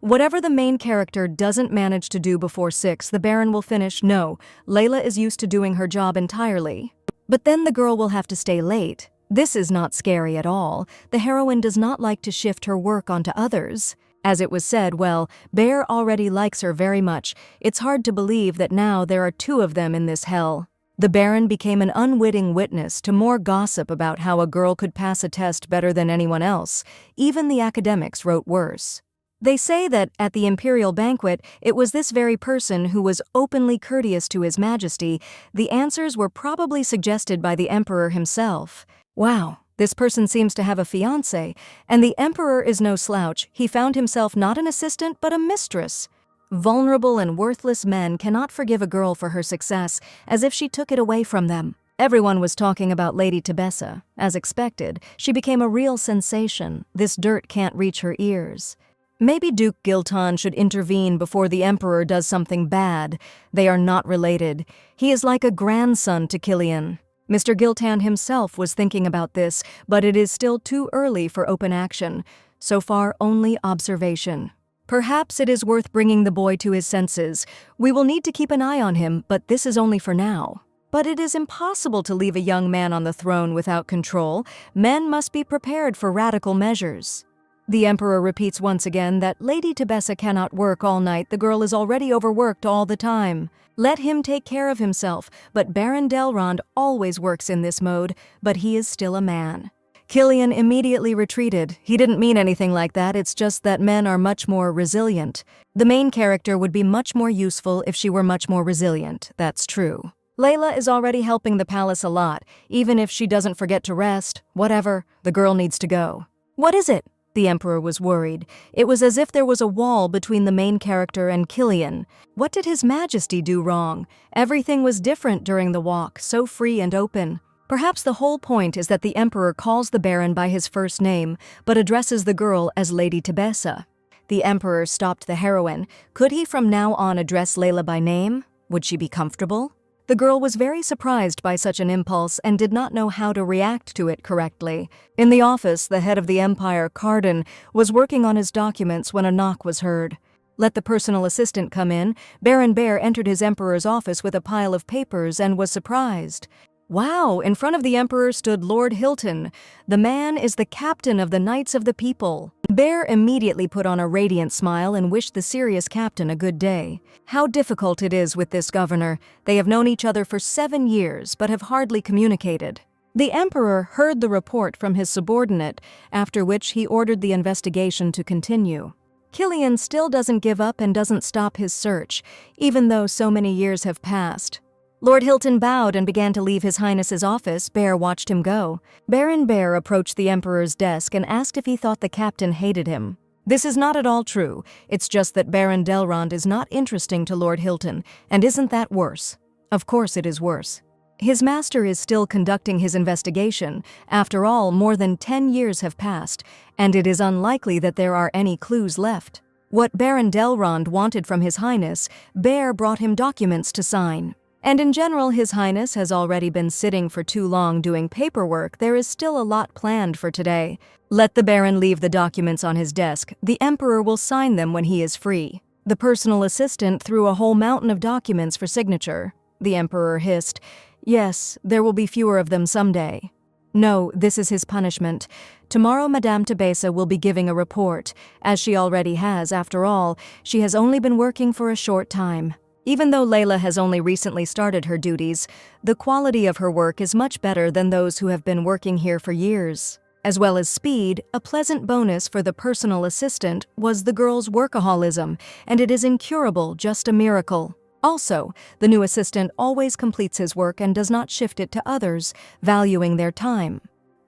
Whatever the main character doesn't manage to do before 6, the Baron will finish. No, Layla is used to doing her job entirely. But then the girl will have to stay late. This is not scary at all. The heroine does not like to shift her work onto others. As it was said, well, Bear already likes her very much. It's hard to believe that now there are 2 of them in this hell. The Baron became an unwitting witness to more gossip about how a girl could pass a test better than anyone else. Even the academics wrote worse. They say that at the imperial banquet, it was this very person who was openly courteous to His Majesty. The answers were probably suggested by the Emperor himself. Wow, this person seems to have a fiancé, and the Emperor is no slouch. He found himself not an assistant, but a mistress. Vulnerable and worthless men cannot forgive a girl for her success, as if she took it away from them. Everyone was talking about Lady Tebessa. As expected, she became a real sensation. This dirt can't reach her ears. Maybe Duke Giltan should intervene before the Emperor does something bad. They are not related. He is like a grandson to Killian. Mr. Giltan himself was thinking about this, but it is still too early for open action. So far, only observation. Perhaps it is worth bringing the boy to his senses. We will need to keep an eye on him, but this is only for now. But it is impossible to leave a young man on the throne without control. Men must be prepared for radical measures. The Emperor repeats once again that Lady Tebessa cannot work all night. The girl is already overworked all the time. Let him take care of himself, but Baron Delron always works in this mode, but he is still a man. Killian immediately retreated. He didn't mean anything like that, it's just that men are much more resilient. The main character would be much more useful if she were much more resilient, that's true. Layla is already helping the palace a lot, even if she doesn't forget to rest. Whatever, the girl needs to go. What is it? The Emperor was worried. It was as if there was a wall between the main character and Killian. What did His Majesty do wrong? Everything was different during the walk, so free and open. Perhaps the whole point is that the Emperor calls the Baron by his first name, but addresses the girl as Lady Tebessa. The Emperor stopped the heroine. Could he from now on address Layla by name? Would she be comfortable? The girl was very surprised by such an impulse and did not know how to react to it correctly. In the office, the head of the Empire, Carden, was working on his documents when a knock was heard. Let the personal assistant come in. Baron Bear entered his Emperor's office with a pile of papers and was surprised. Wow, in front of the Emperor stood Lord Hilton. The man is the captain of the Knights of the People. Bear immediately put on a radiant smile and wished the serious captain a good day. How difficult it is with this governor. They have known each other for 7 years, but have hardly communicated. The Emperor heard the report from his subordinate, after which he ordered the investigation to continue. Killian still doesn't give up and doesn't stop his search, even though so many years have passed. Lord Hilton bowed and began to leave His Highness's office. Bear watched him go. Baron Bear approached the Emperor's desk and asked if he thought the captain hated him. This is not at all true. It's just that Baron Delrond is not interesting to Lord Hilton, and isn't that worse? Of course it is worse. His master is still conducting his investigation. After all, more than 10 years have passed, and it is unlikely that there are any clues left. What Baron Delrond wanted from His Highness, Bear brought him documents to sign. And in general, His Highness has already been sitting for too long doing paperwork. There is still a lot planned for today. Let the Baron leave the documents on his desk. The Emperor will sign them when he is free. The personal assistant threw a whole mountain of documents for signature. The Emperor hissed, "Yes, there will be fewer of them someday." No, this is his punishment. Tomorrow Madame Tebessa will be giving a report, as she already has. After all, she has only been working for a short time. Even though Layla has only recently started her duties, the quality of her work is much better than those who have been working here for years. As well as speed, a pleasant bonus for the personal assistant was the girl's workaholism, and it is incurable, just a miracle. Also, the new assistant always completes his work and does not shift it to others, valuing their time.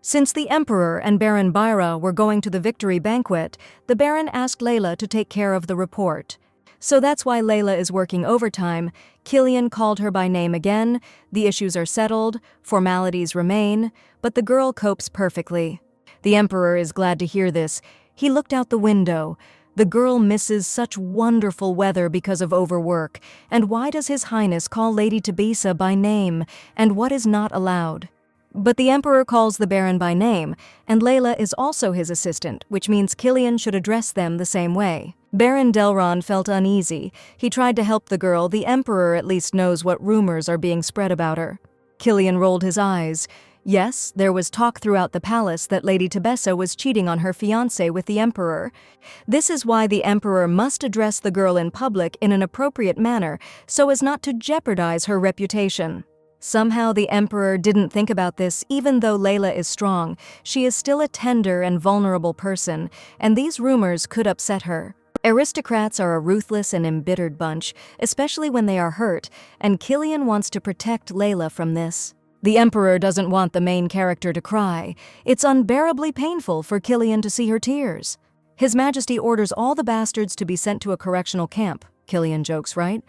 Since the Emperor and Baron Byra were going to the victory banquet, the Baron asked Layla to take care of the report. So that's why Layla is working overtime. Killian called her by name again. The issues are settled, formalities remain, but the girl copes perfectly. The Emperor is glad to hear this. He looked out the window. The girl misses such wonderful weather because of overwork. And why does His Highness call Lady Tebessa by name, and what is not allowed? But the Emperor calls the Baron by name, and Layla is also his assistant, which means Killian should address them the same way. Baron Delrond felt uneasy. He tried to help the girl. The Emperor at least knows what rumors are being spread about her. Killian rolled his eyes. Yes, there was talk throughout the palace that Lady Tebessa was cheating on her fiancé with the Emperor. This is why the Emperor must address the girl in public in an appropriate manner so as not to jeopardize her reputation. Somehow the Emperor didn't think about this. Even though Layla is strong, she is still a tender and vulnerable person, and these rumors could upset her. Aristocrats are a ruthless and embittered bunch, especially when they are hurt, and Killian wants to protect Layla from this. The Emperor doesn't want the main character to cry. It's unbearably painful for Killian to see her tears. His Majesty orders all the bastards to be sent to a correctional camp. Killian jokes, right?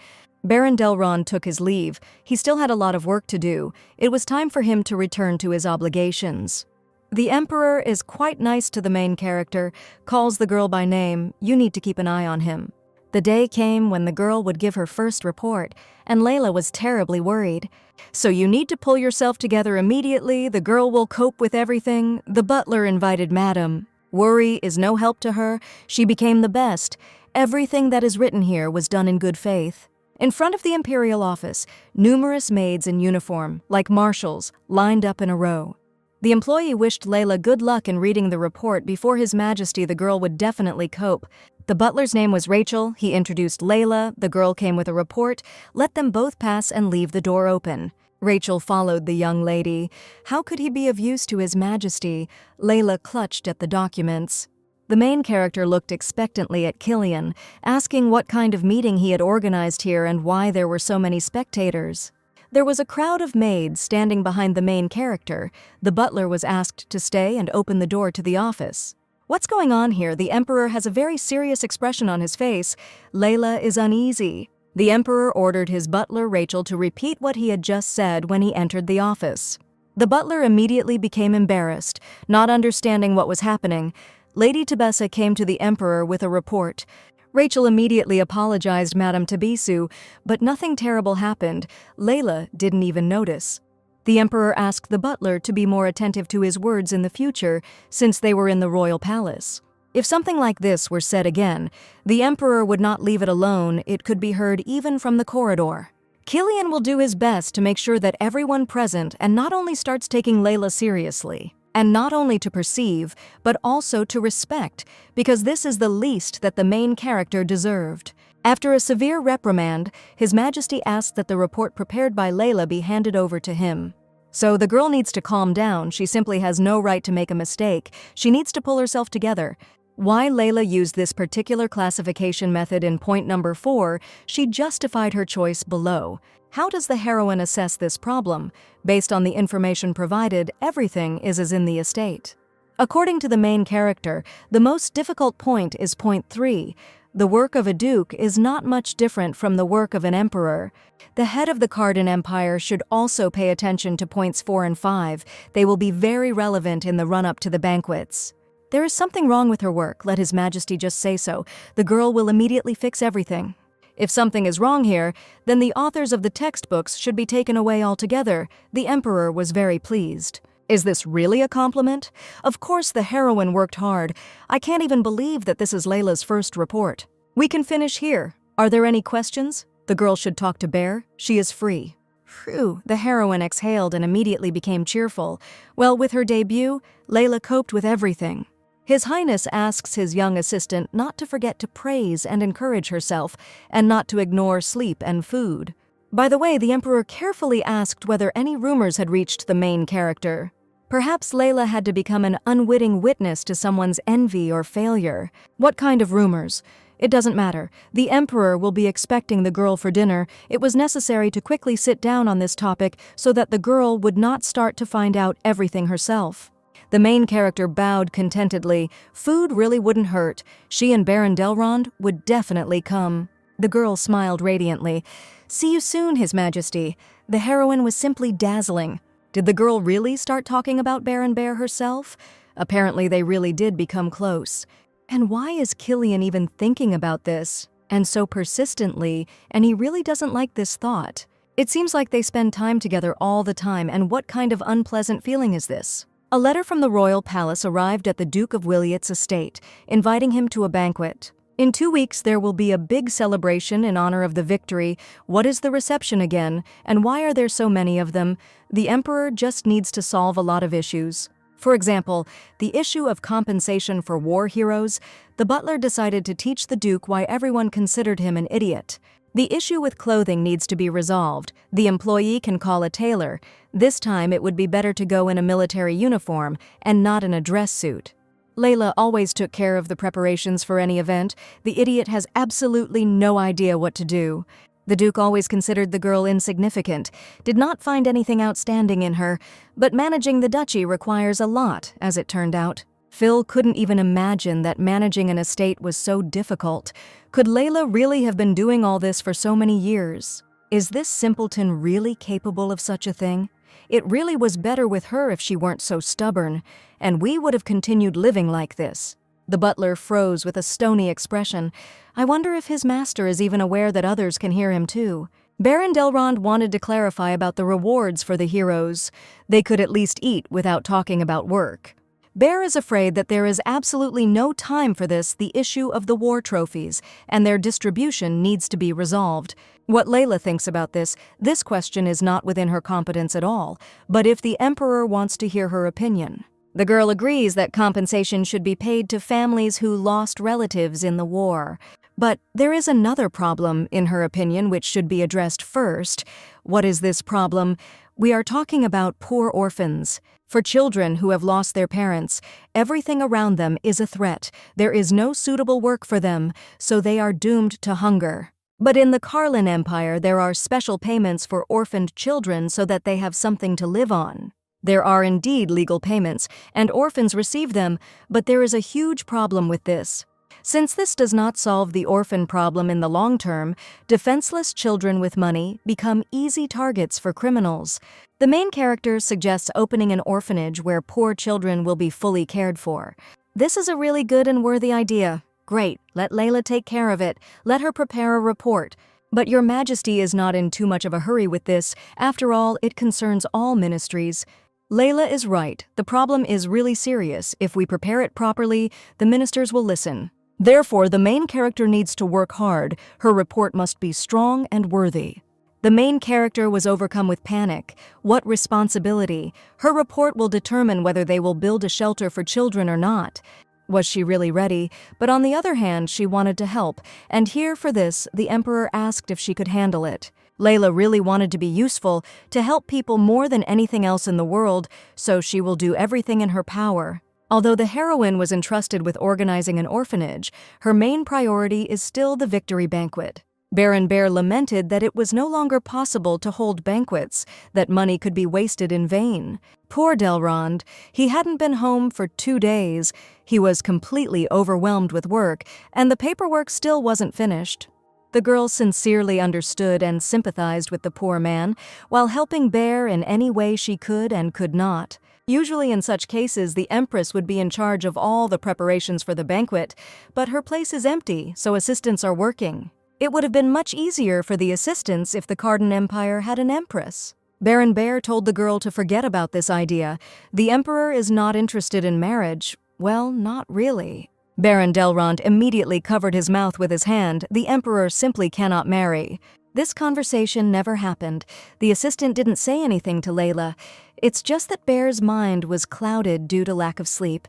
Baron Delrond took his leave. He still had a lot of work to do. It was time for him to return to his obligations. The Emperor is quite nice to the main character, calls the girl by name. You need to keep an eye on him. The day came when the girl would give her first report, and Layla was terribly worried. So you need to pull yourself together immediately. The girl will cope with everything. The butler invited Madam. Worry is no help to her. She became the best. Everything that is written here was done in good faith. In front of the imperial office, numerous maids in uniform, like marshals, lined up in a row. The employee wished Layla good luck in reading the report. Before His Majesty, the girl would definitely cope. The butler's name was Rachel. He introduced Layla. The girl came with a report. Let them both pass and leave the door open. Rachel followed the young lady. How could he be of use to His Majesty? Layla clutched at the documents. The main character looked expectantly at Killian, asking what kind of meeting he had organized here and why there were so many spectators. There was a crowd of maids standing behind the main character. The butler was asked to stay and open the door to the office. What's going on here? The Emperor has a very serious expression on his face. Layla is uneasy. The Emperor ordered his butler, Rachel, to repeat what he had just said when he entered the office. The butler immediately became embarrassed, not understanding what was happening. Lady Tebessa came to the Emperor with a report. Rachel immediately apologized Madame Tebessa, but nothing terrible happened. Layla didn't even notice. The Emperor asked the butler to be more attentive to his words in the future, since they were in the royal palace. If something like this were said again, the Emperor would not leave it alone. It could be heard even from the corridor. Killian will do his best to make sure that everyone present and not only starts taking Layla seriously, and not only to perceive, but also to respect, because this is the least that the main character deserved. After a severe reprimand, His Majesty asked that the report prepared by Layla be handed over to him. So the girl needs to calm down. She simply has no right to make a mistake. She needs to pull herself together. Why Layla used this particular classification method in point number 4, she justified her choice below. How does the heroine assess this problem? Based on the information provided, everything is as in the estate. According to the main character, the most difficult point is point 3. The work of a duke is not much different from the work of an emperor. The head of the Kardon Empire should also pay attention to points 4 and 5. They will be very relevant in the run-up to the banquets. There is something wrong with her work, let His Majesty just say so. The girl will immediately fix everything. If something is wrong here, then the authors of the textbooks should be taken away altogether. The emperor was very pleased. Is this really a compliment? Of course the heroine worked hard. I can't even believe that this is Layla's first report. We can finish here. Are there any questions? The girl should talk to Bear. She is free. Phew, the heroine exhaled and immediately became cheerful. Well, with her debut, Layla coped with everything. His Highness asks his young assistant not to forget to praise and encourage herself, and not to ignore sleep and food. By the way, the Emperor carefully asked whether any rumors had reached the main character. Perhaps Layla had to become an unwitting witness to someone's envy or failure. What kind of rumors? It doesn't matter. The Emperor will be expecting the girl for dinner. It was necessary to quickly sit down on this topic so that the girl would not start to find out everything herself. The main character bowed contentedly. Food really wouldn't hurt. She and Baron Delrond would definitely come. The girl smiled radiantly. See you soon, His Majesty. The heroine was simply dazzling. Did the girl really start talking about Baron Bear herself? Apparently they really did become close. And why is Killian even thinking about this? And so persistently, and he really doesn't like this thought. It seems like they spend time together all the time, and what kind of unpleasant feeling is this? A letter from the royal palace arrived at the Duke of Wiliot's estate, inviting him to a banquet. In 2 weeks there will be a big celebration in honor of the victory. What is the reception again, and why are there so many of them? The emperor just needs to solve a lot of issues. For example, the issue of compensation for war heroes. The butler decided to teach the duke why everyone considered him an idiot. The issue with clothing needs to be resolved. The employee can call a tailor. This time it would be better to go in a military uniform and not in a dress suit. Layla always took care of the preparations for any event. The idiot has absolutely no idea what to do. The Duke always considered the girl insignificant, did not find anything outstanding in her, but managing the duchy requires a lot, as it turned out. Phil couldn't even imagine that managing an estate was so difficult. Could Layla really have been doing all this for so many years? Is this simpleton really capable of such a thing? It really was better with her if she weren't so stubborn, and we would have continued living like this. The butler froze with a stony expression. I wonder if his master is even aware that others can hear him too. Baron Delrond wanted to clarify about the rewards for the heroes. They could at least eat without talking about work. Bear is afraid that there is absolutely no time for this, the issue of the war trophies, and their distribution needs to be resolved. What Layla thinks about this question is not within her competence at all, but if the Emperor wants to hear her opinion. The girl agrees that compensation should be paid to families who lost relatives in the war. But there is another problem, in her opinion, which should be addressed first. What is this problem? We are talking about poor orphans. For children who have lost their parents, everything around them is a threat. There is no suitable work for them, so they are doomed to hunger. But in the Karlin Empire, there are special payments for orphaned children so that they have something to live on. There are indeed legal payments, and orphans receive them, but there is a huge problem with this. Since this does not solve the orphan problem in the long term, defenseless children with money become easy targets for criminals. The main character suggests opening an orphanage where poor children will be fully cared for. This is a really good and worthy idea. Great, let Layla take care of it. Let her prepare a report. But Your Majesty is not in too much of a hurry with this. After all, it concerns all ministries. Layla is right. The problem is really serious. If we prepare it properly, the ministers will listen. Therefore, the main character needs to work hard. Her report must be strong and worthy. The main character was overcome with panic. What responsibility? Her report will determine whether they will build a shelter for children or not. Was she really ready? But on the other hand, she wanted to help, and here for this, the Emperor asked if she could handle it. Layla really wanted to be useful, to help people more than anything else in the world, so she will do everything in her power. Although the heroine was entrusted with organizing an orphanage, her main priority is still the victory banquet. Baron Bear lamented that it was no longer possible to hold banquets, that money could be wasted in vain. Poor Delrond, he hadn't been home for 2 days. He was completely overwhelmed with work, and the paperwork still wasn't finished. The girl sincerely understood and sympathized with the poor man, while helping Bear in any way she could and could not. Usually in such cases, the Empress would be in charge of all the preparations for the banquet, but her place is empty, so assistants are working. It would have been much easier for the assistants if the Cardan Empire had an empress. Baron Bear told the girl to forget about this idea. The emperor is not interested in marriage. Well, not really. Baron Delrond immediately covered his mouth with his hand. The emperor simply cannot marry. This conversation never happened. The assistant didn't say anything to Layla. It's just that Bear's mind was clouded due to lack of sleep.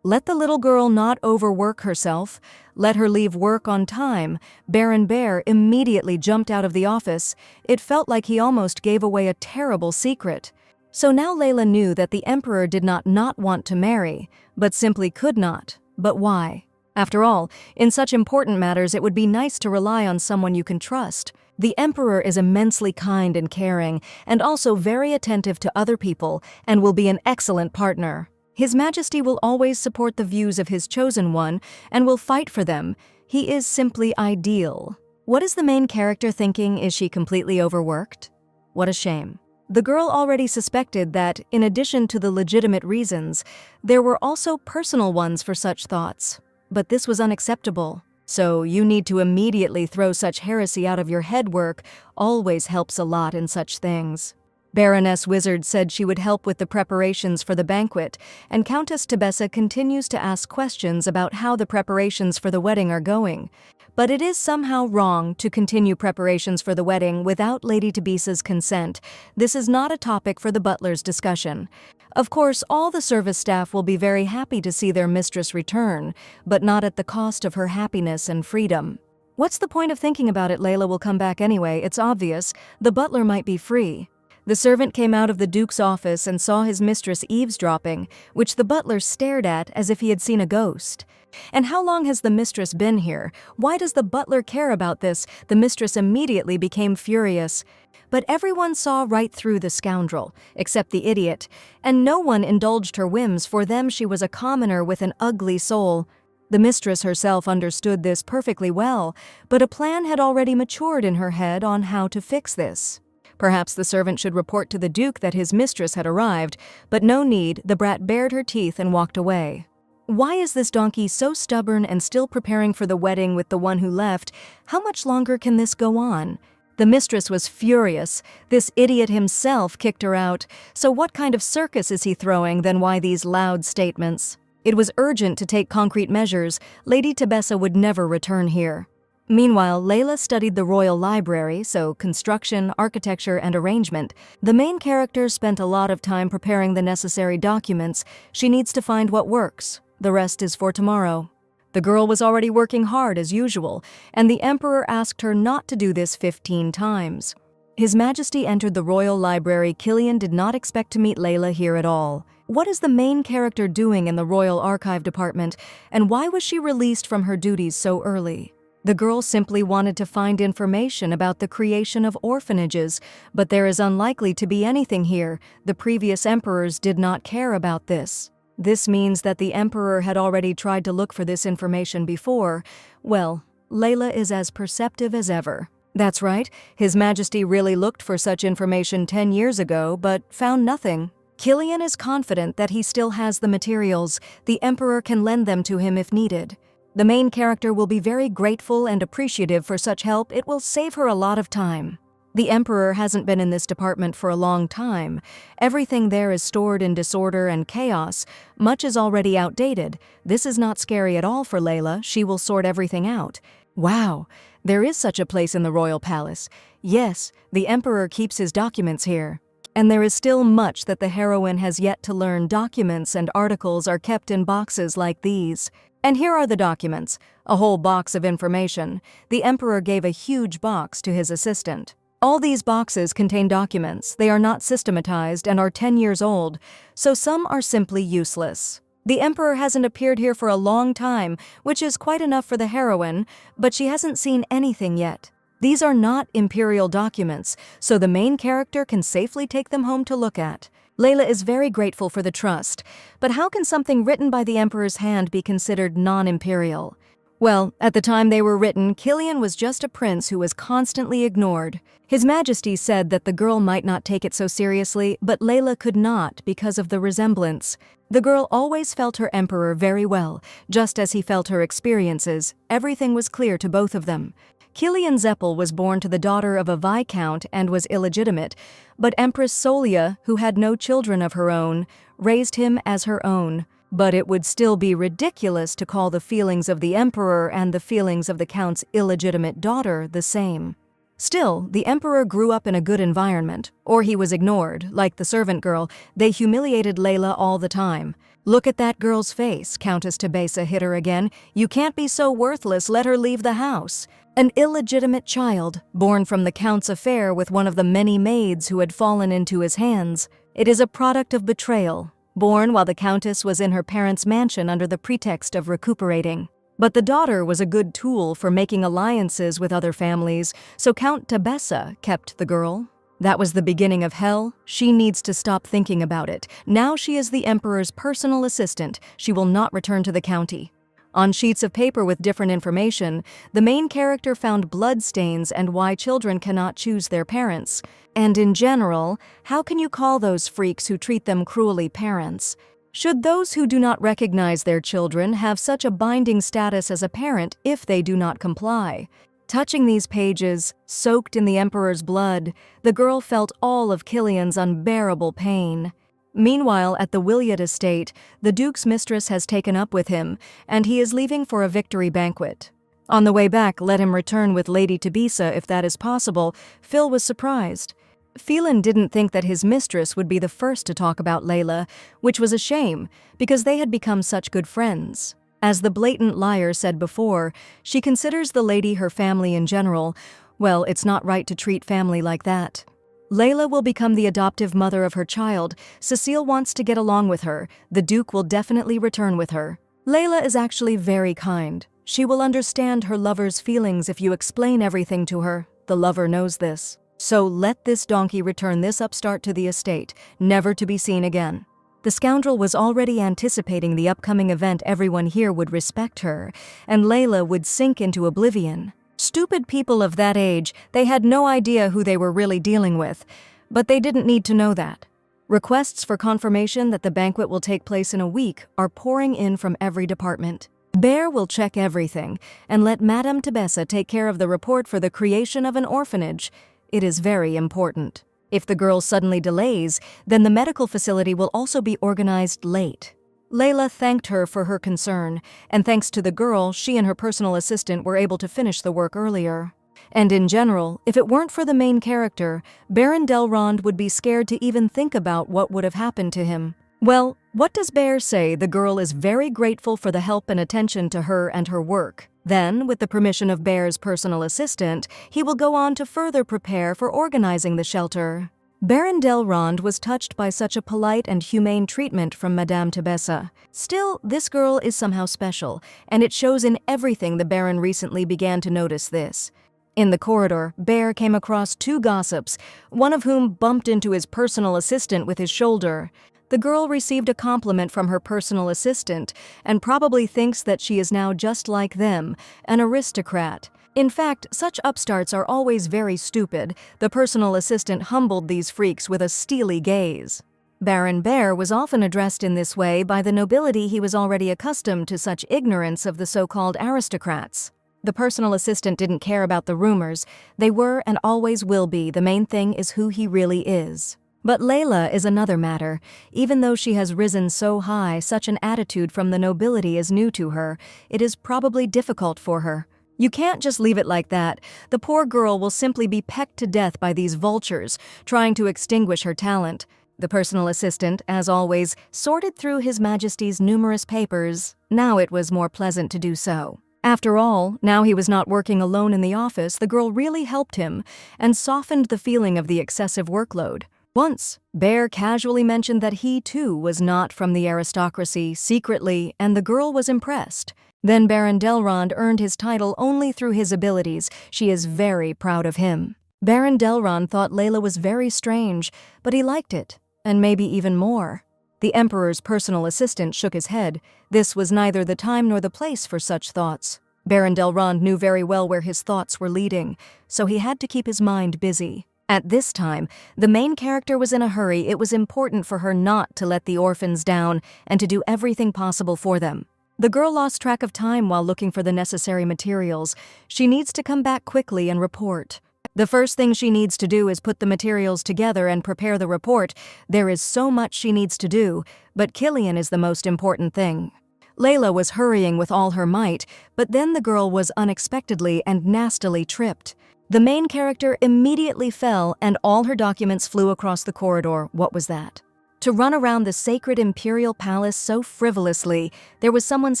Let the little girl not overwork herself. Let her leave work on time. Baron Bear immediately jumped out of the office. It felt like he almost gave away a terrible secret. So now Layla knew that the emperor did not want to marry, but simply could not. But why? After all, in such important matters, it would be nice to rely on someone you can trust. The emperor is immensely kind and caring, and also very attentive to other people, and will be an excellent partner. His Majesty will always support the views of his chosen one and will fight for them. He is simply ideal. What is the main character thinking? Is she completely overworked? What a shame. The girl already suspected that, in addition to the legitimate reasons, there were also personal ones for such thoughts. But this was unacceptable. So you need to immediately throw such heresy out of your head. Work always helps a lot in such things. Baroness Wizard said she would help with the preparations for the banquet, and Countess Tebessa continues to ask questions about how the preparations for the wedding are going. But it is somehow wrong to continue preparations for the wedding without Lady Tebessa's consent. This is not a topic for the butler's discussion. Of course, all the service staff will be very happy to see their mistress return, but not at the cost of her happiness and freedom. What's the point of thinking about it? Layla will come back anyway, it's obvious. The butler might be free. The servant came out of the Duke's office and saw his mistress eavesdropping, which the butler stared at as if he had seen a ghost. And how long has the mistress been here? Why does the butler care about this? The mistress immediately became furious. But everyone saw right through the scoundrel, except the idiot, and no one indulged her whims. For them she was a commoner with an ugly soul. The mistress herself understood this perfectly well, but a plan had already matured in her head on how to fix this. Perhaps the servant should report to the Duke that his mistress had arrived, but no need. The brat bared her teeth and walked away. Why is this donkey so stubborn and still preparing for the wedding with the one who left? How much longer can this go on? The mistress was furious. This idiot himself kicked her out. So what kind of circus is he throwing? Then why these loud statements? It was urgent to take concrete measures. Lady Tebessa would never return here. Meanwhile, Layla studied the royal library, so construction, architecture, and arrangement. The main character spent a lot of time preparing the necessary documents. She needs to find what works. The rest is for tomorrow. The girl was already working hard as usual, and the emperor asked her not to do this 15 times. His Majesty entered the royal library. Killian did not expect to meet Layla here at all. What is the main character doing in the royal archive department, and why was she released from her duties so early? The girl simply wanted to find information about the creation of orphanages, but there is unlikely to be anything here. The previous emperors did not care about this. This means that the emperor had already tried to look for this information before. Well, Layla is as perceptive as ever. That's right, His Majesty really looked for such information 10 years ago, but found nothing. Killian is confident that he still has the materials. The emperor can lend them to him if needed. The main character will be very grateful and appreciative for such help. It will save her a lot of time. The emperor hasn't been in this department for a long time. Everything there is stored in disorder and chaos. Much is already outdated. This is not scary at all for Layla. She will sort everything out. Wow, there is such a place in the royal palace. Yes, the emperor keeps his documents here. And there is still much that the heroine has yet to learn. Documents and articles are kept in boxes like these. And here are the documents, a whole box of information. The emperor gave a huge box to his assistant. All these boxes contain documents. They are not systematized and are 10 years old, so some are simply useless. The emperor hasn't appeared here for a long time, which is quite enough for the heroine, but she hasn't seen anything yet. These are not imperial documents, so the main character can safely take them home to look at. Layla is very grateful for the trust, but how can something written by the Emperor's hand be considered non-imperial? Well, at the time they were written, Killian was just a prince who was constantly ignored. His Majesty said that the girl might not take it so seriously, but Layla could not because of the resemblance. The girl always felt her emperor very well, just as he felt her experiences. Everything was clear to both of them. Killian Zeppel was born to the daughter of a viscount and was illegitimate, but Empress Solia, who had no children of her own, raised him as her own. But it would still be ridiculous to call the feelings of the emperor and the feelings of the count's illegitimate daughter the same. Still, the emperor grew up in a good environment, or he was ignored, like the servant girl. They humiliated Layla all the time. "Look at that girl's face," Countess Tebesa hit her again. "You can't be so worthless, let her leave the house." An illegitimate child, born from the count's affair with one of the many maids who had fallen into his hands. It is a product of betrayal, born while the countess was in her parents' mansion under the pretext of recuperating. But the daughter was a good tool for making alliances with other families, so Count Tebesa kept the girl. That was the beginning of hell. She needs to stop thinking about it. Now she is the emperor's personal assistant. She will not return to the county. On sheets of paper with different information, the main character found bloodstains and why children cannot choose their parents. And in general, how can you call those freaks who treat them cruelly parents? Should those who do not recognize their children have such a binding status as a parent if they do not comply? Touching these pages, soaked in the emperor's blood, the girl felt all of Killian's unbearable pain. Meanwhile, at the Williot estate, the Duke's mistress has taken up with him, and he is leaving for a victory banquet. On the way back, let him return with Lady Tebesa if that is possible. Phil was surprised. Phelan didn't think that his mistress would be the first to talk about Layla, which was a shame, because they had become such good friends. As the blatant liar said before, she considers the lady her family in general. Well, it's not right to treat family like that. Layla will become the adoptive mother of her child. Cecile wants to get along with her. The Duke will definitely return with her. Layla is actually very kind. She will understand her lover's feelings if you explain everything to her. The lover knows this. So let this donkey return this upstart to the estate, never to be seen again. The scoundrel was already anticipating the upcoming event. Everyone here would respect her, and Layla would sink into oblivion. Stupid people of that age, they had no idea who they were really dealing with, but they didn't need to know that. Requests for confirmation that the banquet will take place in a week are pouring in from every department. Bear will check everything and let Madame Tebesa take care of the report for the creation of an orphanage. It is very important. If the girl suddenly delays, then the medical facility will also be organized late. Layla thanked her for her concern, and thanks to the girl, she and her personal assistant were able to finish the work earlier. And in general, if it weren't for the main character, Baron Delrond would be scared to even think about what would have happened to him. Well, what does Bear say? The girl is very grateful for the help and attention to her and her work. Then, with the permission of Bear's personal assistant, he will go on to further prepare for organizing the shelter. Baron Delrond was touched by such a polite and humane treatment from Madame Tebesa. Still, this girl is somehow special, and it shows in everything. The Baron recently began to notice this. In the corridor, Bear came across two gossips, one of whom bumped into his personal assistant with his shoulder. The girl received a compliment from her personal assistant and probably thinks that she is now just like them, an aristocrat. In fact, such upstarts are always very stupid. The personal assistant humbled these freaks with a steely gaze. Baron Bear was often addressed in this way by the nobility. He was already accustomed to such ignorance of the so-called aristocrats. The personal assistant didn't care about the rumors. They were and always will be. The main thing is who he really is. But Layla is another matter. Even though she has risen so high, such an attitude from the nobility is new to her. It is probably difficult for her. You can't just leave it like that. The poor girl will simply be pecked to death by these vultures, trying to extinguish her talent. The personal assistant, as always, sorted through His Majesty's numerous papers. Now it was more pleasant to do so. After all, now he was not working alone in the office, the girl really helped him and softened the feeling of the excessive workload. Once, Bear casually mentioned that he, too, was not from the aristocracy secretly, and the girl was impressed. Then Baron Delrond earned his title only through his abilities. She is very proud of him. Baron Delrond thought Layla was very strange, but he liked it, and maybe even more. The Emperor's personal assistant shook his head. This was neither the time nor the place for such thoughts. Baron Delrond knew very well where his thoughts were leading, so he had to keep his mind busy. At this time, the main character was in a hurry. It was important for her not to let the orphans down and to do everything possible for them. The girl lost track of time while looking for the necessary materials. She needs to come back quickly and report. The first thing she needs to do is put the materials together and prepare the report. There is so much she needs to do, but Killian is the most important thing. Layla was hurrying with all her might, but then the girl was unexpectedly and nastily tripped. The main character immediately fell and all her documents flew across the corridor. What was that? To run around the sacred imperial palace so frivolously, there was someone's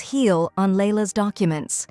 heel on Layla's documents.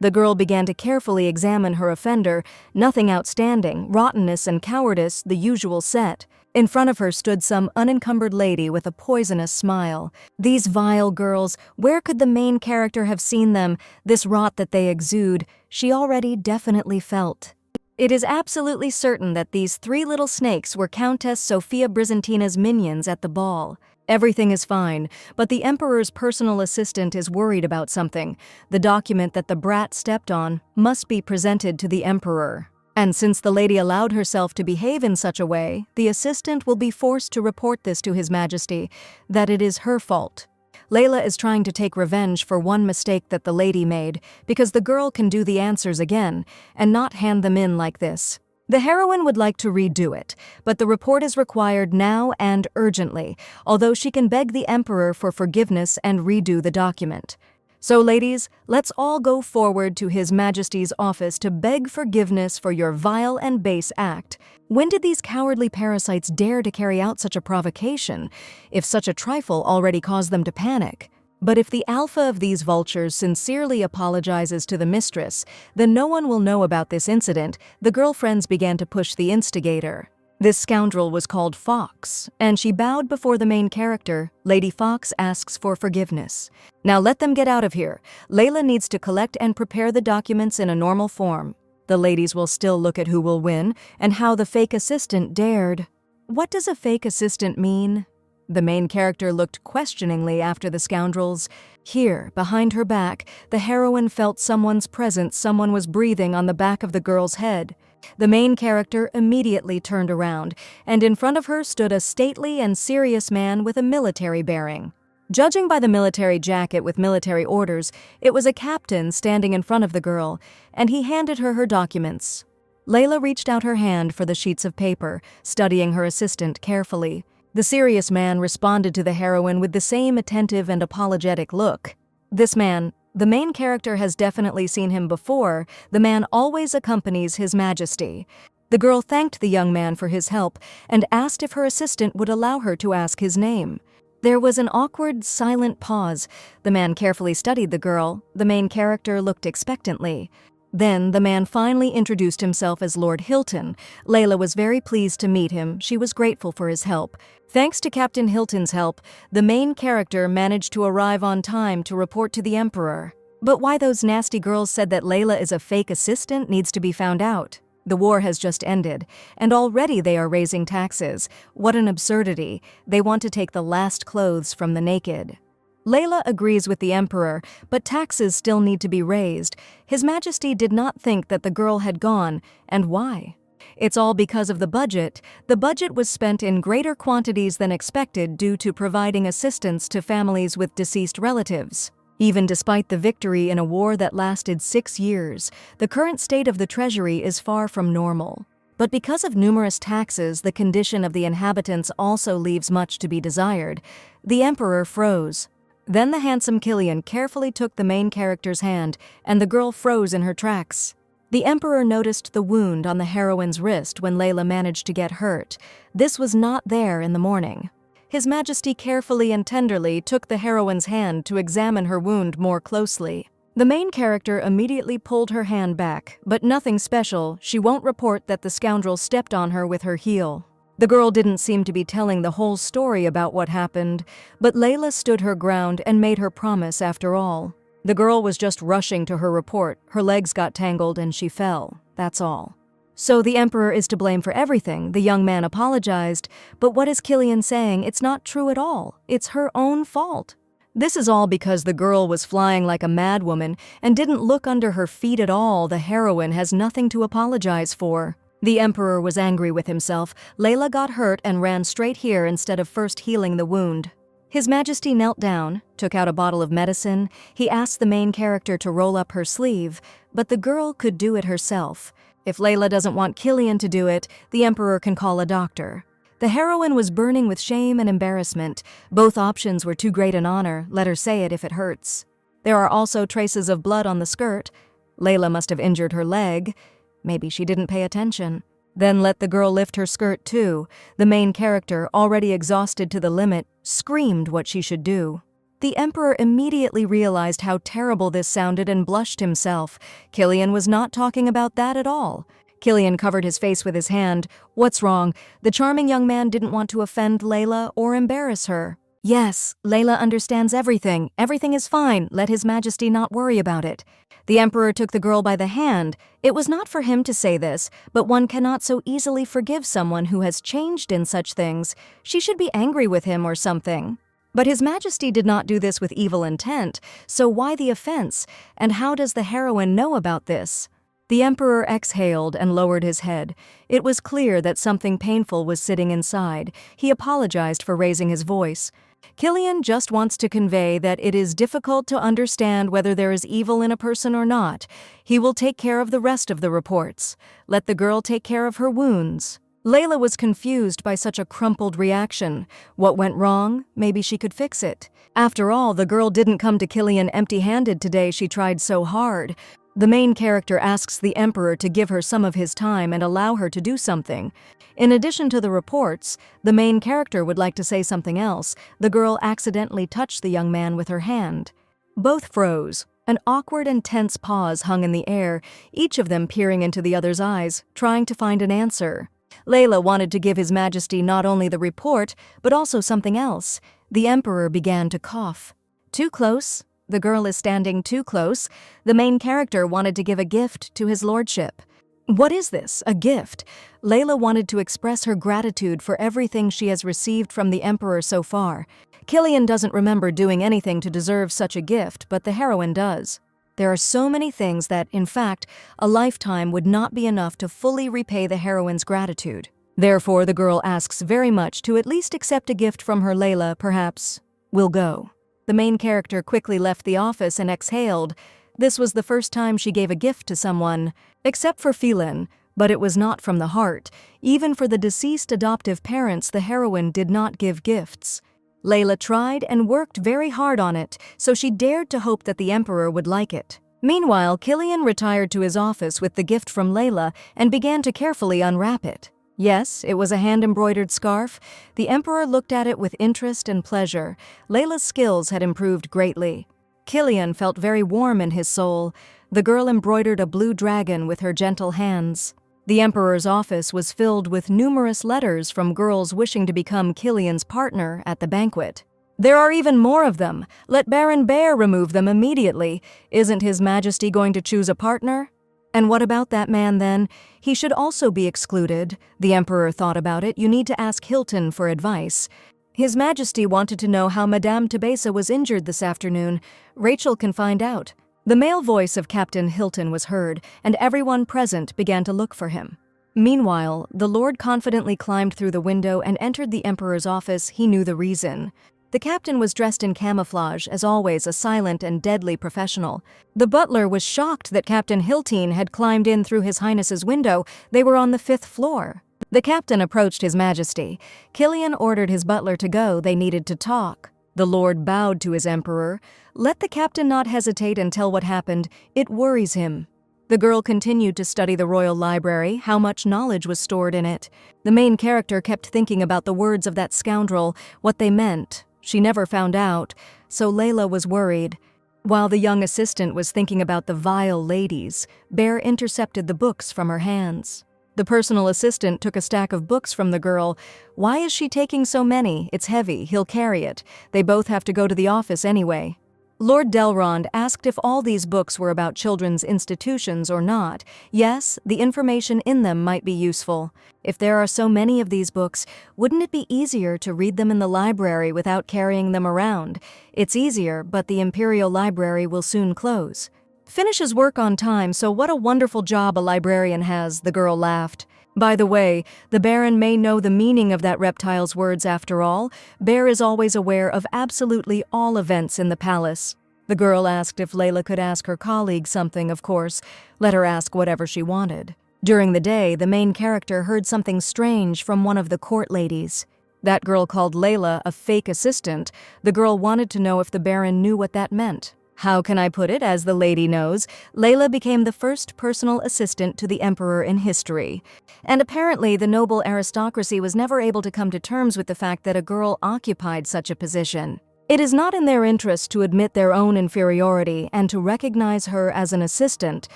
The girl began to carefully examine her offender. Nothing outstanding, rottenness and cowardice, the usual set. In front of her stood some unencumbered lady with a poisonous smile. These vile girls, where could the main character have seen them? This rot that they exude, she already definitely felt. It is absolutely certain that these three little snakes were Countess Sophia Brizantina's minions at the ball. Everything is fine, but the Emperor's personal assistant is worried about something. The document that the brat stepped on must be presented to the Emperor. And since the lady allowed herself to behave in such a way, the assistant will be forced to report this to His Majesty, that it is her fault. Layla is trying to take revenge for one mistake that the lady made, because the girl can do the answers again, and not hand them in like this. The heroine would like to redo it, but the report is required now and urgently, although she can beg the Emperor for forgiveness and redo the document. So ladies, let's all go forward to His Majesty's office to beg forgiveness for your vile and base act. When did these cowardly parasites dare to carry out such a provocation, if such a trifle already caused them to panic? But if the alpha of these vultures sincerely apologizes to the mistress, then no one will know about this incident. The girlfriends began to push the instigator. This scoundrel was called Fox, and she bowed before the main character. Lady Fox asks for forgiveness. Now let them get out of here. Layla needs to collect and prepare the documents in a normal form. The ladies will still look at who will win and how the fake assistant dared. What does a fake assistant mean? The main character looked questioningly after the scoundrels. Here, behind her back, the heroine felt someone's presence. Someone was breathing on the back of the girl's head. The main character immediately turned around, and in front of her stood a stately and serious man with a military bearing. Judging by the military jacket with military orders, it was a captain standing in front of the girl, and he handed her her documents. Layla reached out her hand for the sheets of paper, studying her assistant carefully. The serious man responded to the heroine with the same attentive and apologetic look. This man, the main character has definitely seen him before. The man always accompanies His Majesty. The girl thanked the young man for his help and asked if her assistant would allow her to ask his name. There was an awkward, silent pause. The man carefully studied the girl. The main character looked expectantly. Then the man finally introduced himself as Lord Hilton. Layla was very pleased to meet him. She was grateful for his help. Thanks to Captain Hilton's help, the main character managed to arrive on time to report to the Emperor. But why those nasty girls said that Layla is a fake assistant needs to be found out. The war has just ended, and already they are raising taxes. What an absurdity. They want to take the last clothes from the naked. Layla agrees with the Emperor, but taxes still need to be raised. His Majesty did not think that the girl had gone, and why? It's all because of the budget. The budget was spent in greater quantities than expected due to providing assistance to families with deceased relatives. Even despite the victory in a war that lasted 6 years, the current state of the treasury is far from normal. But because of numerous taxes, the condition of the inhabitants also leaves much to be desired. The Emperor froze. Then the handsome Killian carefully took the main character's hand, and the girl froze in her tracks. The Emperor noticed the wound on the heroine's wrist when Layla managed to get hurt. This was not there in the morning. His Majesty carefully and tenderly took the heroine's hand to examine her wound more closely. The main character immediately pulled her hand back, but nothing special. She won't report that the scoundrel stepped on her with her heel. The girl didn't seem to be telling the whole story about what happened, but Layla stood her ground and made her promise after all. The girl was just rushing to her report. Her legs got tangled and she fell. That's all. So the Emperor is to blame for everything. The young man apologized. But what is Killian saying? It's not true at all. It's her own fault. This is all because the girl was flying like a madwoman and didn't look under her feet at all. The heroine has nothing to apologize for. The Emperor was angry with himself. Layla got hurt and ran straight here instead of first healing the wound. His Majesty knelt down, took out a bottle of medicine. He asked the main character to roll up her sleeve, but the girl could do it herself. If Layla doesn't want Killian to do it, the Emperor can call a doctor. The heroine was burning with shame and embarrassment. Both options were too great an honor. Let her say it if it hurts. There are also traces of blood on the skirt. Layla must have injured her leg. Maybe she didn't pay attention. Then let the girl lift her skirt too. The main character, already exhausted to the limit, screamed what she should do. The Emperor immediately realized how terrible this sounded and blushed himself. Killian was not talking about that at all. Killian covered his face with his hand. What's wrong? The charming young man didn't want to offend Layla or embarrass her. Yes, Layla understands everything. Everything is fine. Let His Majesty not worry about it. The Emperor took the girl by the hand. It was not for him to say this, but one cannot so easily forgive someone who has changed in such things. She should be angry with him or something. But His Majesty did not do this with evil intent, so why the offense? And how does the heroine know about this? The Emperor exhaled and lowered his head. It was clear that something painful was sitting inside. He apologized for raising his voice. Killian just wants to convey that it is difficult to understand whether there is evil in a person or not. He will take care of the rest of the reports. Let the girl take care of her wounds. Layla was confused by such a crumpled reaction. What went wrong? Maybe she could fix it. After all, the girl didn't come to Killian empty-handed today. She tried so hard. The main character asks the Emperor to give her some of his time and allow her to do something. In addition to the reports, the main character would like to say something else. The girl accidentally touched the young man with her hand. Both froze. An awkward and tense pause hung in the air, each of them peering into the other's eyes, trying to find an answer. Layla wanted to give His Majesty not only the report, but also something else. The Emperor began to cough. Too close. The girl is standing too close. The main character wanted to give a gift to his lordship. What is this? A gift? Layla wanted to express her gratitude for everything she has received from the Emperor so far. Killian doesn't remember doing anything to deserve such a gift, but the heroine does. There are so many things that, in fact, a lifetime would not be enough to fully repay the heroine's gratitude. Therefore, the girl asks very much to at least accept a gift from her. Layla, perhaps, will go. The main character quickly left the office and exhaled. This was the first time she gave a gift to someone, except for Phelan, but it was not from the heart. Even for the deceased adoptive parents, the heroine did not give gifts. Layla tried and worked very hard on it, so she dared to hope that the Emperor would like it. Meanwhile, Killian retired to his office with the gift from Layla and began to carefully unwrap it. Yes, it was a hand-embroidered scarf. The Emperor looked at it with interest and pleasure. Layla's skills had improved greatly. Killian felt very warm in his soul. The girl embroidered a blue dragon with her gentle hands. The Emperor's office was filled with numerous letters from girls wishing to become Killian's partner at the banquet. There are even more of them. Let Baron Bear remove them immediately. Isn't His Majesty going to choose a partner? And what about that man then? He should also be excluded. The Emperor thought about it. You need to ask Hilton for advice. His Majesty wanted to know how Madame Tabesa was injured this afternoon. Rachel can find out. The male voice of Captain Hilton was heard, and everyone present began to look for him. Meanwhile, the Lord confidently climbed through the window and entered the Emperor's office. He knew the reason. The captain was dressed in camouflage, as always a silent and deadly professional. The butler was shocked that Captain Hilton had climbed in through His Highness's window. They were on the 5th floor. The captain approached His Majesty. Killian ordered his butler to go. They needed to talk. The Lord bowed to his Emperor. Let the captain not hesitate and tell what happened. It worries him. The girl continued to study the royal library, how much knowledge was stored in it. The main character kept thinking about the words of that scoundrel, what they meant. She never found out, so Layla was worried. While the young assistant was thinking about the vile ladies, Bear intercepted the books from her hands. The personal assistant took a stack of books from the girl. Why is she taking so many? It's heavy. He'll carry it. They both have to go to the office anyway. Lord Delrond asked if all these books were about children's institutions or not. Yes, the information in them might be useful. If there are so many of these books, wouldn't it be easier to read them in the library without carrying them around? It's easier, but the Imperial Library will soon close. Finishes work on time, so what a wonderful job a librarian has, the girl laughed. By the way, the Baron may know the meaning of that reptile's words after all. Bear is always aware of absolutely all events in the palace. The girl asked if Layla could ask her colleague something, of course. Let her ask whatever she wanted. During the day, the main character heard something strange from one of the court ladies. That girl called Layla a fake assistant. The girl wanted to know if the Baron knew what that meant. How can I put it? As the lady knows, Layla became the first personal assistant to the emperor in history. And apparently the noble aristocracy was never able to come to terms with the fact that a girl occupied such a position. It is not in their interest to admit their own inferiority and to recognize her as an assistant,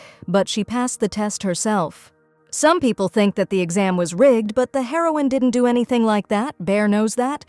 but she passed the test herself. Some people think that the exam was rigged, but the heroine didn't do anything like that. Bear knows that.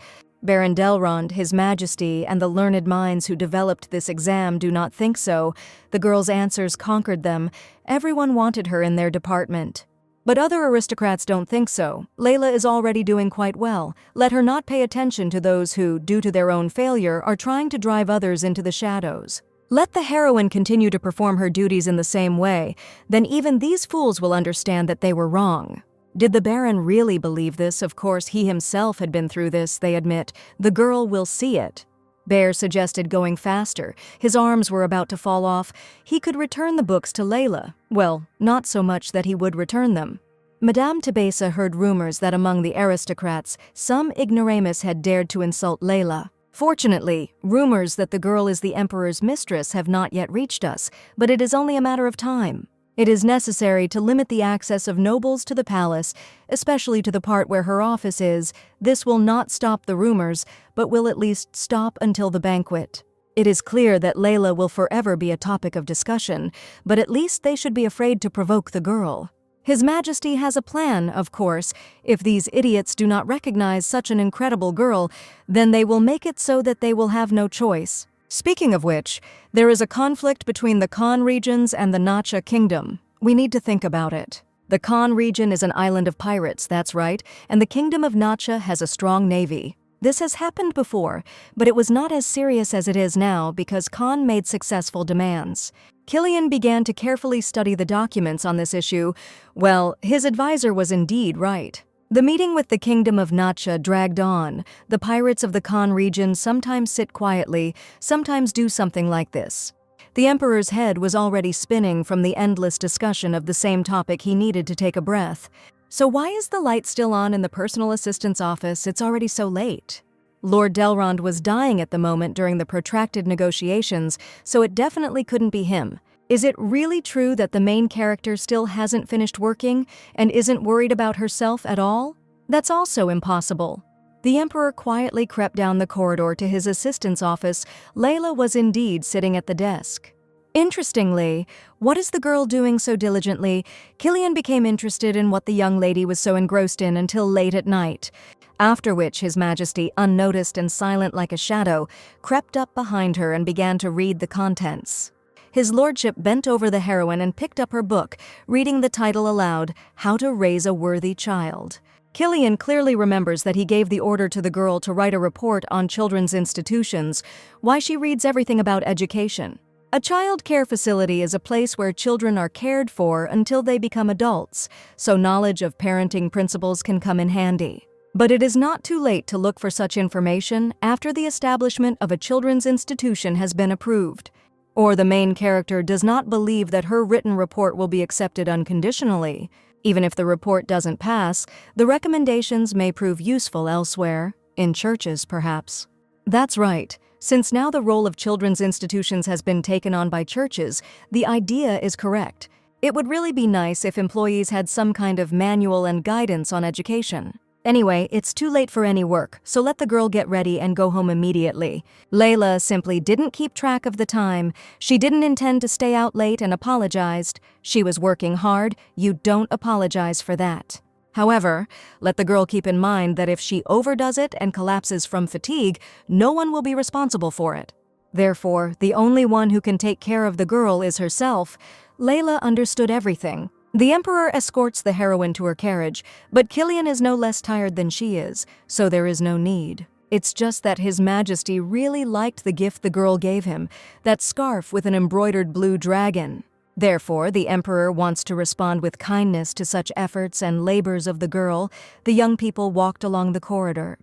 Baron Delrond, His Majesty, and the learned minds who developed this exam do not think so. The girl's answers conquered them. Everyone wanted her in their department. But other aristocrats don't think so. Layla is already doing quite well. Let her not pay attention to those who, due to their own failure, are trying to drive others into the shadows. Let the heroine continue to perform her duties in the same way, then even these fools will understand that they were wrong. Did the Baron really believe this? Of course, he himself had been through this, they admit. The girl will see it. Bear suggested going faster. His arms were about to fall off. He could return the books to Layla. Well, not so much that he would return them. Madame Tebessa heard rumors that among the aristocrats, some ignoramus had dared to insult Layla. Fortunately, rumors that the girl is the emperor's mistress have not yet reached us, but it is only a matter of time. It is necessary to limit the access of nobles to the palace, especially to the part where her office is. This will not stop the rumors, but will at least stop until the banquet. It is clear that Layla will forever be a topic of discussion, but at least they should be afraid to provoke the girl. His Majesty has a plan, of course. If these idiots do not recognize such an incredible girl, then they will make it so that they will have no choice. Speaking of which, there is a conflict between the Khan regions and the Nacha kingdom. We need to think about it. The Khan region is an island of pirates, that's right, and the kingdom of Nacha has a strong navy. This has happened before, but it was not as serious as it is now because Khan made successful demands. Killian began to carefully study the documents on this issue. Well, his advisor was indeed right. The meeting with the Kingdom of Nacha dragged on. The pirates of the Khan region sometimes sit quietly, sometimes do something like this. The Emperor's head was already spinning from the endless discussion of the same topic. He needed to take a breath. So why is the light still on in the personal assistant's office? It's already so late. Lord Delrond was dying at the moment during the protracted negotiations, so it definitely couldn't be him. Is it really true that the main character still hasn't finished working and isn't worried about herself at all? That's also impossible. The Emperor quietly crept down the corridor to his assistant's office. Layla was indeed sitting at the desk. Interestingly, what is the girl doing so diligently? Killian became interested in what the young lady was so engrossed in until late at night, after which His Majesty, unnoticed and silent like a shadow, crept up behind her and began to read the contents. His lordship bent over the heroine and picked up her book, reading the title aloud, How to Raise a Worthy Child. Killian clearly remembers that he gave the order to the girl to write a report on children's institutions, why she reads everything about education. A child care facility is a place where children are cared for until they become adults, so knowledge of parenting principles can come in handy. But it is not too late to look for such information after the establishment of a children's institution has been approved, or the main character does not believe that her written report will be accepted unconditionally. Even if the report doesn't pass, the recommendations may prove useful elsewhere, in churches perhaps. That's right. Since now the role of children's institutions has been taken on by churches, the idea is correct. It would really be nice if employees had some kind of manual and guidance on education. Anyway, it's too late for any work, so let the girl get ready and go home immediately. Layla simply didn't keep track of the time. She didn't intend to stay out late and apologized. She was working hard. You don't apologize for that. However, let the girl keep in mind that if she overdoes it and collapses from fatigue, no one will be responsible for it. Therefore, the only one who can take care of the girl is herself. Layla understood everything. The Emperor escorts the heroine to her carriage, but Killian is no less tired than she is, so there is no need. It's just that His Majesty really liked the gift the girl gave him, that scarf with an embroidered blue dragon. Therefore, the Emperor wants to respond with kindness to such efforts and labors of the girl. The young people walked along the corridor.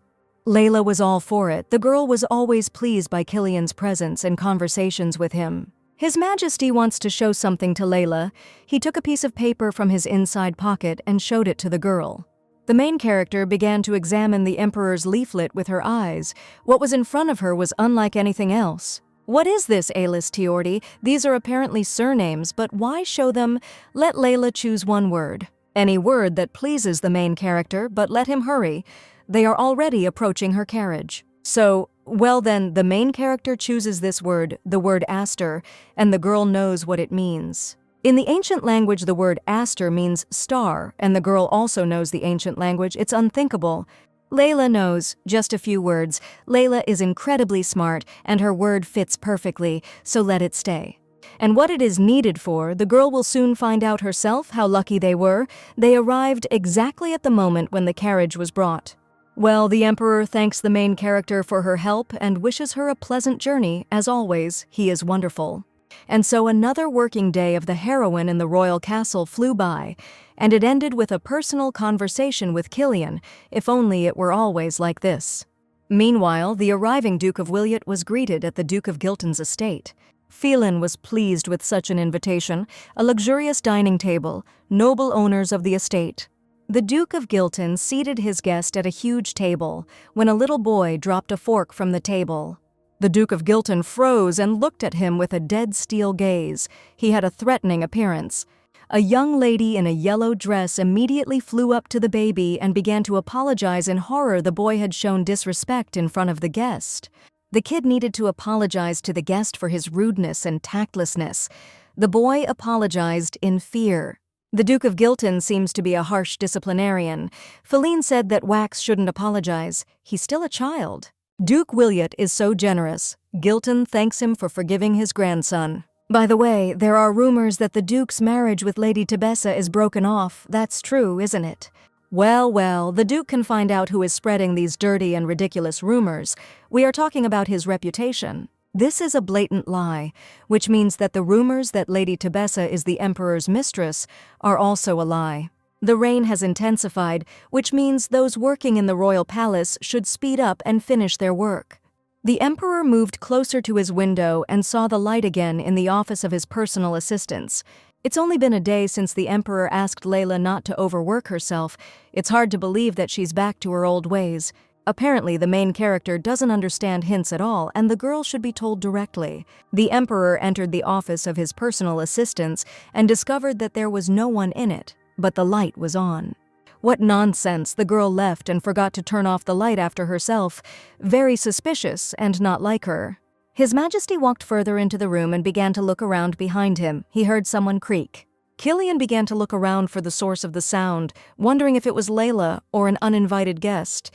Layla was all for it. The girl was always pleased by Killian's presence and conversations with him. His Majesty wants to show something to Layla. He took a piece of paper from his inside pocket and showed it to the girl. The main character began to examine the Emperor's leaflet with her eyes. What was in front of her was unlike anything else. What is this, Alis Tiordi? These are apparently surnames, but why show them? Let Layla choose one word. Any word that pleases the main character, but let him hurry. They are already approaching her carriage. So, well then, the main character chooses this word, the word aster, and the girl knows what it means. In the ancient language, the word aster means star, and the girl also knows the ancient language. It's unthinkable. Layla knows just a few words. Layla is incredibly smart, and her word fits perfectly, so let it stay. And what it is needed for, the girl will soon find out herself. How lucky they were. They arrived exactly at the moment when the carriage was brought. Well, the Emperor thanks the main character for her help and wishes her a pleasant journey. As always, he is wonderful. And so another working day of the heroine in the royal castle flew by, and it ended with a personal conversation with Killian. If only it were always like this. Meanwhile, the arriving Duke of Wiliot was greeted at the Duke of Gilton's estate. Phelan was pleased with such an invitation, a luxurious dining table, noble owners of the estate. The Duke of Gilton seated his guest at a huge table when a little boy dropped a fork from the table. The Duke of Gilton froze and looked at him with a dead steel gaze. He had a threatening appearance. A young lady in a yellow dress immediately flew up to the baby and began to apologize in horror. The boy had shown disrespect in front of the guest. The kid needed to apologize to the guest for his rudeness and tactlessness. The boy apologized in fear. The Duke of Gilton seems to be a harsh disciplinarian. Feline said that Wax shouldn't apologize. He's still a child. Duke Wiliot is so generous. Gilton thanks him for forgiving his grandson. By the way, there are rumors that the Duke's marriage with Lady Tebessa is broken off. That's true, isn't it? Well, the Duke can find out who is spreading these dirty and ridiculous rumors. We are talking about his reputation. This is a blatant lie, which means that the rumors that Lady Tebessa is the Emperor's mistress are also a lie. The rain has intensified, which means those working in the royal palace should speed up and finish their work. The Emperor moved closer to his window and saw the light again in the office of his personal assistants. It's only been a day since the Emperor asked Layla not to overwork herself. It's hard to believe that she's back to her old ways. Apparently, the main character doesn't understand hints at all, and the girl should be told directly. The Emperor entered the office of his personal assistants and discovered that there was no one in it, but the light was on. What nonsense! The girl left and forgot to turn off the light after herself. Very suspicious and not like her. His Majesty walked further into the room and began to look around behind him. He heard someone creak. Killian began to look around for the source of the sound, wondering if it was Layla or an uninvited guest.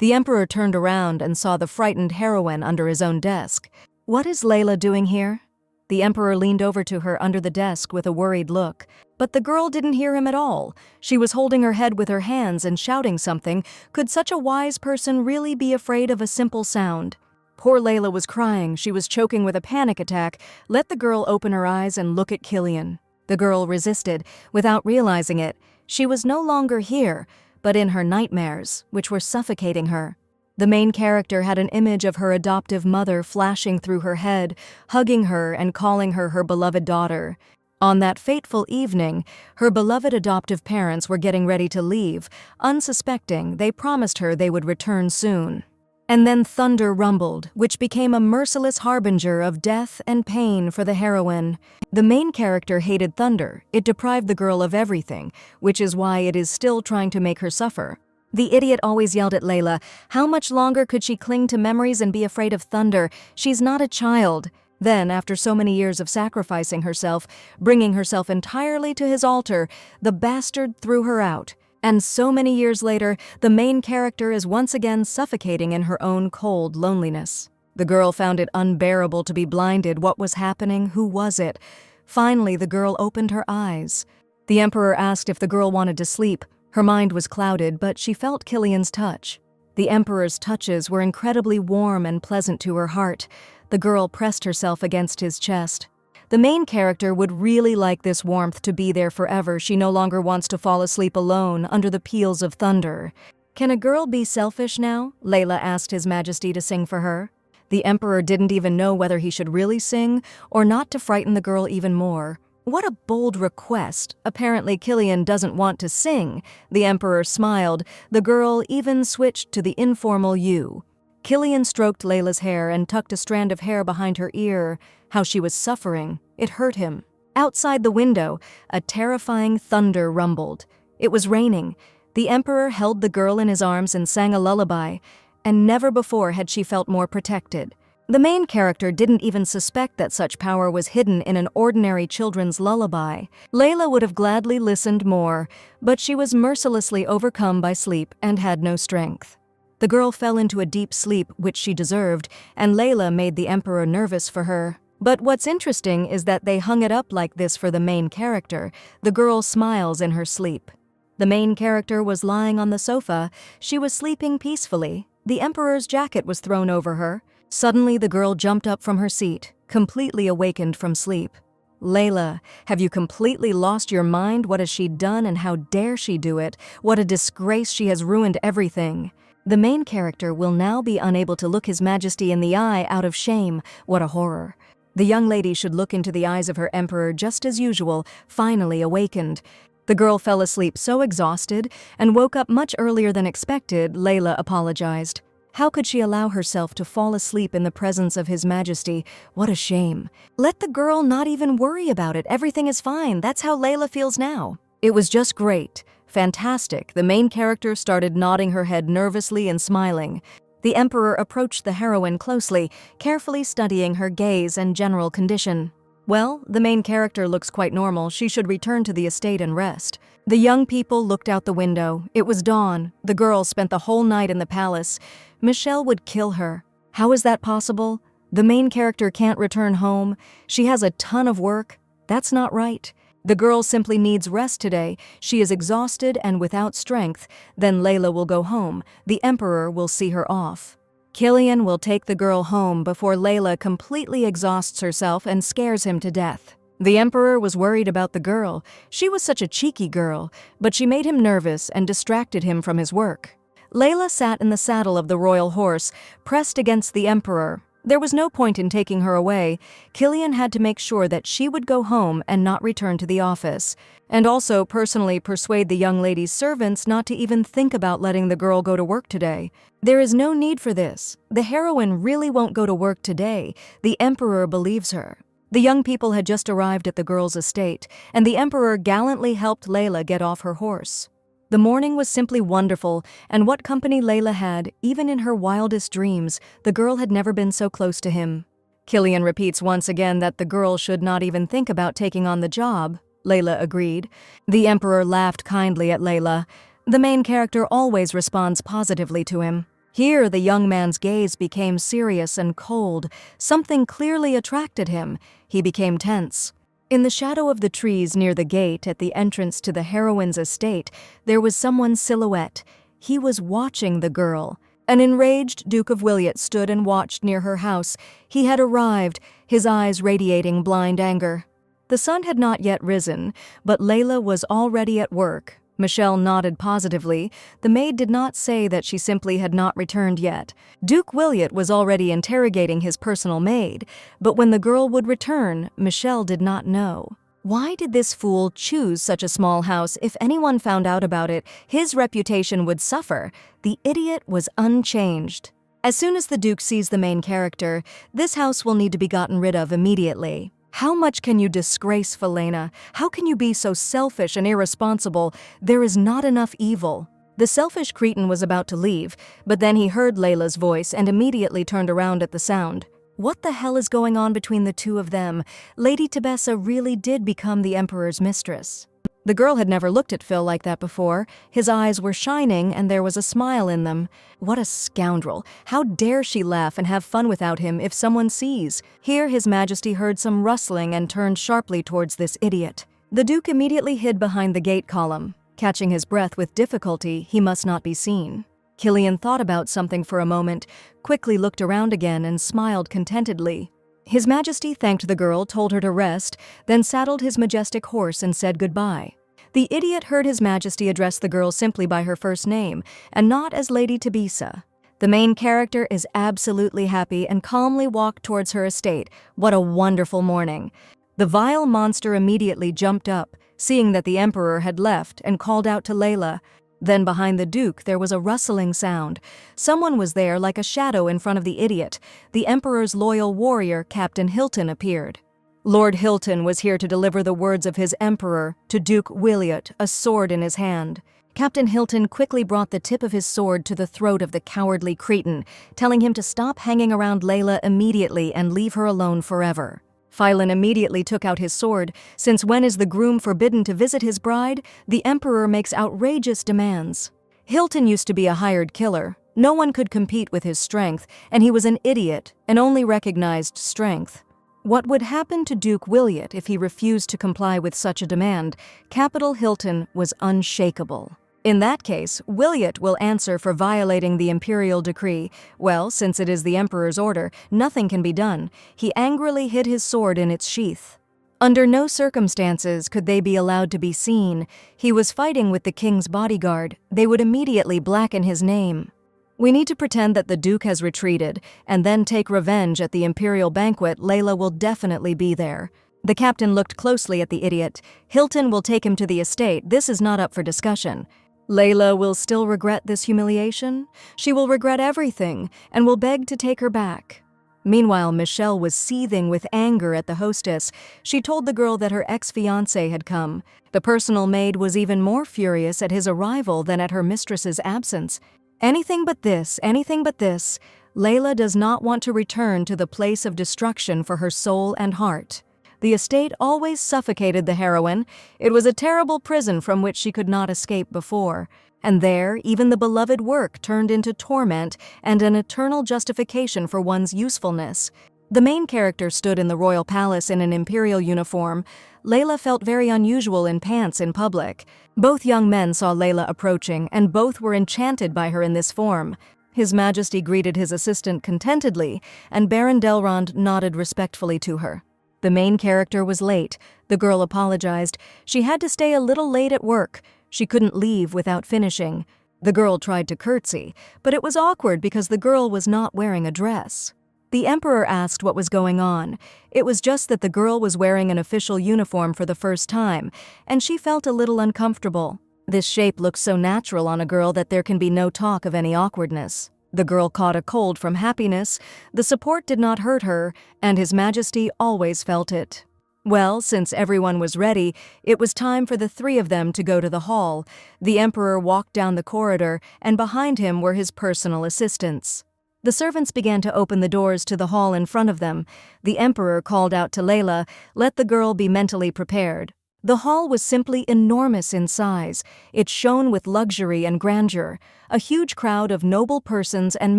The Emperor turned around and saw the frightened heroine under his own desk. What is Layla doing here? The Emperor leaned over to her under the desk with a worried look. But the girl didn't hear him at all. She was holding her head with her hands and shouting something. Could such a wise person really be afraid of a simple sound? Poor Layla was crying. She was choking with a panic attack. Let the girl open her eyes and look at Killian. The girl resisted, without realizing it. She was no longer here, but in her nightmares, which were suffocating her. The main character had an image of her adoptive mother flashing through her head, hugging her and calling her her beloved daughter. On that fateful evening, her beloved adoptive parents were getting ready to leave. Unsuspecting, they promised her they would return soon. And then thunder rumbled, which became a merciless harbinger of death and pain for the heroine. The main character hated thunder. It deprived the girl of everything, which is why it is still trying to make her suffer. The idiot always yelled at Layla. How much longer could she cling to memories and be afraid of thunder? She's not a child. Then, after so many years of sacrificing herself, bringing herself entirely to his altar, the bastard threw her out. And so many years later, the main character is once again suffocating in her own cold loneliness. The girl found it unbearable to be blinded. What was happening? Who was it? Finally, the girl opened her eyes. The Emperor asked if the girl wanted to sleep. Her mind was clouded, but she felt Killian's touch. The Emperor's touches were incredibly warm and pleasant to her heart. The girl pressed herself against his chest. The main character would really like this warmth to be there forever. She no longer wants to fall asleep alone under the peals of thunder. Can a girl be selfish now? Layla asked His Majesty to sing for her. The Emperor didn't even know whether he should really sing or not to frighten the girl even more. What a bold request. Apparently Killian doesn't want to sing. The Emperor smiled. The girl even switched to the informal you. Killian stroked Layla's hair and tucked a strand of hair behind her ear. How she was suffering. It hurt him. Outside the window, a terrifying thunder rumbled. It was raining. The Emperor held the girl in his arms and sang a lullaby. And never before had she felt more protected. The main character didn't even suspect that such power was hidden in an ordinary children's lullaby. Layla would have gladly listened more, but she was mercilessly overcome by sleep and had no strength. The girl fell into a deep sleep, which she deserved, and Layla made the Emperor nervous for her. But what's interesting is that they hung it up like this for the main character. The girl smiles in her sleep. The main character was lying on the sofa. She was sleeping peacefully. The Emperor's jacket was thrown over her. Suddenly, the girl jumped up from her seat, completely awakened from sleep. Layla, have you completely lost your mind? What has she done and how dare she do it? What a disgrace, she has ruined everything. The main character will now be unable to look His Majesty in the eye out of shame. What a horror. The young lady should look into the eyes of her Emperor just as usual, finally awakened. The girl fell asleep so exhausted and woke up much earlier than expected. Layla apologized. How could she allow herself to fall asleep in the presence of His Majesty? What a shame. Let the girl not even worry about it. Everything is fine. That's how Layla feels now. It was just great. Fantastic. The main character started nodding her head nervously and smiling. The Emperor approached the heroine closely, carefully studying her gaze and general condition. Well, the main character looks quite normal. She should return to the estate and rest. The young people looked out the window. It was dawn. The girl spent the whole night in the palace. Michelle would kill her. How is that possible? The main character can't return home. She has a ton of work. That's not right. The girl simply needs rest today. She is exhausted and without strength. Then Layla will go home. The Emperor will see her off. Killian will take the girl home before Layla completely exhausts herself and scares him to death. The Emperor was worried about the girl. She was such a cheeky girl, but she made him nervous and distracted him from his work. Layla sat in the saddle of the royal horse, pressed against the Emperor. There was no point in taking her away. Killian had to make sure that she would go home and not return to the office, and also personally persuade the young lady's servants not to even think about letting the girl go to work today. There is no need for this. The heroine really won't go to work today. The Emperor believes her. The young people had just arrived at the girl's estate, and the Emperor gallantly helped Layla get off her horse. The morning was simply wonderful, and what company Layla had, even in her wildest dreams, the girl had never been so close to him. Killian repeats once again that the girl should not even think about taking on the job. Layla agreed. The Emperor laughed kindly at Layla. The main character always responds positively to him. Here, the young man's gaze became serious and cold. Something clearly attracted him. He became tense. In the shadow of the trees near the gate at the entrance to the heroine's estate, there was someone's silhouette. He was watching the girl. An enraged Duke of Williet stood and watched near her house. He had arrived, his eyes radiating blind anger. The sun had not yet risen, but Layla was already at work. Michelle nodded positively. The maid did not say that she simply had not returned yet. Duke Williet was already interrogating his personal maid, but when the girl would return, Michelle did not know. Why did this fool choose such a small house? If anyone found out about it, his reputation would suffer. The idiot was unchanged. As soon as the Duke sees the main character, this house will need to be gotten rid of immediately. How much can you disgrace Felena? How can you be so selfish and irresponsible? There is not enough evil. The selfish cretin was about to leave, but then he heard Layla's voice and immediately turned around at the sound. What the hell is going on between the two of them? Lady Tebessa really did become the Emperor's mistress. The girl had never looked at Phil like that before. His eyes were shining and there was a smile in them. What a scoundrel. How dare she laugh and have fun without him if someone sees? Here His Majesty heard some rustling and turned sharply towards this idiot. The Duke immediately hid behind the gate column. Catching his breath with difficulty, he must not be seen. Killian thought about something for a moment, quickly looked around again and smiled contentedly. His Majesty thanked the girl, told her to rest, then saddled his majestic horse and said goodbye. The idiot heard His Majesty address the girl simply by her first name, and not as Lady Tabisa. The main character is absolutely happy and calmly walked towards her estate. What a wonderful morning. The vile monster immediately jumped up, seeing that the Emperor had left, and called out to Layla. Then behind the Duke there was a rustling sound. Someone was there like a shadow in front of the idiot. The Emperor's loyal warrior, Captain Hilton, appeared. Lord Hilton was here to deliver the words of his Emperor to Duke Williot, a sword in his hand. Captain Hilton quickly brought the tip of his sword to the throat of the cowardly Cretan, telling him to stop hanging around Layla immediately and leave her alone forever. Phylon immediately took out his sword, since when is the groom forbidden to visit his bride? The Emperor makes outrageous demands. Hilton used to be a hired killer. No one could compete with his strength, and he was an idiot and only recognized strength. What would happen to Duke Williot if he refused to comply with such a demand? Capital Hilton was unshakable. In that case, Williot will answer for violating the imperial decree. Well, since it is the Emperor's order, nothing can be done. He angrily hid his sword in its sheath. Under no circumstances could they be allowed to be seen. He was fighting with the king's bodyguard. They would immediately blacken his name. We need to pretend that the Duke has retreated, and then take revenge at the imperial banquet. Layla will definitely be there. The captain looked closely at the idiot. Hilton will take him to the estate. This is not up for discussion. Layla will still regret this humiliation. She will regret everything, and will beg to take her back. Meanwhile, Michelle was seething with anger at the hostess. She told the girl that her ex-fiancé had come. The personal maid was even more furious at his arrival than at her mistress's absence. Anything but this, anything but this. Layla does not want to return to the place of destruction for her soul and heart. The estate always suffocated the heroine. It was a terrible prison from which she could not escape before. And there, even the beloved work turned into torment and an eternal justification for one's usefulness. The main character stood in the royal palace in an imperial uniform. Layla felt very unusual in pants in public. Both young men saw Layla approaching, and both were enchanted by her in this form. His Majesty greeted his assistant contentedly, and Baron Delrond nodded respectfully to her. The main character was late. The girl apologized. She had to stay a little late at work. She couldn't leave without finishing. The girl tried to curtsy, but it was awkward because the girl was not wearing a dress. The Emperor asked what was going on. It was just that the girl was wearing an official uniform for the first time, and she felt a little uncomfortable. This shape looked so natural on a girl that there can be no talk of any awkwardness. The girl caught a cold from happiness. The support did not hurt her, and His Majesty always felt it. Well, since everyone was ready, it was time for the three of them to go to the hall. The Emperor walked down the corridor, and behind him were his personal assistants. The servants began to open the doors to the hall in front of them. The Emperor called out to Layla, "Let the girl be mentally prepared." The hall was simply enormous in size. It shone with luxury and grandeur, a huge crowd of noble persons and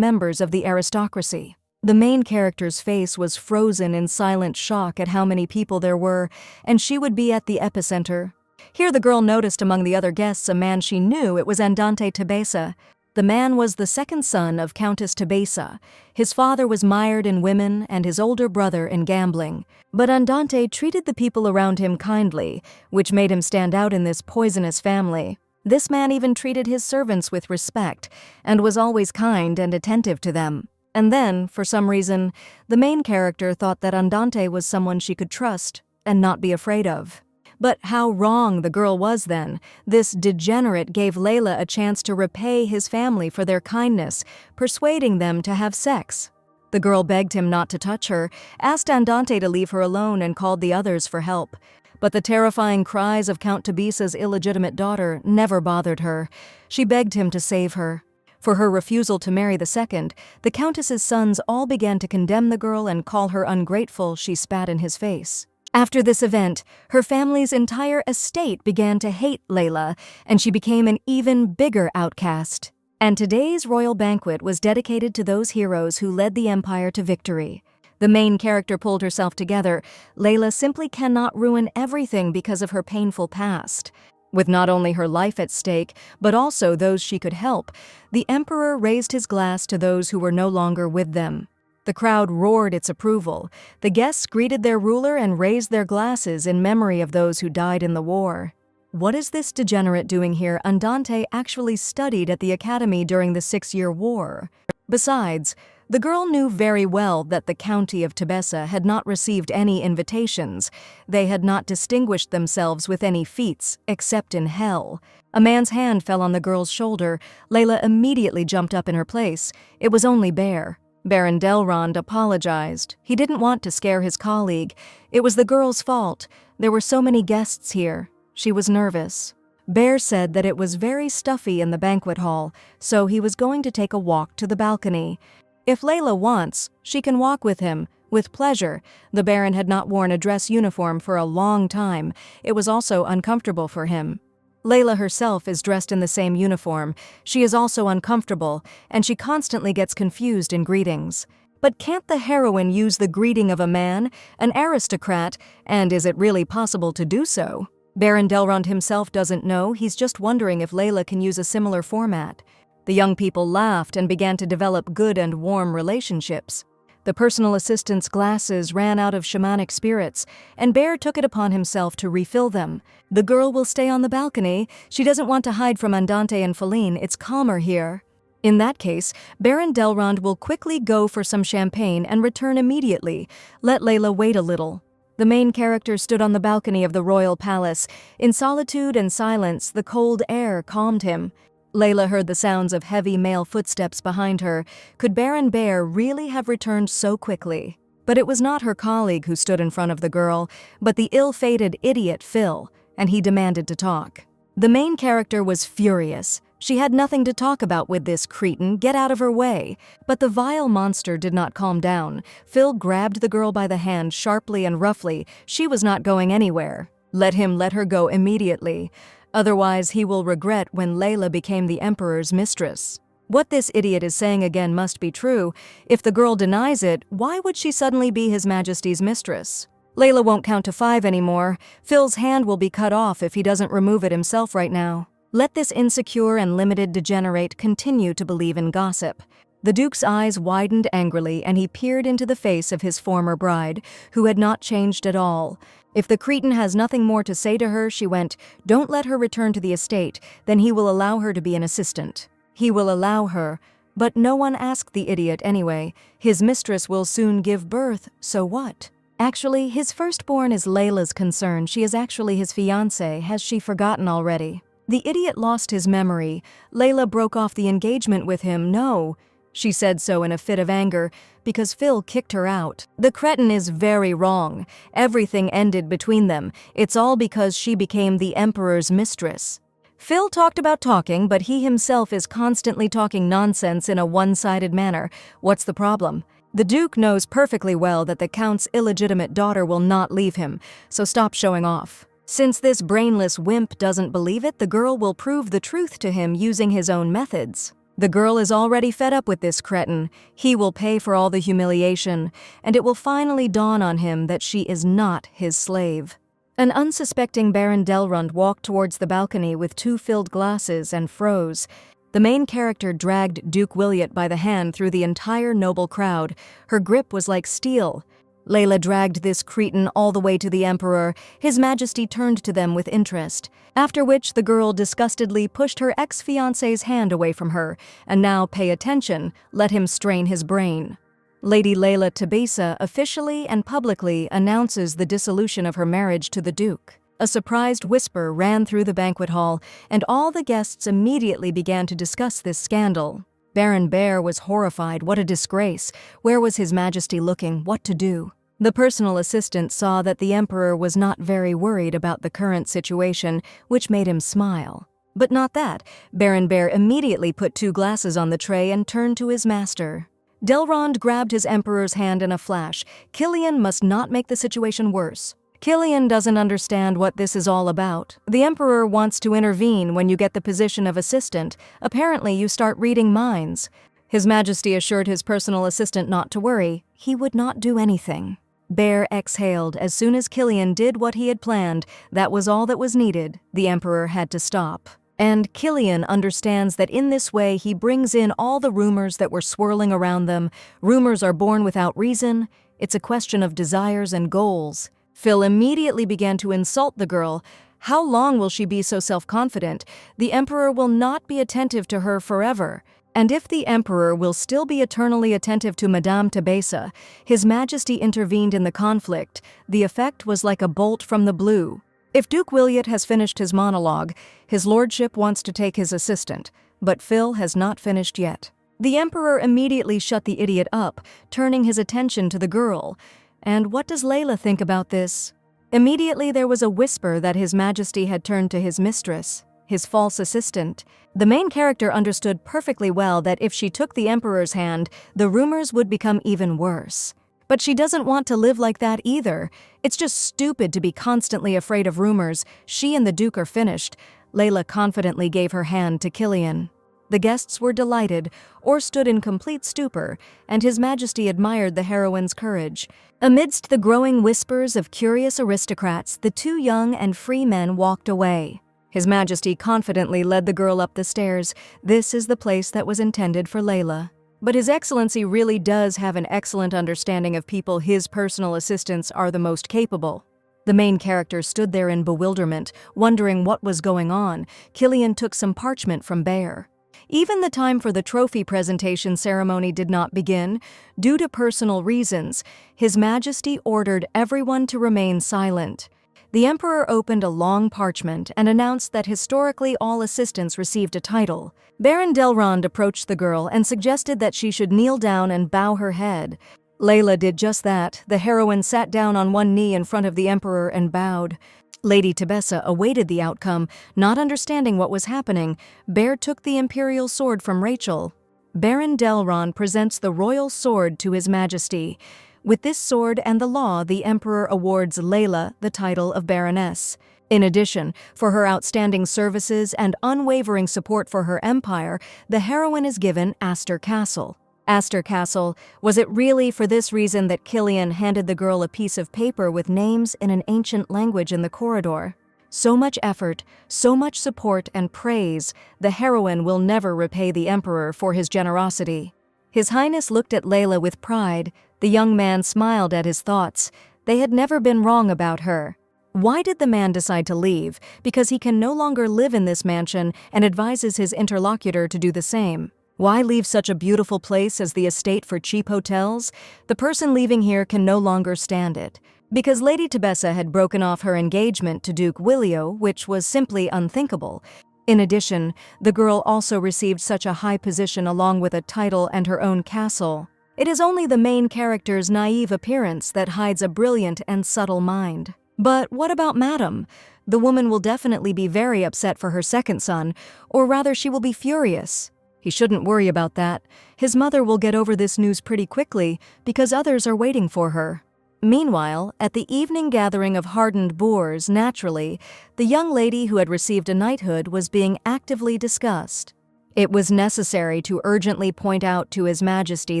members of the aristocracy. The main character's face was frozen in silent shock at how many people there were, and she would be at the epicenter. Here the girl noticed among the other guests a man she knew. It was Andante Tabesa. The man was the second son of Countess Tabesa. His father was mired in women and his older brother in gambling. But Andante treated the people around him kindly, which made him stand out in this poisonous family. This man even treated his servants with respect, and was always kind and attentive to them. And then, for some reason, the main character thought that Andante was someone she could trust and not be afraid of. But how wrong the girl was then. This degenerate gave Layla a chance to repay his family for their kindness, persuading them to have sex. The girl begged him not to touch her, asked Andante to leave her alone, and called the others for help. But the terrifying cries of Count Tabesa's illegitimate daughter never bothered her. She begged him to save her. For her refusal to marry the second, the Countess's sons all began to condemn the girl and call her ungrateful. She spat in his face. After this event, her family's entire estate began to hate Layla, and she became an even bigger outcast. And today's royal banquet was dedicated to those heroes who led the empire to victory. The main character pulled herself together. Layla simply cannot ruin everything because of her painful past. With not only her life at stake, but also those she could help, the emperor raised his glass to those who were no longer with them. The crowd roared its approval. The guests greeted their ruler and raised their glasses in memory of those who died in the war. What is this degenerate doing here? Andante actually studied at the academy during the 6-year war. Besides, the girl knew very well that the county of Tebessa had not received any invitations. They had not distinguished themselves with any feats, except in hell. A man's hand fell on the girl's shoulder. Layla immediately jumped up in her place. It was only Bear. Baron Delrond apologized. He didn't want to scare his colleague. It was the girl's fault. There were so many guests here. She was nervous. Bear said that it was very stuffy in the banquet hall, so he was going to take a walk to the balcony. If Layla wants, she can walk with him. With pleasure. The Baron had not worn a dress uniform for a long time. It was also uncomfortable for him. Layla herself is dressed in the same uniform. She is also uncomfortable, and she constantly gets confused in greetings. But can't the heroine use the greeting of a man, an aristocrat, and is it really possible to do so? Baron Delrond himself doesn't know. He's just wondering if Layla can use a similar format. The young people laughed and began to develop good and warm relationships. The personal assistant's glasses ran out of shamanic spirits, and Bear took it upon himself to refill them. The girl will stay on the balcony. She doesn't want to hide from Andante and Feline. It's calmer here. In that case, Baron Delrond will quickly go for some champagne and return immediately. Let Layla wait a little. The main character stood on the balcony of the royal palace. In solitude and silence, the cold air calmed him. Layla heard the sounds of heavy male footsteps behind her. Could Baron Bear really have returned so quickly? But it was not her colleague who stood in front of the girl, but the ill-fated idiot Phil, and he demanded to talk. The main character was furious. She had nothing to talk about with this cretin. Get out of her way. But the vile monster did not calm down. Phil grabbed the girl by the hand sharply and roughly. She was not going anywhere. Let him let her go immediately. Otherwise, he will regret when Layla became the emperor's mistress. What this idiot is saying again must be true. If the girl denies it, why would she suddenly be His Majesty's mistress? Layla won't count to 5 anymore. Phil's hand will be cut off if he doesn't remove it himself right now. Let this insecure and limited degenerate continue to believe in gossip. The Duke's eyes widened angrily, and he peered into the face of his former bride, who had not changed at all. If the cretin has nothing more to say to her, she went, don't let her return to the estate, then he will allow her to be an assistant. He will allow her. But no one asked the idiot anyway. His mistress will soon give birth, so what? Actually, his firstborn is Layla's concern. She is actually his fiancée. Has she forgotten already? The idiot lost his memory. Layla broke off the engagement with him. No. She said so in a fit of anger, because Phil kicked her out. The cretin is very wrong. Everything ended between them. It's all because she became the emperor's mistress. Phil talked about talking, but he himself is constantly talking nonsense in a one-sided manner. What's the problem? The Duke knows perfectly well that the Count's illegitimate daughter will not leave him, so stop showing off. Since this brainless wimp doesn't believe it, the girl will prove the truth to him using his own methods. The girl is already fed up with this cretin. He will pay for all the humiliation, and it will finally dawn on him that she is not his slave. An unsuspecting Baron Delrond walked towards the balcony with 2 filled glasses and froze. The main character dragged Duke Williot by the hand through the entire noble crowd. Her grip was like steel. Layla dragged this cretin all the way to the emperor. His Majesty turned to them with interest, after which the girl disgustedly pushed her ex-fiancé's hand away from her. And now pay attention, let him strain his brain. Lady Layla Tebessa officially and publicly announces the dissolution of her marriage to the Duke. A surprised whisper ran through the banquet hall, and all the guests immediately began to discuss this scandal. Baron Bear was horrified. What a disgrace. Where was His Majesty looking? What to do? The personal assistant saw that the emperor was not very worried about the current situation, which made him smile. But not that. Baron Bear immediately put 2 glasses on the tray and turned to his master. Delrond grabbed his emperor's hand in a flash. Killian must not make the situation worse. Killian doesn't understand what this is all about. The Emperor wants to intervene when you get the position of assistant. Apparently, you start reading minds. His Majesty assured his personal assistant not to worry. He would not do anything. Bear exhaled as soon as Killian did what he had planned. That was all that was needed. The Emperor had to stop. And Killian understands that in this way he brings in all the rumors that were swirling around them. Rumors are born without reason. It's a question of desires and goals. Phil immediately began to insult the girl. How long will she be so self-confident? The Emperor will not be attentive to her forever. And if the Emperor will still be eternally attentive to Madame Tebessa, His Majesty intervened in the conflict. The effect was like a bolt from the blue. If Duke Williot has finished his monologue, his lordship wants to take his assistant, but Phil has not finished yet. The Emperor immediately shut the idiot up, turning his attention to the girl. And what does Layla think about this? Immediately there was a whisper that His Majesty had turned to his mistress, his false assistant. The main character understood perfectly well that if she took the Emperor's hand, the rumors would become even worse. But she doesn't want to live like that either. It's just stupid to be constantly afraid of rumors. She and the Duke are finished. Layla confidently gave her hand to Killian. The guests were delighted, or stood in complete stupor, and His Majesty admired the heroine's courage. Amidst the growing whispers of curious aristocrats, the two young and free men walked away. His Majesty confidently led the girl up the stairs. This is the place that was intended for Layla. But His Excellency really does have an excellent understanding of people. His personal assistants are the most capable. The main character stood there in bewilderment, wondering what was going on. Killian took some parchment from Bear. Even the time for the trophy presentation ceremony did not begin. Due to personal reasons, His Majesty ordered everyone to remain silent. The Emperor opened a long parchment and announced that historically all assistants received a title. Baron Delrond approached the girl and suggested that she should kneel down and bow her head. Layla did just that. The heroine sat down on one knee in front of the Emperor and bowed. Lady Tebessa awaited the outcome, not understanding what was happening. Bear took the imperial sword from Rachel. Baron Delrond presents the royal sword to His Majesty. With this sword and the law, the Emperor awards Layla the title of Baroness. In addition, for her outstanding services and unwavering support for her empire, the heroine is given Astor Castle. Astor Castle. Was it really for this reason that Killian handed the girl a piece of paper with names in an ancient language in the corridor? So much effort, so much support and praise, the heroine will never repay the Emperor for his generosity. His Highness looked at Layla with pride. The young man smiled at his thoughts. They had never been wrong about her. Why did the man decide to leave? Because he can no longer live in this mansion and advises his interlocutor to do the same. Why leave such a beautiful place as the estate for cheap hotels? The person leaving here can no longer stand it. Because Lady Tebessa had broken off her engagement to Duke Willio, which was simply unthinkable. In addition, the girl also received such a high position along with a title and her own castle. It is only the main character's naive appearance that hides a brilliant and subtle mind. But what about Madame? The woman will definitely be very upset for her second son, or rather she will be furious. He shouldn't worry about that. His mother will get over this news pretty quickly because others are waiting for her. Meanwhile, at the evening gathering of hardened boors, naturally, the young lady who had received a knighthood was being actively discussed. It was necessary to urgently point out to His Majesty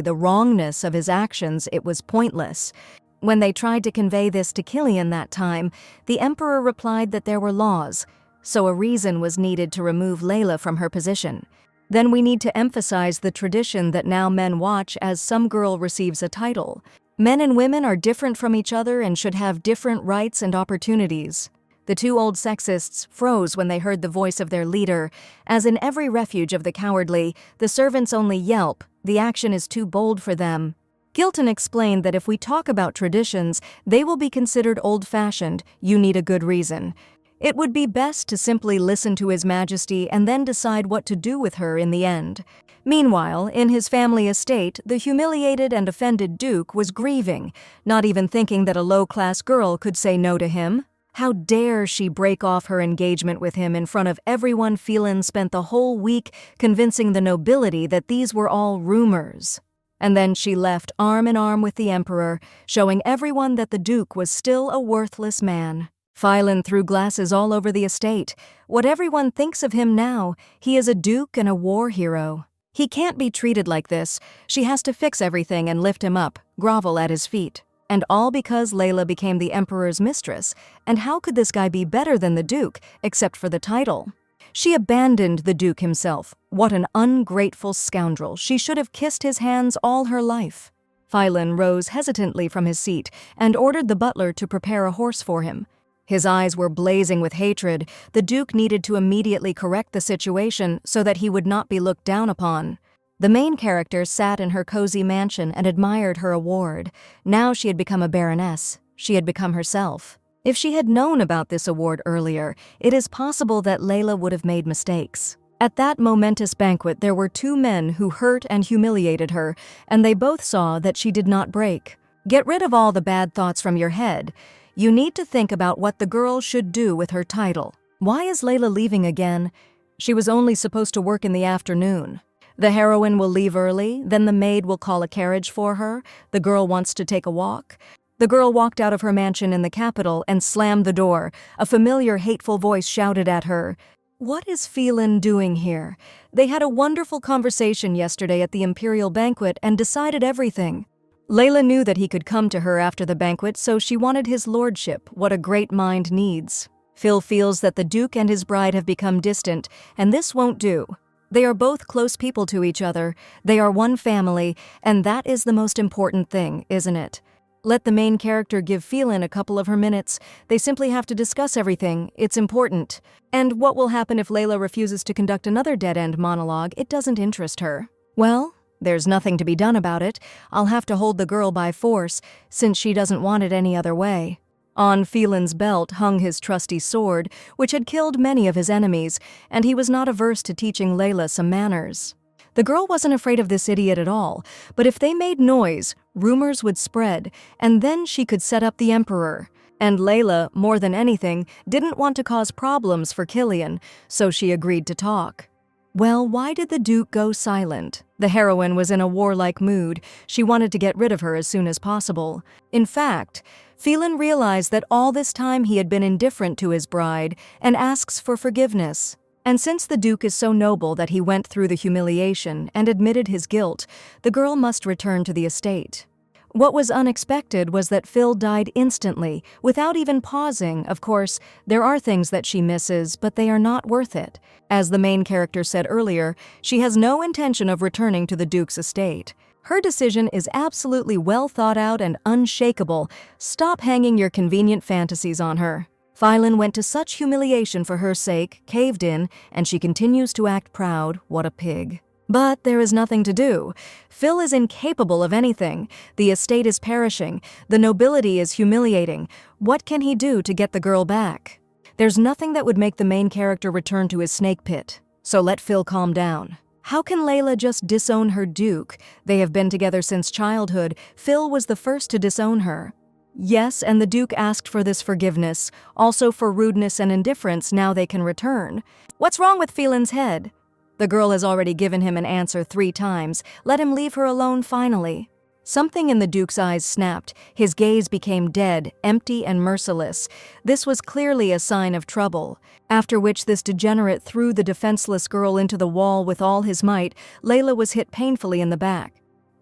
the wrongness of his actions. It was pointless. When they tried to convey this to Killian that time, the Emperor replied that there were laws, so a reason was needed to remove Layla from her position. Then we need to emphasize the tradition that now men watch as some girl receives a title. Men and women are different from each other and should have different rights and opportunities. The two old sexists froze when they heard the voice of their leader. As in every refuge of the cowardly, the servants only yelp. The action is too bold for them. Gilton explained that if we talk about traditions, they will be considered old-fashioned. You need a good reason. It would be best to simply listen to His Majesty and then decide what to do with her in the end. Meanwhile, in his family estate, the humiliated and offended Duke was grieving, not even thinking that a low-class girl could say no to him. How dare she break off her engagement with him in front of everyone? Phelan spent the whole week convincing the nobility that these were all rumors. And then she left arm in arm with the emperor, showing everyone that the duke was still a worthless man. Phylon threw glasses all over the estate. What everyone thinks of him now, he is a duke and a war hero. He can't be treated like this. She has to fix everything and lift him up, grovel at his feet. And all because Layla became the emperor's mistress. And how could this guy be better than the duke, except for the title? She abandoned the duke himself. What an ungrateful scoundrel. She should have kissed his hands all her life. Phylon rose hesitantly from his seat and ordered the butler to prepare a horse for him. His eyes were blazing with hatred. The duke needed to immediately correct the situation so that he would not be looked down upon. The main character sat in her cozy mansion and admired her award. Now she had become a baroness. She had become herself. If she had known about this award earlier, it is possible that Layla would have made mistakes. At that momentous banquet, there were two men who hurt and humiliated her, and they both saw that she did not break. Get rid of all the bad thoughts from your head. You need to think about what the girl should do with her title. Why is Layla leaving again? She was only supposed to work in the afternoon. The heroine will leave early, then the maid will call a carriage for her. The girl wants to take a walk. The girl walked out of her mansion in the capital and slammed the door. A familiar, hateful voice shouted at her, "What is Phylon doing here?" They had a wonderful conversation yesterday at the imperial banquet and decided everything. Layla knew that he could come to her after the banquet, so she wanted his lordship, what a great mind needs. Phil feels that the duke and his bride have become distant, and this won't do. They are both close people to each other. They are one family, and that is the most important thing, isn't it? Let the main character give Phylon a couple of her minutes. They simply have to discuss everything. It's important. And what will happen if Layla refuses to conduct another dead-end monologue? It doesn't interest her. Well, there's nothing to be done about it. I'll have to hold the girl by force, since she doesn't want it any other way. On Phylon's belt hung his trusty sword, which had killed many of his enemies, and he was not averse to teaching Layla some manners. The girl wasn't afraid of this idiot at all, but if they made noise, rumors would spread, and then she could set up the emperor. And Layla, more than anything, didn't want to cause problems for Killian, so she agreed to talk. Well, why did the duke go silent? The heroine was in a warlike mood. She wanted to get rid of her as soon as possible. In fact, Phylon realized that all this time he had been indifferent to his bride and asks for forgiveness. And since the duke is so noble that he went through the humiliation and admitted his guilt, the girl must return to the estate. What was unexpected was that Phil died instantly, without even pausing. Of course, there are things that she misses, but they are not worth it. As the main character said earlier, she has no intention of returning to the duke's estate. Her decision is absolutely well thought out and unshakable. Stop hanging your convenient fantasies on her. Phylon went to such humiliation for her sake, caved in, and she continues to act proud. What a pig. But there is nothing to do. Phil is incapable of anything. The estate is perishing. The nobility is humiliating. What can he do to get the girl back? There's nothing that would make the main character return to his snake pit. So let Phil calm down. How can Layla just disown her duke? They have been together since childhood. Phil was the first to disown her. Yes, and the duke asked for this forgiveness. Also for rudeness and indifference, now they can return. What's wrong with Phylon's head? The girl has already given him an answer 3 times. Let him leave her alone finally. Something in the duke's eyes snapped. His gaze became dead, empty and merciless. This was clearly a sign of trouble. After which this degenerate threw the defenseless girl into the wall with all his might. Layla was hit painfully in the back.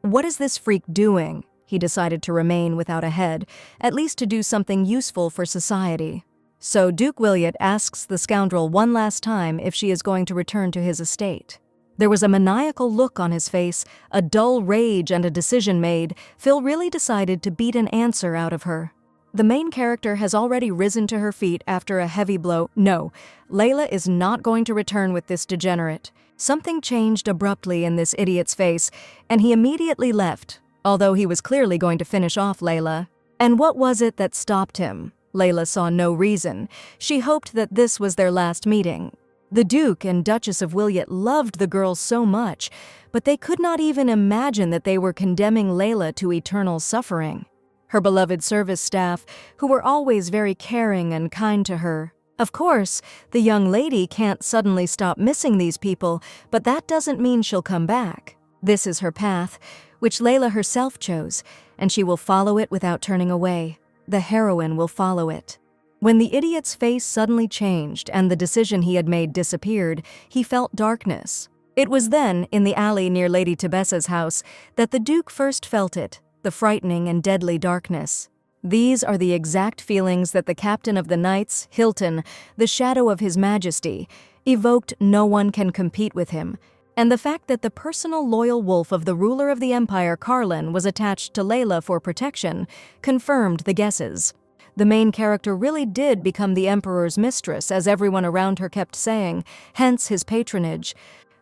What is this freak doing? He decided to remain without a head, at least to do something useful for society. So Duke Williot asks the scoundrel one last time if she is going to return to his estate. There was a maniacal look on his face, a dull rage and a decision made. Phil really decided to beat an answer out of her. The main character has already risen to her feet after a heavy blow. No, Layla is not going to return with this degenerate. Something changed abruptly in this idiot's face, and he immediately left, although he was clearly going to finish off Layla. And what was it that stopped him? Layla saw no reason. She hoped that this was their last meeting. The Duke and Duchess of Williot loved the girl so much, but they could not even imagine that they were condemning Layla to eternal suffering. Her beloved service staff, who were always very caring and kind to her. Of course, the young lady can't suddenly stop missing these people, but that doesn't mean she'll come back. This is her path. which Layla herself chose, and she will follow it without turning away. The heroine will follow it. When the idiot's face suddenly changed and the decision he had made disappeared, he felt darkness. It was then, in the alley near Lady Tebessa's house, that the Duke first felt it, the frightening and deadly darkness. These are the exact feelings that the captain of the knights, Hilton, the shadow of his majesty, evoked. No one can compete with him, and the fact that the personal loyal wolf of the ruler of the empire, Carlin, was attached to Layla for protection, confirmed the guesses. The main character really did become the emperor's mistress, as everyone around her kept saying, hence his patronage.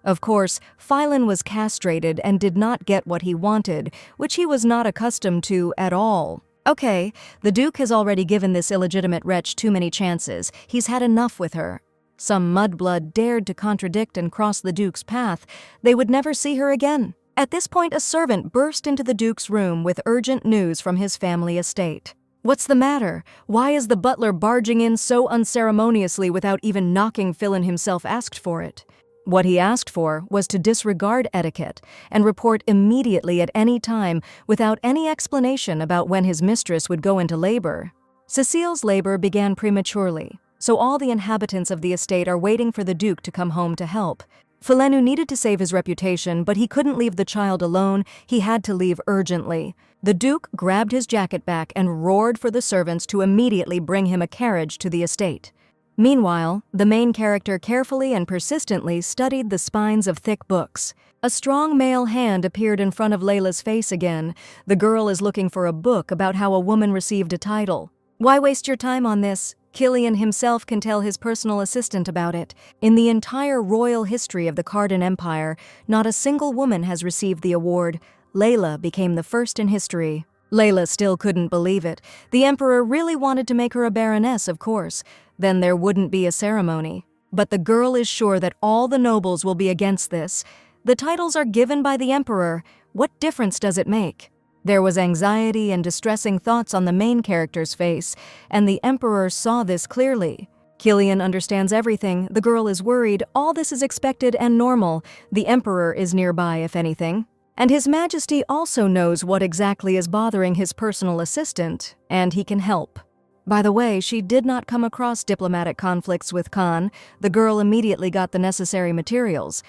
Of course, Phylon was castrated and did not get what he wanted, which he was not accustomed to at all. Okay, the Duke has already given this illegitimate wretch too many chances. He's had enough with her. Some mudblood dared to contradict and cross the Duke's path. They would never see her again. At this point, a servant burst into the Duke's room with urgent news from his family estate. What's the matter? Why is the butler barging in so unceremoniously without even knocking? Phylon himself asked for it. What he asked for was to disregard etiquette and report immediately at any time without any explanation about when his mistress would go into labor. Cecile's labor began prematurely, so all the inhabitants of the estate are waiting for the Duke to come home to help. Phylenu needed to save his reputation, but he couldn't leave the child alone. He had to leave urgently. The Duke grabbed his jacket back and roared for the servants to immediately bring him a carriage to the estate. Meanwhile, the main character carefully and persistently studied the spines of thick books. A strong male hand appeared in front of Layla's face again. The girl is looking for a book about how a woman received a title. Why waste your time on this? Killian himself can tell his personal assistant about it. In the entire royal history of the Cardan Empire, not a single woman has received the award. Layla became the first in history. Layla still couldn't believe it. The emperor really wanted to make her a baroness, of course. Then there wouldn't be a ceremony. But the girl is sure that all the nobles will be against this. The titles are given by the emperor. What difference does it make? There was anxiety and distressing thoughts on the main character's face, and the emperor saw this clearly. Killian understands everything. The girl is worried. All this is expected and normal. The emperor is nearby, if anything. And His Majesty also knows what exactly is bothering his personal assistant, and he can help. By the way, she did not come across diplomatic conflicts with Khan. The girl immediately got the necessary materials.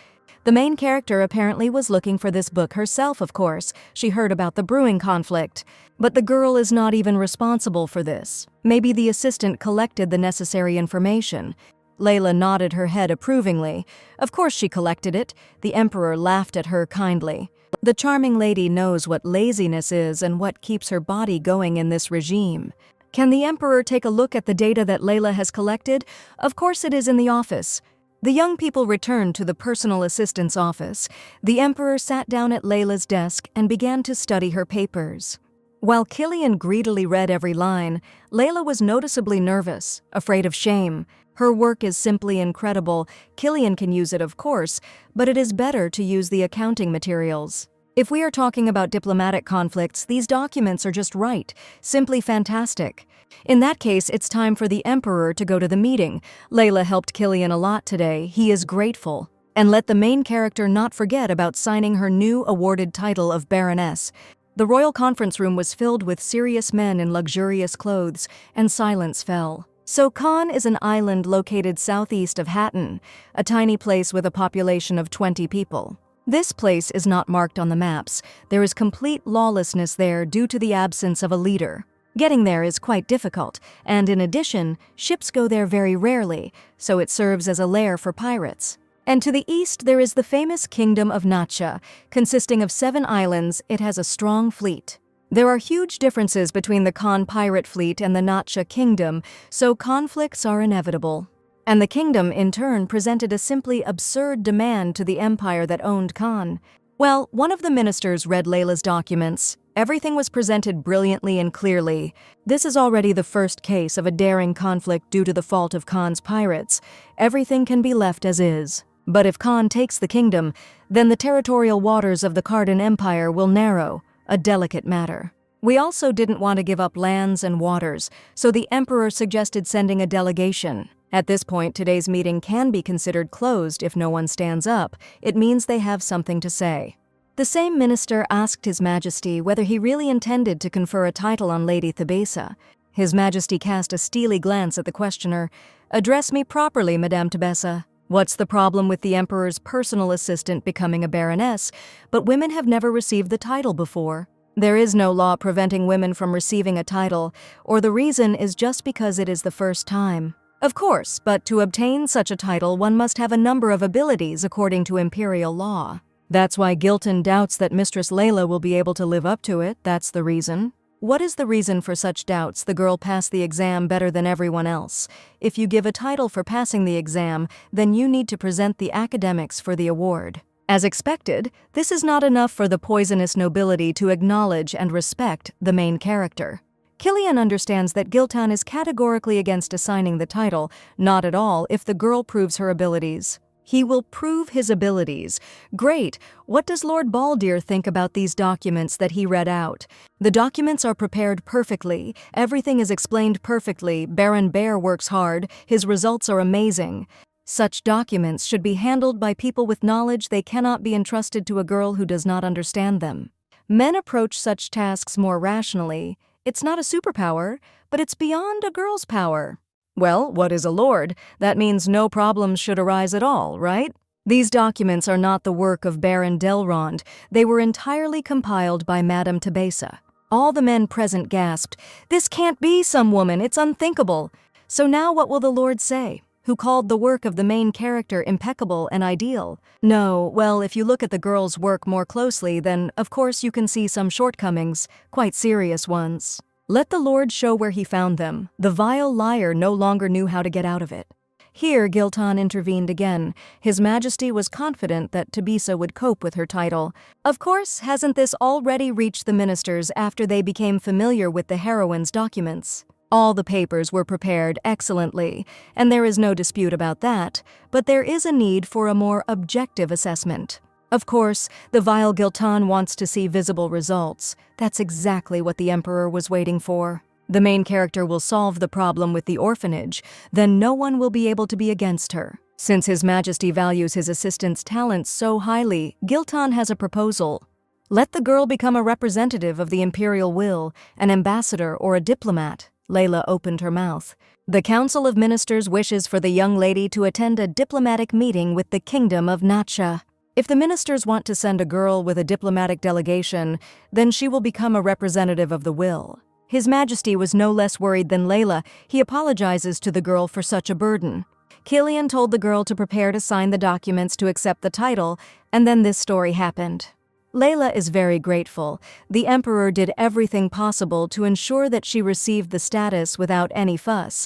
The main character apparently was looking for this book herself, of course. She heard about the brewing conflict. But the girl is not even responsible for this. Maybe the assistant collected the necessary information. Layla nodded her head approvingly. Of course she collected it. The emperor laughed at her kindly. The charming lady knows what laziness is and what keeps her body going in this regime. Can the emperor take a look at the data that Layla has collected? Of course it is in the office. The young people returned to the personal assistant's office. The emperor sat down at Layla's desk and began to study her papers. While Killian greedily read every line, Layla was noticeably nervous, afraid of shame. Her work is simply incredible. Killian can use it, of course, but it is better to use the accounting materials. If we are talking about diplomatic conflicts, these documents are just right, simply fantastic. In that case, it's time for the emperor to go to the meeting. Layla helped Killian a lot today. He is grateful. And let the main character not forget about signing her new awarded title of Baroness. The royal conference room was filled with serious men in luxurious clothes, and silence fell. So Khan is an island located southeast of Hatton, a tiny place with a population of 20 people. This place is not marked on the maps. There is complete lawlessness there due to the absence of a leader. Getting there is quite difficult, and in addition, ships go there very rarely, so it serves as a lair for pirates. And to the east there is the famous Kingdom of Natcha. Consisting of 7 islands, it has a strong fleet. There are huge differences between the Khan pirate fleet and the Natcha Kingdom, so conflicts are inevitable. And the kingdom, in turn, presented a simply absurd demand to the empire that owned Khan. Well, one of the ministers read Layla's documents. Everything was presented brilliantly and clearly. This is already the first case of a daring conflict due to the fault of Khan's pirates. Everything can be left as is. But if Khan takes the kingdom, then the territorial waters of the Cardan Empire will narrow, a delicate matter. We also didn't want to give up lands and waters, so the emperor suggested sending a delegation. At this point, today's meeting can be considered closed if no one stands up. It means they have something to say. The same minister asked His Majesty whether he really intended to confer a title on Lady Thabesa. His Majesty cast a steely glance at the questioner. "Address me properly, Madame Thabesa. What's the problem with the Emperor's personal assistant becoming a baroness? But women have never received the title before. There is no law preventing women from receiving a title, or the reason is just because it is the first time. Of course, but to obtain such a title one must have a number of abilities according to imperial law. That's why Gilton doubts that Mistress Layla will be able to live up to it, that's the reason." "What is the reason for such doubts? The girl passed the exam better than everyone else. If you give a title for passing the exam, then you need to present the academics for the award. As expected, this is not enough for the poisonous nobility to acknowledge and respect the main character." Killian understands that Giltan is categorically against assigning the title, not at all if the girl proves her abilities. He will prove his abilities. Great! What does Lord Baldir think about these documents that he read out? The documents are prepared perfectly. Everything is explained perfectly. Baron Bear works hard. His results are amazing. Such documents should be handled by people with knowledge. They cannot be entrusted to a girl who does not understand them. Men approach such tasks more rationally. It's not a superpower, but it's beyond a girl's power. Well, what is a lord? That means no problems should arise at all, right? These documents are not the work of Baron Delrond. They were entirely compiled by Madame Thabesa. All the men present gasped, "This can't be some woman, it's unthinkable." So now what will the lord say? Who called the work of the main character impeccable and ideal? No, well, if you look at the girl's work more closely, then of course you can see some shortcomings, quite serious ones. Let the lord show where he found them. The vile liar no longer knew how to get out of it. Here Giltan intervened again. His Majesty was confident that Thabesa would cope with her title. Of course, hasn't this already reached the ministers after they became familiar with the heroine's documents? All the papers were prepared excellently, and there is no dispute about that, but there is a need for a more objective assessment. Of course, the vile Giltan wants to see visible results. That's exactly what the Emperor was waiting for. The main character will solve the problem with the orphanage, then no one will be able to be against her. Since His Majesty values his assistant's talents so highly, Giltan has a proposal. Let the girl become a representative of the imperial will, an ambassador or a diplomat. Layla opened her mouth. The Council of Ministers wishes for the young lady to attend a diplomatic meeting with the Kingdom of Nacha. If the ministers want to send a girl with a diplomatic delegation, then she will become a representative of the will. His Majesty was no less worried than Layla. He apologizes to the girl for such a burden. Killian told the girl to prepare to sign the documents to accept the title, and then this story happened. Layla is very grateful. The Emperor did everything possible to ensure that she received the status without any fuss.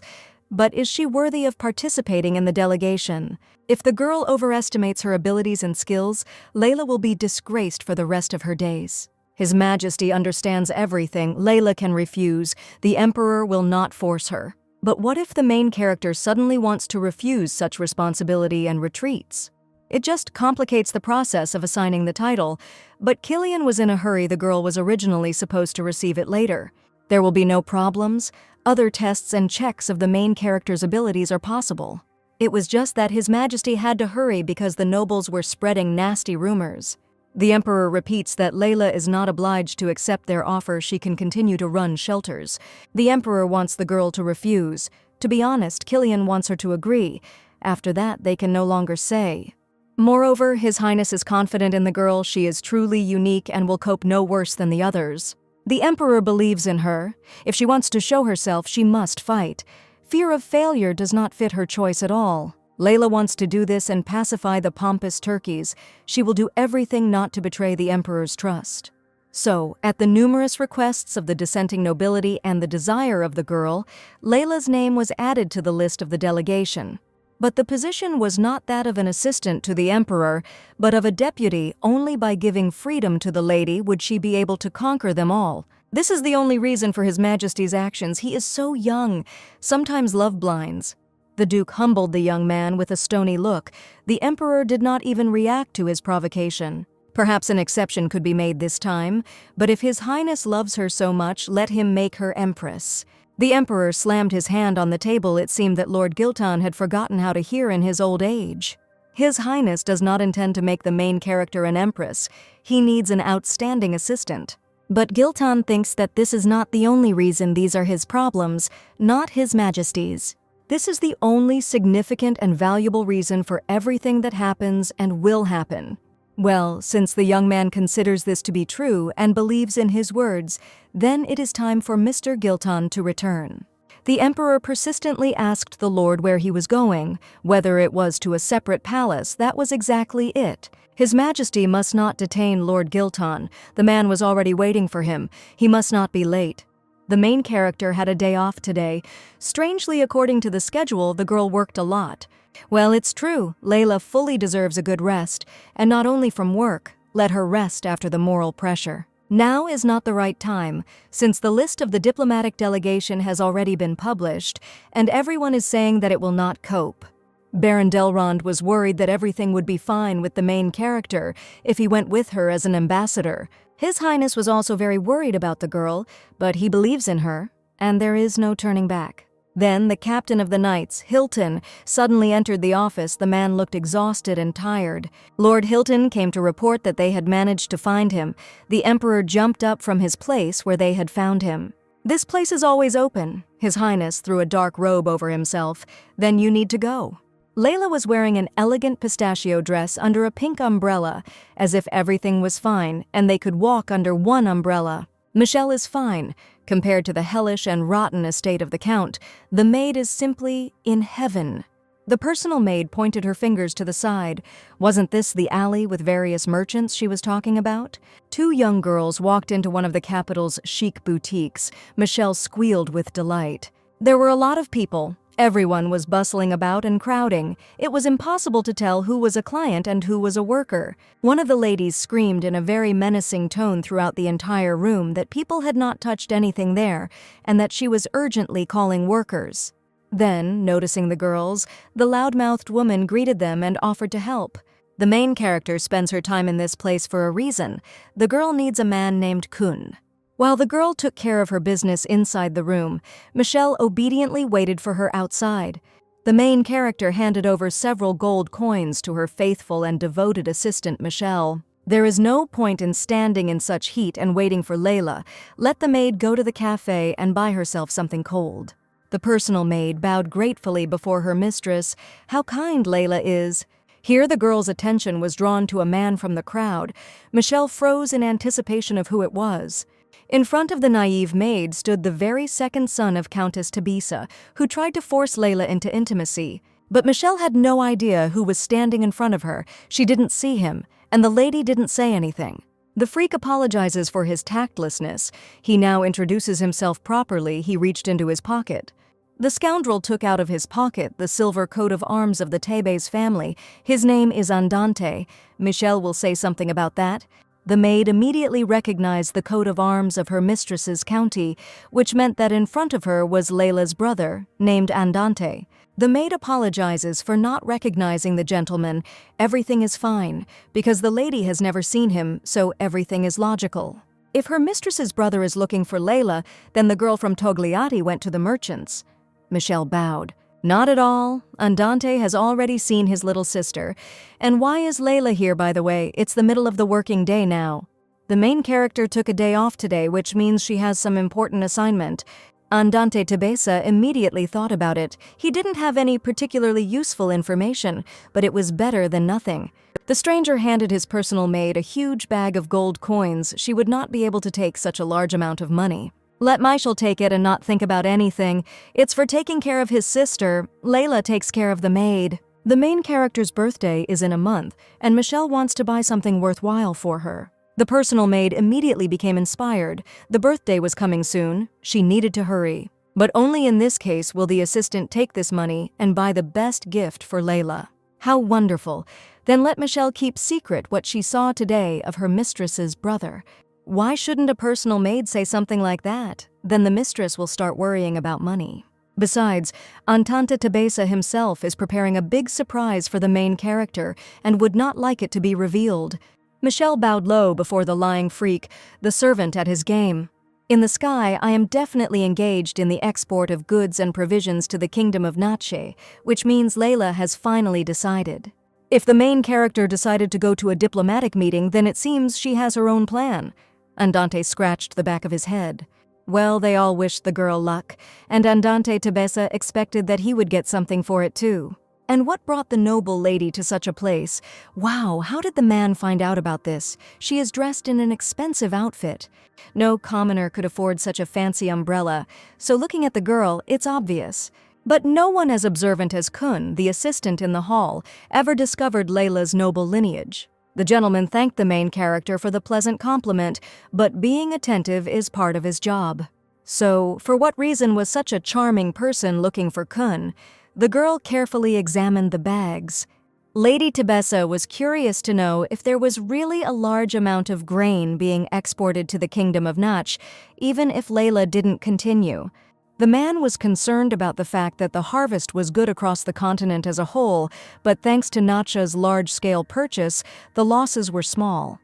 But is she worthy of participating in the delegation? If the girl overestimates her abilities and skills, Layla will be disgraced for the rest of her days. His Majesty understands everything. Layla can refuse. The Emperor will not force her. But what if the main character suddenly wants to refuse such responsibility and retreats? It just complicates the process of assigning the title. But Killian was in a hurry. The girl was originally supposed to receive it later. There will be no problems. Other tests and checks of the main character's abilities are possible. It was just that His Majesty had to hurry because the nobles were spreading nasty rumors. The Emperor repeats that Layla is not obliged to accept their offer. She can continue to run shelters. The Emperor wants the girl to refuse. To be honest, Killian wants her to agree. After that, they can no longer say. Moreover, His Highness is confident in the girl. She is truly unique and will cope no worse than the others. The Emperor believes in her. If she wants to show herself, she must fight. Fear of failure does not fit her choice at all. Layla wants to do this and pacify the pompous turkeys. She will do everything not to betray the Emperor's trust. So, at the numerous requests of the dissenting nobility and the desire of the girl, Layla's name was added to the list of the delegation. But the position was not that of an assistant to the Emperor, but of a deputy. Only by giving freedom to the lady would she be able to conquer them all. This is the only reason for His Majesty's actions. He is so young. Sometimes love blinds. The Duke humbled the young man with a stony look. The Emperor did not even react to his provocation. Perhaps an exception could be made this time, but if His Highness loves her so much, let him make her Empress. The Emperor slammed his hand on the table. It seemed that Lord Giltan had forgotten how to hear in his old age. His Highness does not intend to make the main character an empress. He needs an outstanding assistant. But Giltan thinks that this is not the only reason these are his problems, not His Majesty's. This is the only significant and valuable reason for everything that happens and will happen. Well, since the young man considers this to be true and believes in his words, then it is time for Mr. Giltan to return. The emperor persistently asked the lord where he was going, whether it was to a separate palace. That was exactly it. His Majesty must not detain Lord Giltan. The man was already waiting for him. He must not be late. The main character had a day off today. Strangely, according to the schedule, the girl worked a lot. Well, it's true. Layla fully deserves a good rest, and not only from work. Let her rest after the moral pressure. Now is not the right time, since the list of the diplomatic delegation has already been published, and everyone is saying that it will not cope. Baron Delrond was worried that everything would be fine with the main character if he went with her as an ambassador. His Highness was also very worried about the girl, but he believes in her, and there is no turning back. Then the captain of the knights, Hilton, suddenly entered the office. The man looked exhausted and tired. Lord Hilton came to report that they had managed to find him. The emperor jumped up from his place where they had found him. "This place is always open." His Highness threw a dark robe over himself. "Then you need to go." Layla was wearing an elegant pistachio dress under a pink umbrella, as if everything was fine and they could walk under one umbrella. Michelle is fine. Compared to the hellish and rotten estate of the Count, the maid is simply in heaven. The personal maid pointed her fingers to the side. Wasn't this the alley with various merchants she was talking about? Two young girls walked into one of the capital's chic boutiques. Michelle squealed with delight. There were a lot of people. Everyone was bustling about and crowding. It was impossible to tell who was a client and who was a worker. One of the ladies screamed in a very menacing tone throughout the entire room that people had not touched anything there and that she was urgently calling workers. Then, noticing the girls, the loud-mouthed woman greeted them and offered to help. The main character spends her time in this place for a reason. The girl needs a man named Kun. While the girl took care of her business inside the room, Michelle obediently waited for her outside. The main character handed over several gold coins to her faithful and devoted assistant, Michelle. There is no point in standing in such heat and waiting for Layla. Let the maid go to the cafe and buy herself something cold. The personal maid bowed gratefully before her mistress. How kind Layla is. Here the girl's attention was drawn to a man from the crowd. Michelle froze in anticipation of who it was. In front of the naive maid stood the very second son of Countess Tabisa, who tried to force Layla into intimacy. But Michelle had no idea who was standing in front of her. She didn't see him, and the lady didn't say anything. The freak apologizes for his tactlessness. He now introduces himself properly. He reached into his pocket. The scoundrel took out of his pocket the silver coat of arms of the Tebes family. His name is Andante. Michelle will say something about that. The maid immediately recognized the coat of arms of her mistress's county, which meant that in front of her was Layla's brother, named Andante. The maid apologizes for not recognizing the gentleman. Everything is fine, because the lady has never seen him, so everything is logical. If her mistress's brother is looking for Layla, then the girl from Togliatti went to the merchants. Michelle bowed. Not at all. Andante has already seen his little sister. And why is Layla here, by the way? It's the middle of the working day now. The main character took a day off today, which means she has some important assignment. Andante Tabesa immediately thought about it. He didn't have any particularly useful information, but it was better than nothing. The stranger handed his personal maid a huge bag of gold coins. She would not be able to take such a large amount of money. Let Michel take it and not think about anything. It's for taking care of his sister. Layla takes care of the maid. The main character's birthday is in a month, and Michelle wants to buy something worthwhile for her. The personal maid immediately became inspired. The birthday was coming soon. She needed to hurry. But only in this case will the assistant take this money and buy the best gift for Layla. How wonderful. Then let Michelle keep secret what she saw today of her mistress's brother. Why shouldn't a personal maid say something like that? Then the mistress will start worrying about money. Besides, Andante Tabesa himself is preparing a big surprise for the main character and would not like it to be revealed. Michelle bowed low before the lying freak, the servant at his game. In the sky, I am definitely engaged in the export of goods and provisions to the kingdom of Nache, which means Layla has finally decided. If the main character decided to go to a diplomatic meeting, then it seems she has her own plan. Andante scratched the back of his head. Well, they all wished the girl luck, and Andante Tebessa expected that he would get something for it too. And what brought the noble lady to such a place? Wow, how did the man find out about this? She is dressed in an expensive outfit. No commoner could afford such a fancy umbrella, so looking at the girl, it's obvious. But no one as observant as Kun, the assistant in the hall, ever discovered Layla's noble lineage. The gentleman thanked the main character for the pleasant compliment, but being attentive is part of his job. So, for what reason was such a charming person looking for Kun? The girl carefully examined the bags. Lady Tebessa was curious to know if there was really a large amount of grain being exported to the Kingdom of Nach, even if Layla didn't continue. The man was concerned about the fact that the harvest was good across the continent as a whole, but thanks to Nacha's large-scale purchase, the losses were small.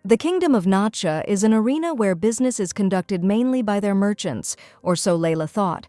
The Kingdom of Nacha is an arena where business is conducted mainly by their merchants, or so Layla thought.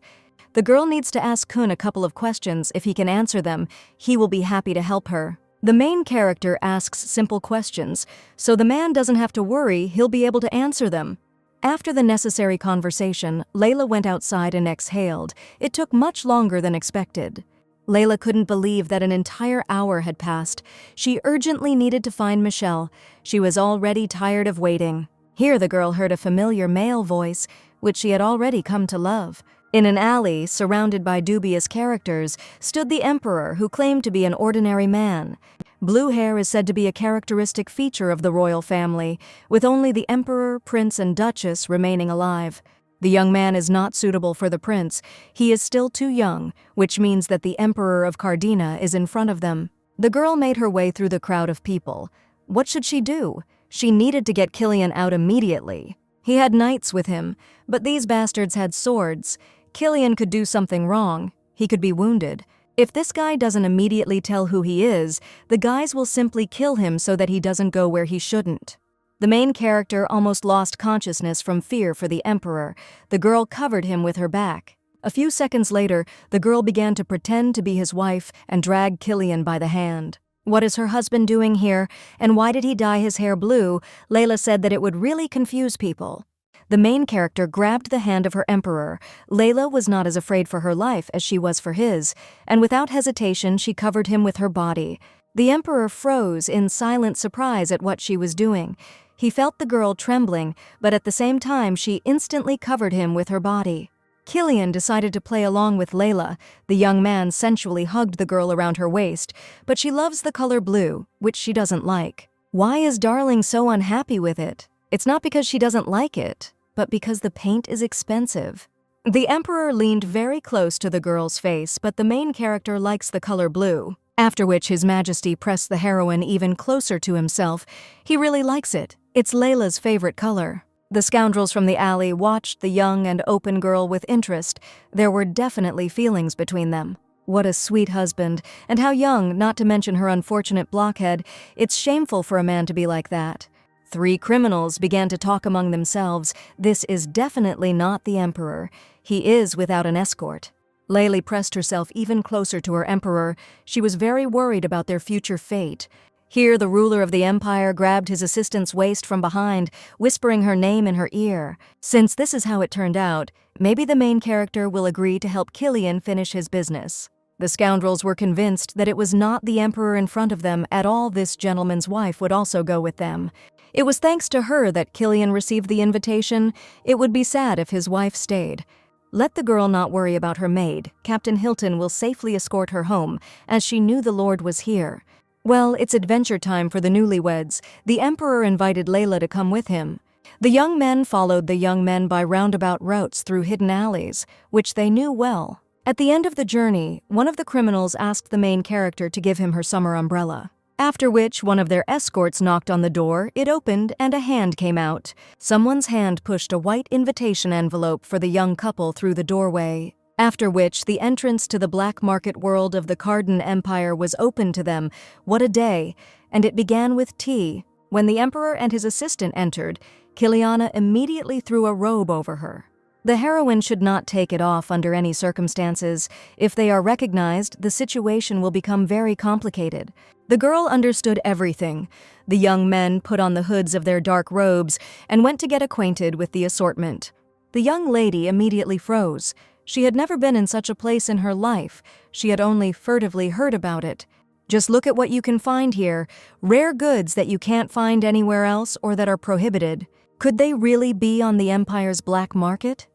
The girl needs to ask Kun a couple of questions. If he can answer them, he will be happy to help her. The main character asks simple questions, so the man doesn't have to worry, he'll be able to answer them. After the necessary conversation, Layla went outside and exhaled. It took much longer than expected. Layla couldn't believe that an entire hour had passed. She urgently needed to find Michelle. She was already tired of waiting. Here the girl heard a familiar male voice, which she had already come to love. In an alley, surrounded by dubious characters, stood the Emperor, who claimed to be an ordinary man. Blue hair is said to be a characteristic feature of the royal family, with only the Emperor, Prince, and Duchess remaining alive. The young man is not suitable for the prince. He is still too young, which means that the Emperor of Cardina is in front of them. The girl made her way through the crowd of people. What should she do? She needed to get Killian out immediately. He had knights with him, but these bastards had swords. Killian could do something wrong. He could be wounded. If this guy doesn't immediately tell who he is, the guys will simply kill him so that he doesn't go where he shouldn't. The main character almost lost consciousness from fear for the Emperor. The girl covered him with her back. A few seconds later, the girl began to pretend to be his wife and drag Killian by the hand. What is her husband doing here, and why did he dye his hair blue? Layla said that it would really confuse people. The main character grabbed the hand of her emperor. Layla was not as afraid for her life as she was for his, and without hesitation she covered him with her body. The emperor froze in silent surprise at what she was doing. He felt the girl trembling, but at the same time she instantly covered him with her body. Killian decided to play along with Layla. The young man sensually hugged the girl around her waist, but she loves the color blue, which she doesn't like. Why is Darling so unhappy with it? It's not because she doesn't like it, but because the paint is expensive. The emperor leaned very close to the girl's face, but the main character likes the color blue. After which His Majesty pressed the heroine even closer to himself. He really likes it. It's Layla's favorite color. The scoundrels from the alley watched the young and open girl with interest. There were definitely feelings between them. What a sweet husband, and how young, not to mention her unfortunate blockhead. It's shameful for a man to be like that. 3 criminals began to talk among themselves. This is definitely not the emperor. He is without an escort. Layla pressed herself even closer to her emperor. She was very worried about their future fate. Here the ruler of the empire grabbed his assistant's waist from behind, whispering her name in her ear. Since this is how it turned out, maybe the main character will agree to help Killian finish his business. The scoundrels were convinced that it was not the emperor in front of them at all. This gentleman's wife would also go with them. It was thanks to her that Killian received the invitation. It would be sad if his wife stayed. Let the girl not worry about her maid. Captain Hilton will safely escort her home, as she knew the Lord was here. Well, it's adventure time for the newlyweds. The emperor invited Layla to come with him. The young men followed the young men by roundabout routes through hidden alleys, which they knew well. At the end of the journey, one of the criminals asked the main character to give him her summer umbrella. After which, one of their escorts knocked on the door, it opened, and a hand came out. Someone's hand pushed a white invitation envelope for the young couple through the doorway. After which, the entrance to the black market world of the Cardin Empire was open to them. What a day! And it began with tea. When the emperor and his assistant entered, Kiliana immediately threw a robe over her. The heroine should not take it off under any circumstances. If they are recognized, the situation will become very complicated. The girl understood everything. The young men put on the hoods of their dark robes and went to get acquainted with the assortment. The young lady immediately froze. She had never been in such a place in her life. She had only furtively heard about it. Just look at what you can find here. Rare goods that you can't find anywhere else or that are prohibited. Could they really be on the Empire's black market?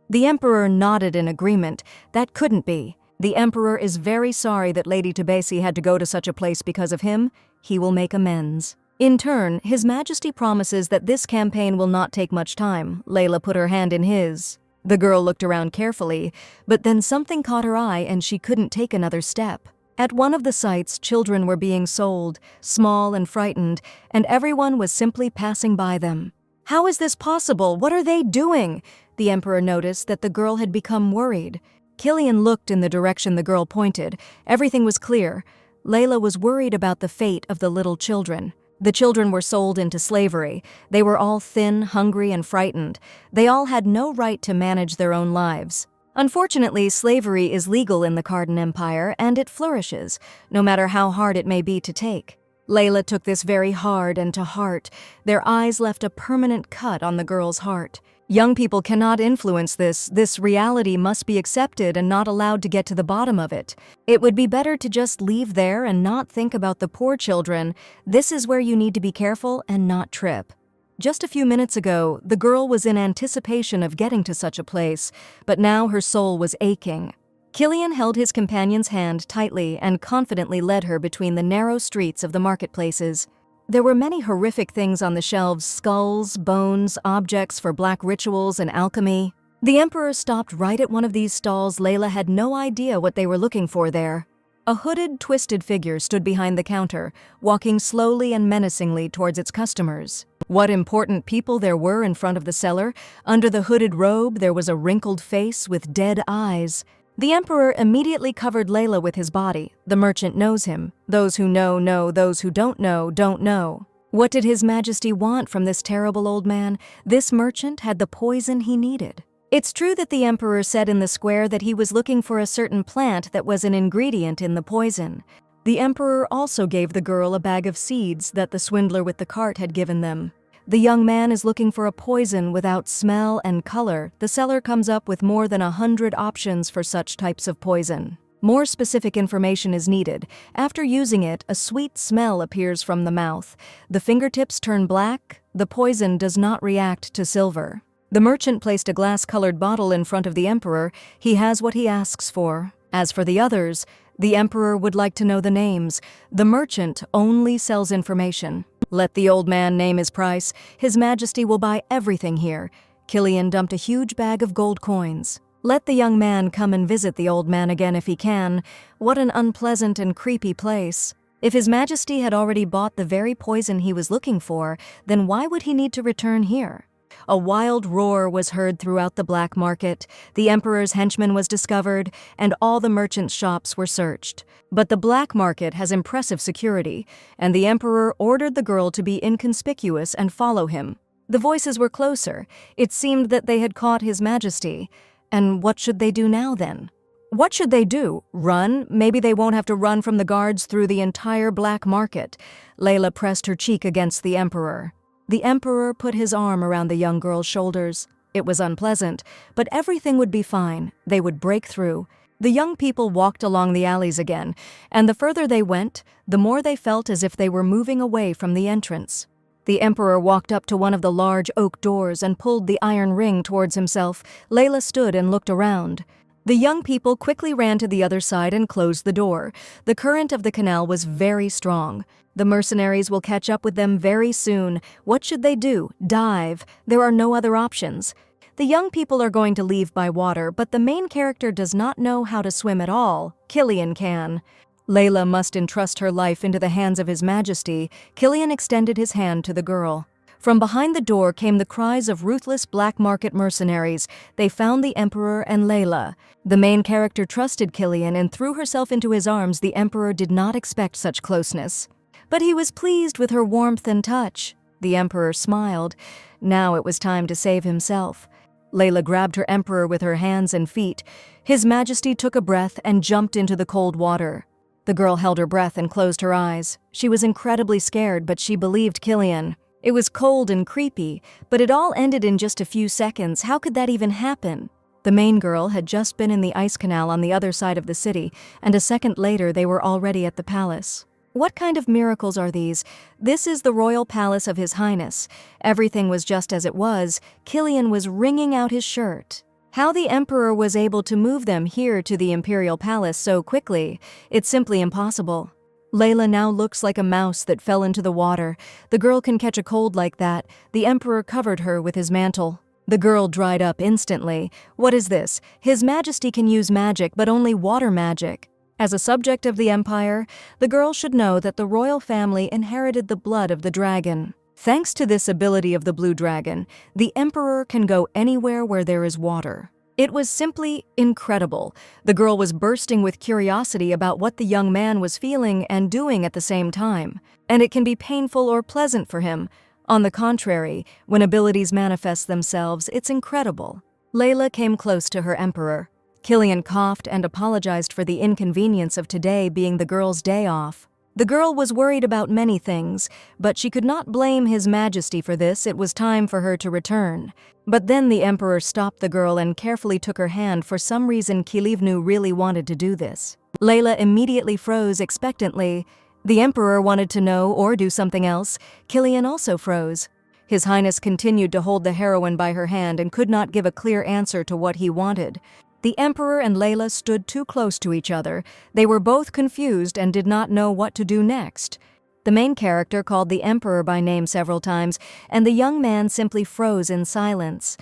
The Emperor nodded in agreement. That couldn't be. The Emperor is very sorry that Lady Tebesi had to go to such a place because of him. He will make amends. In turn, His Majesty promises that this campaign will not take much time. Layla put her hand in his. The girl looked around carefully, but then something caught her eye and she couldn't take another step. At one of the sites, children were being sold, small and frightened, and everyone was simply passing by them. How is this possible? What are they doing? The Emperor noticed that the girl had become worried. Killian looked in the direction the girl pointed. Everything was clear. Layla was worried about the fate of the little children. The children were sold into slavery. They were all thin, hungry, and frightened. They all had no right to manage their own lives. Unfortunately, slavery is legal in the Cardan Empire, and it flourishes, no matter how hard it may be to take. Layla took this very hard and to heart. Their eyes left a permanent cut on the girl's heart. Young people cannot influence this. This reality must be accepted and not allowed to get to the bottom of it. It would be better to just leave there and not think about the poor children. This is where you need to be careful and not trip. Just a few minutes ago, the girl was in anticipation of getting to such a place, but now her soul was aching. Killian held his companion's hand tightly and confidently led her between the narrow streets of the marketplaces. There were many horrific things on the shelves: skulls, bones, objects for black rituals and alchemy. The Emperor stopped right at one of these stalls. Layla had no idea what they were looking for there. A hooded, twisted figure stood behind the counter, walking slowly and menacingly towards its customers. What important people there were in front of the seller. Under the hooded robe, there was a wrinkled face with dead eyes. The Emperor immediately covered Layla with his body. The merchant knows him. Those who know, know. Those who don't know. What did His Majesty want from this terrible old man? This merchant had the poison he needed. It's true that the Emperor said in the square that he was looking for a certain plant that was an ingredient in the poison. The Emperor also gave the girl a bag of seeds that the swindler with the cart had given them. The young man is looking for a poison without smell and color. The seller comes up with more than 100 options for such types of poison. More specific information is needed. After using it, a sweet smell appears from the mouth. The fingertips turn black. The poison does not react to silver. The merchant placed a glass-colored bottle in front of the Emperor. He has what he asks for. As for the others, the Emperor would like to know the names. The merchant only sells information. Let the old man name his price. His Majesty will buy everything here. Killian dumped a huge bag of gold coins. Let the young man come and visit the old man again if he can. What an unpleasant and creepy place. If His Majesty had already bought the very poison he was looking for, then why would he need to return here? A wild roar was heard throughout the black market. The Emperor's henchman was discovered, and all the merchants' shops were searched. But the black market has impressive security, and the Emperor ordered the girl to be inconspicuous and follow him. The voices were closer. It seemed that they had caught His Majesty. And what should they do now, then? What should they do? Run? Maybe they won't have to run from the guards through the entire black market. Layla pressed her cheek against the Emperor. The Emperor put his arm around the young girl's shoulders. It was unpleasant, but everything would be fine. They would break through. The young people walked along the alleys again, and the further they went, the more they felt as if they were moving away from the entrance. The Emperor walked up to one of the large oak doors and pulled the iron ring towards himself. Layla stood and looked around. The young people quickly ran to the other side and closed the door. The current of the canal was very strong. The mercenaries will catch up with them very soon. What should they do? Dive. There are no other options. The young people are going to leave by water, but the main character does not know how to swim at all. Killian can. Layla must entrust her life into the hands of His Majesty. Killian extended his hand to the girl. From behind the door came the cries of ruthless black market mercenaries. They found the Emperor and Layla. The main character trusted Killian and threw herself into his arms. The Emperor did not expect such closeness. But he was pleased with her warmth and touch. The Emperor smiled. Now it was time to save himself. Layla grabbed her emperor with her hands and feet. His Majesty took a breath and jumped into the cold water. The girl held her breath and closed her eyes. She was incredibly scared, but she believed Killian. It was cold and creepy, but it all ended in just a few seconds. How could that even happen? The main girl had just been in the ice canal on the other side of the city, and a second later they were already at the palace. What kind of miracles are these? This is the royal palace of His Highness. Everything was just as it was. Killian was wringing out his shirt. How the emperor was able to move them here to the imperial palace so quickly, it's simply impossible. Layla now looks like a mouse that fell into the water. The girl can catch a cold like that. The emperor covered her with his mantle. The girl dried up instantly. What is this? His Majesty can use magic, but only water magic. As a subject of the empire, the girl should know that the royal family inherited the blood of the dragon. Thanks to this ability of the blue dragon, the emperor can go anywhere where there is water. It was simply incredible. The girl was bursting with curiosity about what the young man was feeling and doing at the same time, and it can be painful or pleasant for him. On the contrary, when abilities manifest themselves, it's incredible. Layla came close to her emperor. Killian coughed and apologized for the inconvenience of today being the girl's day off. The girl was worried about many things, but she could not blame His Majesty for this. It was time for her to return. But then the emperor stopped the girl and carefully took her hand. For some reason, Kilivnu really wanted to do this. Layla immediately froze expectantly. The emperor wanted to know or do something else. Killian also froze. His Highness continued to hold the heroine by her hand and could not give a clear answer to what he wanted. The emperor and Layla stood too close to each other. They were both confused and did not know what to do next. The main character called the emperor by name several times, and the young man simply froze in silence.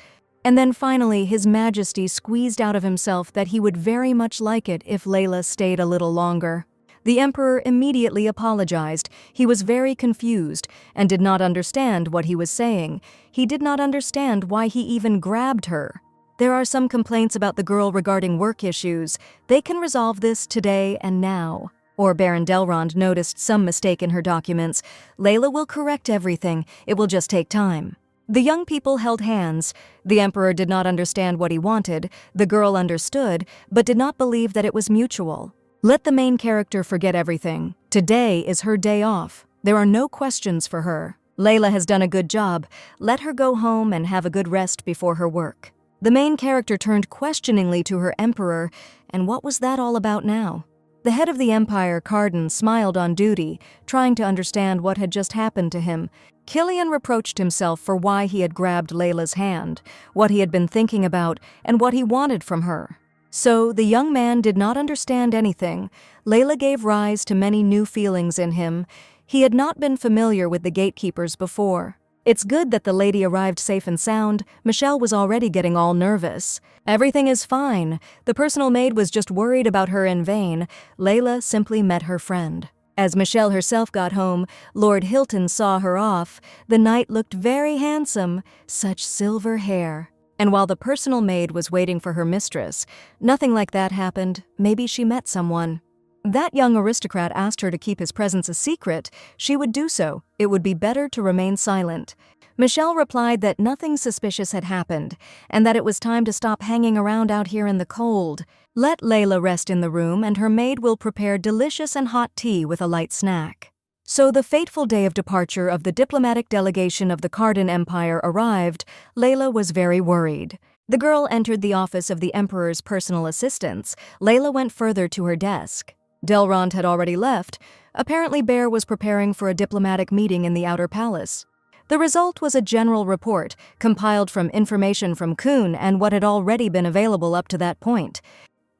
And then finally, His Majesty squeezed out of himself that he would very much like it if Layla stayed a little longer. The emperor immediately apologized. He was very confused and did not understand what he was saying. He did not understand why he even grabbed her. There are some complaints about the girl regarding work issues. They can resolve this today and now. Or Baron Delrond noticed some mistake in her documents. Layla will correct everything. It will just take time. The young people held hands. The emperor did not understand what he wanted. The girl understood, but did not believe that it was mutual. Let the main character forget everything. Today is her day off. There are no questions for her. Layla has done a good job. Let her go home and have a good rest before her work. The main character turned questioningly to her emperor, and what was that all about now? The head of the empire, Carden, smiled on duty, trying to understand what had just happened to him. Killian reproached himself for why he had grabbed Layla's hand, what he had been thinking about, and what he wanted from her. So the young man did not understand anything. Layla gave rise to many new feelings in him. He had not been familiar with the gatekeepers before. It's good that the lady arrived safe and sound. Michelle was already getting all nervous. Everything is fine. The personal maid was just worried about her in vain. Layla simply met her friend. As Michelle herself got home, Lord Hilton saw her off. The knight looked very handsome, such silver hair. And while the personal maid was waiting for her mistress, nothing like that happened. Maybe she met someone. That young aristocrat asked her to keep his presence a secret. She would do so. It would be better to remain silent. Michelle replied that nothing suspicious had happened, and that it was time to stop hanging around out here in the cold. Let Layla rest in the room, and her maid will prepare delicious and hot tea with a light snack. So the fateful day of departure of the diplomatic delegation of the Carden Empire arrived. Layla was very worried. The girl entered the office of the emperor's personal assistants. Layla went further to her desk. Delrond had already left. Apparently Bear was preparing for a diplomatic meeting in the outer palace. The result was a general report, compiled from information from Kuhn and what had already been available up to that point.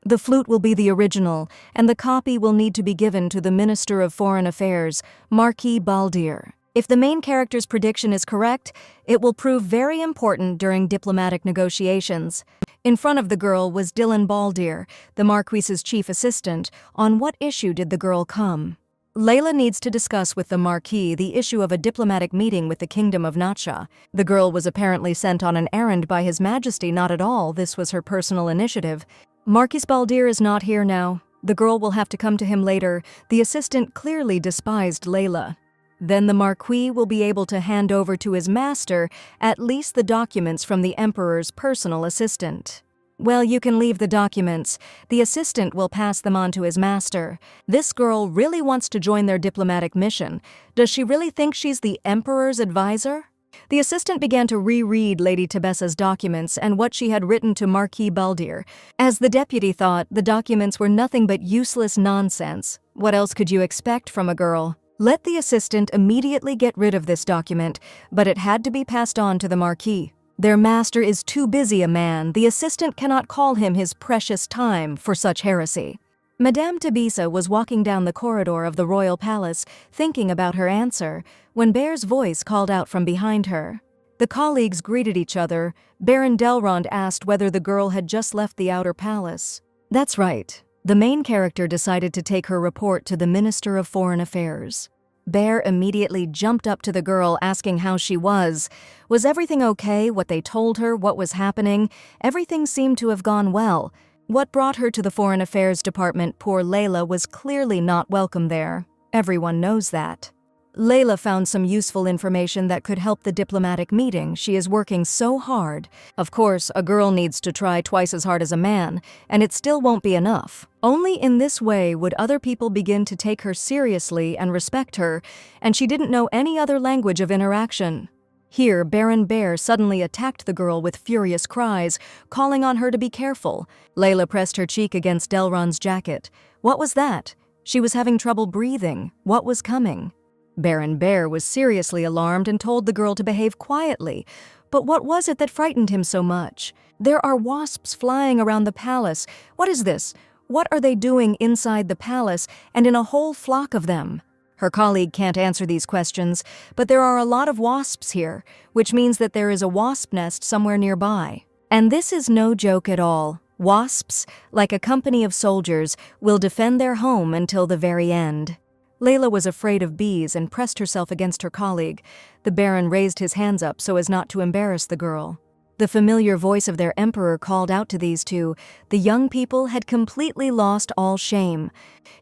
The flute will be the original, and the copy will need to be given to the Minister of Foreign Affairs, Marquis Baldir. If the main character's prediction is correct, it will prove very important during diplomatic negotiations. In front of the girl was Dylan Baldir, the Marquis's chief assistant. On what issue did the girl come? Layla needs to discuss with the Marquis the issue of a diplomatic meeting with the Kingdom of Nacha. The girl was apparently sent on an errand by His Majesty. Not at all. This was her personal initiative. Marquis Baldir is not here now. The girl will have to come to him later. The assistant clearly despised Layla. Then the Marquis will be able to hand over to his master at least the documents from the Emperor's personal assistant. Well, you can leave the documents. The assistant will pass them on to his master. This girl really wants to join their diplomatic mission. Does she really think she's the Emperor's advisor? The assistant began to reread Lady Tebessa's documents and what she had written to Marquis Baldir. As the deputy thought, the documents were nothing but useless nonsense. What else could you expect from a girl? Let the assistant immediately get rid of this document, but it had to be passed on to the Marquis. Their master is too busy a man. The assistant cannot call him his precious time for such heresy. Madame Tebessa was walking down the corridor of the royal palace, thinking about her answer, when Bear's voice called out from behind her. The colleagues greeted each other. Baron Delrond asked whether the girl had just left the outer palace. That's right. The main character decided to take her report to the Minister of Foreign Affairs. Bear immediately jumped up to the girl, asking how she was. Was everything okay? What they told her? What was happening? Everything seemed to have gone well. What brought her to the Foreign Affairs Department, poor Layla, was clearly not welcome there. Everyone knows that. Layla found some useful information that could help the diplomatic meeting. She is working so hard. Of course, a girl needs to try twice as hard as a man, and it still won't be enough. Only in this way would other people begin to take her seriously and respect her, and she didn't know any other language of interaction. Here, Baron Bear suddenly attacked the girl with furious cries, calling on her to be careful. Layla pressed her cheek against Delron's jacket. What was that? She was having trouble breathing. What was coming? Baron Bear was seriously alarmed and told the girl to behave quietly. But what was it that frightened him so much? There are wasps flying around the palace. What is this? What are they doing inside the palace and in a whole flock of them? Her colleague can't answer these questions, but there are a lot of wasps here, which means that there is a wasp nest somewhere nearby. And this is no joke at all. Wasps, like a company of soldiers, will defend their home until the very end. Layla was afraid of bees and pressed herself against her colleague. The Baron raised his hands up so as not to embarrass the girl. The familiar voice of their emperor called out to these two. The young people had completely lost all shame.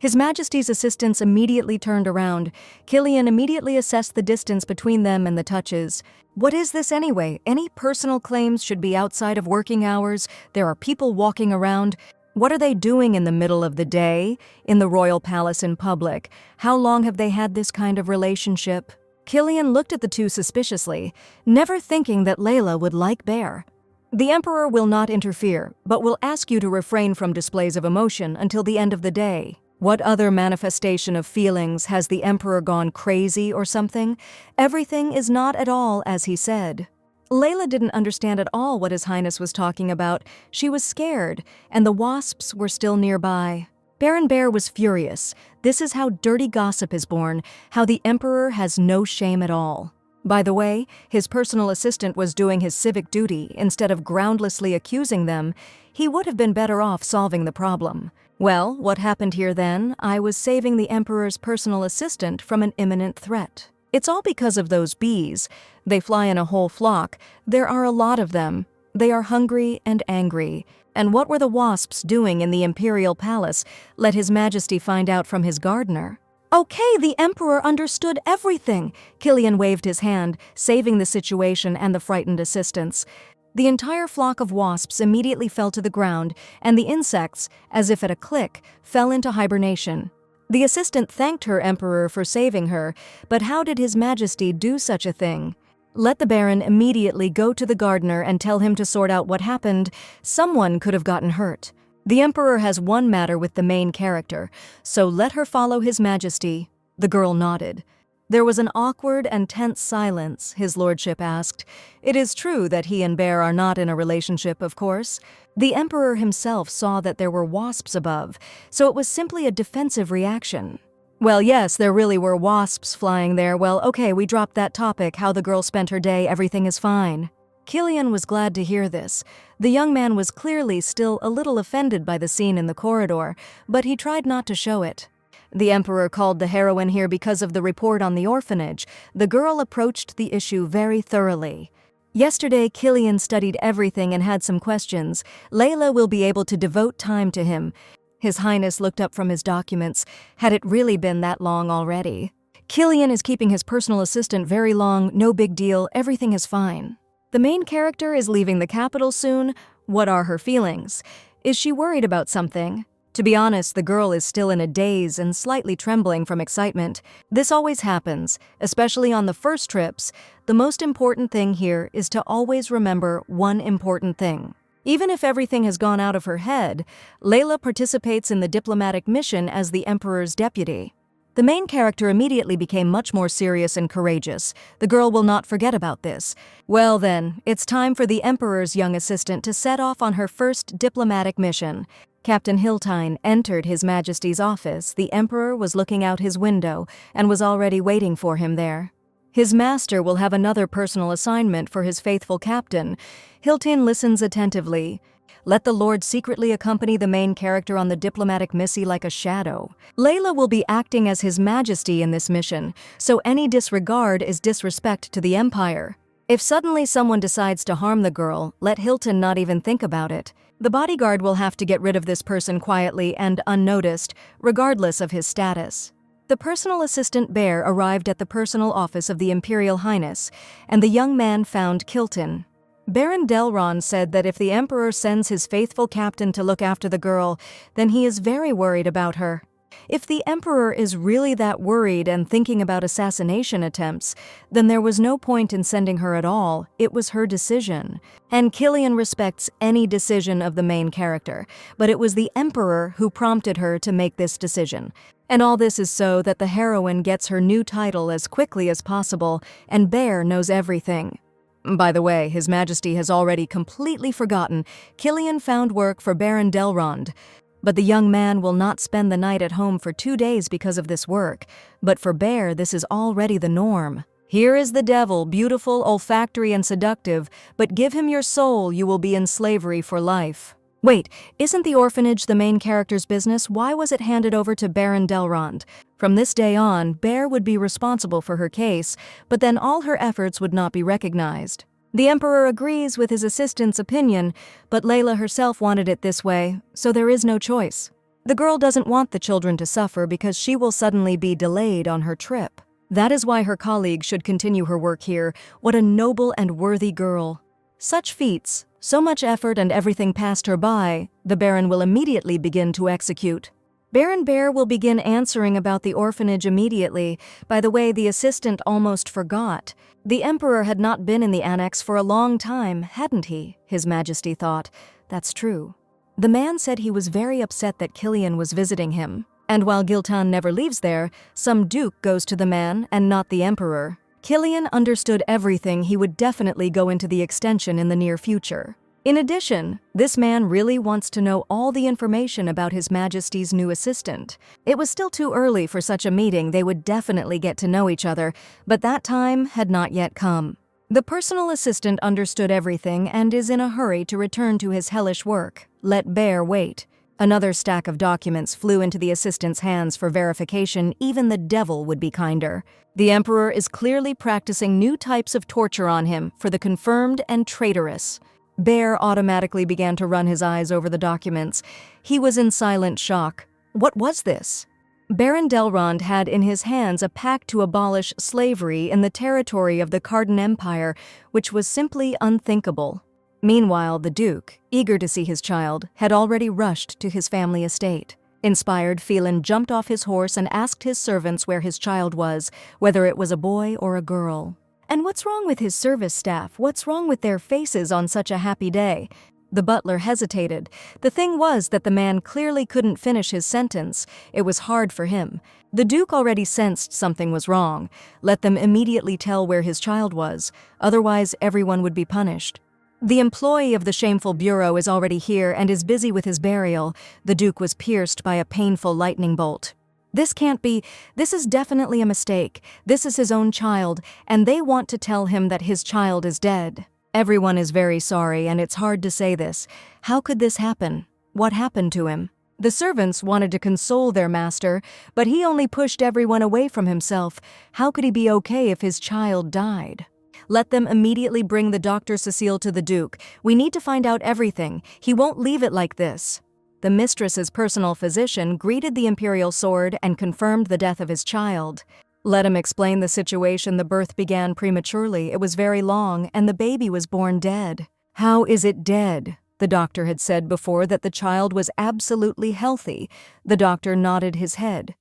His Majesty's assistants immediately turned around. Killian immediately assessed the distance between them and the touches. What is this anyway? Any personal claims should be outside of working hours. There are people walking around. What are they doing in the middle of the day, in the royal palace in public? How long have they had this kind of relationship? Killian looked at the two suspiciously, never thinking that Layla would like Bear. The Emperor will not interfere, but will ask you to refrain from displays of emotion until the end of the day. What other manifestation of feelings? Has the Emperor gone crazy or something? Everything is not at all as he said. Layla didn't understand at all what His Highness was talking about. She was scared, and the wasps were still nearby. Baron Bear was furious. This is how dirty gossip is born, how the Emperor has no shame at all. By the way, his personal assistant was doing his civic duty. Instead of groundlessly accusing them, he would have been better off solving the problem. Well, what happened here then? I was saving the Emperor's personal assistant from an imminent threat. It's all because of those bees. They fly in a whole flock. There are a lot of them. They are hungry and angry. And what were the wasps doing in the imperial palace? Let His Majesty find out from his gardener. Okay, the Emperor understood everything. Killian waved his hand, saving the situation and the frightened assistants. The entire flock of wasps immediately fell to the ground, and the insects, as if at a click, fell into hibernation. The assistant thanked her Emperor for saving her, but how did His Majesty do such a thing? Let the Baron immediately go to the gardener and tell him to sort out what happened. Someone could have gotten hurt. The Emperor has one matter with the main character, so let her follow His Majesty. The girl nodded. There was an awkward and tense silence. His Lordship asked. It is true that he and Bear are not in a relationship, of course. The Emperor himself saw that there were wasps above, so it was simply a defensive reaction. Well, yes, there really were wasps flying there. Well, okay, we dropped that topic. How the girl spent her day, everything is fine. Killian was glad to hear this. The young man was clearly still a little offended by the scene in the corridor, but he tried not to show it. The Emperor called the heroine here because of the report on the orphanage. The girl approached the issue very thoroughly. Yesterday, Killian studied everything and had some questions. Layla will be able to devote time to him. His Highness looked up from his documents. Had it really been that long already? Killian is keeping his personal assistant very long, no big deal, everything is fine. The main character is leaving the capital soon. What are her feelings? Is she worried about something? To be honest, the girl is still in a daze and slightly trembling from excitement. This always happens, especially on the first trips. The most important thing here is to always remember one important thing. Even if everything has gone out of her head, Layla participates in the diplomatic mission as the Emperor's deputy. The main character immediately became much more serious and courageous. The girl will not forget about this. Well then, it's time for the Emperor's young assistant to set off on her first diplomatic mission. Captain Hiltine entered His Majesty's office. The Emperor was looking out his window and was already waiting for him there. His master will have another personal assignment for his faithful captain. Hiltine listens attentively. Let the Lord secretly accompany the main character on the diplomatic mission like a shadow. Layla will be acting as His Majesty in this mission, so any disregard is disrespect to the Empire. If suddenly someone decides to harm the girl, let Hilton not even think about it. The bodyguard will have to get rid of this person quietly and unnoticed, regardless of his status. The personal assistant Bear arrived at the personal office of the Imperial Highness, and the young man found Kilton. Baron Delron said that if the Emperor sends his faithful captain to look after the girl, then he is very worried about her. If the Emperor is really that worried and thinking about assassination attempts, then there was no point in sending her at all. It was her decision. And Killian respects any decision of the main character, but it was the Emperor who prompted her to make this decision. And all this is so that the heroine gets her new title as quickly as possible, and Bear knows everything. By the way, His Majesty has already completely forgotten. Killian found work for Baron Delrond. But the young man will not spend the night at home for 2 days because of this work. But for Bear, this is already the norm. Here is the devil, beautiful, olfactory, and seductive, but give him your soul, you will be in slavery for life. Wait, isn't the orphanage the main character's business? Why was it handed over to Baron Delrond? From this day on, Bear would be responsible for her case, but then all her efforts would not be recognized. The Emperor agrees with his assistant's opinion, but Layla herself wanted it this way, so there is no choice. The girl doesn't want the children to suffer because she will suddenly be delayed on her trip. That is why her colleague should continue her work here. What a noble and worthy girl. Such feats, so much effort and everything passed her by, the Baron will immediately begin to execute. Baron Bear will begin answering about the orphanage immediately. By the way, the assistant almost forgot. The Emperor had not been in the annex for a long time, hadn't he? His Majesty thought. That's true. The man said he was very upset that Killian was visiting him. And while Giltan never leaves there, some duke goes to the man and not the Emperor. Killian understood everything. He would definitely go into the extension in the near future. In addition, this man really wants to know all the information about His Majesty's new assistant. It was still too early for such a meeting. They would definitely get to know each other, but that time had not yet come. The personal assistant understood everything and is in a hurry to return to his hellish work. Let Bear wait. Another stack of documents flew into the assistant's hands for verification. Even the devil would be kinder. The Emperor is clearly practicing new types of torture on him for the confirmed and traitorous. Bear automatically began to run his eyes over the documents. He was in silent shock. What was this? Baron Delrond had in his hands a pact to abolish slavery in the territory of the Cardan Empire, which was simply unthinkable. Meanwhile, the Duke, eager to see his child, had already rushed to his family estate. Inspired, Phelan jumped off his horse and asked his servants where his child was, whether it was a boy or a girl. And what's wrong with his service staff? What's wrong with their faces on such a happy day? The butler hesitated. The thing was that the man clearly couldn't finish his sentence. It was hard for him. The Duke already sensed something was wrong. Let them immediately tell where his child was. Otherwise, everyone would be punished. The employee of the shameful bureau is already here and is busy with his burial. The Duke was pierced by a painful lightning bolt. This can't be. This is definitely a mistake. This is his own child, and they want to tell him that his child is dead. Everyone is very sorry, and it's hard to say this. How could this happen? What happened to him? The servants wanted to console their master, but he only pushed everyone away from himself. How could he be okay if his child died? Let them immediately bring the Dr. Cecile to the Duke. We need to find out everything. He won't leave it like this. The mistress's personal physician greeted the imperial sword and confirmed the death of his child. Let him explain the situation. The birth began prematurely. It was very long, and the baby was born dead. How is it dead? The doctor had said before that the child was absolutely healthy. The doctor nodded his head.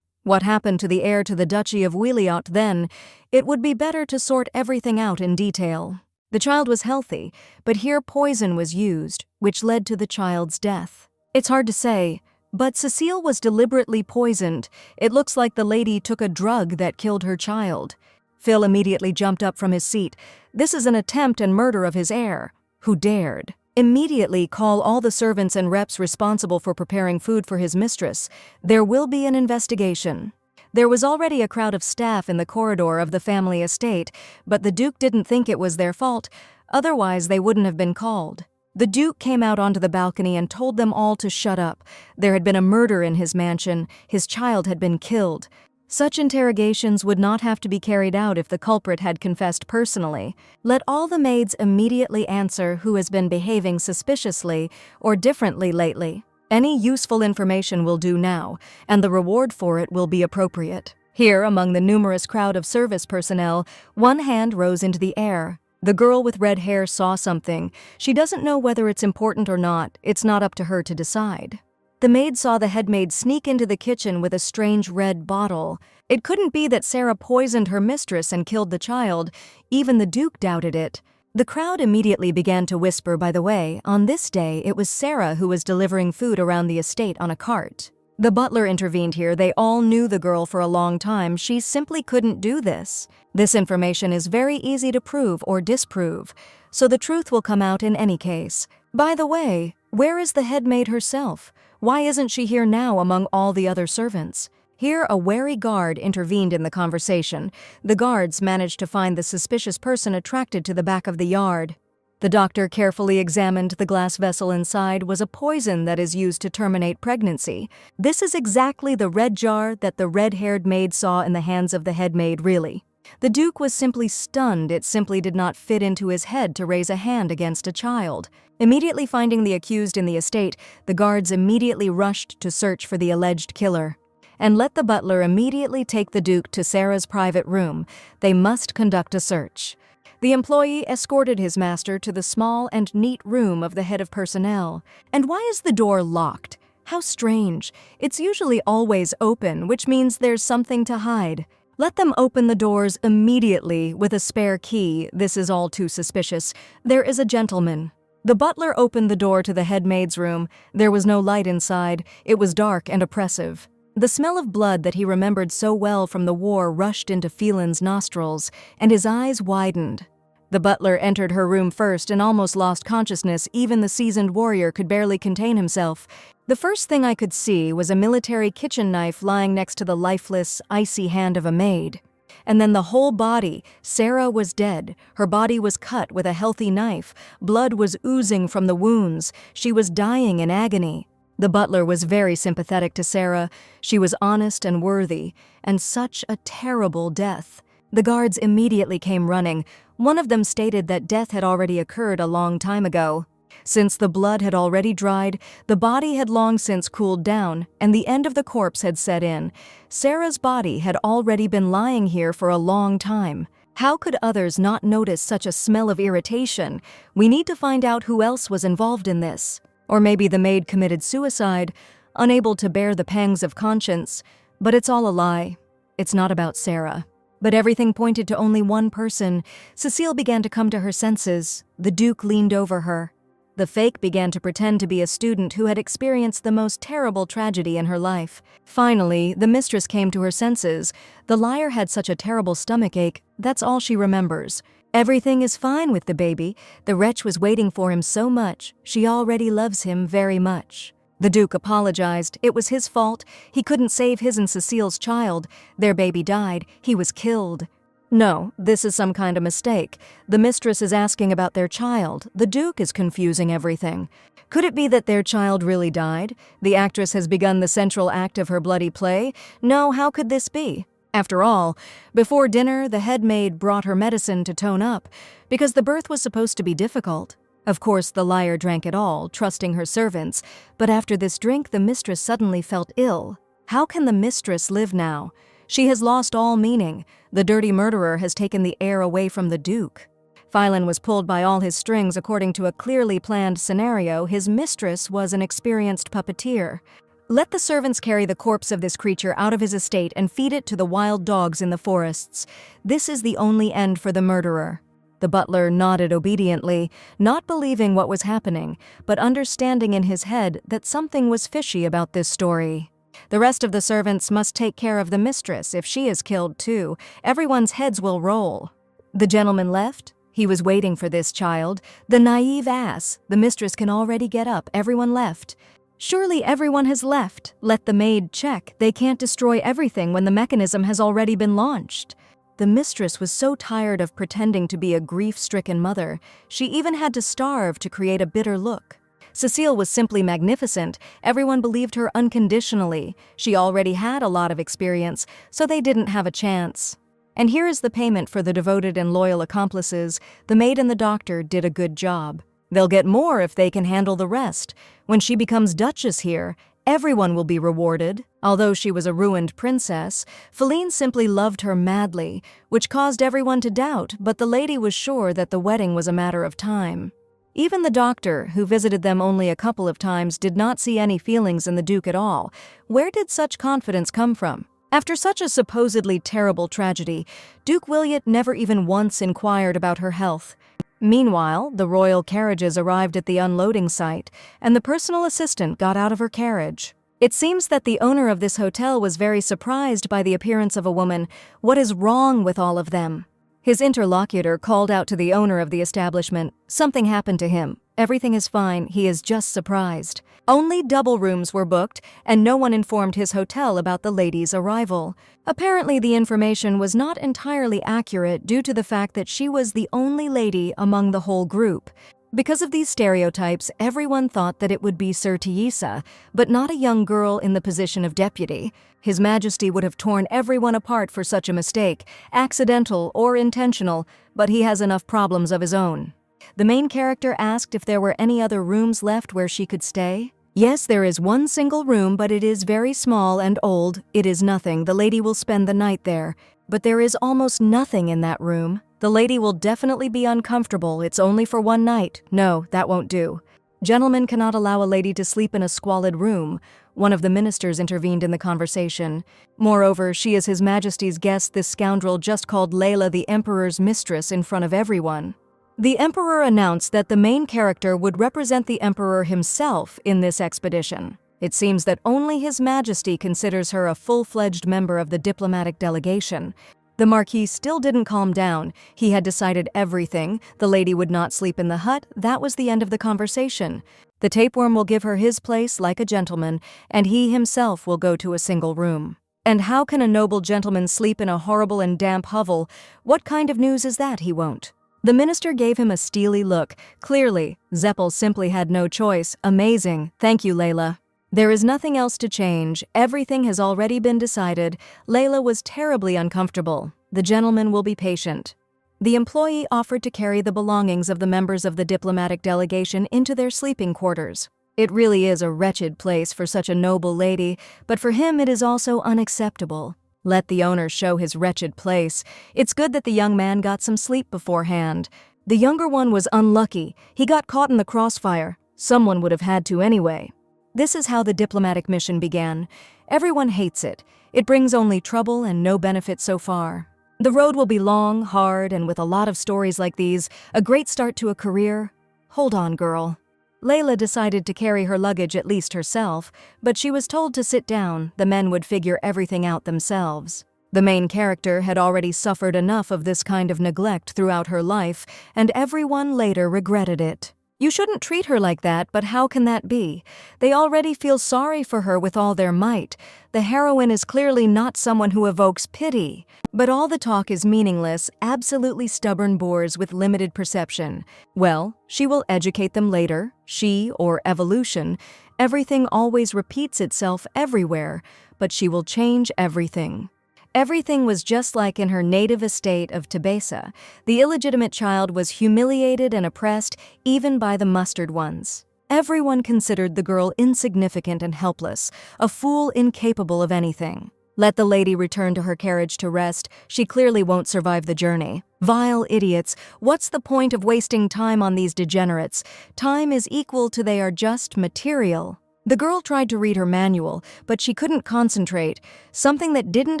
What happened to the heir to the Duchy of Wiliot then? It would be better to sort everything out in detail. The child was healthy, but here poison was used, which led to the child's death. It's hard to say, but Cecile was deliberately poisoned. It looks like the lady took a drug that killed her child. Phil immediately jumped up from his seat. This is an attempt and murder of his heir. Who dared? Immediately call all the servants and reps responsible for preparing food for his mistress. There will be an investigation. There was already a crowd of staff in the corridor of the family estate, but the Duke didn't think it was their fault. Otherwise, they wouldn't have been called. The Duke came out onto the balcony and told them all to shut up. There had been a murder in his mansion. His child had been killed. Such interrogations would not have to be carried out if the culprit had confessed personally. Let all the maids immediately answer who has been behaving suspiciously or differently lately. Any useful information will do now, and the reward for it will be appropriate. Here, among the numerous crowd of service personnel, one hand rose into the air. The girl with red hair saw something. She doesn't know whether it's important or not. It's not up to her to decide. The maid saw the head maid sneak into the kitchen with a strange red bottle. It couldn't be that Sarah poisoned her mistress and killed the child. Even the Duke doubted it. The crowd immediately began to whisper, by the way, on this day it was Sarah who was delivering food around the estate on a cart. The butler intervened here. They all knew the girl for a long time. She simply couldn't do this. This information is very easy to prove or disprove, so the truth will come out in any case. By the way, where is the head maid herself? Why isn't she here now among all the other servants? Here, a wary guard intervened in the conversation. The guards managed to find the suspicious person attracted to the back of the yard. The doctor carefully examined the glass vessel inside was a poison that is used to terminate pregnancy. This is exactly the red jar that the red-haired maid saw in the hands of the head maid, really. The Duke was simply stunned. It simply did not fit into his head to raise a hand against a child. Immediately finding the accused in the estate, the guards immediately rushed to search for the alleged killer. And let the butler immediately take the Duke to Sarah's private room. They must conduct a search. The employee escorted his master to the small and neat room of the head of personnel. And why is the door locked? How strange. It's usually always open, which means there's something to hide. Let them open the doors immediately with a spare key. This is all too suspicious. There is a gentleman. The butler opened the door to the head maid's room. There was no light inside. It was dark and oppressive. The smell of blood that he remembered so well from the war rushed into Phelan's nostrils, and his eyes widened. The butler entered her room first and almost lost consciousness. Even the seasoned warrior could barely contain himself. The first thing I could see was a military kitchen knife lying next to the lifeless, icy hand of a maid. And then the whole body. Sarah was dead. Her body was cut with a healthy knife. Blood was oozing from the wounds. She was dying in agony. The butler was very sympathetic to Sarah. She was honest and worthy, and such a terrible death. The guards immediately came running. One of them stated that death had already occurred a long time ago. Since the blood had already dried, the body had long since cooled down, and the end of the corpse had set in. Sarah's body had already been lying here for a long time. How could others not notice such a smell of irritation? We need to find out who else was involved in this. Or maybe the maid committed suicide, unable to bear the pangs of conscience. But it's all a lie. It's not about Sarah. But everything pointed to only one person. Cecile began to come to her senses. The Duke leaned over her. The fake began to pretend to be a student who had experienced the most terrible tragedy in her life. Finally, the mistress came to her senses. The liar had such a terrible stomachache, that's all she remembers. Everything is fine with the baby. The wretch was waiting for him so much. She already loves him very much. The Duke apologized. It was his fault. He couldn't save his and Cecile's child. Their baby died. He was killed. No, this is some kind of mistake. The mistress is asking about their child. The Duke is confusing everything. Could it be that their child really died? The actress has begun the central act of her bloody play? No, how could this be? After all, before dinner, the head maid brought her medicine to tone up, because the birth was supposed to be difficult. Of course, the liar drank it all, trusting her servants, but after this drink, the mistress suddenly felt ill. How can the mistress live now? She has lost all meaning. The dirty murderer has taken the air away from the Duke. Phylon was pulled by all his strings according to a clearly planned scenario. His mistress was an experienced puppeteer. Let the servants carry the corpse of this creature out of his estate and feed it to the wild dogs in the forests. This is the only end for the murderer. The butler nodded obediently, not believing what was happening, but understanding in his head that something was fishy about this story. The rest of the servants must take care of the mistress. If she is killed too, everyone's heads will roll. The gentleman left. He was waiting for this child. The naive ass. The mistress can already get up. Everyone left. Surely everyone has left. Let the maid check. They can't destroy everything when the mechanism has already been launched. The mistress was so tired of pretending to be a grief-stricken mother, she even had to starve to create a bitter look. Cecile was simply magnificent. Everyone believed her unconditionally. She already had a lot of experience, so they didn't have a chance. And here is the payment for the devoted and loyal accomplices. The maid and the doctor did a good job. They'll get more if they can handle the rest. When she becomes Duchess here, everyone will be rewarded. Although she was a ruined princess, Phylline simply loved her madly, which caused everyone to doubt, but the lady was sure that the wedding was a matter of time. Even the doctor, who visited them only a couple of times, did not see any feelings in the Duke at all. Where did such confidence come from? After such a supposedly terrible tragedy, Duke Williot never even once inquired about her health. Meanwhile, the royal carriages arrived at the unloading site, and the personal assistant got out of her carriage. It seems that the owner of this hotel was very surprised by the appearance of a woman. What is wrong with all of them? His interlocutor called out to the owner of the establishment. Something happened to him. Everything is fine. He is just surprised. Only double rooms were booked, and no one informed his hotel about the lady's arrival. Apparently, the information was not entirely accurate due to the fact that she was the only lady among the whole group. Because of these stereotypes, everyone thought that it would be Sir Tiisa, but not a young girl in the position of deputy. His Majesty would have torn everyone apart for such a mistake, accidental or intentional, but he has enough problems of his own. The main character asked if there were any other rooms left where she could stay. Yes, there is one single room, but it is very small and old. It is nothing. The lady will spend the night there. But there is almost nothing in that room. The lady will definitely be uncomfortable. It's only for one night. No, that won't do. Gentlemen cannot allow a lady to sleep in a squalid room. One of the ministers intervened in the conversation. Moreover, she is His Majesty's guest. This scoundrel just called Layla the Emperor's mistress in front of everyone. The Emperor announced that the main character would represent the Emperor himself in this expedition. It seems that only His Majesty considers her a full-fledged member of the diplomatic delegation. The Marquis still didn't calm down. He had decided everything. The lady would not sleep in the hut. That was the end of the conversation. The tapeworm will give her his place like a gentleman, and he himself will go to a single room. And how can a noble gentleman sleep in a horrible and damp hovel? What kind of news is that? He won't. The minister gave him a steely look. Clearly, Zeppel simply had no choice. Amazing. Thank you, Layla. There is nothing else to change. Everything has already been decided. Layla was terribly uncomfortable. The gentleman will be patient. The employee offered to carry the belongings of the members of the diplomatic delegation into their sleeping quarters. It really is a wretched place for such a noble lady, but for him it is also unacceptable. Let the owner show his wretched place. It's good that the young man got some sleep beforehand. The younger one was unlucky. He got caught in the crossfire. Someone would have had to anyway. This is how the diplomatic mission began. Everyone hates it. It brings only trouble and no benefit so far. The road will be long, hard, and with a lot of stories like these, a great start to a career. Hold on, girl. Layla decided to carry her luggage at least herself, but she was told to sit down. The men would figure everything out themselves. The main character had already suffered enough of this kind of neglect throughout her life, and everyone later regretted it. You shouldn't treat her like that, but how can that be? They already feel sorry for her with all their might. The heroine is clearly not someone who evokes pity. But all the talk is meaningless, absolutely stubborn boors with limited perception. Well, she will educate them later. She, or evolution. Everything always repeats itself everywhere, but she will change everything. Everything was just like in her native estate of Tebessa. The illegitimate child was humiliated and oppressed, even by the mustard ones. Everyone considered the girl insignificant and helpless, a fool incapable of anything. Let the lady return to her carriage to rest. She clearly won't survive the journey. Vile idiots, what's the point of wasting time on these degenerates? Time is equal to they are just material. The girl tried to read her manual, but she couldn't concentrate, something that didn't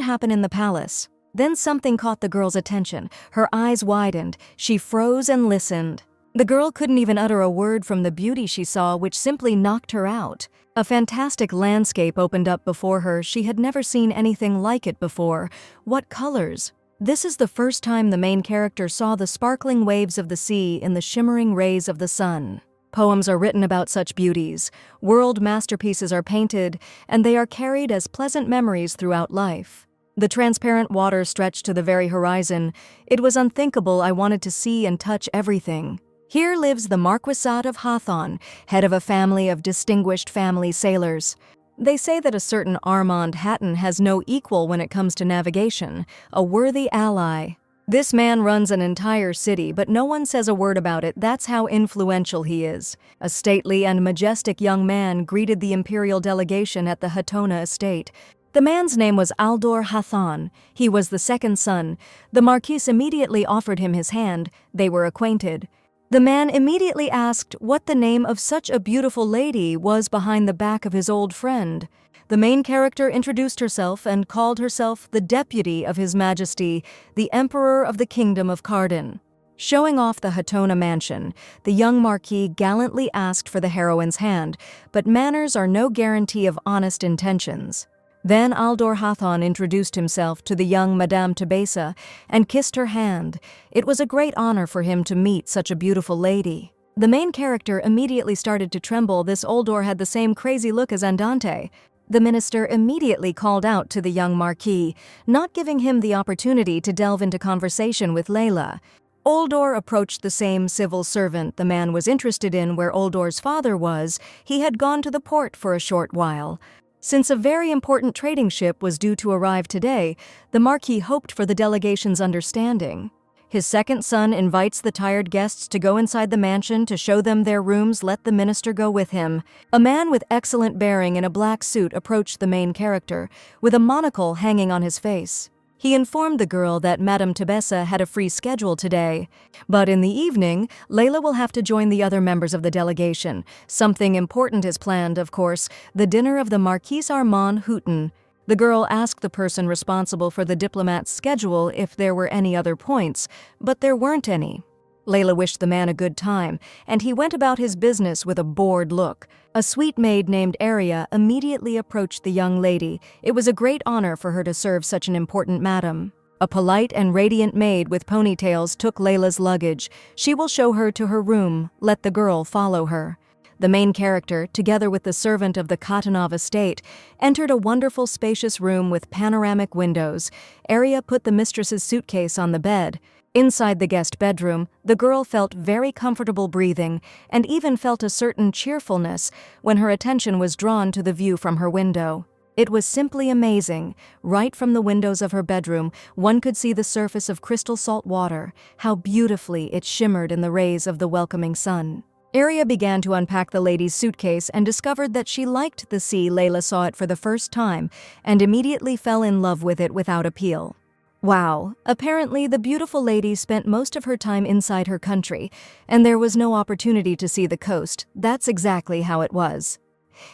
happen in the palace. Then something caught the girl's attention. Her eyes widened. She froze and listened. The girl couldn't even utter a word from the beauty she saw, which simply knocked her out. A fantastic landscape opened up before her. She had never seen anything like it before. What colors! This is the first time the main character saw the sparkling waves of the sea in the shimmering rays of the sun. Poems are written about such beauties. World masterpieces are painted, and they are carried as pleasant memories throughout life. The transparent water stretched to the very horizon. It was unthinkable. I wanted to see and touch everything. Here lives the Marquisate of Hathon, head of a family of distinguished family sailors. They say that a certain Armand Hatton has no equal when it comes to navigation, a worthy ally. This man runs an entire city, but no one says a word about it. That's how influential he is. A stately and majestic young man greeted the imperial delegation at the Hatona estate. The man's name was Aldor Hathon. He was the second son. The Marquis immediately offered him his hand. They were acquainted. The man immediately asked what the name of such a beautiful lady was behind the back of his old friend. The main character introduced herself and called herself the deputy of His Majesty, the Emperor of the Kingdom of Cardin. Showing off the Hatona mansion, the young Marquis gallantly asked for the heroine's hand, but manners are no guarantee of honest intentions. Then Aldor Hathon introduced himself to the young Madame Tebessa and kissed her hand. It was a great honor for him to meet such a beautiful lady. The main character immediately started to tremble. This Aldor had the same crazy look as Andante. The minister immediately called out to the young Marquis, not giving him the opportunity to delve into conversation with Layla. Aldor approached the same civil servant the man was interested in where Aldor's father was. He had gone to the port for a short while. Since a very important trading ship was due to arrive today, the Marquis hoped for the delegation's understanding. His second son invites the tired guests to go inside the mansion to show them their rooms. Let the minister go with him. A man with excellent bearing in a black suit approached the main character, with a monocle hanging on his face. He informed the girl that Madame Tebessa had a free schedule today. But in the evening, Layla will have to join the other members of the delegation. Something important is planned, of course, the dinner of the Marquis Armand Houghton. The girl asked the person responsible for the diplomat's schedule if there were any other points, but there weren't any. Layla wished the man a good time, and he went about his business with a bored look. A sweet maid named Aria immediately approached the young lady. It was a great honor for her to serve such an important madam. A polite and radiant maid with ponytails took Layla's luggage. She will show her to her room. Let the girl follow her. The main character, together with the servant of the Katanov estate, entered a wonderful spacious room with panoramic windows. Aria put the mistress's suitcase on the bed. Inside the guest bedroom, the girl felt very comfortable breathing and even felt a certain cheerfulness when her attention was drawn to the view from her window. It was simply amazing. Right from the windows of her bedroom, one could see the surface of crystal salt water, how beautifully it shimmered in the rays of the welcoming sun. Aria began to unpack the lady's suitcase and discovered that she liked the sea. Layla saw it for the first time and immediately fell in love with it without appeal. Wow, apparently the beautiful lady spent most of her time inside her country, and there was no opportunity to see the coast. That's exactly how it was.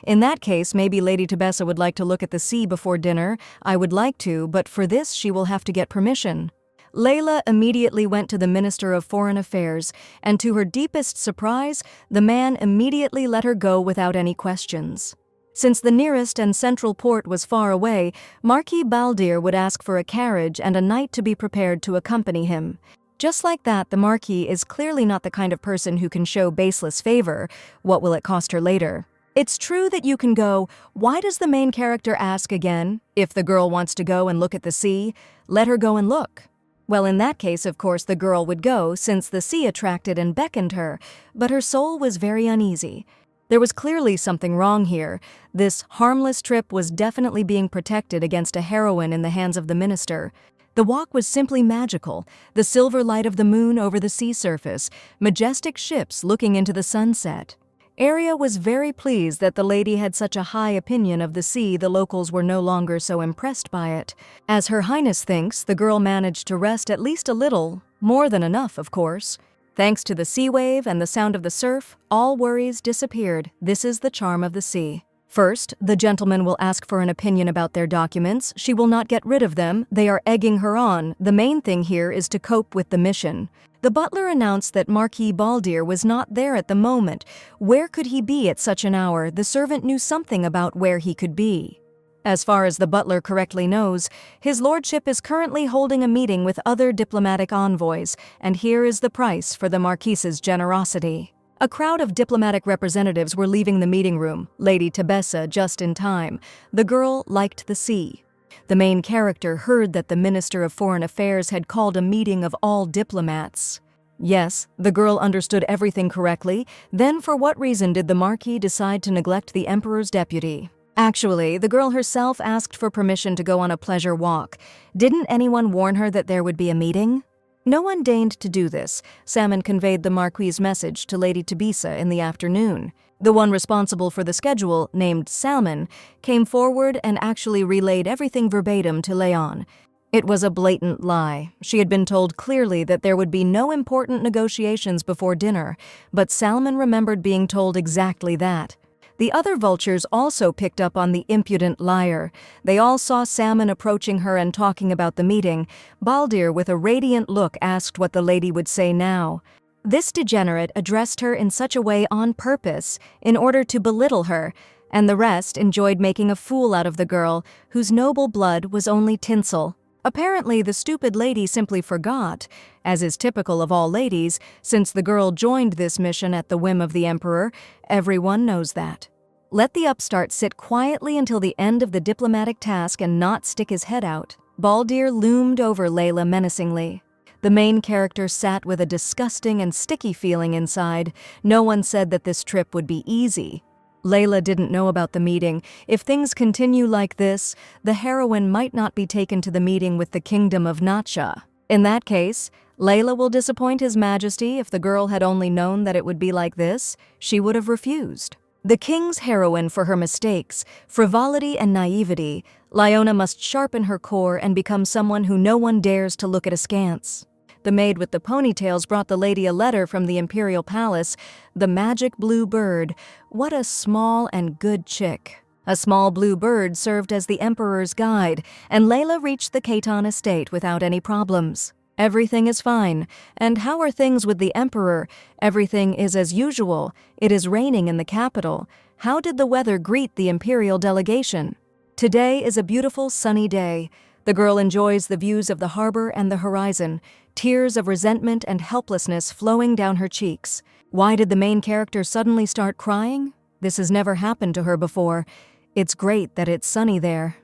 In that case, maybe Lady Tebessa would like to look at the sea before dinner. I would like to, but for this she will have to get permission. Layla immediately went to the Minister of Foreign Affairs, and to her deepest surprise, the man immediately let her go without any questions. Since the nearest and central port was far away, Marquis Baldir would ask for a carriage and a knight to be prepared to accompany him. Just like that, the Marquis is clearly not the kind of person who can show baseless favor. What will it cost her later? It's true that you can go. Why does the main character ask again? If the girl wants to go and look at the sea, let her go and look. Well, in that case, of course, the girl would go, since the sea attracted and beckoned her, but her soul was very uneasy. There was clearly something wrong here. This harmless trip was definitely being protected against a heroine in the hands of the minister. The walk was simply magical, the silver light of the moon over the sea surface, majestic ships looking into the sunset. Arya was very pleased that the lady had such a high opinion of the sea the locals were no longer so impressed by it. As Her Highness thinks, the girl managed to rest at least a little, more than enough, of course. Thanks to the sea wave and the sound of the surf, all worries disappeared. This is the charm of the sea. First, the gentleman will ask for an opinion about their documents. She will not get rid of them. They are egging her on. The main thing here is to cope with the mission. The butler announced that Marquis Baldir was not there at the moment. Where could he be at such an hour? The servant knew something about where he could be. As far as the butler correctly knows, his lordship is currently holding a meeting with other diplomatic envoys, and here is the price for the Marquise's generosity. A crowd of diplomatic representatives were leaving the meeting room, Lady Tebessa just in time. The girl liked the sea. The main character heard that the Minister of Foreign Affairs had called a meeting of all diplomats. Yes, the girl understood everything correctly. Then for what reason did the Marquis decide to neglect the Emperor's deputy? Actually, the girl herself asked for permission to go on a pleasure walk. Didn't anyone warn her that there would be a meeting? No one deigned to do this. Salmon conveyed the Marquis's message to Lady Tebessa in the afternoon. The one responsible for the schedule, named Salmon, came forward and actually relayed everything verbatim to Leon. It was a blatant lie. She had been told clearly that there would be no important negotiations before dinner, but Salmon remembered being told exactly that. The other vultures also picked up on the impudent liar. They all saw Salmon approaching her and talking about the meeting. Baldir, with a radiant look, asked what the lady would say now. This degenerate addressed her in such a way on purpose, in order to belittle her, and the rest enjoyed making a fool out of the girl, whose noble blood was only tinsel. Apparently, the stupid lady simply forgot, as is typical of all ladies, since the girl joined this mission at the whim of the Emperor. Everyone knows that. Let the upstart sit quietly until the end of the diplomatic task and not stick his head out. Baldir loomed over Layla menacingly. The main character sat with a disgusting and sticky feeling inside. No one said that this trip would be easy. Layla didn't know about the meeting. If things continue like this, the heroine might not be taken to the meeting with the Kingdom of Nacha. In that case, Layla will disappoint His Majesty. If the girl had only known that it would be like this, she would have refused. The king's heroine for her mistakes, frivolity and naivety, Lyona must sharpen her core and become someone who no one dares to look at askance. The maid with the ponytails brought the lady a letter from the imperial palace. The magic blue bird. What a small and good chick. A small blue bird served as the emperor's guide, and Layla reached the Khaitan estate without any problems. Everything is fine. And how are things with the emperor? Everything is as usual. It is raining in the capital. How did the weather greet the imperial delegation? Today is a beautiful sunny day. The girl enjoys the views of the harbor and the horizon, tears of resentment and helplessness flowing down her cheeks. Why did the main character suddenly start crying? This has never happened to her before. It's great that it's sunny there.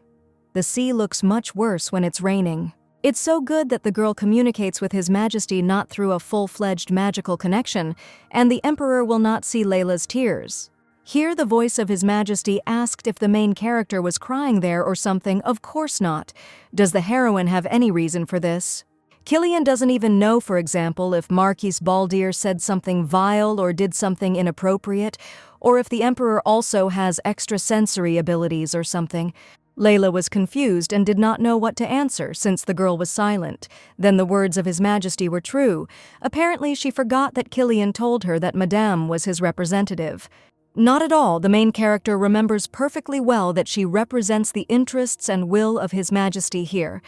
The sea looks much worse when it's raining. It's so good that the girl communicates with His Majesty not through a full-fledged magical connection, and the Emperor will not see Layla's tears. Here the voice of His Majesty asked if the main character was crying there or something. Of course not. Does the heroine have any reason for this? Killian doesn't even know, for example, if Marquis Baldir said something vile or did something inappropriate, or if the Emperor also has extrasensory abilities or something. Layla was confused and did not know what to answer since the girl was silent. Then the words of His Majesty were true. Apparently she forgot that Killian told her that Madame was his representative. Not at all. The main character remembers perfectly well that she represents the interests and will of His Majesty here.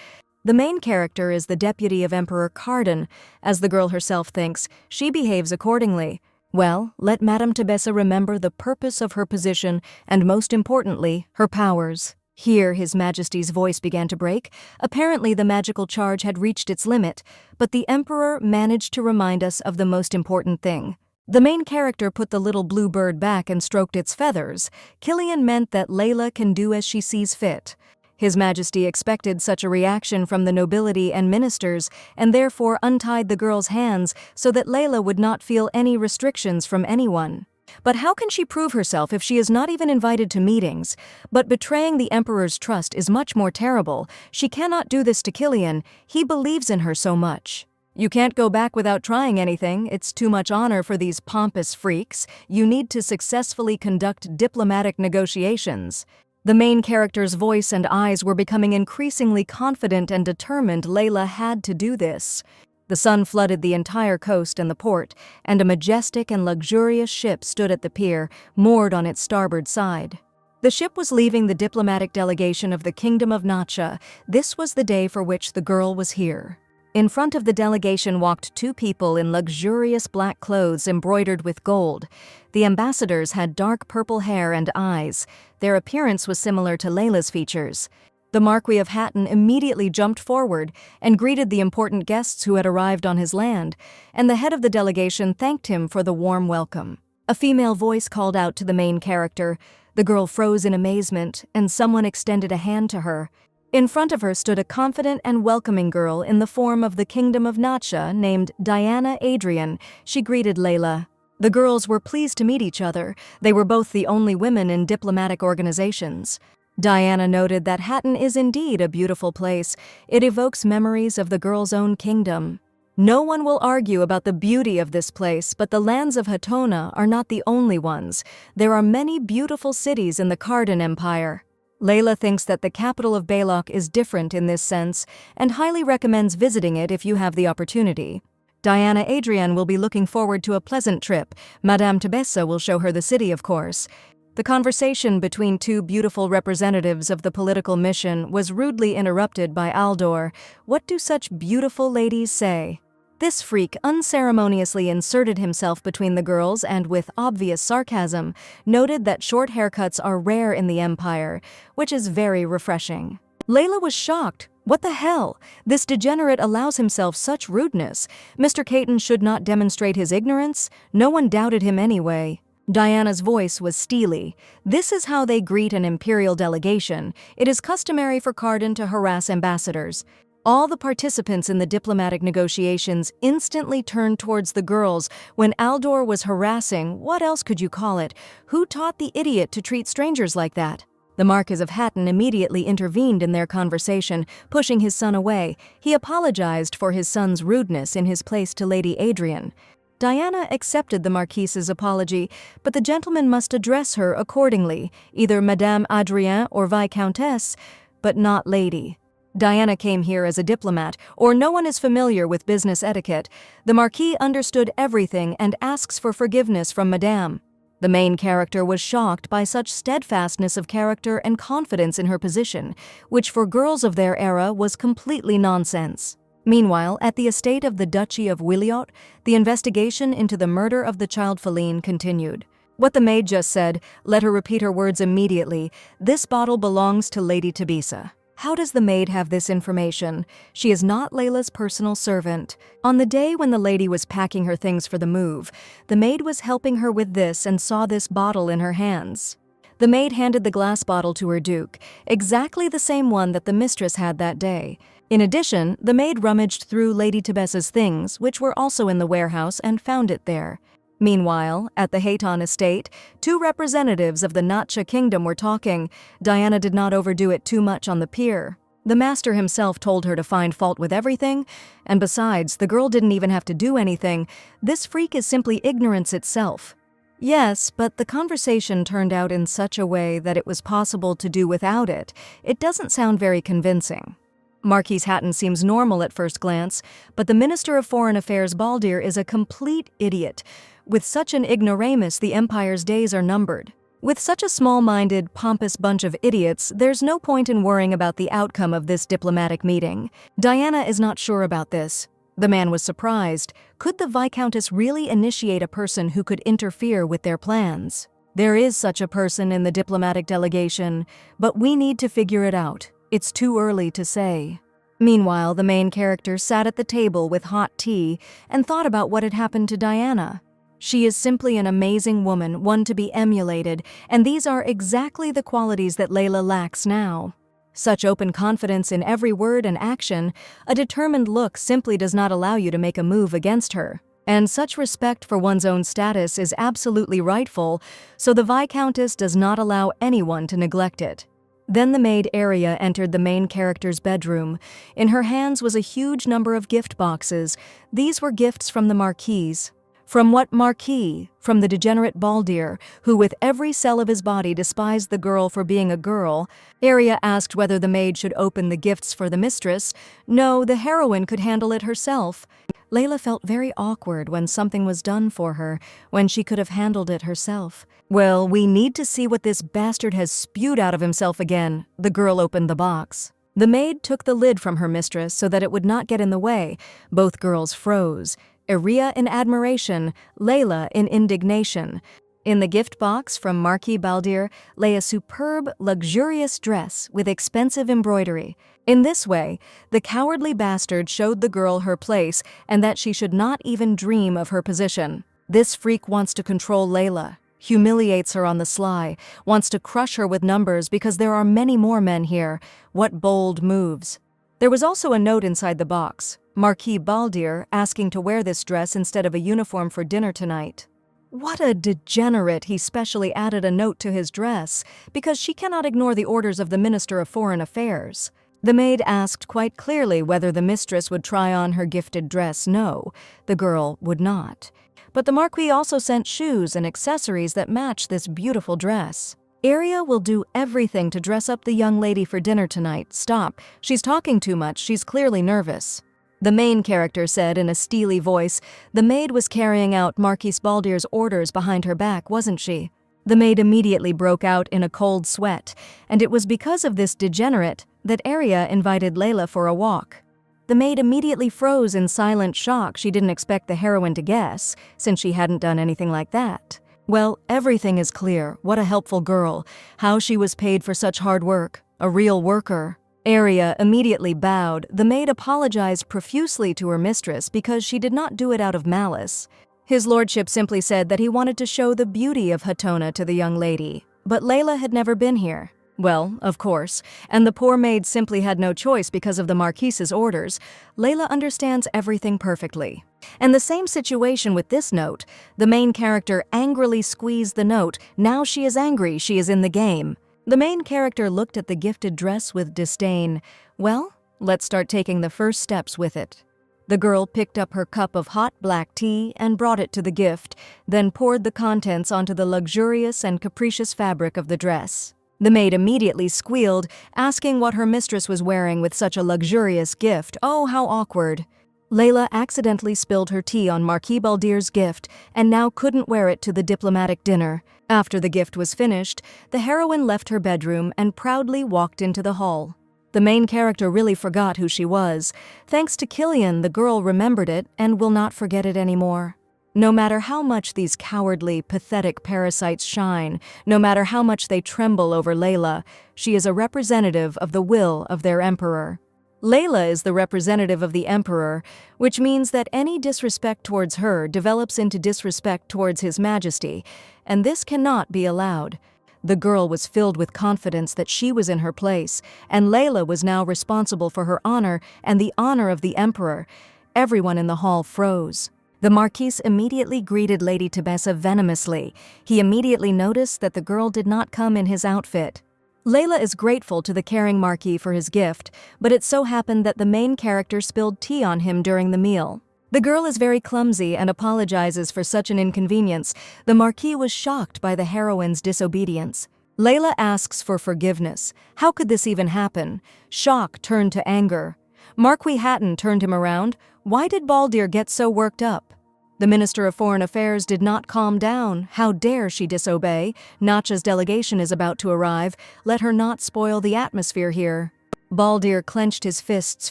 The main character is the deputy of Emperor Cardan. As the girl herself thinks, she behaves accordingly. Well, let Madame Tebessa remember the purpose of her position and, most importantly, her powers. Here His Majesty's voice began to break. Apparently the magical charge had reached its limit, but the Emperor managed to remind us of the most important thing. The main character put the little blue bird back and stroked its feathers. Killian meant that Layla can do as she sees fit. His Majesty expected such a reaction from the nobility and ministers, and therefore untied the girl's hands so that Layla would not feel any restrictions from anyone. But how can she prove herself if she is not even invited to meetings? But betraying the Emperor's trust is much more terrible. She cannot do this to Killian. He believes in her so much. You can't go back without trying anything. It's too much honor for these pompous freaks. You need to successfully conduct diplomatic negotiations. The main character's voice and eyes were becoming increasingly confident and determined. Layla had to do this. The sun flooded the entire coast and the port, and a majestic and luxurious ship stood at the pier, moored on its starboard side. The ship was leaving the diplomatic delegation of the Kingdom of Nacha. This was the day for which the girl was here. In front of the delegation walked two people in luxurious black clothes embroidered with gold. The ambassadors had dark purple hair and eyes. Their appearance was similar to Layla's features. The Marquis of Hatton immediately jumped forward and greeted the important guests who had arrived on his land, and the head of the delegation thanked him for the warm welcome. A female voice called out to the main character. The girl froze in amazement, and someone extended a hand to her. In front of her stood a confident and welcoming girl in the form of the Kingdom of Nacha named Diana Adrian. She greeted Layla. The girls were pleased to meet each other. They were both the only women in diplomatic organizations. Diana noted that Hatton is indeed a beautiful place. It evokes memories of the girl's own kingdom. No one will argue about the beauty of this place, but the lands of Hatona are not the only ones. There are many beautiful cities in the Kardan Empire. Layla thinks that the capital of Balok is different in this sense and highly recommends visiting it if you have the opportunity. Diana Adrian will be looking forward to a pleasant trip. Madame Tebessa will show her the city, of course. The conversation between two beautiful representatives of the political mission was rudely interrupted by Aldor. What do such beautiful ladies say? This freak unceremoniously inserted himself between the girls and, with obvious sarcasm, noted that short haircuts are rare in the Empire, which is very refreshing. Layla was shocked. What the hell? This degenerate allows himself such rudeness. Mr. Caton should not demonstrate his ignorance. No one doubted him anyway. Diana's voice was steely. This is how they greet an imperial delegation. It is customary for Kardan to harass ambassadors. All the participants in the diplomatic negotiations instantly turned towards the girls when Aldor was harassing. What else could you call it? Who taught the idiot to treat strangers like that? The Marquis of Hatton immediately intervened in their conversation, pushing his son away. He apologized for his son's rudeness in his place to Lady Adrian. Diana accepted the Marquise's apology, but the gentleman must address her accordingly, either Madame Adrien or Viscountess, but not Lady. Diana came here as a diplomat, or no one is familiar with business etiquette. The Marquis understood everything and asks for forgiveness from Madame. The main character was shocked by such steadfastness of character and confidence in her position, which for girls of their era was completely nonsense. Meanwhile, at the estate of the Duchy of Wiliot, the investigation into the murder of the child Feline continued. What the maid just said, let her repeat her words immediately. This bottle belongs to Lady Tebessa. How does the maid have this information? She is not Layla's personal servant. On the day when the lady was packing her things for the move, the maid was helping her with this and saw this bottle in her hands. The maid handed the glass bottle to her duke, exactly the same one that the mistress had that day. In addition, the maid rummaged through Lady Tebessa's things, which were also in the warehouse, and found it there. Meanwhile, at the Hayton estate, two representatives of the Nacha kingdom were talking. Diana did not overdo it too much on the pier. The master himself told her to find fault with everything, and besides, the girl didn't even have to do anything. This freak is simply ignorance itself. Yes, but the conversation turned out in such a way that it was possible to do without it. It doesn't sound very convincing. Marquis Hatton seems normal at first glance, but the Minister of Foreign Affairs Baldir is a complete idiot. With such an ignoramus, the Empire's days are numbered. With such a small-minded, pompous bunch of idiots, there's no point in worrying about the outcome of this diplomatic meeting. Diana is not sure about this. The man was surprised. Could the Viscountess really initiate a person who could interfere with their plans? There is such a person in the diplomatic delegation, but we need to figure it out. It's too early to say. Meanwhile, the main character sat at the table with hot tea and thought about what had happened to Diana. She is simply an amazing woman, one to be emulated, and these are exactly the qualities that Layla lacks now. Such open confidence in every word and action, a determined look simply does not allow you to make a move against her. And such respect for one's own status is absolutely rightful, so the Viscountess does not allow anyone to neglect it. Then the maid Aria entered the main character's bedroom. In her hands was a huge number of gift boxes. These were gifts from the Marquise. From what Marquis? From the degenerate Baldir, who with every cell of his body despised the girl for being a girl. Aria asked whether the maid should open the gifts for the mistress. No, the heroine could handle it herself. Layla felt very awkward when something was done for her, when she could have handled it herself. Well, we need to see what this bastard has spewed out of himself again. The girl opened the box. The maid took the lid from her mistress so that it would not get in the way. Both girls froze. Aria in admiration, Layla in indignation. In the gift box from Marquis Baldir lay a superb, luxurious dress with expensive embroidery. In this way, the cowardly bastard showed the girl her place and that she should not even dream of her position. This freak wants to control Layla, humiliates her on the sly, wants to crush her with numbers because there are many more men here. What bold moves. There was also a note inside the box. Marquis Baldir asking to wear this dress instead of a uniform for dinner tonight. What a degenerate! He specially added a note to his dress, because she cannot ignore the orders of the Minister of Foreign Affairs. The maid asked quite clearly whether the mistress would try on her gifted dress. No, the girl would not. But the Marquis also sent shoes and accessories that match this beautiful dress. Aria will do everything to dress up the young lady for dinner tonight. Stop, she's talking too much, she's clearly nervous. The main character said in a steely voice. The maid was carrying out Marquis Baldir's orders behind her back, wasn't she? The maid immediately broke out in a cold sweat, and it was because of this degenerate that Aria invited Layla for a walk. The maid immediately froze in silent shock. She didn't expect the heroine to guess, since she hadn't done anything like that. Well, everything is clear. What a helpful girl. How she was paid for such hard work. A real worker. Aria immediately bowed. The maid apologized profusely to her mistress because she did not do it out of malice. His lordship simply said that he wanted to show the beauty of Hatona to the young lady. But Layla had never been here. Well, of course, and the poor maid simply had no choice because of the Marquise's orders. Layla understands everything perfectly. And the same situation with this note. The main character angrily squeezed the note. Now she is angry, she is in the game. The main character looked at the gifted dress with disdain. Well, let's start taking the first steps with it. The girl picked up her cup of hot black tea and brought it to the gift, then poured the contents onto the luxurious and capricious fabric of the dress. The maid immediately squealed, asking what her mistress was wearing with such a luxurious gift. Oh, how awkward. Layla accidentally spilled her tea on Marquis Baldir's gift and now couldn't wear it to the diplomatic dinner. After the gift was finished, the heroine left her bedroom and proudly walked into the hall. The main character really forgot who she was. Thanks to Killian, the girl remembered it and will not forget it anymore. No matter how much these cowardly, pathetic parasites shine, no matter how much they tremble over Layla, she is a representative of the will of their emperor. Layla is the representative of the emperor, which means that any disrespect towards her develops into disrespect towards his majesty, and this cannot be allowed. The girl was filled with confidence that she was in her place, and Layla was now responsible for her honor and the honor of the emperor. Everyone in the hall froze. The Marquis immediately greeted Lady Tebessa venomously. He immediately noticed that the girl did not come in his outfit. Layla is grateful to the caring Marquis for his gift, but it so happened that the main character spilled tea on him during the meal. The girl is very clumsy and apologizes for such an inconvenience. The Marquis was shocked by the heroine's disobedience. Layla asks for forgiveness. How could this even happen? Shock turned to anger. Marquis Hatton turned him around. Why did Baldir get so worked up? The Minister of Foreign Affairs did not calm down. How dare she disobey? Natcha's delegation is about to arrive. Let her not spoil the atmosphere here. Baldir clenched his fists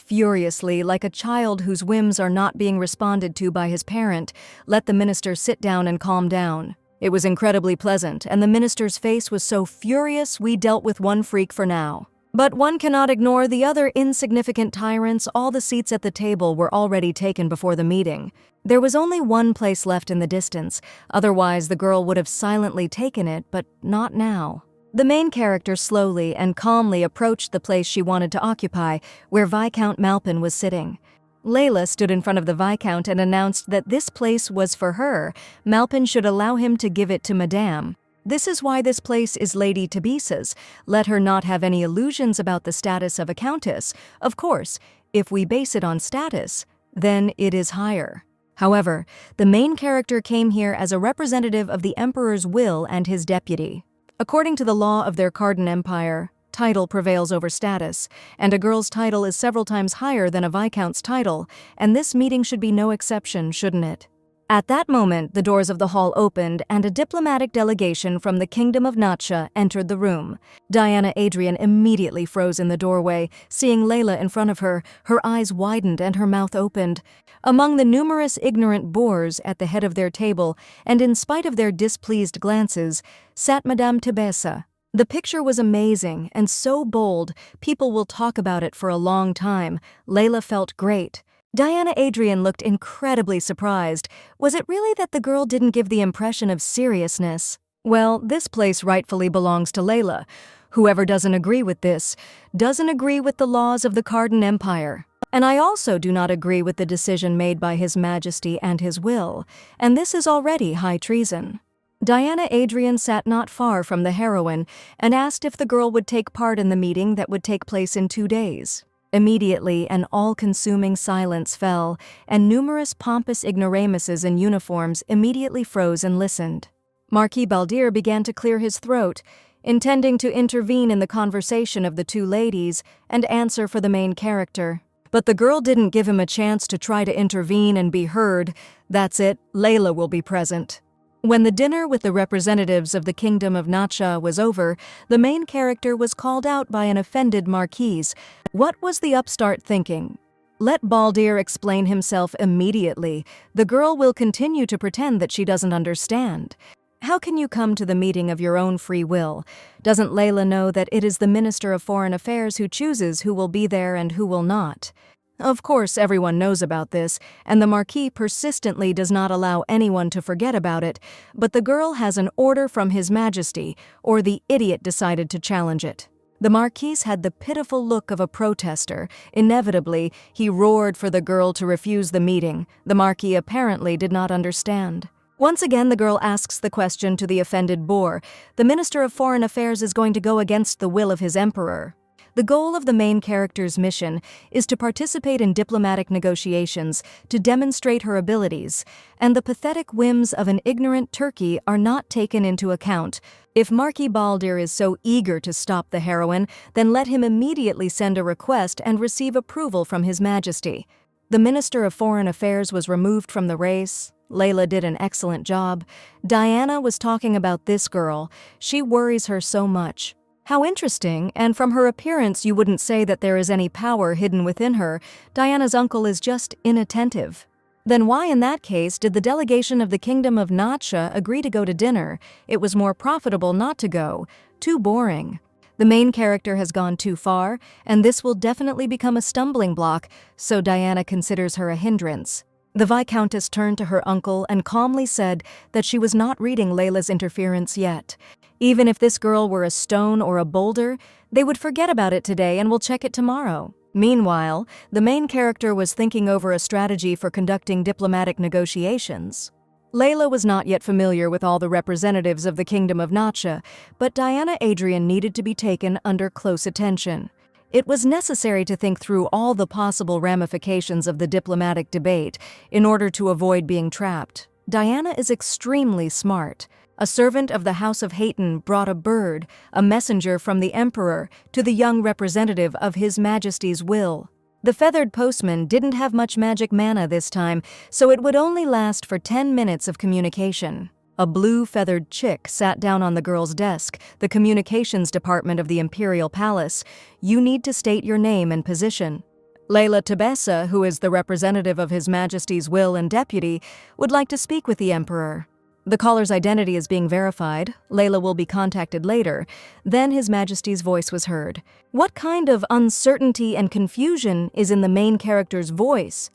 furiously, like a child whose whims are not being responded to by his parent. Let the minister sit down and calm down. It was incredibly pleasant, and the minister's face was so furious we dealt with one freak for now. But one cannot ignore the other insignificant tyrants. All the seats at the table were already taken before the meeting. There was only one place left in the distance, otherwise the girl would have silently taken it, but not now. The main character slowly and calmly approached the place she wanted to occupy, where Viscount Malpin was sitting. Layla stood in front of the Viscount and announced that this place was for her. Malpin should allow him to give it to Madame. This is why this place is Lady Tabisa's. Let her not have any illusions about the status of a countess. Of course, if we base it on status, then it is higher. However, the main character came here as a representative of the emperor's will and his deputy. According to the law of their Cardan Empire, title prevails over status, and a girl's title is several times higher than a viscount's title, and this meeting should be no exception, shouldn't it? At that moment, the doors of the hall opened and a diplomatic delegation from the Kingdom of Nacha entered the room. Diana Adrian immediately froze in the doorway. Seeing Layla in front of her, her eyes widened and her mouth opened. Among the numerous ignorant boors at the head of their table, and in spite of their displeased glances, sat Madame Tebessa. The picture was amazing and so bold, people will talk about it for a long time. Layla felt great. Diana Adrian looked incredibly surprised. Was it really that the girl didn't give the impression of seriousness? Well, this place rightfully belongs to Layla. Whoever doesn't agree with this, doesn't agree with the laws of the Cardan Empire. And I also do not agree with the decision made by His Majesty and his will, and this is already high treason. Diana Adrian sat not far from the heroine and asked if the girl would take part in the meeting that would take place in 2 days. Immediately, an all-consuming silence fell, and numerous pompous ignoramuses in uniforms immediately froze and listened. Marquis Baldir began to clear his throat, intending to intervene in the conversation of the two ladies and answer for the main character. But the girl didn't give him a chance to try to intervene and be heard. That's it, Layla will be present. When the dinner with the representatives of the Kingdom of Nacha was over, the main character was called out by an offended marquise. What was the upstart thinking? Let Baldir explain himself immediately. The girl will continue to pretend that she doesn't understand. How can you come to the meeting of your own free will? Doesn't Layla know that it is the Minister of Foreign Affairs who chooses who will be there and who will not? Of course, everyone knows about this, and the Marquis persistently does not allow anyone to forget about it, but the girl has an order from His Majesty, or the idiot decided to challenge it. The Marquis had the pitiful look of a protester. Inevitably, he roared for the girl to refuse the meeting. The Marquis apparently did not understand. Once again, the girl asks the question to the offended boor. The Minister of Foreign Affairs is going to go against the will of his emperor. The goal of the main character's mission is to participate in diplomatic negotiations, to demonstrate her abilities, and the pathetic whims of an ignorant Turkey are not taken into account. If Marquis Baldir is so eager to stop the heroine, then let him immediately send a request and receive approval from His Majesty. The Minister of Foreign Affairs was removed from the race. Layla did an excellent job. Diana was talking about this girl. She worries her so much. How interesting, and from her appearance you wouldn't say that there is any power hidden within her. Diana's uncle is just inattentive. Then why in that case did the delegation of the Kingdom of Nacha agree to go to dinner? It was more profitable not to go. Too boring. The main character has gone too far, and this will definitely become a stumbling block, so Diana considers her a hindrance. The Viscountess turned to her uncle and calmly said that she was not reading Layla's interference yet. Even if this girl were a stone or a boulder, they would forget about it today and will check it tomorrow. Meanwhile, the main character was thinking over a strategy for conducting diplomatic negotiations. Layla was not yet familiar with all the representatives of the Kingdom of Nacha, but Diana Adrian needed to be taken under close attention. It was necessary to think through all the possible ramifications of the diplomatic debate in order to avoid being trapped. Diana is extremely smart. A servant of the House of Hayton brought a bird, a messenger from the Emperor, to the young representative of His Majesty's will. The feathered postman didn't have much magic mana this time, so it would only last for 10 minutes of communication. A blue feathered chick sat down on the girl's desk, the communications department of the Imperial Palace. You need to state your name and position. Layla Tebessa, who is the representative of His Majesty's will and deputy, would like to speak with the Emperor. The caller's identity is being verified. Layla will be contacted later. Then His Majesty's voice was heard. What kind of uncertainty and confusion is in the main character's voice?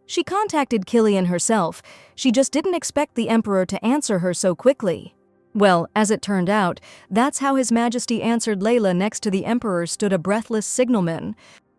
She contacted Killian herself. She just didn't expect the Emperor to answer her so quickly. Well, as it turned out, that's how His Majesty answered Layla. Next to the Emperor stood a breathless signalman.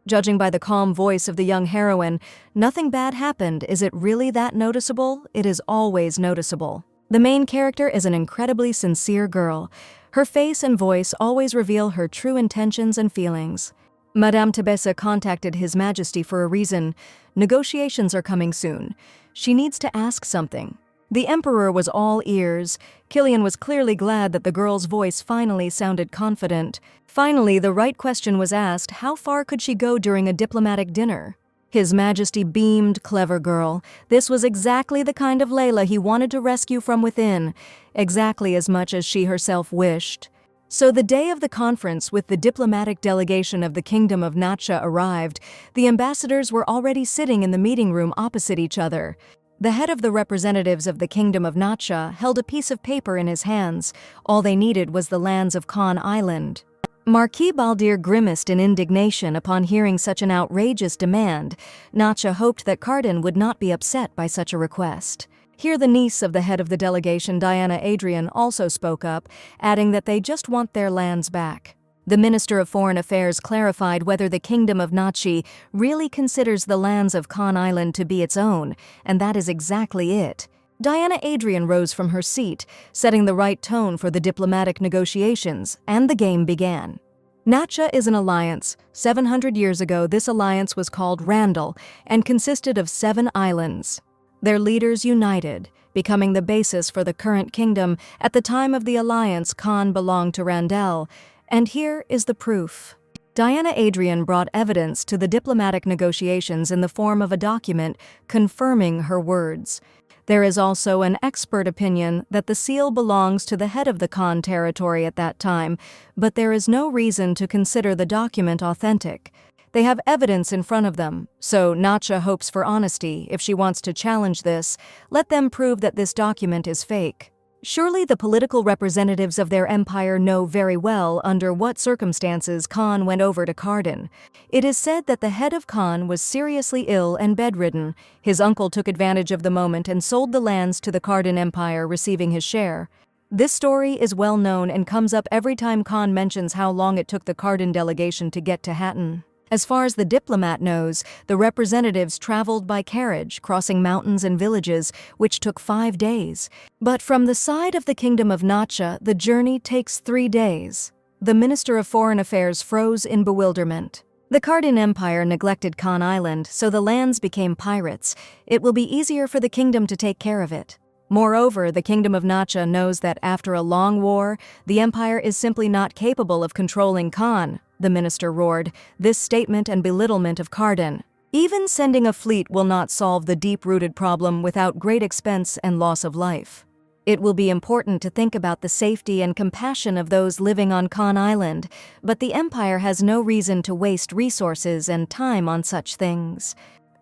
Judging by the calm voice of the young heroine, nothing bad happened. Is it really that noticeable? It is always noticeable. The main character is an incredibly sincere girl. Her face and voice always reveal her true intentions and feelings. Madame Tebessa contacted His Majesty for a reason. Negotiations are coming soon. She needs to ask something. The Emperor was all ears. Killian was clearly glad that the girl's voice finally sounded confident. Finally, the right question was asked: how far could she go during a diplomatic dinner? His Majesty beamed. Clever girl. This was exactly the kind of Layla he wanted to rescue from within, exactly as much as she herself wished. So the day of the conference with the diplomatic delegation of the Kingdom of Nacha arrived. The ambassadors were already sitting in the meeting room opposite each other. The head of the representatives of the Kingdom of Nacha held a piece of paper in his hands. All they needed was the lands of Khan Island. Marquis Baldir grimaced in indignation upon hearing such an outrageous demand. Nacha hoped that Cardin would not be upset by such a request. Here the niece of the head of the delegation, Diana Adrian, also spoke up, adding that they just want their lands back. The Minister of Foreign Affairs clarified whether the Kingdom of Nachi really considers the lands of Khan Island to be its own, and that is exactly it. Diana Adrian rose from her seat, setting the right tone for the diplomatic negotiations, and the game began. Nacha is an alliance. 700 years ago, this alliance was called Randall and consisted of 7 islands. Their leaders united, becoming the basis for the current kingdom. At the time of the alliance, Khan belonged to Randall, and here is the proof. Diana Adrian brought evidence to the diplomatic negotiations in the form of a document confirming her words. There is also an expert opinion that the seal belongs to the head of the Khan territory at that time, but there is no reason to consider the document authentic. They have evidence in front of them, so Nacha hopes for honesty. If she wants to challenge this, let them prove that this document is fake. Surely the political representatives of their empire know very well under what circumstances Khan went over to Cardin. It is said that the head of Khan was seriously ill and bedridden. His uncle took advantage of the moment and sold the lands to the Cardin Empire, receiving his share. This story is well known and comes up every time Khan mentions how long it took the Cardin delegation to get to Hatton. As far as the diplomat knows, the representatives traveled by carriage, crossing mountains and villages, which took 5 days. But from the side of the Kingdom of Nacha, the journey takes 3 days. The Minister of Foreign Affairs froze in bewilderment. The Cardin Empire neglected Khan Island, so the lands became pirates. It will be easier for the kingdom to take care of it. Moreover, the Kingdom of Nacha knows that after a long war, the empire is simply not capable of controlling Khan. The minister roared, this statement and belittlement of Cardin. Even sending a fleet will not solve the deep-rooted problem without great expense and loss of life. It will be important to think about the safety and compassion of those living on Khan Island, but the empire has no reason to waste resources and time on such things.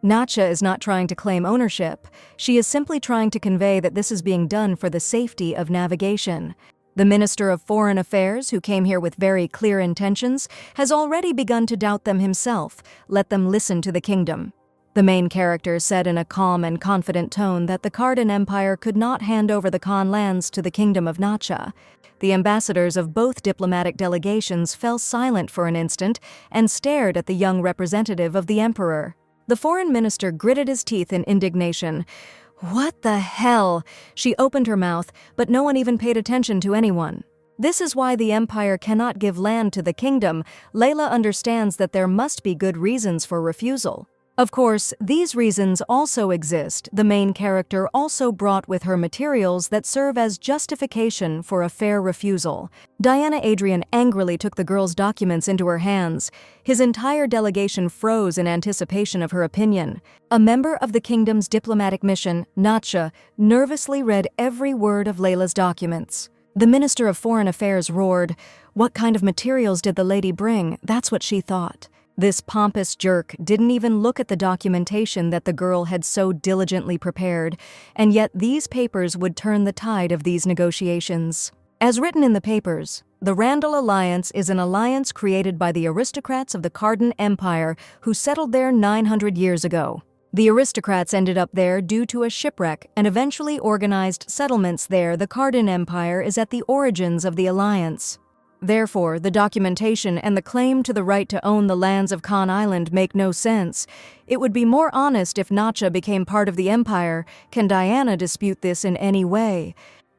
Nacha is not trying to claim ownership. She is simply trying to convey that this is being done for the safety of navigation. The Minister of Foreign Affairs, who came here with very clear intentions, has already begun to doubt them himself. Let them listen to the kingdom. The main character said in a calm and confident tone that the Cardin Empire could not hand over the Khan lands to the Kingdom of Nacha. The ambassadors of both diplomatic delegations fell silent for an instant and stared at the young representative of the Emperor. The foreign minister gritted his teeth in indignation. What the hell? She opened her mouth, but no one even paid attention to anyone. This is why the empire cannot give land to the kingdom. Layla understands that there must be good reasons for refusal. Of course, these reasons also exist. The main character also brought with her materials that serve as justification for a fair refusal. Diana Adrian angrily took the girl's documents into her hands. His entire delegation froze in anticipation of her opinion. A member of the kingdom's diplomatic mission, Nacha, nervously read every word of Layla's documents. The Minister of Foreign Affairs roared, "What kind of materials did the lady bring?" That's what she thought. This pompous jerk didn't even look at the documentation that the girl had so diligently prepared, and yet these papers would turn the tide of these negotiations. As written in the papers, the Randall Alliance is an alliance created by the aristocrats of the Cardin Empire who settled there 900 years ago. The aristocrats ended up there due to a shipwreck and eventually organized settlements there. The Cardin Empire is at the origins of the alliance. Therefore, the documentation and the claim to the right to own the lands of Khan Island make no sense. It would be more honest if Nacha became part of the empire. Can Diana dispute this in any way?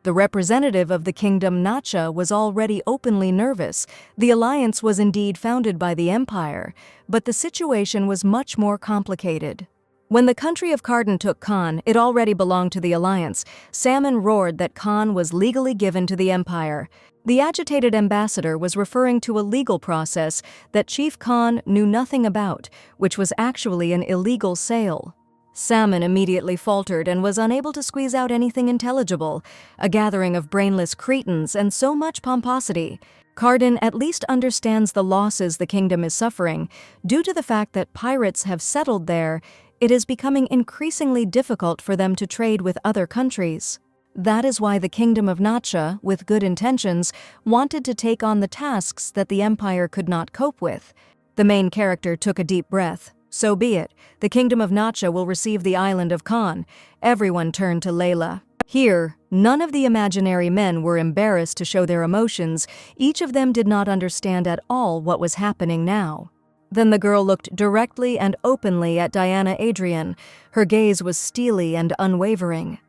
The representative of the kingdom Nacha was already openly nervous. The alliance was indeed founded by the empire, but the situation was much more complicated. When the country of Kardon took Khan, it already belonged to the alliance. Salmon roared that Khan was legally given to the empire. The agitated ambassador was referring to a legal process that Chief Khan knew nothing about, which was actually an illegal sale. Salmon immediately faltered and was unable to squeeze out anything intelligible, a gathering of brainless cretins and so much pomposity. Kardon at least understands the losses the kingdom is suffering. Due to the fact that pirates have settled there, it is becoming increasingly difficult for them to trade with other countries. That is why the kingdom of Nacha, with good intentions, wanted to take on the tasks that the empire could not cope with. The main character took a deep breath. So be it. The kingdom of Nacha will receive the island of Khan. Everyone turned to Layla. Here, none of the imaginary men were embarrassed to show their emotions. Each of them did not understand at all what was happening now. Then the girl looked directly and openly at Diana Adrian. Her gaze was steely and unwavering.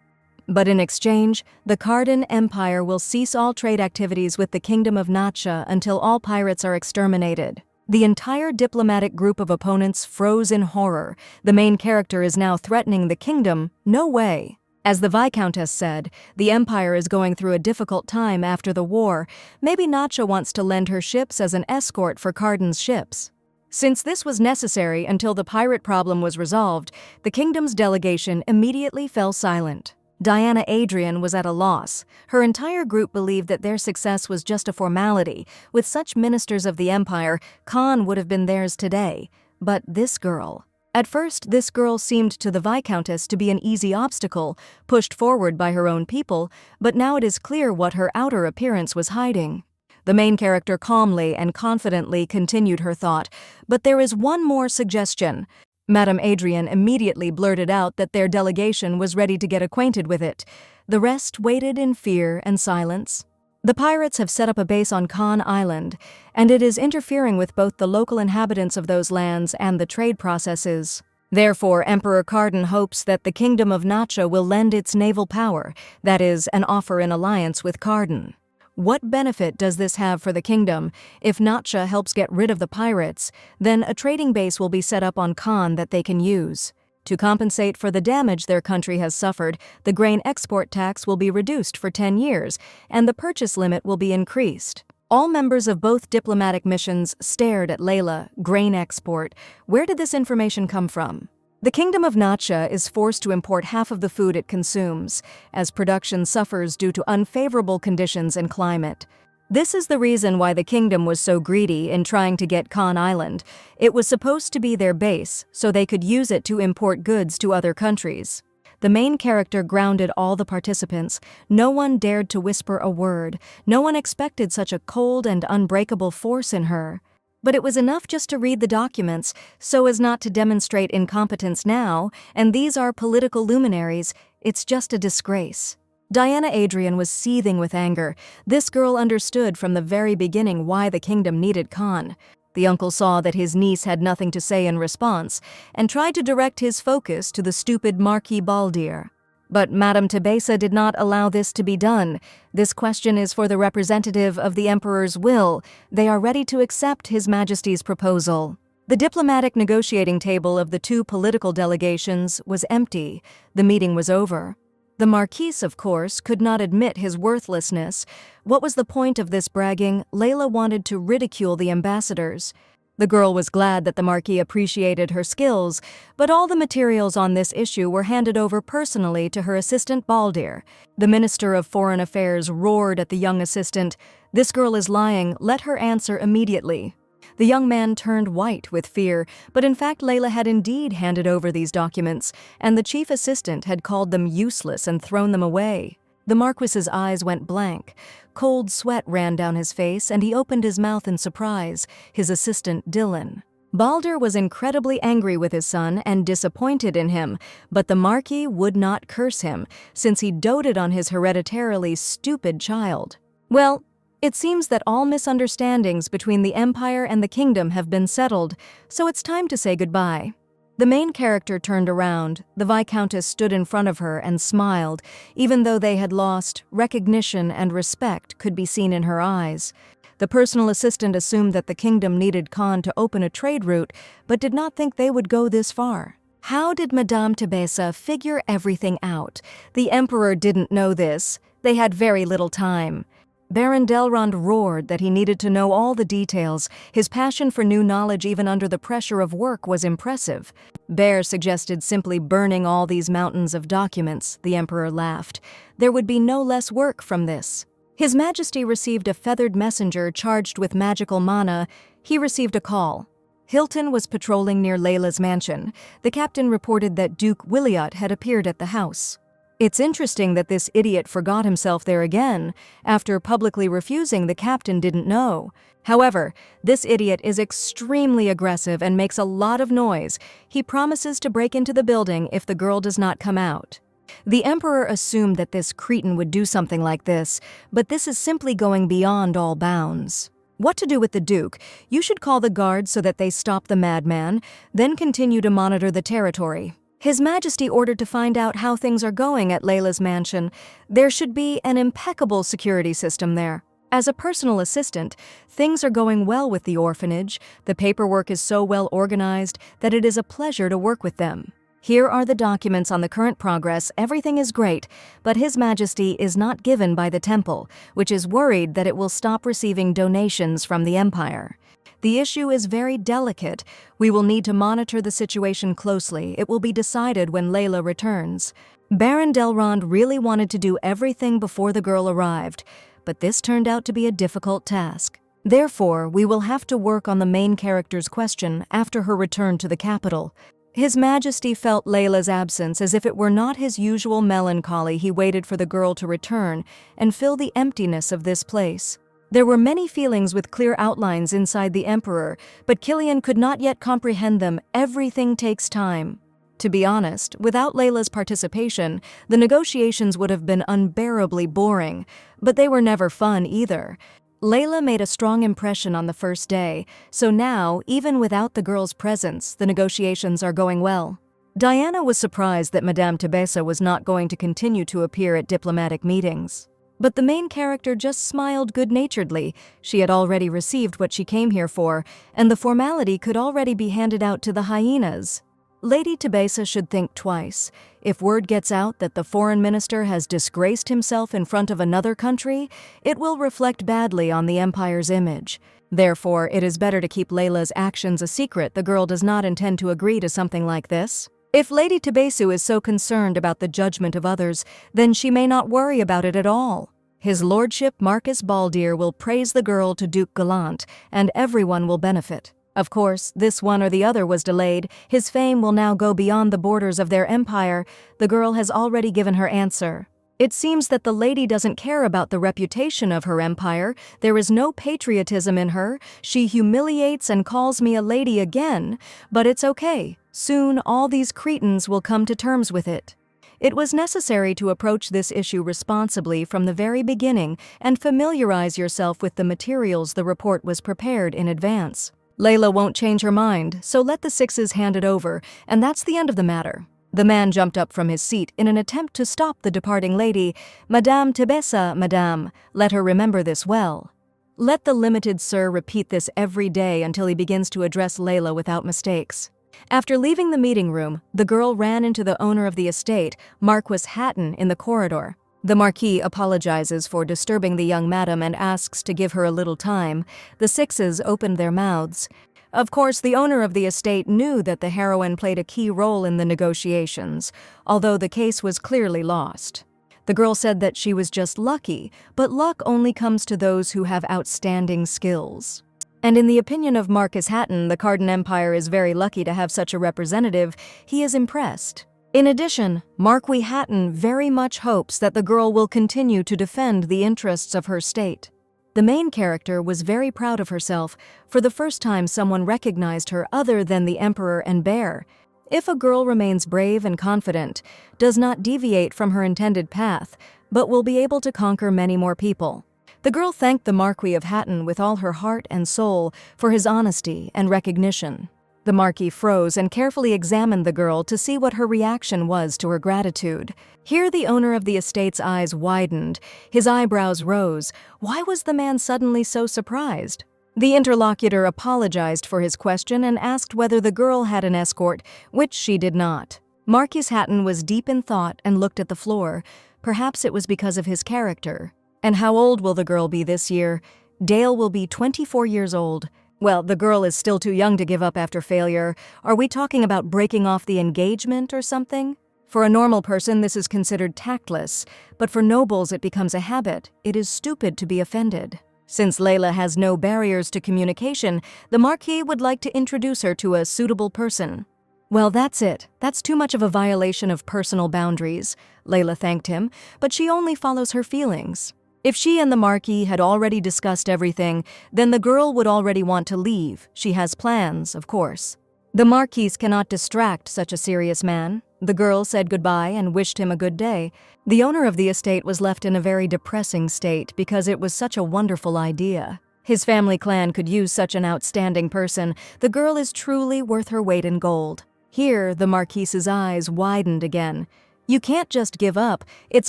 But in exchange, the Kardon Empire will cease all trade activities with the kingdom of Nacha until all pirates are exterminated. The entire diplomatic group of opponents froze in horror. The main character is now threatening the kingdom? No way. As the Viscountess said, the empire is going through a difficult time after the war. Maybe Nacha wants to lend her ships as an escort for Kardon's ships. Since this was necessary until the pirate problem was resolved, the kingdom's delegation immediately fell silent. Diana Adrian was at a loss. Her entire group believed that their success was just a formality. With such ministers of the empire, Khan would have been theirs today. But this girl... At first, this girl seemed to the Viscountess to be an easy obstacle, pushed forward by her own people, but now it is clear what her outer appearance was hiding. The main character calmly and confidently continued her thought, but there is one more suggestion. Madame Adrian immediately blurted out that their delegation was ready to get acquainted with it. The rest waited in fear and silence. The pirates have set up a base on Khan Island, and it is interfering with both the local inhabitants of those lands and the trade processes. Therefore, Emperor Kardon hopes that the kingdom of Nacha will lend its naval power, that is, an offer in alliance with Kardon. What benefit does this have for the kingdom? If Nacha helps get rid of the pirates, then a trading base will be set up on Khan that they can use. To compensate for the damage their country has suffered, the grain export tax will be reduced for 10 years, and the purchase limit will be increased. All members of both diplomatic missions stared at Layla. Grain export. Where did this information come from? The kingdom of Nacha is forced to import half of the food it consumes, as production suffers due to unfavorable conditions and climate. This is the reason why the kingdom was so greedy in trying to get Khan Island. It was supposed to be their base, so they could use it to import goods to other countries. The main character grounded all the participants. No one dared to whisper a word. No one expected such a cold and unbreakable force in her. But it was enough just to read the documents, so as not to demonstrate incompetence now, and these are political luminaries. It's just a disgrace. Diana Adrian was seething with anger. This girl understood from the very beginning why the kingdom needed Khan. The uncle saw that his niece had nothing to say in response, and tried to direct his focus to the stupid Marquis Baldir. But Madame Tebesa did not allow this to be done. This question is for the representative of the Emperor's will. They are ready to accept His Majesty's proposal. The diplomatic negotiating table of the two political delegations was empty. The meeting was over. The Marquis, of course, could not admit his worthlessness. What was the point of this bragging? Layla wanted to ridicule the ambassadors. The girl was glad that the Marquis appreciated her skills, but all the materials on this issue were handed over personally to her assistant Baldir. The Minister of Foreign Affairs roared at the young assistant, "This girl is lying, let her answer immediately." The young man turned white with fear, but in fact Layla had indeed handed over these documents, and the chief assistant had called them useless and thrown them away. The Marquis's eyes went blank. Cold sweat ran down his face, and he opened his mouth in surprise. His assistant, Dylan. Baldir was incredibly angry with his son and disappointed in him, but the Marquis would not curse him, since he doted on his hereditarily stupid child. Well, it seems that all misunderstandings between the Empire and the Kingdom have been settled, so it's time to say goodbye. The main character turned around. The Viscountess stood in front of her and smiled, even though they had lost, recognition and respect could be seen in her eyes. The personal assistant assumed that the kingdom needed Khan to open a trade route, but did not think they would go this far. How did Madame Tebessa figure everything out? The Emperor didn't know this. They had very little time. Baron Delrond roared that he needed to know all the details. His passion for new knowledge even under the pressure of work was impressive. Bear suggested simply burning all these mountains of documents. The Emperor laughed. There would be no less work from this. His Majesty received a feathered messenger charged with magical mana. He received a call. Hilton was patrolling near Layla's mansion. The captain reported that Duke Williot had appeared at the house. It's interesting that this idiot forgot himself there again. After publicly refusing, the captain didn't know. However, this idiot is extremely aggressive and makes a lot of noise. He promises to break into the building if the girl does not come out. The Emperor assumed that this cretin would do something like this, but this is simply going beyond all bounds. What to do with the Duke? You should call the guards so that they stop the madman, then continue to monitor the territory. His Majesty ordered to find out how things are going at Layla's mansion. There should be an impeccable security system there. As a personal assistant, things are going well with the orphanage. The paperwork is so well organized that it is a pleasure to work with them. Here are the documents on the current progress. Everything is great, but His Majesty is not given by the temple, which is worried that it will stop receiving donations from the Empire. The issue is very delicate. We will need to monitor the situation closely. It will be decided when Layla returns. Baron Delrond really wanted to do everything before the girl arrived, but this turned out to be a difficult task. Therefore, we will have to work on the main character's question after her return to the capital. His Majesty felt Layla's absence as if it were not his usual melancholy. He waited for the girl to return and fill the emptiness of this place. There were many feelings with clear outlines inside the Emperor, but Killian could not yet comprehend them. Everything takes time. To be honest, without Layla's participation, the negotiations would have been unbearably boring, but they were never fun either. Layla made a strong impression on the first day, so now, even without the girl's presence, the negotiations are going well. Diana was surprised that Madame Tebessa was not going to continue to appear at diplomatic meetings. But the main character just smiled good-naturedly. She had already received what she came here for, and the formality could already be handed out to the hyenas. Lady Tebessa should think twice. If word gets out that the foreign minister has disgraced himself in front of another country, it will reflect badly on the Empire's image. Therefore, it is better to keep Layla's actions a secret. The girl does not intend to agree to something like this. If Lady Tebessa is so concerned about the judgment of others, then she may not worry about it at all. His Lordship Marcus Baldir will praise the girl to Duke Gallant, and everyone will benefit. Of course, this one or the other was delayed. His fame will now go beyond the borders of their empire. The girl has already given her answer. It seems that the lady doesn't care about the reputation of her empire. There is no patriotism in her. She humiliates and calls me a lady again, but it's okay. Soon all these cretins will come to terms with it. It was necessary to approach this issue responsibly from the very beginning and familiarize yourself with the materials. The report was prepared in advance. Layla won't change her mind, so let the sixes hand it over, and that's the end of the matter. The man jumped up from his seat in an attempt to stop the departing lady. Madame Tebessa, madame, let her remember this well. Let the limited sir repeat this every day until he begins to address Layla without mistakes. After leaving the meeting room, the girl ran into the owner of the estate, Marquis Hatton, in the corridor. The Marquis apologizes for disturbing the young madam and asks to give her a little time. The sixes opened their mouths. Of course, the owner of the estate knew that the heroine played a key role in the negotiations, although the case was clearly lost. The girl said that she was just lucky, but luck only comes to those who have outstanding skills. And in the opinion of Marcus Hatton, the Cardan Empire is very lucky to have such a representative. He is impressed. In addition, Marquis Hatton very much hopes that the girl will continue to defend the interests of her state. The main character was very proud of herself. For the first time, someone recognized her other than the Emperor and Bear. If a girl remains brave and confident, does not deviate from her intended path, but will be able to conquer many more people. The girl thanked the Marquis of Hatton with all her heart and soul for his honesty and recognition. The Marquis froze and carefully examined the girl to see what her reaction was to her gratitude. Here the owner of the estate's eyes widened, his eyebrows rose. Why was the man suddenly so surprised? The interlocutor apologized for his question and asked whether the girl had an escort, which she did not. Marquis Hatton was deep in thought and looked at the floor. Perhaps it was because of his character. And how old will the girl be this year? Dale will be 24 years old. Well, the girl is still too young to give up after failure. Are we talking about breaking off the engagement or something? For a normal person, this is considered tactless, but for nobles it becomes a habit. It is stupid to be offended. Since Layla has no barriers to communication, the Marquis would like to introduce her to a suitable person. Well, that's it. That's too much of a violation of personal boundaries. Layla thanked him, but she only follows her feelings. If she and the Marquis had already discussed everything, then the girl would already want to leave. She has plans, of course. The Marquis cannot distract such a serious man. The girl said goodbye and wished him a good day. The owner of the estate was left in a very depressing state because it was such a wonderful idea. His family clan could use such an outstanding person. The girl is truly worth her weight in gold. Here, the Marquis's eyes widened again. You can't just give up. It's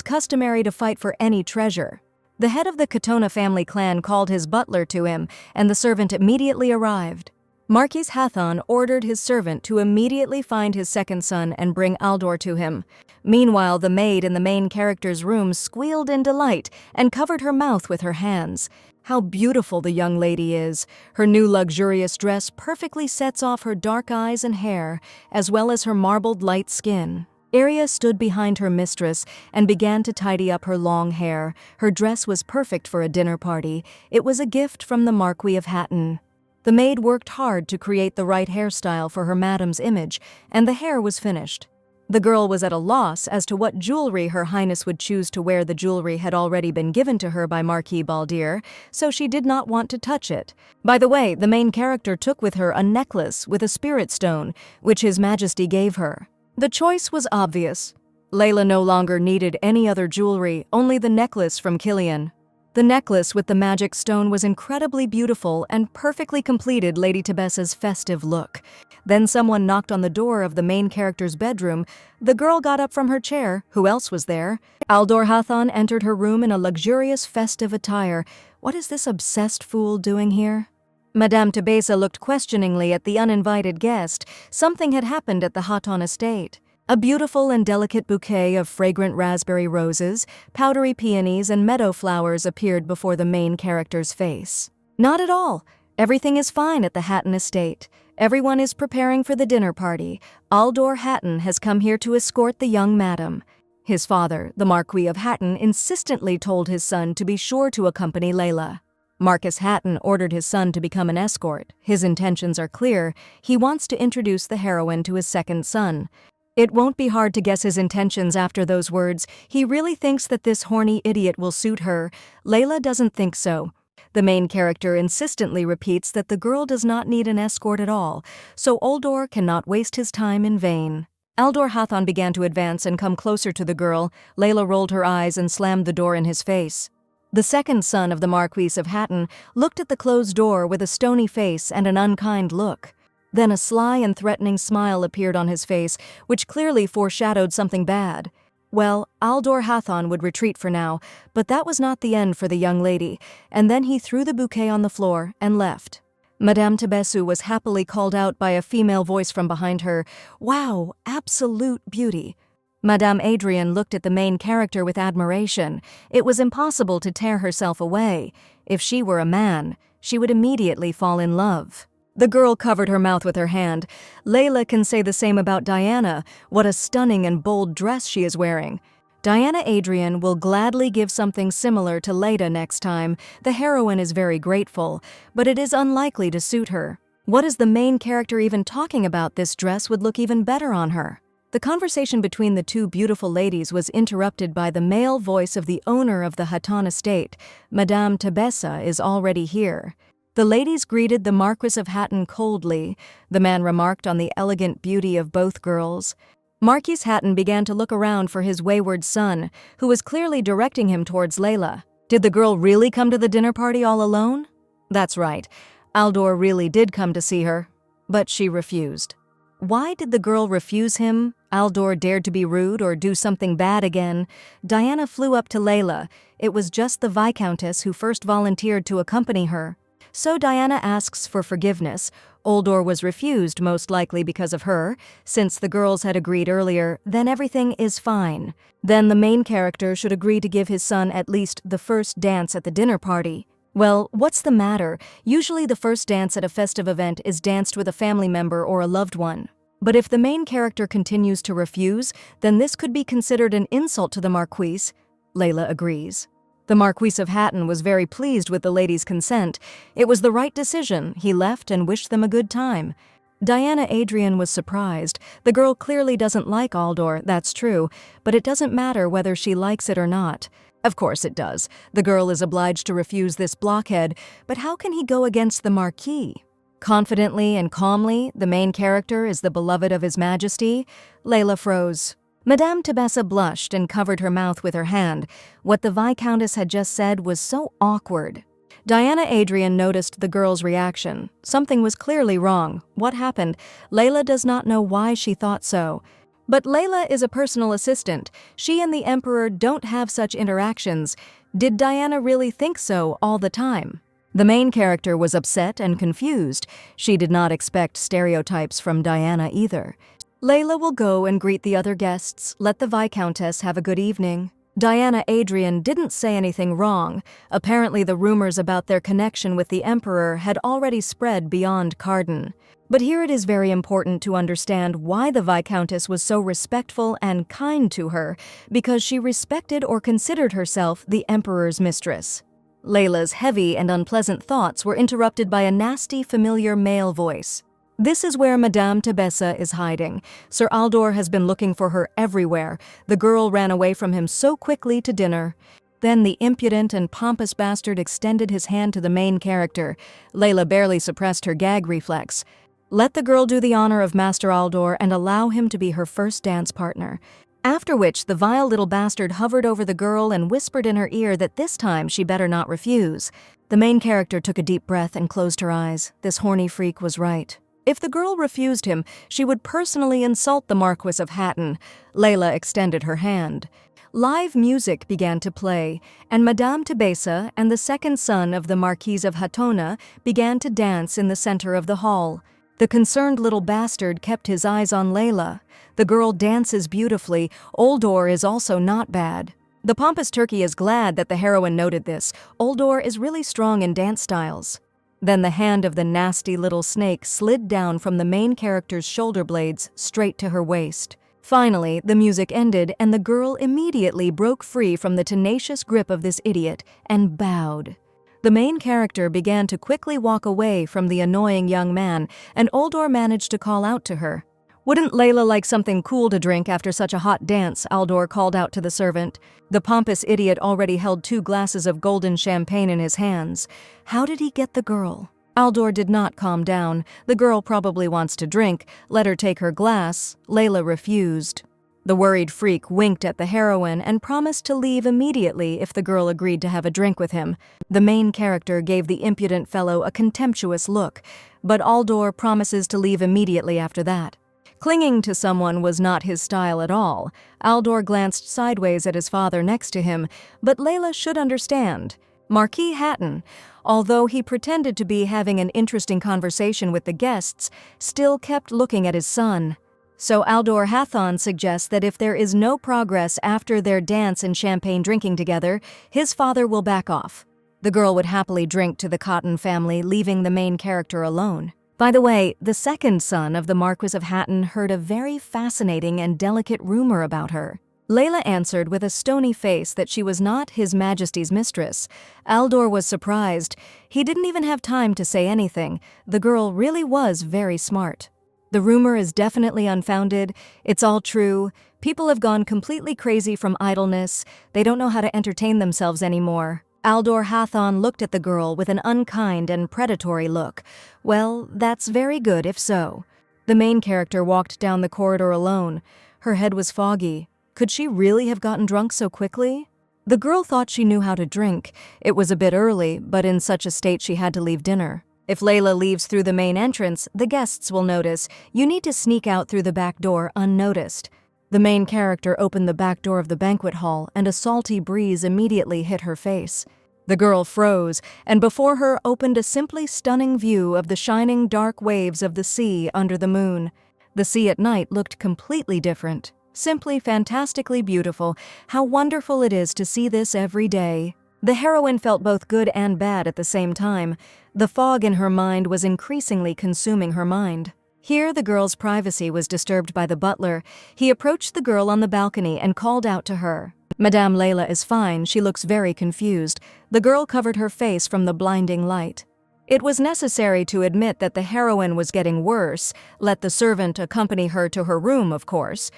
customary to fight for any treasure. The head of the Katona family clan called his butler to him, and the servant immediately arrived. Marquis Hatton ordered his servant to immediately find his second son and bring Aldor to him. Meanwhile, the maid in the main character's room squealed in delight and covered her mouth with her hands. How beautiful the young lady is. Her new luxurious dress perfectly sets off her dark eyes and hair, as well as her marbled light skin. Arya stood behind her mistress and began to tidy up her long hair. Her dress was perfect for a dinner party. It was a gift from the Marquis of Hatton. The maid worked hard to create the right hairstyle for her madam's image, and the hair was finished. The girl was at a loss as to what jewelry Her Highness would choose to wear. The jewelry had already been given to her by Marquis Baldir, so she did not want to touch it. By the way, the main character took with her a necklace with a spirit stone, which His Majesty gave her. The choice was obvious. Layla no longer needed any other jewelry, only the necklace from Killian. The necklace with the magic stone was incredibly beautiful and perfectly completed Lady Tebessa's festive look. Then someone knocked on the door of the main character's bedroom. The girl got up from her chair. Who else was there? Aldor Hatton entered her room in a luxurious festive attire. What is this obsessed fool doing here? Madame Tebessa looked questioningly at the uninvited guest. Something had happened at the Hatton estate. A beautiful and delicate bouquet of fragrant raspberry roses, powdery peonies, and meadow flowers appeared before the main character's face. Not at all. Everything is fine at the Hatton estate. Everyone is preparing for the dinner party. Aldor Hatton has come here to escort the young madam. His father, the Marquis of Hatton, insistently told his son to be sure to accompany Layla. Marquis Hatton ordered his son to become an escort. His intentions are clear. He wants to introduce the heroine to his second son. It won't be hard to guess his intentions after those words. He really thinks that this horny idiot will suit her. Layla doesn't think so. The main character insistently repeats that the girl does not need an escort at all, so Aldor cannot waste his time in vain. Aldor Hatton began to advance and come closer to the girl. Layla rolled her eyes and slammed the door in his face. The second son of the Marquis of Hatton looked at the closed door with a stony face and an unkind look. Then a sly and threatening smile appeared on his face, which clearly foreshadowed something bad. Well, Aldor Hatton would retreat for now, but that was not the end for the young lady, and then he threw the bouquet on the floor and left. Madame Tebessa was happily called out by a female voice from behind her. Wow, absolute beauty. Madame Adrian looked at the main character with admiration. It was impossible to tear herself away. If she were a man, she would immediately fall in love. The girl covered her mouth with her hand. Layla can say the same about Diana. What a stunning and bold dress she is wearing. Diana Adrian will gladly give something similar to Leda next time. The heroine is very grateful, but it is unlikely to suit her. What is the main character even talking about? This dress would look even better on her. The conversation between the two beautiful ladies was interrupted by the male voice of the owner of the Hatton estate. Madame Tebessa is already here. The ladies greeted the Marquis of Hatton coldly. The man remarked on the elegant beauty of both girls. Marquis Hatton began to look around for his wayward son, who was clearly directing him towards Layla. Did the girl really come to the dinner party all alone? That's right. Aldor really did come to see her. but she refused. Why did the girl refuse him? Aldor dared to be rude or do something bad again. Diana flew up to Layla. It was just the Viscountess who first volunteered to accompany her. So Diana asks for forgiveness. Aldor was refused, most likely because of her. Since the girls had agreed earlier, then everything is fine. Then the main character should agree to give his son at least the first dance at the dinner party. Well, what's the matter? Usually the first dance at a festive event is danced with a family member or a loved one. But if the main character continues to refuse, then this could be considered an insult to the Marquise. Layla agrees. The Marquis of Hatton was very pleased with the lady's consent. It was the right decision. He left and wished them a good time. Diana Adrian was surprised. The girl clearly doesn't like Aldor, that's true, but it doesn't matter whether she likes it or not. Of course it does. The girl is obliged to refuse this blockhead, but how can he go against the Marquis? Confidently and calmly, the main character is the beloved of His Majesty. Layla froze. Madame Tebessa blushed and covered her mouth with her hand. What the Viscountess had just said was so awkward. Diana Adrian noticed the girl's reaction. Something was clearly wrong. What happened? Layla does not know why she thought so. But Layla is a personal assistant. She and the Emperor don't have such interactions. Did Diana really think so all the time? The main character was upset and confused. She did not expect stereotypes from Diana either. Layla will go and greet the other guests. Let the Viscountess have a good evening. Diana Adrian didn't say anything wrong. Apparently the rumors about their connection with the Emperor had already spread beyond Carden. But here it is very important to understand why the Viscountess was so respectful and kind to her, because she respected or considered herself the Emperor's mistress. Layla's heavy and unpleasant thoughts were interrupted by a nasty, familiar male voice. This is where Madame Tebessa is hiding. Sir Aldor has been looking for her everywhere. The girl ran away from him so quickly to dinner. Then the impudent and pompous bastard extended his hand to the main character. Layla barely suppressed her gag reflex. Let the girl do the honor of Master Aldor and allow him to be her first dance partner. After which, the vile little bastard hovered over the girl and whispered in her ear that this time she better not refuse. The main character took a deep breath and closed her eyes. This horny freak was right. If the girl refused him, she would personally insult the Marquis of Hatton. Layla extended her hand. Live music began to play, and Madame Tebessa and the second son of the Marquise of Hattona began to dance in the center of the hall. The concerned little bastard kept his eyes on Layla. The girl dances beautifully. Aldor is also not bad. The pompous turkey is glad that the heroine noted this. Aldor is really strong in dance styles. Then the hand of the nasty little snake slid down from the main character's shoulder blades straight to her waist. Finally, the music ended and the girl immediately broke free from the tenacious grip of this idiot and bowed. The main character began to quickly walk away from the annoying young man, and Aldor managed to call out to her. Wouldn't Layla like something cool to drink after such a hot dance? Aldor called out to the servant. The pompous idiot already held 2 glasses of golden champagne in his hands. How did he get the girl? Aldor did not calm down. The girl probably wants to drink. Let her take her glass. Layla refused. The worried freak winked at the heroine and promised to leave immediately if the girl agreed to have a drink with him. The main character gave the impudent fellow a contemptuous look, but Aldor promises to leave immediately after that. Clinging to someone was not his style at all. Aldor glanced sideways at his father next to him, but Layla should understand. Marquis Hatton, although he pretended to be having an interesting conversation with the guests, still kept looking at his son. So Aldor Hatton suggests that if there is no progress after their dance and champagne drinking together, his father will back off. The girl would happily drink to the Cotton family, leaving the main character alone. By the way, the second son of the Marquis of Hatton heard a very fascinating and delicate rumor about her. Layla answered with a stony face that she was not His Majesty's mistress. Aldor was surprised. He didn't even have time to say anything. The girl really was very smart. The rumor is definitely unfounded. It's all true. People have gone completely crazy from idleness. They don't know how to entertain themselves anymore. Aldor Hatton looked at the girl with an unkind and predatory look. Well, that's very good if so. The main character walked down the corridor alone. Her head was foggy. Could she really have gotten drunk so quickly? The girl thought she knew how to drink. It was a bit early, but in such a state she had to leave dinner. If Layla leaves through the main entrance, the guests will notice. You need to sneak out through the back door unnoticed. The main character opened the back door of the banquet hall, and a salty breeze immediately hit her face. The girl froze, and before her opened a simply stunning view of the shining dark waves of the sea under the moon. The sea at night looked completely different, simply fantastically beautiful. How wonderful it is to see this every day. The heroine felt both good and bad at the same time. The fog in her mind was increasingly consuming her mind. Here, the girl's privacy was disturbed by the butler. He approached the girl on the balcony and called out to her. Madame Layla is fine, she looks very confused. The girl covered her face from the blinding light. It was necessary to admit that the heroine was getting worse. Let the servant accompany her to her room, of course.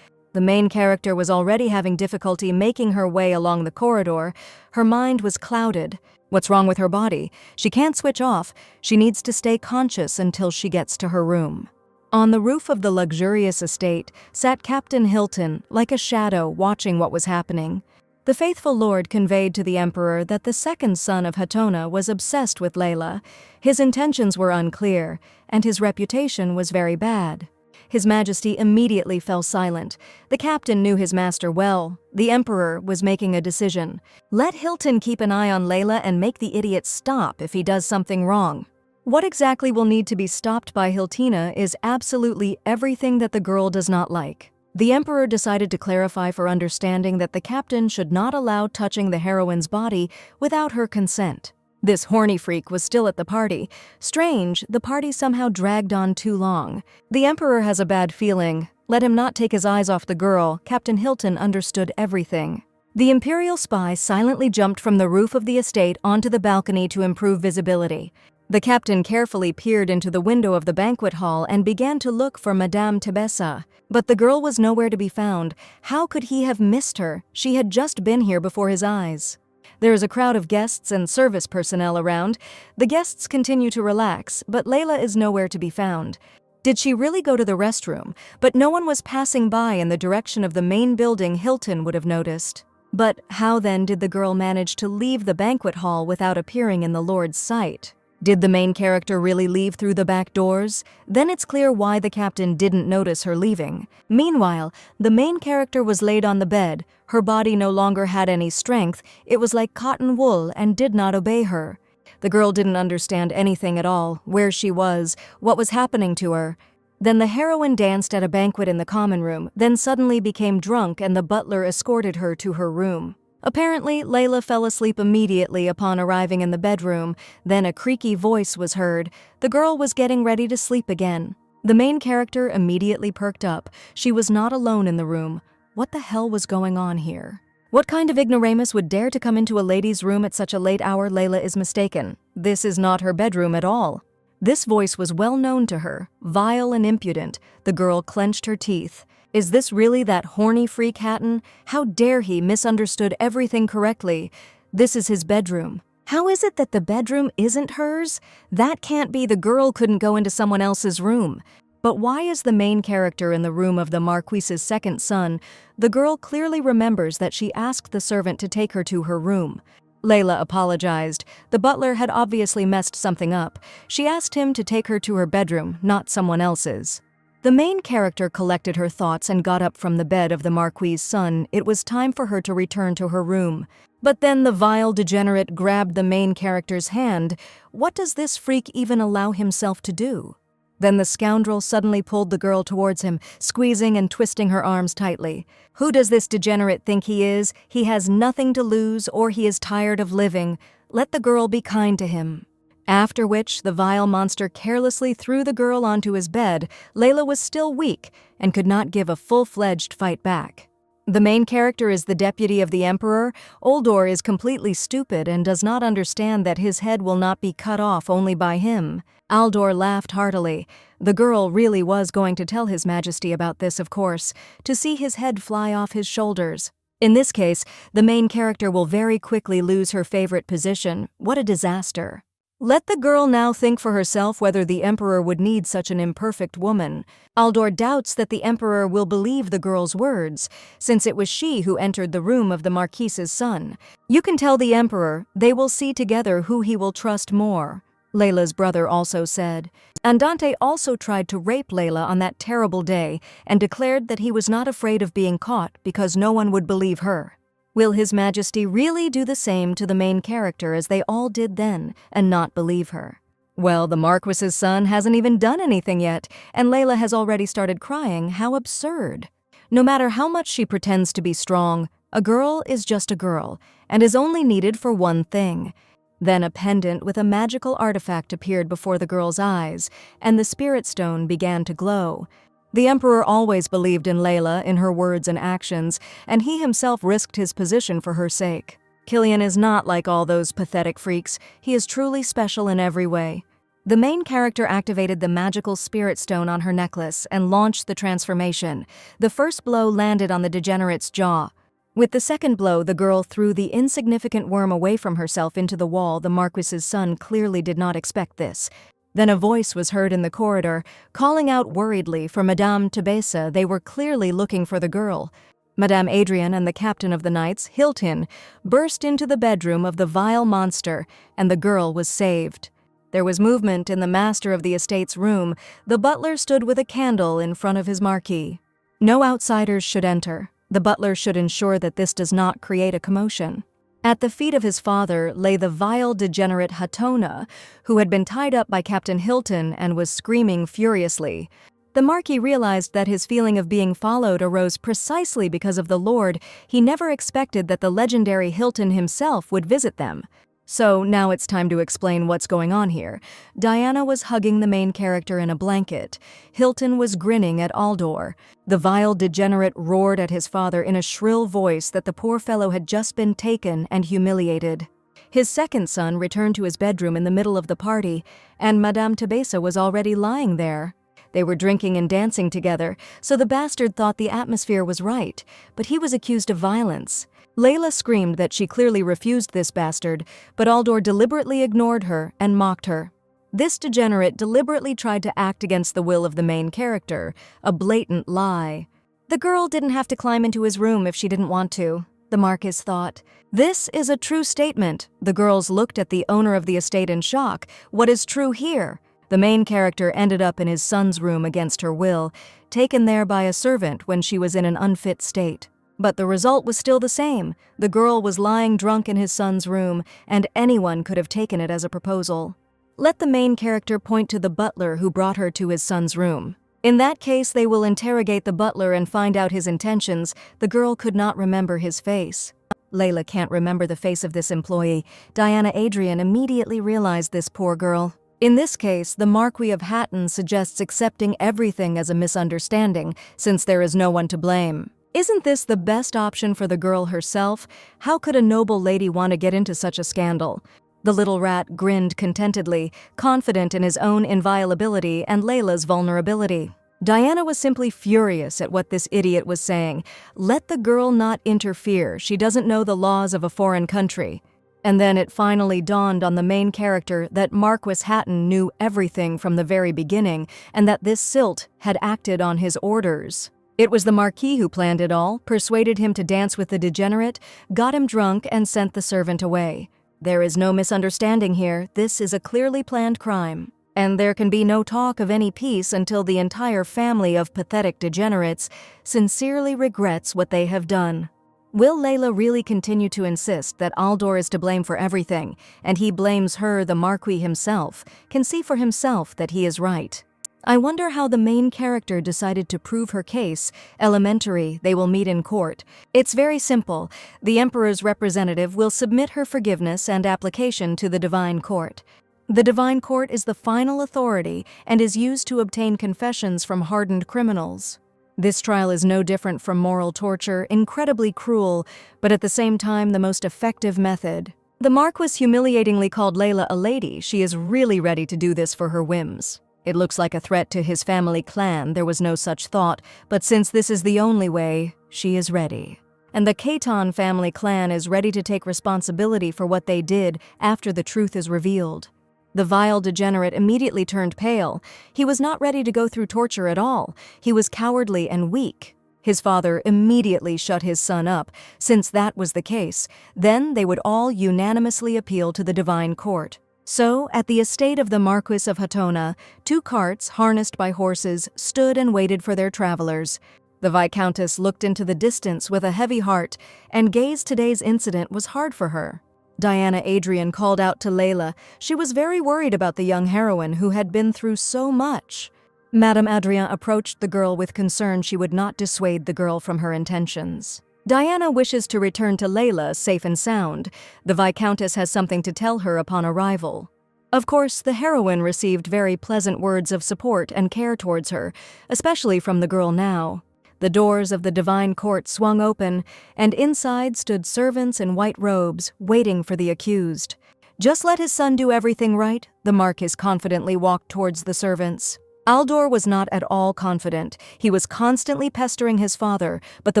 The main character was already having difficulty making her way along the corridor. Her mind was clouded. What's wrong with her body? She can't switch off. She needs to stay conscious until she gets to her room. On the roof of the luxurious estate sat Captain Hilton, like a shadow, watching what was happening. The faithful lord conveyed to the emperor that the second son of Hatona was obsessed with Layla. His intentions were unclear, and his reputation was very bad. His Majesty immediately fell silent. The captain knew his master well. The emperor was making a decision. Let Hilton keep an eye on Layla and make the idiot stop if he does something wrong. What exactly will need to be stopped by Hiltina is absolutely everything that the girl does not like. The emperor decided to clarify for understanding that the captain should not allow touching the heroine's body without her consent. This horny freak was still at the party. Strange, the party somehow dragged on too long. The emperor has a bad feeling. Let him not take his eyes off the girl. Captain Hilton understood everything. The imperial spy silently jumped from the roof of the estate onto the balcony to improve visibility. The captain carefully peered into the window of the banquet hall and began to look for Madame Tebessa. But the girl was nowhere to be found. How could he have missed her? She had just been here before his eyes. There is a crowd of guests and service personnel around. The guests continue to relax, but Layla is nowhere to be found. Did she really go to the restroom? But no one was passing by in the direction of the main building. Hilton would have noticed. But how then did the girl manage to leave the banquet hall without appearing in the lord's sight? Did the main character really leave through the back doors? Then it's clear why the captain didn't notice her leaving. Meanwhile, the main character was laid on the bed. Her body no longer had any strength. It was like cotton wool and did not obey her. The girl didn't understand anything at all, where she was, what was happening to her. Then the heroine danced at a banquet in the common room, then suddenly became drunk and the butler escorted her to her room. Apparently, Layla fell asleep immediately upon arriving in the bedroom. Then a creaky voice was heard. The girl was getting ready to sleep again. The main character immediately perked up. She was not alone in the room. What the hell was going on here? What kind of ignoramus would dare to come into a lady's room at such a late hour? Layla is mistaken. This is not her bedroom at all. This voice was well known to her, vile and impudent. The girl clenched her teeth. Is this really that horny freak Hatton? How dare he misunderstood everything correctly? This is his bedroom. How is it that the bedroom isn't hers? That can't be. The girl couldn't go into someone else's room. But why is the main character in the room of the Marquise's second son? The girl clearly remembers that she asked the servant to take her to her room. Layla apologized. The butler had obviously messed something up. She asked him to take her to her bedroom, not someone else's. The main character collected her thoughts and got up from the bed of the Marquis's son. It was time for her to return to her room. But then the vile degenerate grabbed the main character's hand. What does this freak even allow himself to do? Then the scoundrel suddenly pulled the girl towards him, squeezing and twisting her arms tightly. Who does this degenerate think he is? He has nothing to lose, or he is tired of living. Let the girl be kind to him. After which, the vile monster carelessly threw the girl onto his bed. Layla was still weak and could not give a full-fledged fight back. The main character is the deputy of the emperor. Oldor is completely stupid and does not understand that his head will not be cut off only by him. Aldor laughed heartily. The girl really was going to tell his majesty about this, of course, to see his head fly off his shoulders. In this case, the main character will very quickly lose her favorite position. What a disaster. Let the girl now think for herself whether the emperor would need such an imperfect woman. Aldor doubts that the emperor will believe the girl's words, since it was she who entered the room of the Marquise's son. You can tell the emperor. They will see together who he will trust more. Layla's brother also said. Andante also tried to rape Layla on that terrible day and declared that he was not afraid of being caught because no one would believe her. Will His Majesty really do the same to the main character as they all did then and not believe her? Well, the Marquis's son hasn't even done anything yet, and Layla has already started crying. How absurd. No matter how much she pretends to be strong, a girl is just a girl and is only needed for one thing. Then a pendant with a magical artifact appeared before the girl's eyes, and the spirit stone began to glow. The Emperor always believed in Layla, in her words and actions, and he himself risked his position for her sake. Killian is not like all those pathetic freaks. He is truly special in every way. The main character activated the magical spirit stone on her necklace and launched the transformation. The first blow landed on the degenerate's jaw. With the second blow, the girl threw the insignificant worm away from herself into the wall. The Marquis's son clearly did not expect this. Then a voice was heard in the corridor, calling out worriedly for Madame Tebessa. They were clearly looking for the girl. Madame Adrian and the captain of the knights, Hilton, burst into the bedroom of the vile monster, and the girl was saved. There was movement in the master of the estate's room. The butler stood with a candle in front of his marquee. No outsiders should enter. The butler should ensure that this does not create a commotion. At the feet of his father lay the vile degenerate Hatona, who had been tied up by Captain Hilton and was screaming furiously. The Marquis realized that his feeling of being followed arose precisely because of the Lord. He never expected that the legendary Hilton himself would visit them. So now it's time to explain what's going on here. Diana was hugging the main character in a blanket. Hilton was grinning at Aldor. The vile degenerate roared at his father in a shrill voice that the poor fellow had just been taken and humiliated. His second son returned to his bedroom in the middle of the party, and Madame Tebessa was already lying there. They were drinking and dancing together, so the bastard thought the atmosphere was right, but he was accused of violence. Layla screamed that she clearly refused this bastard, but Aldor deliberately ignored her and mocked her. This degenerate deliberately tried to act against the will of the main character, a blatant lie. The girl didn't have to climb into his room if she didn't want to, the Marquis thought. This is a true statement. The girls looked at the owner of the estate in shock. What is true here? The main character ended up in his son's room against her will, taken there by a servant when she was in an unfit state. But the result was still the same. The girl was lying drunk in his son's room, and anyone could have taken it as a proposal. Let the main character point to the butler who brought her to his son's room. In that case, they will interrogate the butler and find out his intentions. The girl could not remember his face. Layla can't remember the face of this employee. Diana Adrian immediately realized this poor girl. In this case, the Marquis of Hatton suggests accepting everything as a misunderstanding, since there is no one to blame. Isn't this the best option for the girl herself? How could a noble lady want to get into such a scandal? The little rat grinned contentedly, confident in his own inviolability and Layla's vulnerability. Diana was simply furious at what this idiot was saying. Let the girl not interfere. She doesn't know the laws of a foreign country. And then it finally dawned on the main character that Marquis Hatton knew everything from the very beginning, and that this Silt had acted on his orders. It was the Marquis who planned it all, persuaded him to dance with the degenerate, got him drunk, and sent the servant away. There is no misunderstanding here. This is a clearly planned crime. And there can be no talk of any peace until the entire family of pathetic degenerates sincerely regrets what they have done. Will Layla really continue to insist that Aldor is to blame for everything, and he blames her, the Marquis himself, can see for himself that he is right? I wonder how the main character decided to prove her case. Elementary, they will meet in court. It's very simple. The Emperor's representative will submit her forgiveness and application to the Divine Court. The Divine Court is the final authority and is used to obtain confessions from hardened criminals. This trial is no different from moral torture, incredibly cruel, but at the same time the most effective method. The Marquis humiliatingly called Layla a lady. She is really ready to do this for her whims. It looks like a threat to his family clan. There was no such thought, but since this is the only way, she is ready. And the Caton family clan is ready to take responsibility for what they did after the truth is revealed. The vile degenerate immediately turned pale. He was not ready to go through torture at all. He was cowardly and weak. His father immediately shut his son up. Since that was the case, then they would all unanimously appeal to the Divine Court. So, at the estate of the Marquis of Hatona, 2 carts, harnessed by horses, stood and waited for their travelers. The Viscountess looked into the distance with a heavy heart, and gazed today's incident was hard for her. Diana Adrian called out to Layla. She was very worried about the young heroine who had been through so much. Madame Adrien approached the girl with concern she would not dissuade the girl from her intentions. Diana wishes to return to Layla safe and sound. The Viscountess has something to tell her upon arrival. Of course, the heroine received very pleasant words of support and care towards her, especially from the girl now. The doors of the divine court swung open, and inside stood servants in white robes, waiting for the accused. Just let his son do everything right, the Marquis confidently walked towards the servants. Aldor was not at all confident. He was constantly pestering his father, but the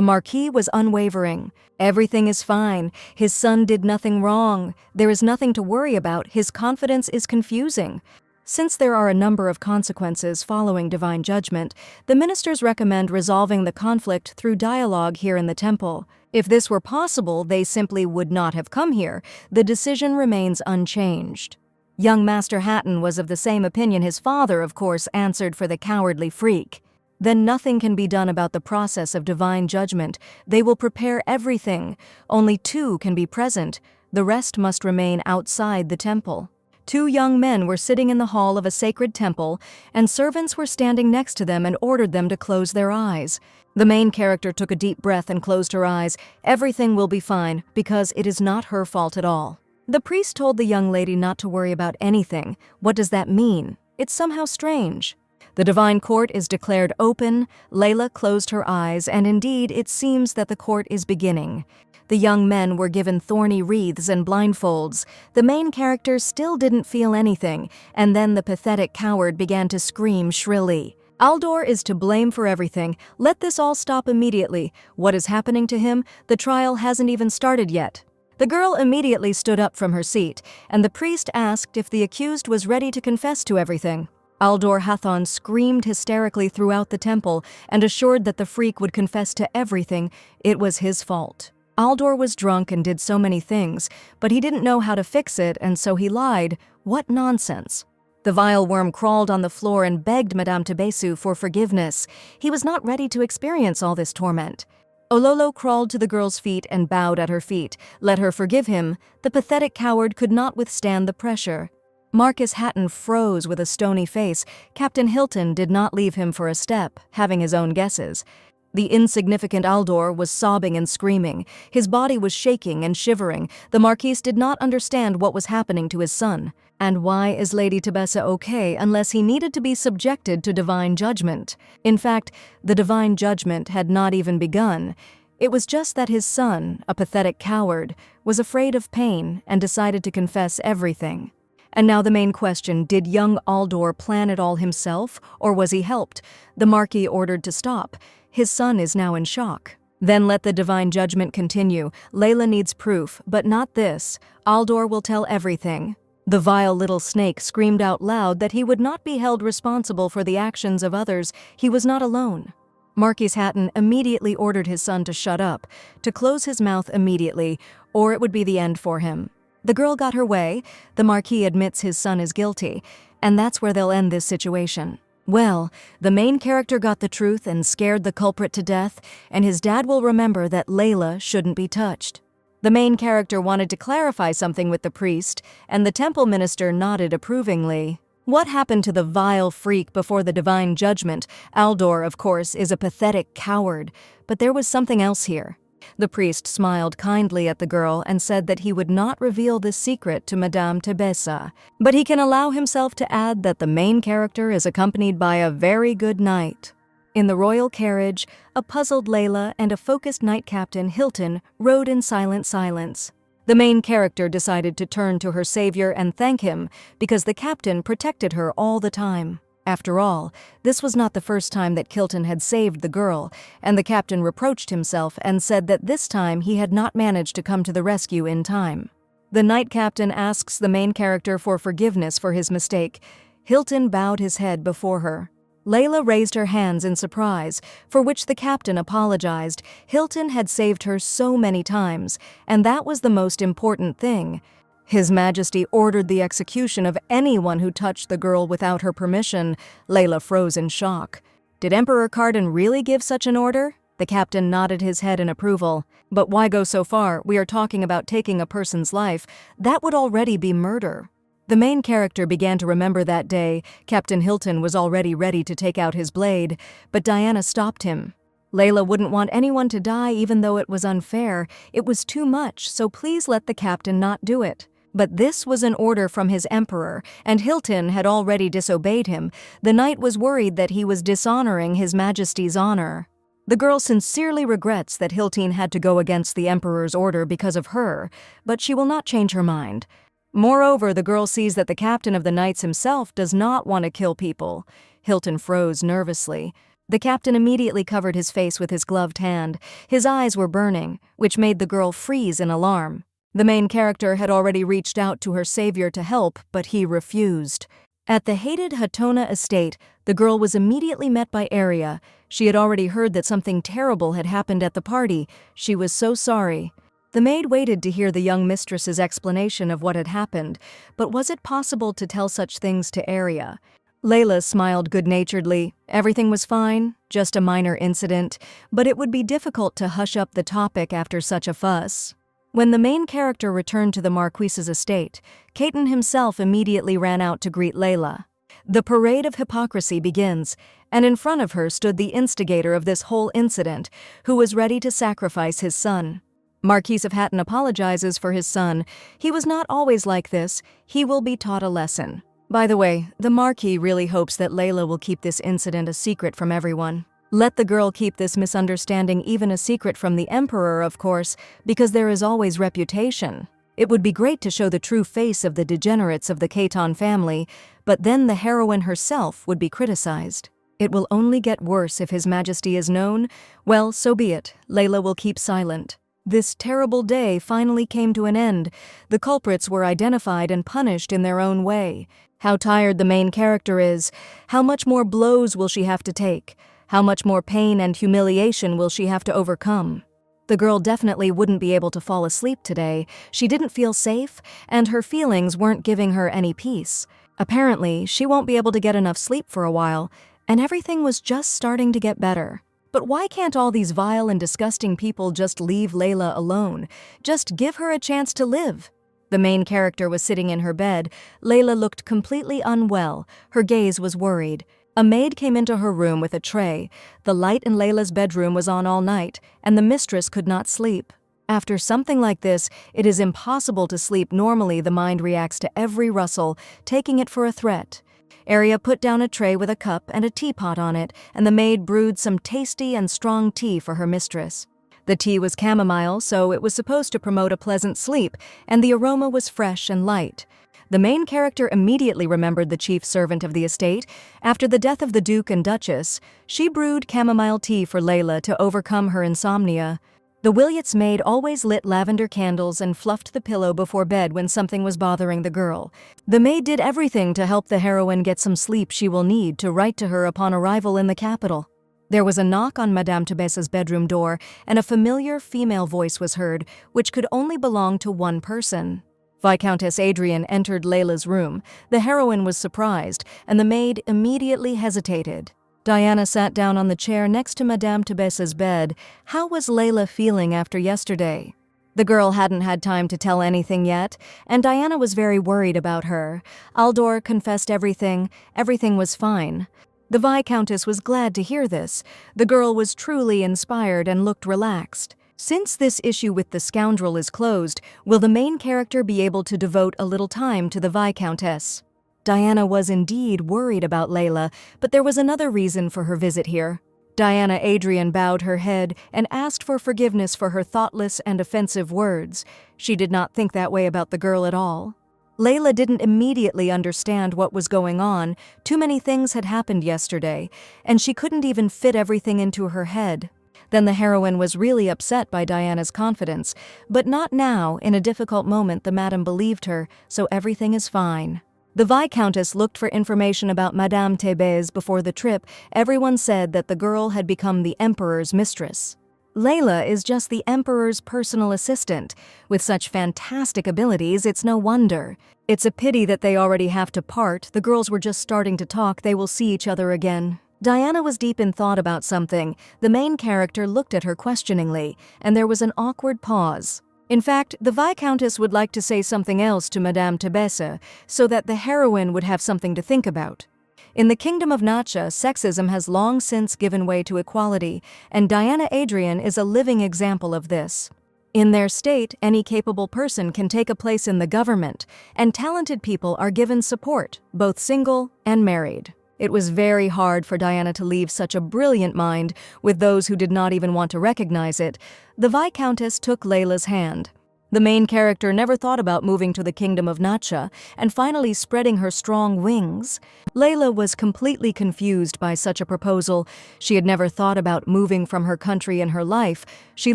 Marquis was unwavering. Everything is fine. His son did nothing wrong. There is nothing to worry about. His confidence is confusing. Since there are a number of consequences following divine judgment, the ministers recommend resolving the conflict through dialogue here in the temple. If this were possible, they simply would not have come here. The decision remains unchanged. Young Master Hatton was of the same opinion. His father, of course, answered for the cowardly freak. Then nothing can be done about the process of divine judgment. They will prepare everything. Only 2 can be present. The rest must remain outside the temple. 2 young men were sitting in the hall of a sacred temple, and servants were standing next to them and ordered them to close their eyes. The main character took a deep breath and closed her eyes. Everything will be fine, because it is not her fault at all. The priest told the young lady not to worry about anything. What does that mean? It's somehow strange. The divine court is declared open. Layla closed her eyes, and indeed it seems that the court is beginning. The young men were given thorny wreaths and blindfolds. The main character still didn't feel anything, and then the pathetic coward began to scream shrilly. Aldor is to blame for everything. Let this all stop immediately. What is happening to him? The trial hasn't even started yet. The girl immediately stood up from her seat, and the priest asked if the accused was ready to confess to everything. Aldor Hathon screamed hysterically throughout the temple and assured that the freak would confess to everything. It was his fault. Aldor was drunk and did so many things, but he didn't know how to fix it, and so he lied. What nonsense. The vile worm crawled on the floor and begged Madame Tebesu for forgiveness. He was not ready to experience all this torment. Ololo crawled to the girl's feet and bowed at her feet. Let her forgive him. The pathetic coward could not withstand the pressure. Marcus Hatton froze with a stony face. Captain Hilton did not leave him for a step, having his own guesses. The insignificant Aldor was sobbing and screaming. His body was shaking and shivering. The Marquis did not understand what was happening to his son. And why is Lady Tebessa okay unless he needed to be subjected to divine judgment? In fact, the divine judgment had not even begun. It was just that his son, a pathetic coward, was afraid of pain and decided to confess everything. And now the main question, did young Aldor plan it all himself, or was he helped? The Marquis ordered to stop. His son is now in shock. Then let the divine judgment continue. Layla needs proof, but not this. Aldor will tell everything. The vile little snake screamed out loud that he would not be held responsible for the actions of others. He was not alone. Marquis Hatton immediately ordered his son to shut up, to close his mouth immediately, or it would be the end for him. The girl got her way. The Marquis admits his son is guilty, and that's where they'll end this situation. Well, the main character got the truth and scared the culprit to death, and his dad will remember that Layla shouldn't be touched. The main character wanted to clarify something with the priest, and the temple minister nodded approvingly. What happened to the vile freak before the divine judgment? Aldor, of course, is a pathetic coward, but there was something else here. The priest smiled kindly at the girl and said that he would not reveal this secret to Madame Tebessa, but he can allow himself to add that the main character is accompanied by a very good knight. In the royal carriage, a puzzled Layla and a focused knight captain, Hilton, rode in silent silence. The main character decided to turn to her savior and thank him because the captain protected her all the time. After all, this was not the first time that Kilton had saved the girl, and the captain reproached himself and said that this time he had not managed to come to the rescue in time. The knight captain asks the main character for forgiveness for his mistake. Hilton bowed his head before her. Layla raised her hands in surprise, for which the captain apologized. Hilton had saved her so many times, and that was the most important thing. His Majesty ordered the execution of anyone who touched the girl without her permission. Layla froze in shock. Did Emperor Cardan really give such an order? The captain nodded his head in approval. But why go so far? We are talking about taking a person's life. That would already be murder. The main character began to remember that day. Captain Hilton was already ready to take out his blade, but Diana stopped him. Layla wouldn't want anyone to die even though it was unfair. It was too much, so please let the captain not do it. But this was an order from his emperor, and Hilton had already disobeyed him. The knight was worried that he was dishonoring His Majesty's honor. The girl sincerely regrets that Hilton had to go against the emperor's order because of her, but she will not change her mind. Moreover, the girl sees that the captain of the knights himself does not want to kill people. Hilton froze nervously. The captain immediately covered his face with his gloved hand. His eyes were burning, which made the girl freeze in alarm. The main character had already reached out to her savior to help, but he refused. At the hated Hatona estate, the girl was immediately met by Arya. She had already heard that something terrible had happened at the party. She was so sorry. The maid waited to hear the young mistress's explanation of what had happened, but was it possible to tell such things to Arya? Layla smiled good-naturedly. Everything was fine, just a minor incident, but it would be difficult to hush up the topic after such a fuss. When the main character returned to the Marquise's estate, Caton himself immediately ran out to greet Layla. The parade of hypocrisy begins, and in front of her stood the instigator of this whole incident, who was ready to sacrifice his son. Marquis of Hatton apologizes for his son. He was not always like this. He will be taught a lesson. By the way, the Marquis really hopes that Layla will keep this incident a secret from everyone. Let the girl keep this misunderstanding even a secret from the Emperor, of course, because there is always reputation. It would be great to show the true face of the degenerates of the Caton family, but then the heroine herself would be criticized. It will only get worse if His Majesty is known. Well, so be it. Layla will keep silent. This terrible day finally came to an end. The culprits were identified and punished in their own way. How tired the main character is. How much more blows will she have to take? How much more pain and humiliation will she have to overcome? The girl definitely wouldn't be able to fall asleep today. She didn't feel safe, and her feelings weren't giving her any peace. Apparently, she won't be able to get enough sleep for a while, and everything was just starting to get better. But why can't all these vile and disgusting people just leave Layla alone? Just give her a chance to live. The main character was sitting in her bed. Layla looked completely unwell. Her gaze was worried. A maid came into her room with a tray. The light in Layla's bedroom was on all night, and the mistress could not sleep. After something like this, it is impossible to sleep normally. The mind reacts to every rustle, taking it for a threat. Arya put down a tray with a cup and a teapot on it, and the maid brewed some tasty and strong tea for her mistress. The tea was chamomile, so it was supposed to promote a pleasant sleep, and the aroma was fresh and light. The main character immediately remembered the chief servant of the estate. After the death of the Duke and Duchess, she brewed chamomile tea for Layla to overcome her insomnia. The Williott's maid always lit lavender candles and fluffed the pillow before bed when something was bothering the girl. The maid did everything to help the heroine get some sleep she will need to write to her upon arrival in the capital. There was a knock on Madame Tebesa's bedroom door, and a familiar female voice was heard, which could only belong to one person. Viscountess Adrienne entered Layla's room. The heroine was surprised, and the maid immediately hesitated. Diana sat down on the chair next to Madame Tebesa's bed. How was Layla feeling after yesterday? The girl hadn't had time to tell anything yet, and Diana was very worried about her. Aldor confessed everything. Everything was fine. The Viscountess was glad to hear this. The girl was truly inspired and looked relaxed. Since this issue with the scoundrel is closed, will the main character be able to devote a little time to the Viscountess? Diana was indeed worried about Layla, but there was another reason for her visit here. Diana Adrienne bowed her head and asked for forgiveness for her thoughtless and offensive words. She did not think that way about the girl at all. Layla didn't immediately understand what was going on. Too many things had happened yesterday, and she couldn't even fit everything into her head. Then the heroine was really upset by Diana's confidence, but not now. In a difficult moment, the madam believed her, so everything is fine. The Viscountess looked for information about Madame Thébèse before the trip. Everyone said that the girl had become the Emperor's mistress. Layla is just the Emperor's personal assistant. With such fantastic abilities, it's no wonder. It's a pity that they already have to part. The girls were just starting to talk. They will see each other again. Diana was deep in thought about something. The main character looked at her questioningly, and there was an awkward pause. In fact, the Viscountess would like to say something else to Madame Tebessa, so that the heroine would have something to think about. In the kingdom of Nacha, sexism has long since given way to equality, and Diana Adrian is a living example of this. In their state, any capable person can take a place in the government, and talented people are given support, both single and married. It was very hard for Diana to leave such a brilliant mind with those who did not even want to recognize it. The Viscountess took Layla's hand. The main character never thought about moving to the kingdom of Nacha and finally spreading her strong wings. Layla was completely confused by such a proposal. She had never thought about moving from her country in her life. She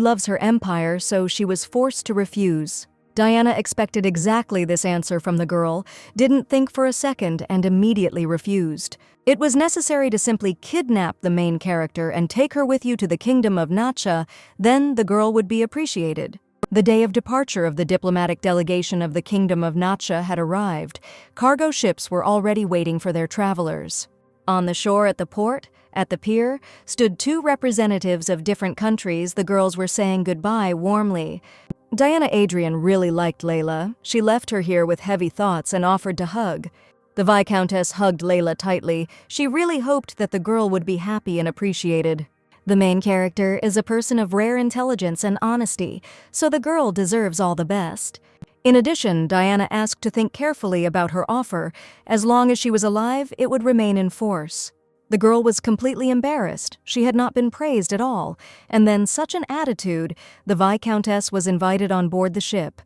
loves her empire, so she was forced to refuse. Diana expected exactly this answer from the girl, didn't think for a second, and immediately refused. It was necessary to simply kidnap the main character and take her with you to the kingdom of Nacha, then the girl would be appreciated. The day of departure of the diplomatic delegation of the Kingdom of Nacha had arrived. Cargo ships were already waiting for their travelers. On the shore at the port, at the pier, stood two representatives of different countries. The girls were saying goodbye warmly. Diana Adrian really liked Layla. She left her here with heavy thoughts and offered to hug. The Viscountess hugged Layla tightly. She really hoped that the girl would be happy and appreciated. The main character is a person of rare intelligence and honesty, so the girl deserves all the best. In addition, Diana asked to think carefully about her offer. As long as she was alive, it would remain in force. The girl was completely embarrassed. She had not been praised at all. And then such an attitude. The Viscountess was invited on board the ship.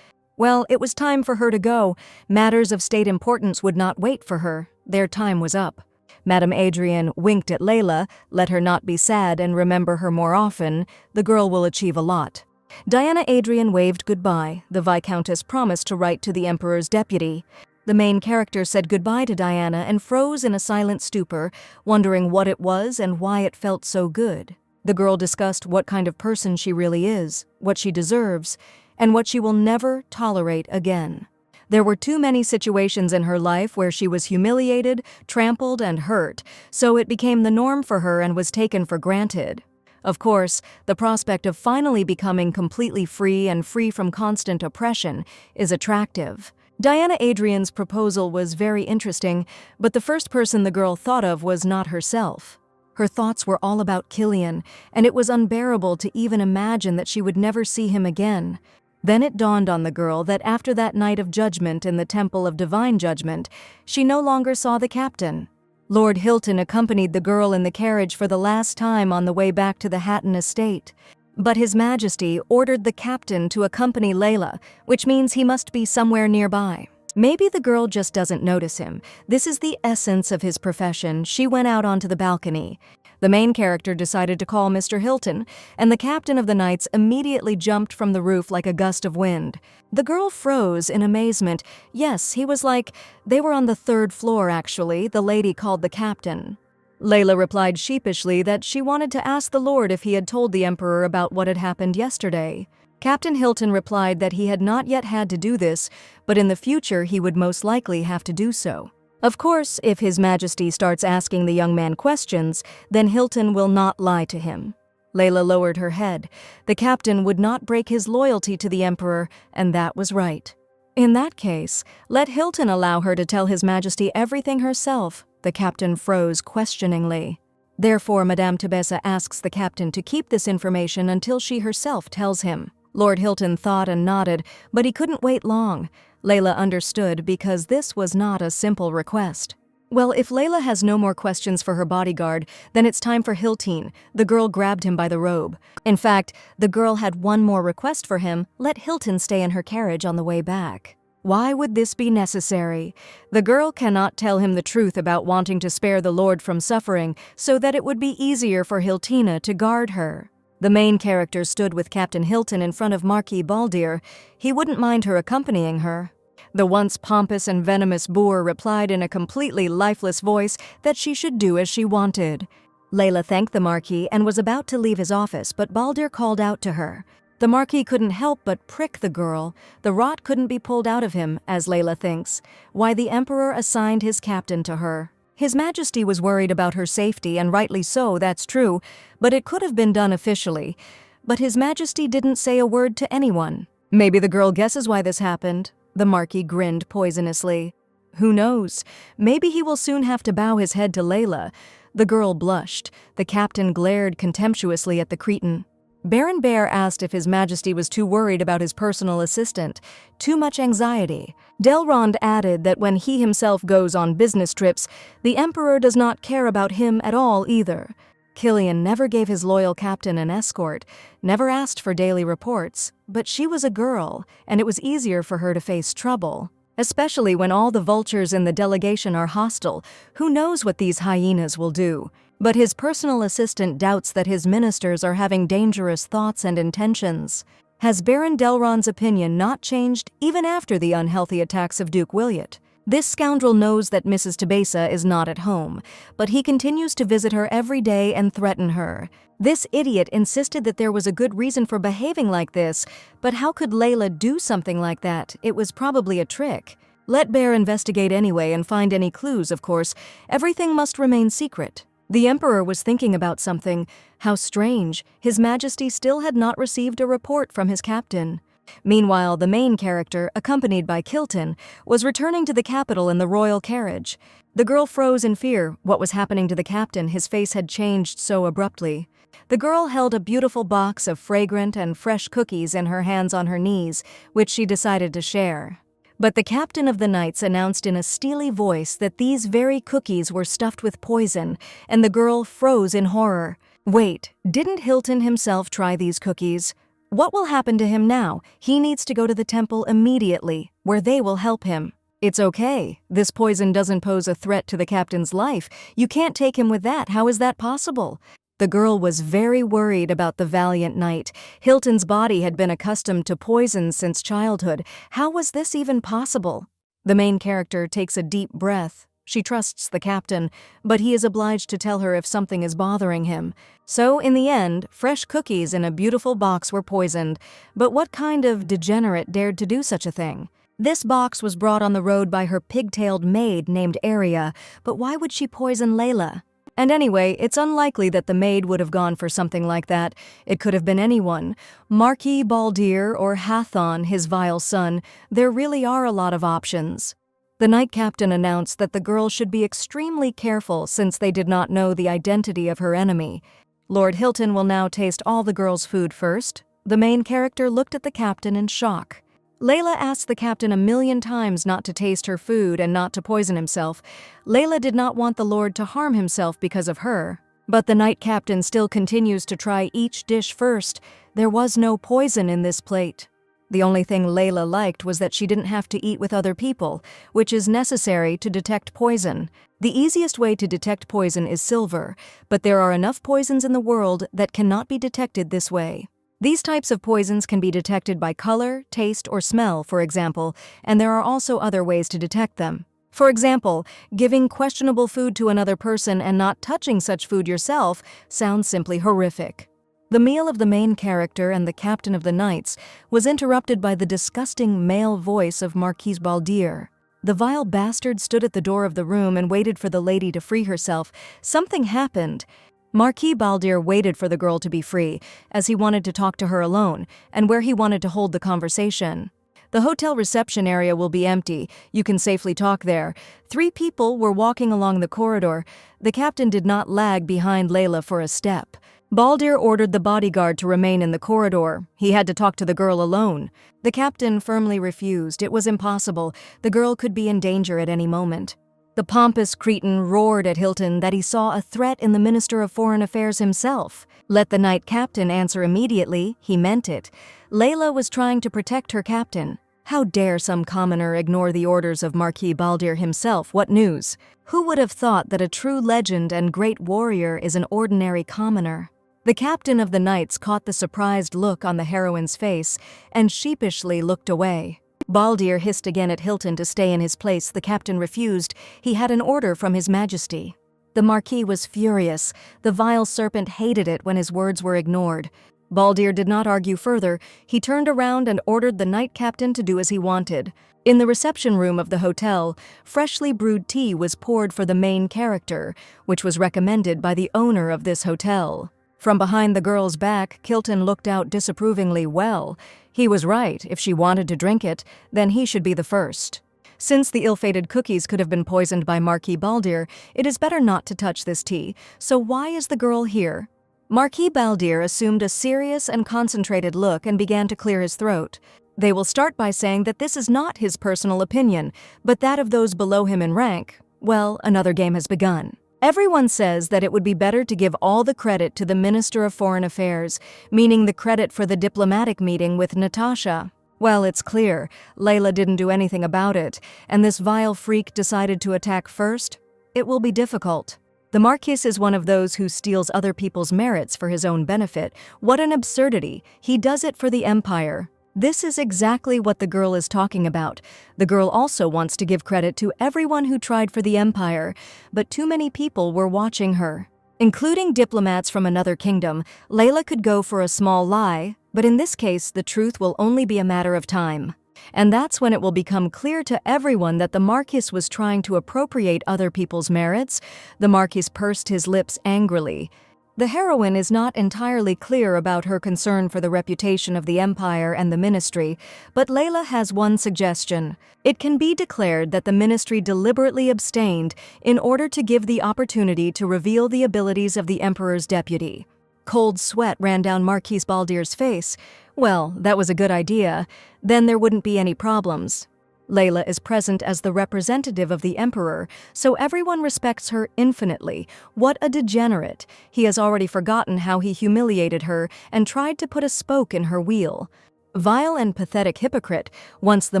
Well, it was time for her to go. Matters of state importance would not wait for her. Their time was up. Madame Adrian winked at Layla, let her not be sad and remember her more often. The girl will achieve a lot. Diana Adrian waved goodbye. The Viscountess promised to write to the Emperor's deputy. The main character said goodbye to Diana and froze in a silent stupor, wondering what it was and why it felt so good. The girl discussed what kind of person she really is, what she deserves, and what she will never tolerate again. There were too many situations in her life where she was humiliated, trampled, and hurt, so it became the norm for her and was taken for granted. Of course, the prospect of finally becoming completely free and free from constant oppression is attractive. Diana Adrian's proposal was very interesting, but the first person the girl thought of was not herself. Her thoughts were all about Killian, and it was unbearable to even imagine that she would never see him again. Then it dawned on the girl that after that night of judgment in the Temple of Divine Judgment, she no longer saw the captain. Lord Hilton accompanied the girl in the carriage for the last time on the way back to the Hatton estate. But His Majesty ordered the captain to accompany Layla, which means he must be somewhere nearby. Maybe the girl just doesn't notice him. This is the essence of his profession. She went out onto the balcony. The main character decided to call Mr. Hilton, and the captain of the knights immediately jumped from the roof like a gust of wind. The girl froze in amazement. Yes, he was like, they were on the 3rd floor actually. The lady called the captain. Layla replied sheepishly that she wanted to ask the Lord if he had told the Emperor about what had happened yesterday. Captain Hilton replied that he had not yet had to do this, but in the future he would most likely have to do so. Of course, if His Majesty starts asking the young man questions, then Hilton will not lie to him. Layla lowered her head. The captain would not break his loyalty to the Emperor, and that was right. In that case, let Hilton allow her to tell His Majesty everything herself. The captain froze questioningly. Therefore, Madame Tebessa asks the captain to keep this information until she herself tells him. Lord Hilton thought and nodded, but he couldn't wait long. Layla understood because this was not a simple request. Well, if Layla has no more questions for her bodyguard, then it's time for Hilton. The girl grabbed him by the robe. In fact, the girl had one more request for him: let Hilton stay in her carriage on the way back. Why would this be necessary? The girl cannot tell him the truth about wanting to spare the Lord from suffering so that it would be easier for Hiltina to guard her. The main character stood with Captain Hilton in front of Marquis Baldir. He wouldn't mind her accompanying her. The once pompous and venomous boor replied in a completely lifeless voice that she should do as she wanted. Layla thanked the Marquis and was about to leave his office, but Baldir called out to her. The Marquis couldn't help but prick the girl. The rot couldn't be pulled out of him, as Layla thinks. Why the Emperor assigned his captain to her. His Majesty was worried about her safety, and rightly so, that's true, but it could have been done officially. But His Majesty didn't say a word to anyone. Maybe the girl guesses why this happened. The Marquis grinned poisonously. Who knows? Maybe he will soon have to bow his head to Layla. The girl blushed. The captain glared contemptuously at the Cretan. Baron Bear asked if His Majesty was too worried about his personal assistant. Too much anxiety. Delrond added that when he himself goes on business trips, the Emperor does not care about him at all either. Killian never gave his loyal captain an escort, never asked for daily reports, but she was a girl, and it was easier for her to face trouble. Especially when all the vultures in the delegation are hostile. Who knows what these hyenas will do? But his personal assistant doubts that his ministers are having dangerous thoughts and intentions. Has Baron Delron's opinion not changed even after the unhealthy attacks of Duke Williot? This scoundrel knows that Mrs. Tabesa is not at home, but he continues to visit her every day and threaten her. This idiot insisted that there was a good reason for behaving like this, but how could Layla do something like that? It was probably a trick. Let Bear investigate anyway and find any clues, of course. Everything must remain secret. The Emperor was thinking about something. How strange. His Majesty still had not received a report from his captain. Meanwhile, the main character, accompanied by Kilton, was returning to the capital in the royal carriage. The girl froze in fear. What was happening to the captain? His face had changed so abruptly. The girl held a beautiful box of fragrant and fresh cookies in her hands on her knees, which she decided to share. But the captain of the knights announced in a steely voice that these very cookies were stuffed with poison, and the girl froze in horror. Wait, didn't Hilton himself try these cookies? What will happen to him now? He needs to go to the temple immediately, where they will help him. It's okay. This poison doesn't pose a threat to the captain's life. You can't take him with that. How is that possible? The girl was very worried about the valiant knight. Hilton's body had been accustomed to poison since childhood. How was this even possible? The main character takes a deep breath. She trusts the captain, but he is obliged to tell her if something is bothering him. So, in the end, fresh cookies in a beautiful box were poisoned. But what kind of degenerate dared to do such a thing? This box was brought on the road by her pigtailed maid named Aria, but why would she poison Layla? And anyway, it's unlikely that the maid would have gone for something like that. It could have been anyone. Marquis Baldir or Hathon, his vile son. There really are a lot of options. The knight captain announced that the girl should be extremely careful since they did not know the identity of her enemy. Lord Hilton will now taste all the girl's food first. The main character looked at the captain in shock. Layla asked the captain 1,000,000 times not to taste her food and not to poison himself. Layla did not want the Lord to harm himself because of her. But the knight captain still continues to try each dish first. There was no poison in this plate. The only thing Layla liked was that she didn't have to eat with other people, which is necessary to detect poison. The easiest way to detect poison is silver, but there are enough poisons in the world that cannot be detected this way. These types of poisons can be detected by color, taste, or smell, for example, and there are also other ways to detect them. For example, giving questionable food to another person and not touching such food yourself sounds simply horrific. The meal of the main character and the captain of the knights was interrupted by the disgusting male voice of Marquis Baldir. The vile bastard stood at the door of the room and waited for the lady to free herself. Something happened. Marquis Baldir waited for the girl to be free, as he wanted to talk to her alone, and where he wanted to hold the conversation. The hotel reception area will be empty. You can safely talk there. 3 people were walking along the corridor. The captain did not lag behind Layla for a step. Baldir ordered the bodyguard to remain in the corridor. He had to talk to the girl alone. The captain firmly refused. It was impossible. The girl could be in danger at any moment. The pompous Cretan roared at Hilton that he saw a threat in the Minister of Foreign Affairs himself. Let the knight captain answer immediately. He meant it. Layla was trying to protect her captain. How dare some commoner ignore the orders of Marquis Baldir himself? What news? Who would have thought that a true legend and great warrior is an ordinary commoner? The captain of the knights caught the surprised look on the heroine's face and sheepishly looked away. Baldir hissed again at Hilton to stay in his place. The captain refused. He had an order from His Majesty. The Marquis was furious. The vile serpent hated it when his words were ignored. Baldir did not argue further. He turned around and ordered the night captain to do as he wanted. In the reception room of the hotel, freshly brewed tea was poured for the main character, which was recommended by the owner of this hotel. From behind the girl's back, Kilton looked out disapprovingly. Well, he was right. If she wanted to drink it, then he should be the first. Since the ill-fated cookies could have been poisoned by Marquis Baldir, it is better not to touch this tea. So why is the girl here? Marquis Baldir assumed a serious and concentrated look and began to clear his throat. They will start by saying that this is not his personal opinion, but that of those below him in rank. Well, another game has begun. Everyone says that it would be better to give all the credit to the Minister of Foreign Affairs, meaning the credit for the diplomatic meeting with Natasha. Well, it's clear, Layla didn't do anything about it, and this vile freak decided to attack first. It will be difficult. The Marquis is one of those who steals other people's merits for his own benefit. What an absurdity! He does it for the Empire. This is exactly what the girl is talking about. The girl also wants to give credit to everyone who tried for the Empire, but too many people were watching her. Including diplomats from another kingdom, Layla could go for a small lie, but in this case, the truth will only be a matter of time. And that's when it will become clear to everyone that the Marquis was trying to appropriate other people's merits. The Marquis pursed his lips angrily. The heroine is not entirely clear about her concern for the reputation of the Empire and the Ministry, but Layla has one suggestion. It can be declared that the Ministry deliberately abstained in order to give the opportunity to reveal the abilities of the Emperor's deputy. Cold sweat ran down Marquis Baldir's face. Well, that was a good idea. Then there wouldn't be any problems. Layla is present as the representative of the Emperor, so everyone respects her infinitely. What a degenerate! He has already forgotten how he humiliated her and tried to put a spoke in her wheel. Vile and pathetic hypocrite, once the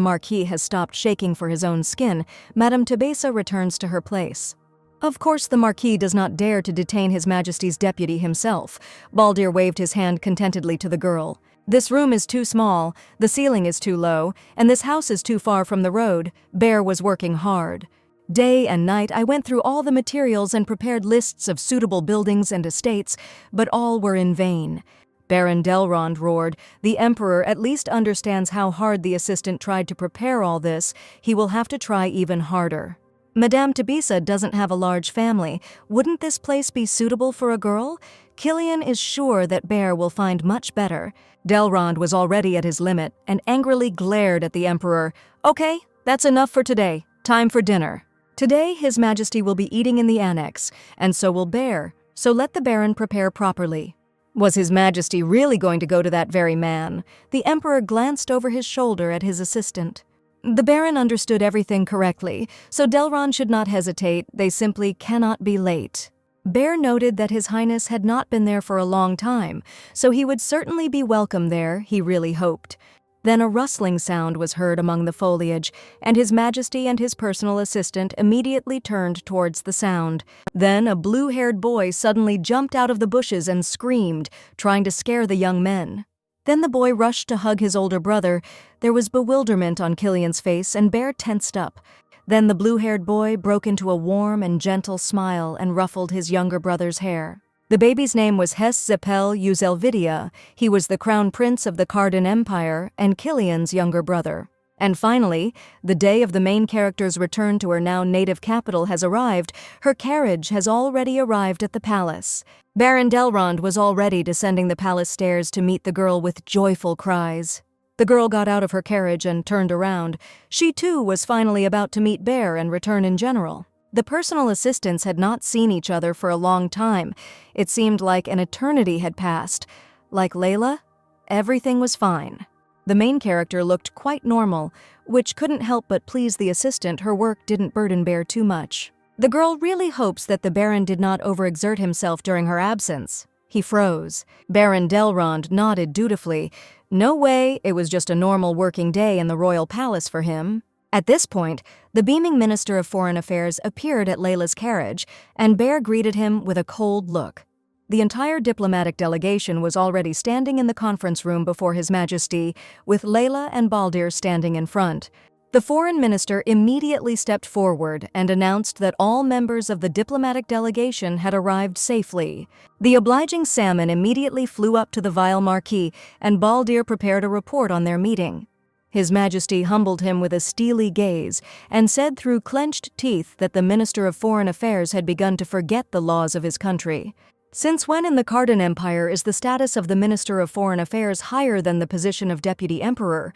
Marquis has stopped shaking for his own skin, Madame Tebessa returns to her place. Of course, the Marquis does not dare to detain His Majesty's deputy himself. Baldir waved his hand contentedly to the girl. This room is too small, the ceiling is too low, and this house is too far from the road. Bear was working hard. Day and night I went through all the materials and prepared lists of suitable buildings and estates, but all were in vain. Baron Delrond roared, "The Emperor at least understands how hard the assistant tried to prepare all this. He will have to try even harder." Madame Tebessa doesn't have a large family. Wouldn't this place be suitable for a girl? Killian is sure that Bear will find much better. Delrond was already at his limit and angrily glared at the Emperor. "Okay, that's enough for today. Time for dinner. Today His Majesty will be eating in the annex, and so will Bear, so let the Baron prepare properly." Was His Majesty really going to go to that very man? The Emperor glanced over his shoulder at his assistant. The Baron understood everything correctly, so Delrond should not hesitate. They simply cannot be late. Bear noted that His Highness had not been there for a long time, so he would certainly be welcome there, he really hoped. Then a rustling sound was heard among the foliage, and His Majesty and his personal assistant immediately turned towards the sound. Then a blue-haired boy suddenly jumped out of the bushes and screamed, trying to scare the young men. Then the boy rushed to hug his older brother. There was bewilderment on Killian's face, and Bear tensed up. Then the blue-haired boy broke into a warm and gentle smile and ruffled his younger brother's hair. The baby's name was Hesse Zeppel Uzelvidia. He was the crown prince of the Cardan Empire and Killian's younger brother. And finally, the day of the main character's return to her now native capital has arrived. Her carriage has already arrived at the palace. Baron Delrond was already descending the palace stairs to meet the girl with joyful cries. The girl got out of her carriage and turned around. She too was finally about to meet Bear and return in general. The personal assistants had not seen each other for a long time. It seemed like an eternity had passed. Like Layla, everything was fine. The main character looked quite normal, which couldn't help but please the assistant. Her work didn't burden Bear too much. The girl really hopes that the Baron did not overexert himself during her absence. He froze. Baron Delrond nodded dutifully. No way, it was just a normal working day in the royal palace for him. At this point, the beaming Minister of Foreign Affairs appeared at Layla's carriage, and Bear greeted him with a cold look. The entire diplomatic delegation was already standing in the conference room before His Majesty, with Layla and Baldir standing in front. The foreign minister immediately stepped forward and announced that all members of the diplomatic delegation had arrived safely. The obliging salmon immediately flew up to the vile marquis, and Baldir prepared a report on their meeting. His Majesty humbled him with a steely gaze and said through clenched teeth that the Minister of Foreign Affairs had begun to forget the laws of his country. Since when in the Kardon Empire is the status of the Minister of Foreign Affairs higher than the position of Deputy Emperor?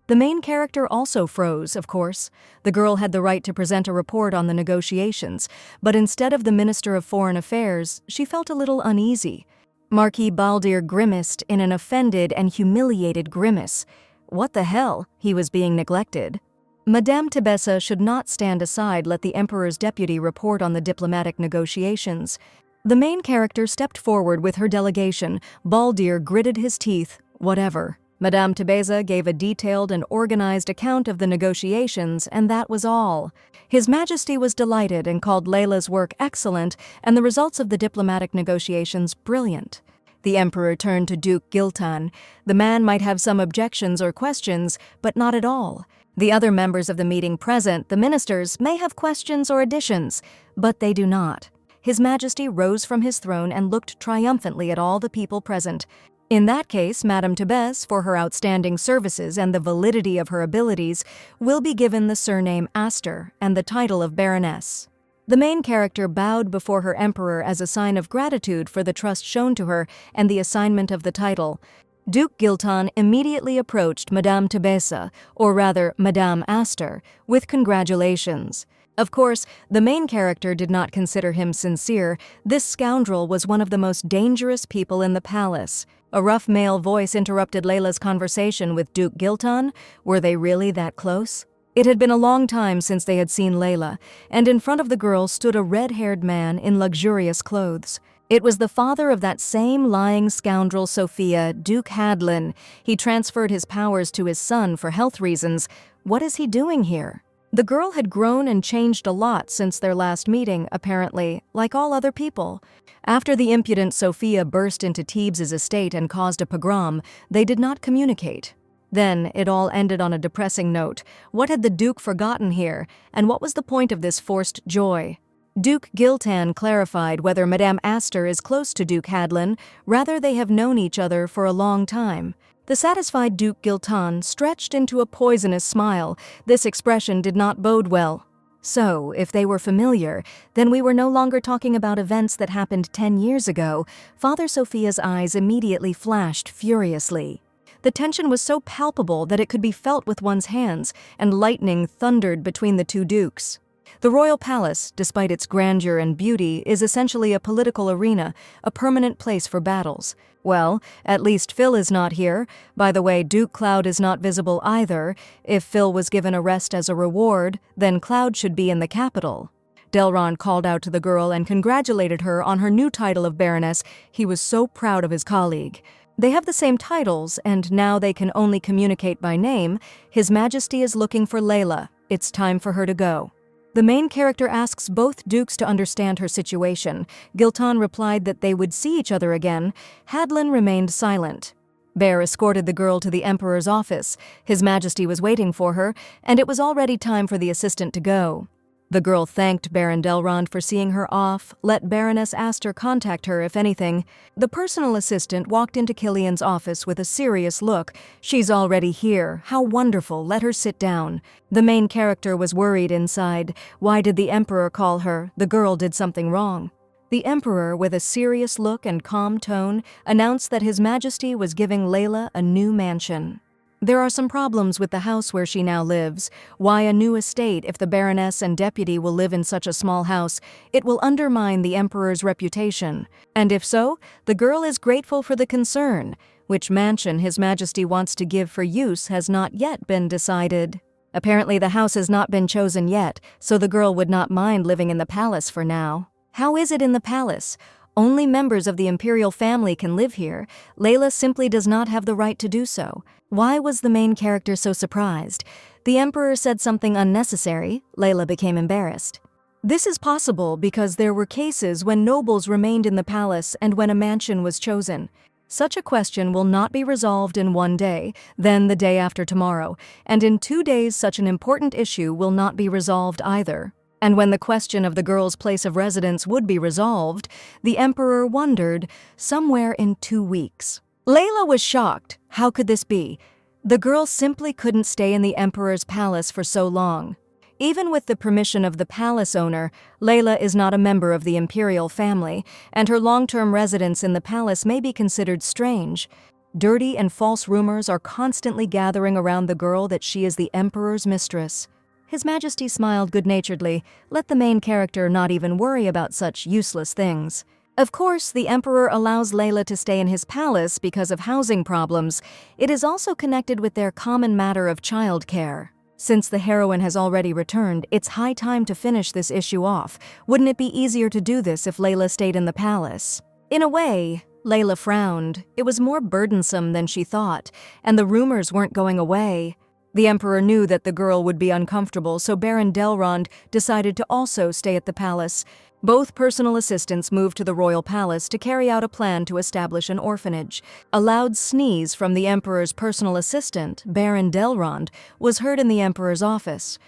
The main character also froze, of course. The girl had the right to present a report on the negotiations, but instead of the Minister of Foreign Affairs, she felt a little uneasy. Marquis Baldir grimaced in an offended and humiliated grimace. What the hell? He was being neglected. Madame Tebessa should not stand aside, let the Emperor's deputy report on the diplomatic negotiations. The main character stepped forward with her delegation. Baldir gritted his teeth. Whatever. Madame Tebessa gave a detailed and organized account of the negotiations, and that was all. His Majesty was delighted and called Layla's work excellent and the results of the diplomatic negotiations brilliant. The Emperor turned to Duke Giltan. The man might have some objections or questions, but not at all. The other members of the meeting present, the ministers, may have questions or additions, but they do not. His Majesty rose from his throne and looked triumphantly at all the people present. In that case, Madame Tebesse, for her outstanding services and the validity of her abilities, will be given the surname Astor and the title of Baroness. The main character bowed before her emperor as a sign of gratitude for the trust shown to her and the assignment of the title. Duke Giltan immediately approached Madame Tebessa, or rather Madame Astor, with congratulations. Of course, the main character did not consider him sincere. This scoundrel was one of the most dangerous people in the palace. A rough male voice interrupted Layla's conversation with Duke Giltan. Were they really that close? It had been a long time since they had seen Layla, and in front of the girl stood a red-haired man in luxurious clothes. It was the father of that same lying scoundrel Sophia, Duke Hadlin. He transferred his powers to his son for health reasons. What is he doing here? The girl had grown and changed a lot since their last meeting, apparently, like all other people. After the impudent Sophia burst into Thebes' estate and caused a pogrom, they did not communicate. Then it all ended on a depressing note. What had the Duke forgotten here, and what was the point of this forced joy? Duke Giltan clarified whether Madame Astor is close to Duke Hadlin, rather they have known each other for a long time. The satisfied Duke Giltan stretched into a poisonous smile. This expression did not bode well. So, if they were familiar, then we were no longer talking about events that happened 10 years ago. Father Sophia's eyes immediately flashed furiously. The tension was so palpable that it could be felt with one's hands, and lightning thundered between the two dukes. The royal palace, despite its grandeur and beauty, is essentially a political arena, a permanent place for battles. Well, at least Phil is not here. By the way, Duke Cloud is not visible either. If Phil was given a rest as a reward, then Cloud should be in the capital. Delron called out to the girl and congratulated her on her new title of Baroness. He was so proud of his colleague. They have the same titles, and now they can only communicate by name. His Majesty is looking for Layla. It's time for her to go. The main character asks both dukes to understand her situation. Giltan replied that they would see each other again. Hadlin remained silent. Bear escorted the girl to the Emperor's office. His Majesty was waiting for her, and it was already time for the assistant to go. The girl thanked Baron Delrond for seeing her off, let Baroness Astor contact her if anything. The personal assistant walked into Killian's office with a serious look. She's already here. How wonderful. Let her sit down. The main character was worried inside. Why did the Emperor call her? The girl did something wrong. The Emperor, with a serious look and calm tone, announced that His Majesty was giving Layla a new mansion. There are some problems with the house where she now lives. Why a new estate if the Baroness and Deputy will live in such a small house? It will undermine the Emperor's reputation. And if so, the girl is grateful for the concern. Which mansion His Majesty wants to give for use has not yet been decided. Apparently the house has not been chosen yet, so the girl would not mind living in the palace for now. How is it in the palace? Only members of the imperial family can live here. Layla simply does not have the right to do so. Why was the main character so surprised? The Emperor said something unnecessary. Layla became embarrassed. This is possible because there were cases when nobles remained in the palace and when a mansion was chosen. Such a question will not be resolved in one day, then the day after tomorrow, and in 2 days such an important issue will not be resolved either. And when the question of the girl's place of residence would be resolved, the emperor wondered, somewhere in 2 weeks. Layla was shocked. How could this be? The girl simply couldn't stay in the emperor's palace for so long. Even with the permission of the palace owner, Layla is not a member of the imperial family, and her long-term residence in the palace may be considered strange. Dirty and false rumors are constantly gathering around the girl that she is the emperor's mistress. His Majesty smiled good-naturedly, let the main character not even worry about such useless things. Of course, the emperor allows Layla to stay in his palace because of housing problems. It is also connected with their common matter of childcare. Since the heroine has already returned, it's high time to finish this issue off. Wouldn't it be easier to do this if Layla stayed in the palace? In a way, Layla frowned. It was more burdensome than she thought, and the rumors weren't going away. The emperor knew that the girl would be uncomfortable, so Baron Delrond decided to also stay at the palace. Both personal assistants moved to the royal palace to carry out a plan to establish an orphanage. A loud sneeze from the emperor's personal assistant, Baron Delrond, was heard in the emperor's office.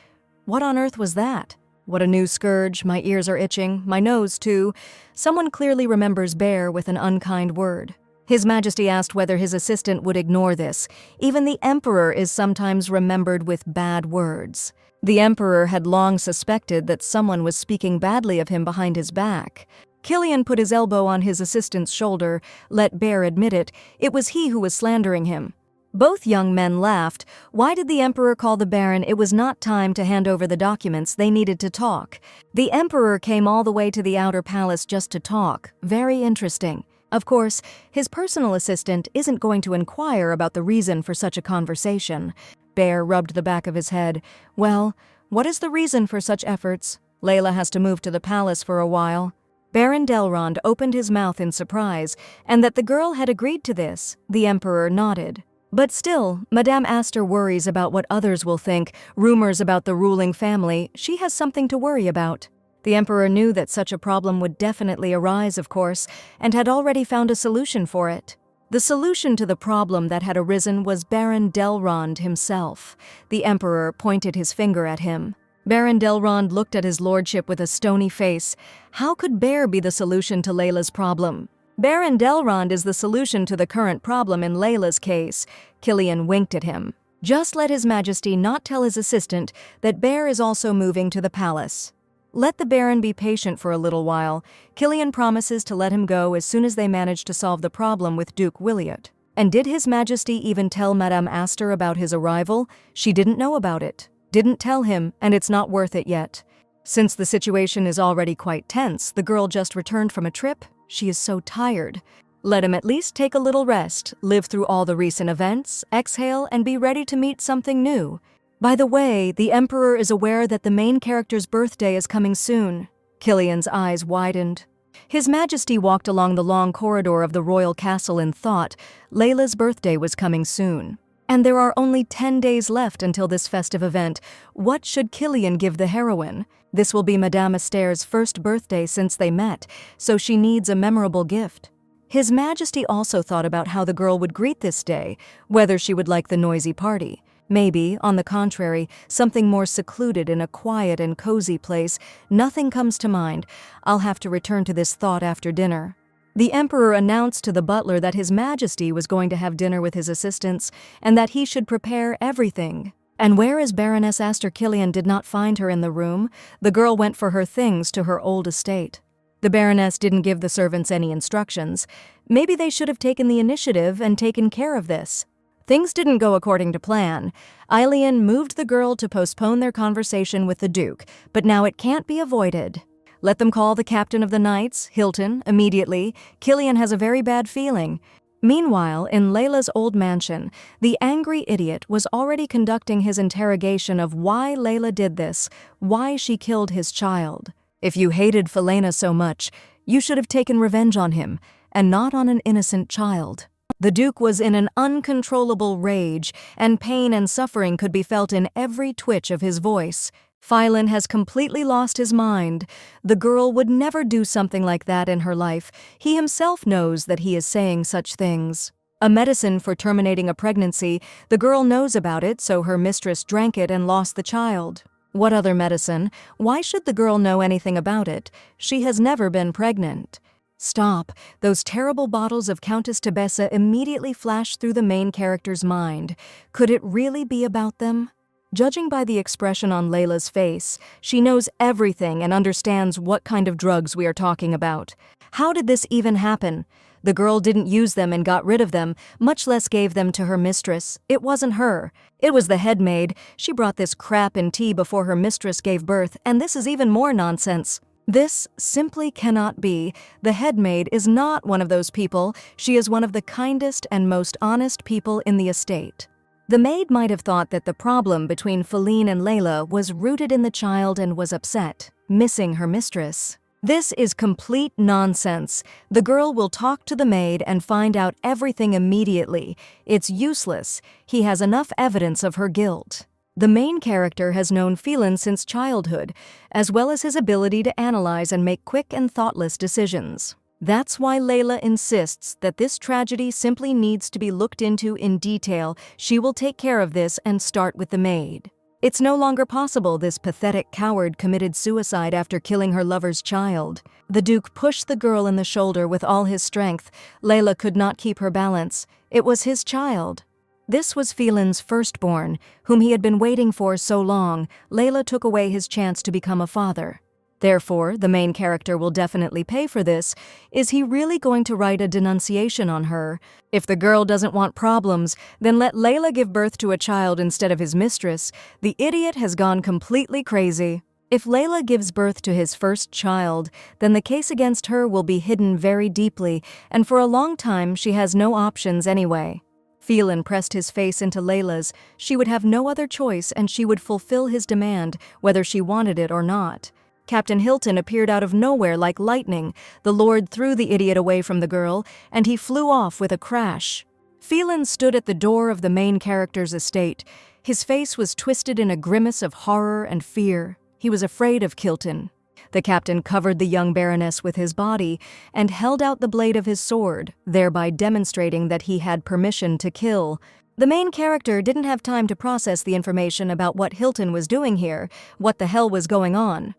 What on earth was that? What a new scourge, my ears are itching, my nose too. Someone clearly remembers Bear with an unkind word. His Majesty asked whether his assistant would ignore this. Even the emperor is sometimes remembered with bad words. The emperor had long suspected that someone was speaking badly of him behind his back. Killian put his elbow on his assistant's shoulder, let Bear admit it. It was he who was slandering him. Both young men laughed. Why did the emperor call the baron? It was not time to hand over the documents, they needed to talk. The emperor came all the way to the outer palace just to talk. Very interesting. Of course, his personal assistant isn't going to inquire about the reason for such a conversation. Bear rubbed the back of his head. Well, what is the reason for such efforts? Layla has to move to the palace for a while. Baron Delrond opened his mouth in surprise, and that the girl had agreed to this, the emperor nodded. But still, Madame Astor worries about what others will think, rumors about the ruling family. She has something to worry about. The emperor knew that such a problem would definitely arise, of course, and had already found a solution for it. The solution to the problem that had arisen was Baron Delrond himself. The emperor pointed his finger at him. Baron Delrond looked at his lordship with a stony face. How could Bear be the solution to Layla's problem? Baron Delrond is the solution to the current problem in Layla's case. Killian winked at him. Just let His Majesty not tell his assistant that Bear is also moving to the palace. Let the Baron be patient for a little while. Killian promises to let him go as soon as they manage to solve the problem with Duke Williot. And did His Majesty even tell Madame Astor about his arrival? She didn't know about it. Didn't tell him, and it's not worth it yet. Since the situation is already quite tense, the girl just returned from a trip. She is so tired. Let him at least take a little rest, live through all the recent events, exhale, and be ready to meet something new. By the way, the Emperor is aware that the main character's birthday is coming soon. Killian's eyes widened. His Majesty walked along the long corridor of the royal castle in thought. Layla's birthday was coming soon. And there are only 10 days left until this festive event. What should Killian give the heroine? This will be Madame Astor's first birthday since they met, so she needs a memorable gift. His Majesty also thought about how the girl would greet this day, whether she would like the noisy party. Maybe, on the contrary, something more secluded in a quiet and cozy place. Nothing comes to mind. I'll have to return to this thought after dinner. The Emperor announced to the butler that His Majesty was going to have dinner with his assistants and that he should prepare everything. And whereas Baroness Astor Killian did not find her in the room, the girl went for her things to her old estate. The Baroness didn't give the servants any instructions. Maybe they should have taken the initiative and taken care of this. Things didn't go according to plan. Aelian moved the girl to postpone their conversation with the Duke, but now it can't be avoided. Let them call the captain of the knights, Hilton, immediately. Killian has a very bad feeling. Meanwhile, in Layla's old mansion, the angry idiot was already conducting his interrogation of why Layla did this, why she killed his child. If you hated Felena so much, you should have taken revenge on him, and not on an innocent child. The Duke was in an uncontrollable rage, and pain and suffering could be felt in every twitch of his voice. Phylon has completely lost his mind. The girl would never do something like that in her life. He himself knows that he is saying such things. A medicine for terminating a pregnancy, the girl knows about it, so her mistress drank it and lost the child. What other medicine? Why should the girl know anything about it? She has never been pregnant. Stop. Those terrible bottles of Countess Tebessa immediately flash through the main character's mind. Could it really be about them? Judging by the expression on Layla's face, she knows everything and understands what kind of drugs we are talking about. How did this even happen? The girl didn't use them and got rid of them, much less gave them to her mistress. It wasn't her. It was the head maid. She brought this crap in tea before her mistress gave birth, and this is even more nonsense. This simply cannot be. The head maid is not one of those people. She is one of the kindest and most honest people in the estate. The maid might have thought that the problem between Phylline and Layla was rooted in the child and was upset, missing her mistress. This is complete nonsense. The girl will talk to the maid and find out everything immediately. It's useless. He has enough evidence of her guilt. The main character has known Phylline since childhood, as well as his ability to analyze and make quick and thoughtless decisions. That's why Layla insists that this tragedy simply needs to be looked into in detail. She will take care of this and start with the maid. It's no longer possible this pathetic coward committed suicide after killing her lover's child. The Duke pushed the girl in the shoulder with all his strength. Layla could not keep her balance. It was his child. This was Phylline's firstborn, whom he had been waiting for so long. Layla took away his chance to become a father. Therefore, the main character will definitely pay for this. Is he really going to write a denunciation on her? If the girl doesn't want problems, then let Layla give birth to a child instead of his mistress. The idiot has gone completely crazy. If Layla gives birth to his first child, then the case against her will be hidden very deeply, and for a long time she has no options anyway. Phylline pressed his face into Layla's. She would have no other choice, and she would fulfill his demand, whether she wanted it or not. Captain Hilton appeared out of nowhere like lightning. The Lord threw the idiot away from the girl, and he flew off with a crash. Phylline stood at the door of the main character's estate. His face was twisted in a grimace of horror and fear. He was afraid of Kilton. The captain covered the young baroness with his body and held out the blade of his sword, thereby demonstrating that he had permission to kill. The main character didn't have time to process the information about what Hilton was doing here, what the hell was going on.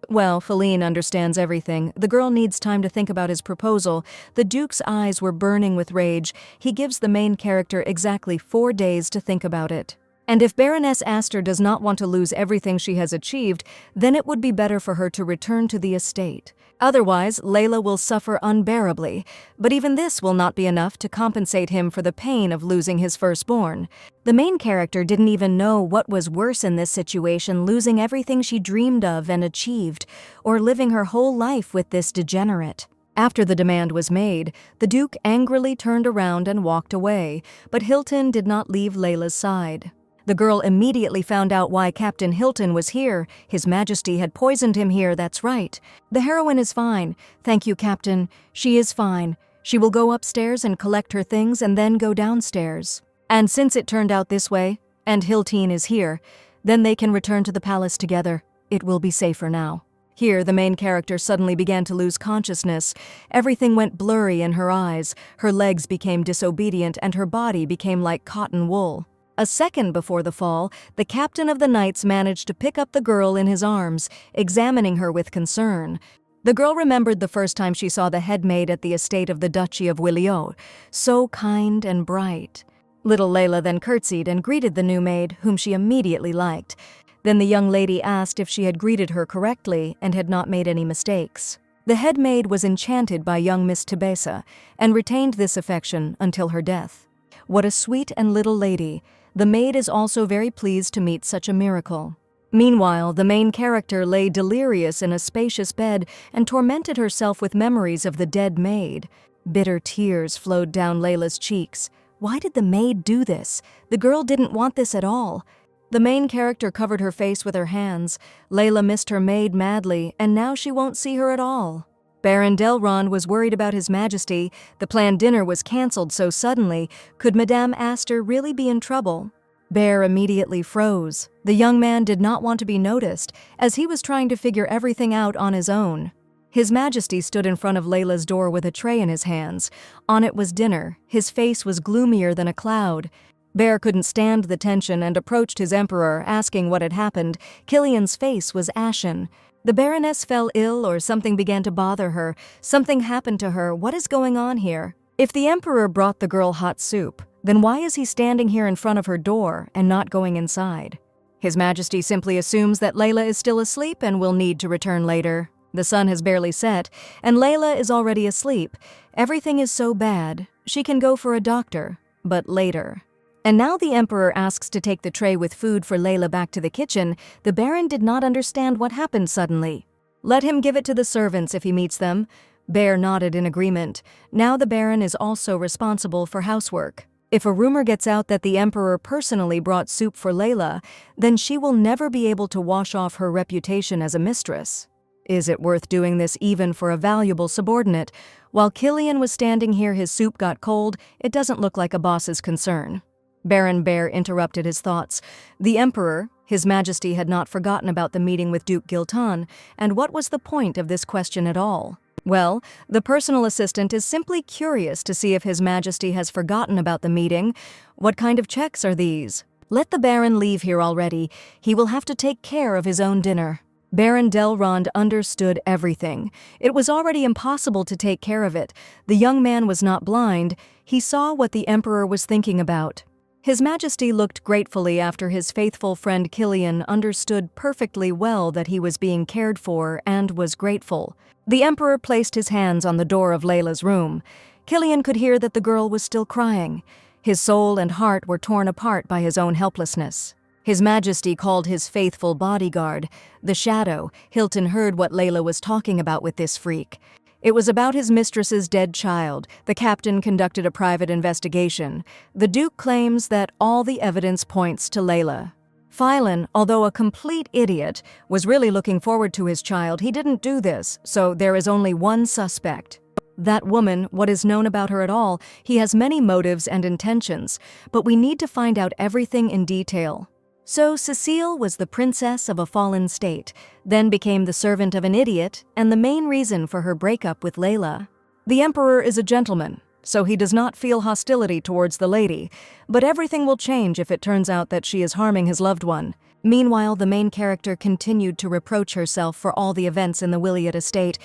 Well, Phylline understands everything. The girl needs time to think about his proposal. The Duke's eyes were burning with rage. He gives the main character exactly 4 days to think about it. And if Baroness Astor does not want to lose everything she has achieved, then it would be better for her to return to the estate. Otherwise, Layla will suffer unbearably, but even this will not be enough to compensate him for the pain of losing his firstborn. The main character didn't even know what was worse in this situation, losing everything she dreamed of and achieved, or living her whole life with this degenerate. After the demand was made, the Duke angrily turned around and walked away, but Hilton did not leave Layla's side. The girl immediately found out why Captain Hilton was here. His Majesty had poisoned him here, that's right. The heroine is fine. Thank you, Captain. She is fine. She will go upstairs and collect her things and then go downstairs. And since it turned out this way, and Hilton is here, then they can return to the palace together. It will be safer now. Here, the main character suddenly began to lose consciousness. Everything went blurry in her eyes. Her legs became disobedient and her body became like cotton wool. A second before the fall, the captain of the knights managed to pick up the girl in his arms, examining her with concern. The girl remembered the first time she saw the head maid at the estate of the Duchy of Williot, so kind and bright. Little Layla then curtsied and greeted the new maid, whom she immediately liked. Then the young lady asked if she had greeted her correctly and had not made any mistakes. The head maid was enchanted by young Miss Tebessa and retained this affection until her death. What a sweet and little lady. The maid is also very pleased to meet such a miracle. Meanwhile, the main character lay delirious in a spacious bed and tormented herself with memories of the dead maid. Bitter tears flowed down Layla's cheeks. Why did the maid do this? The girl didn't want this at all. The main character covered her face with her hands. Layla missed her maid madly, and now she won't see her at all. Baron Delron was worried about His Majesty. The planned dinner was cancelled so suddenly. Could Madame Astor really be in trouble? Bear immediately froze. The young man did not want to be noticed, as he was trying to figure everything out on his own. His Majesty stood in front of Layla's door with a tray in his hands. On it was dinner. His face was gloomier than a cloud. Bear couldn't stand the tension and approached his emperor, asking what had happened. Killian's face was ashen. The Baroness fell ill, or something began to bother her. Something happened to her. What is going on here? If the emperor brought the girl hot soup, then why is he standing here in front of her door and not going inside? His Majesty simply assumes that Layla is still asleep and will need to return later. The sun has barely set, and Layla is already asleep. Everything is so bad. She can go for a doctor, but later. And now the emperor asks to take the tray with food for Layla back to the kitchen. The Baron did not understand what happened suddenly. Let him give it to the servants if he meets them. Bear nodded in agreement. Now the Baron is also responsible for housework. If a rumor gets out that the emperor personally brought soup for Layla, then she will never be able to wash off her reputation as a mistress. Is it worth doing this even for a valuable subordinate? While Killian was standing here, his soup got cold. It doesn't look like a boss's concern. Baron Bear interrupted his thoughts. The emperor, His Majesty, had not forgotten about the meeting with Duke Giltan, and what was the point of this question at all? Well, the personal assistant is simply curious to see if His Majesty has forgotten about the meeting. What kind of checks are these? Let the Baron leave here already. He will have to take care of his own dinner. Baron Delrond understood everything. It was already impossible to take care of it. The young man was not blind. He saw what the Emperor was thinking about. His Majesty looked gratefully after his faithful friend Killian understood perfectly well that he was being cared for and was grateful. The Emperor placed his hands on the door of Layla's room. Killian could hear that the girl was still crying. His soul and heart were torn apart by his own helplessness. His Majesty called his faithful bodyguard, the Shadow. Hilton heard what Layla was talking about with this freak. It was about his mistress's dead child. The captain conducted a private investigation. The Duke claims that all the evidence points to Layla. Phylon, although a complete idiot, was really looking forward to his child. He didn't do this, so there is only one suspect. That woman, what is known about her at all? He has many motives and intentions, but we need to find out everything in detail. So Cecile was the princess of a fallen state, then became the servant of an idiot, and the main reason for her breakup with Layla. The Emperor is a gentleman, so he does not feel hostility towards the lady, but everything will change if it turns out that she is harming his loved one. Meanwhile, the main character continued to reproach herself for all the events in the Williot estate.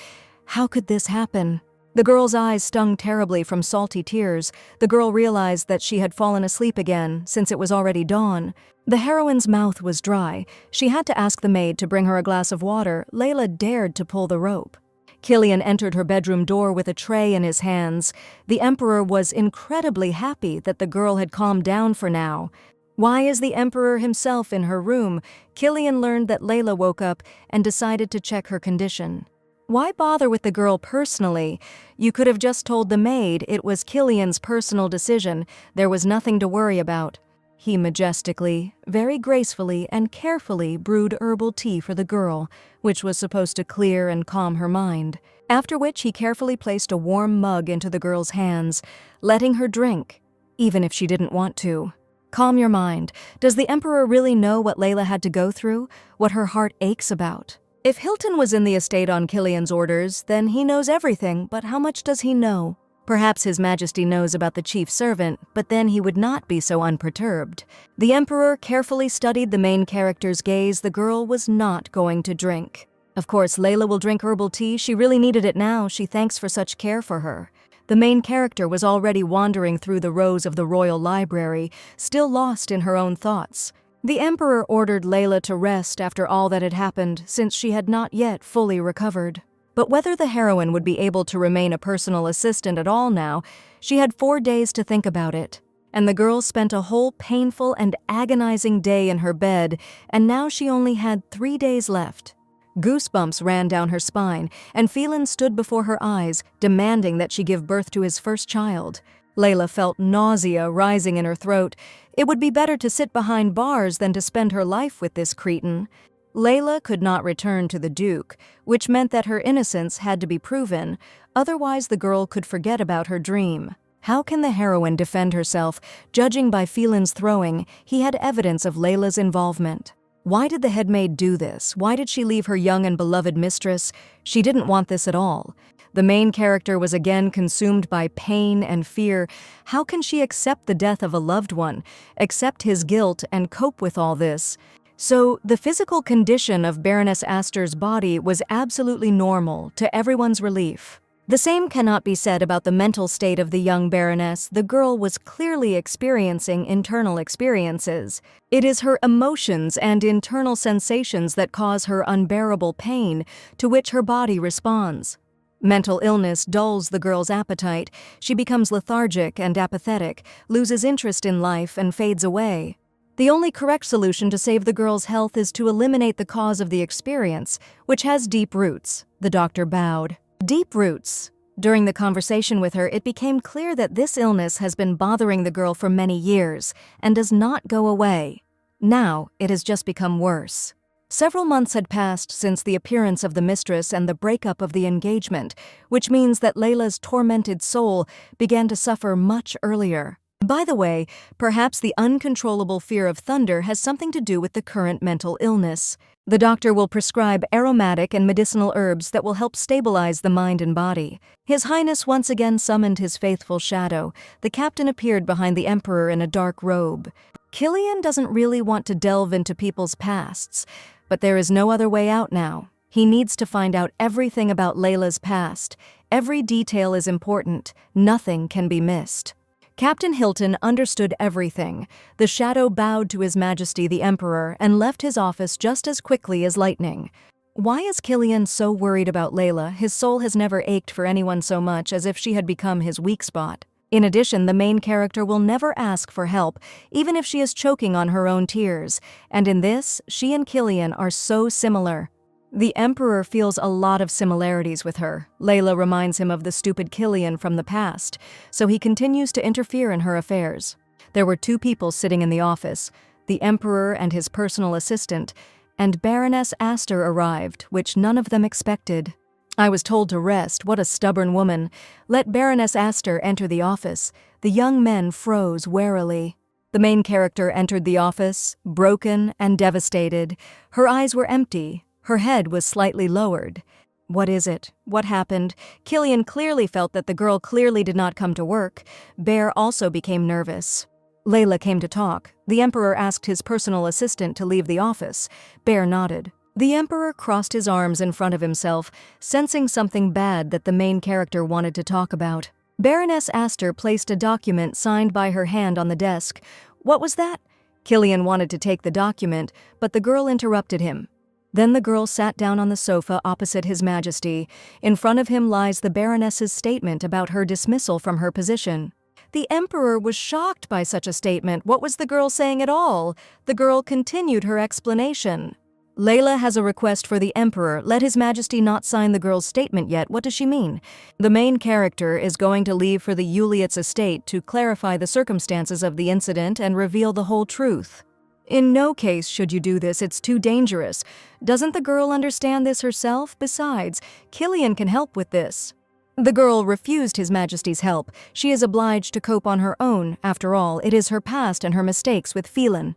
How could this happen? The girl's eyes stung terribly from salty tears. The girl realized that she had fallen asleep again, since it was already dawn. The heroine's mouth was dry. She had to ask the maid to bring her a glass of water. Layla dared to pull the rope. Killian entered her bedroom door with a tray in his hands. The Emperor was incredibly happy that the girl had calmed down for now. Why is the Emperor himself in her room? Killian learned that Layla woke up and decided to check her condition. Why bother with the girl personally? You could have just told the maid it was Killian's personal decision. There was nothing to worry about. He majestically, very gracefully, and carefully brewed herbal tea for the girl, which was supposed to clear and calm her mind. After which he carefully placed a warm mug into the girl's hands, letting her drink, even if she didn't want to. Calm your mind. Does the Emperor really know what Layla had to go through? What her heart aches about? If Hilton was in the estate on Killian's orders, then he knows everything, but how much does he know? Perhaps His Majesty knows about the chief servant, but then he would not be so unperturbed. The Emperor carefully studied the main character's gaze. The girl was not going to drink. Of course, Layla will drink herbal tea. She really needed it now. She thanks for such care for her. The main character was already wandering through the rows of the royal library, still lost in her own thoughts. The Emperor ordered Layla to rest after all that had happened, since she had not yet fully recovered. But whether the heroine would be able to remain a personal assistant at all now, she had 4 days to think about it. And the girl spent a whole painful and agonizing day in her bed, and now she only had 3 days left. Goosebumps ran down her spine, and Phylon stood before her eyes, demanding that she give birth to his first child. Layla felt nausea rising in her throat. It would be better to sit behind bars than to spend her life with this cretin. Layla could not return to the Duke, which meant that her innocence had to be proven, otherwise the girl could forget about her dream. How can the heroine defend herself? Judging by Phelan's throwing, he had evidence of Layla's involvement. Why did the headmaid do this? Why did she leave her young and beloved mistress? She didn't want this at all. The main character was again consumed by pain and fear. How can she accept the death of a loved one, accept his guilt, and cope with all this? So, the physical condition of Baroness Astor's body was absolutely normal, to everyone's relief. The same cannot be said about the mental state of the young Baroness. The girl was clearly experiencing internal experiences. It is her emotions and internal sensations that cause her unbearable pain, to which her body responds. Mental illness dulls the girl's appetite. She becomes lethargic and apathetic, loses interest in life, and fades away. The only correct solution to save the girl's health is to eliminate the cause of the experience, which has deep roots. The doctor bowed. Deep roots. During the conversation with her, it became clear that this illness has been bothering the girl for many years and does not go away. Now, it has just become worse. Several months had passed since the appearance of the mistress and the breakup of the engagement, which means that Layla's tormented soul began to suffer much earlier. By the way, perhaps the uncontrollable fear of thunder has something to do with the current mental illness. The doctor will prescribe aromatic and medicinal herbs that will help stabilize the mind and body. His Highness once again summoned his faithful shadow. The captain appeared behind the Emperor in a dark robe. Killian doesn't really want to delve into people's pasts, but there is no other way out now. He needs to find out everything about Layla's past. Every detail is important. Nothing can be missed. Captain Hilton understood everything. The shadow bowed to His Majesty the Emperor and left his office just as quickly as lightning. Why is Killian so worried about Layla? His soul has never ached for anyone so much, as if she had become his weak spot. In addition, the main character will never ask for help, even if she is choking on her own tears. And in this, she and Killian are so similar. The Emperor feels a lot of similarities with her. Layla reminds him of the stupid Killian from the past, so he continues to interfere in her affairs. There were two people sitting in the office, the Emperor and his personal assistant, and Baroness Astor arrived, which none of them expected. I was told to rest. What a stubborn woman. Let Baroness Astor enter the office. The young men froze warily. The main character entered the office, broken and devastated. Her eyes were empty. Her head was slightly lowered. What is it? What happened? Killian clearly felt that the girl clearly did not come to work. Bear also became nervous. Layla came to talk. The Emperor asked his personal assistant to leave the office. Bear nodded. The Emperor crossed his arms in front of himself, sensing something bad that the main character wanted to talk about. Baroness Astor placed a document signed by her hand on the desk. What was that? Killian wanted to take the document, but the girl interrupted him. Then the girl sat down on the sofa opposite His Majesty. In front of him lies the Baroness's statement about her dismissal from her position. The Emperor was shocked by such a statement. What was the girl saying at all? The girl continued her explanation. Layla has a request for the Emperor. Let His Majesty not sign the girl's statement yet. What does she mean? The main character is going to leave for the Yuliet's estate to clarify the circumstances of the incident and reveal the whole truth. In no case should you do this. It's too dangerous. Doesn't the girl understand this herself? Besides, Killian can help with this. The girl refused His Majesty's help. She is obliged to cope on her own. After all, it is her past and her mistakes with Phelan.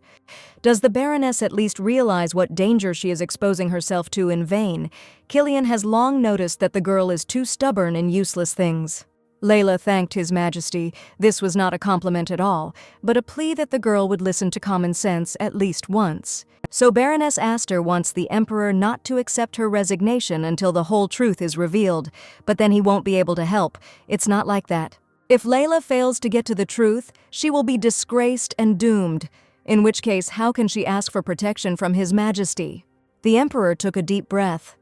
Does the Baroness at least realize what danger she is exposing herself to in vain? Killian has long noticed that the girl is too stubborn in useless things. Layla thanked His Majesty. This was not a compliment at all, but a plea that the girl would listen to common sense at least once. So Baroness Astor wants the Emperor not to accept her resignation until the whole truth is revealed, but then he won't be able to help. It's not like that. If Layla fails to get to the truth, she will be disgraced and doomed, in which case how can she ask for protection from His Majesty? The Emperor took a deep breath.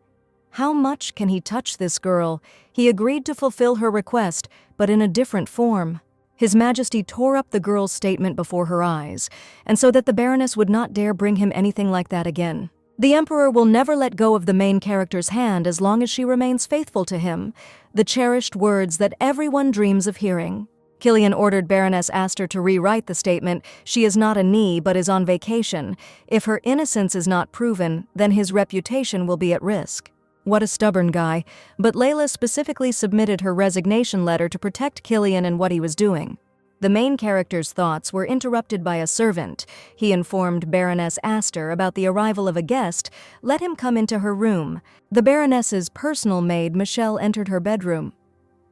How much can he touch this girl? He agreed to fulfill her request, but in a different form. His Majesty tore up the girl's statement before her eyes, and so that the Baroness would not dare bring him anything like that again. The Emperor will never let go of the main character's hand as long as she remains faithful to him, the cherished words that everyone dreams of hearing. Killian ordered Baroness Astor to rewrite the statement. She is not a knee, but is on vacation. If her innocence is not proven, then his reputation will be at risk. What a stubborn guy, but Layla specifically submitted her resignation letter to protect Killian and what he was doing. The main character's thoughts were interrupted by a servant. He informed Baroness Astor about the arrival of a guest, let him come into her room. The Baroness's personal maid, Michelle, entered her bedroom.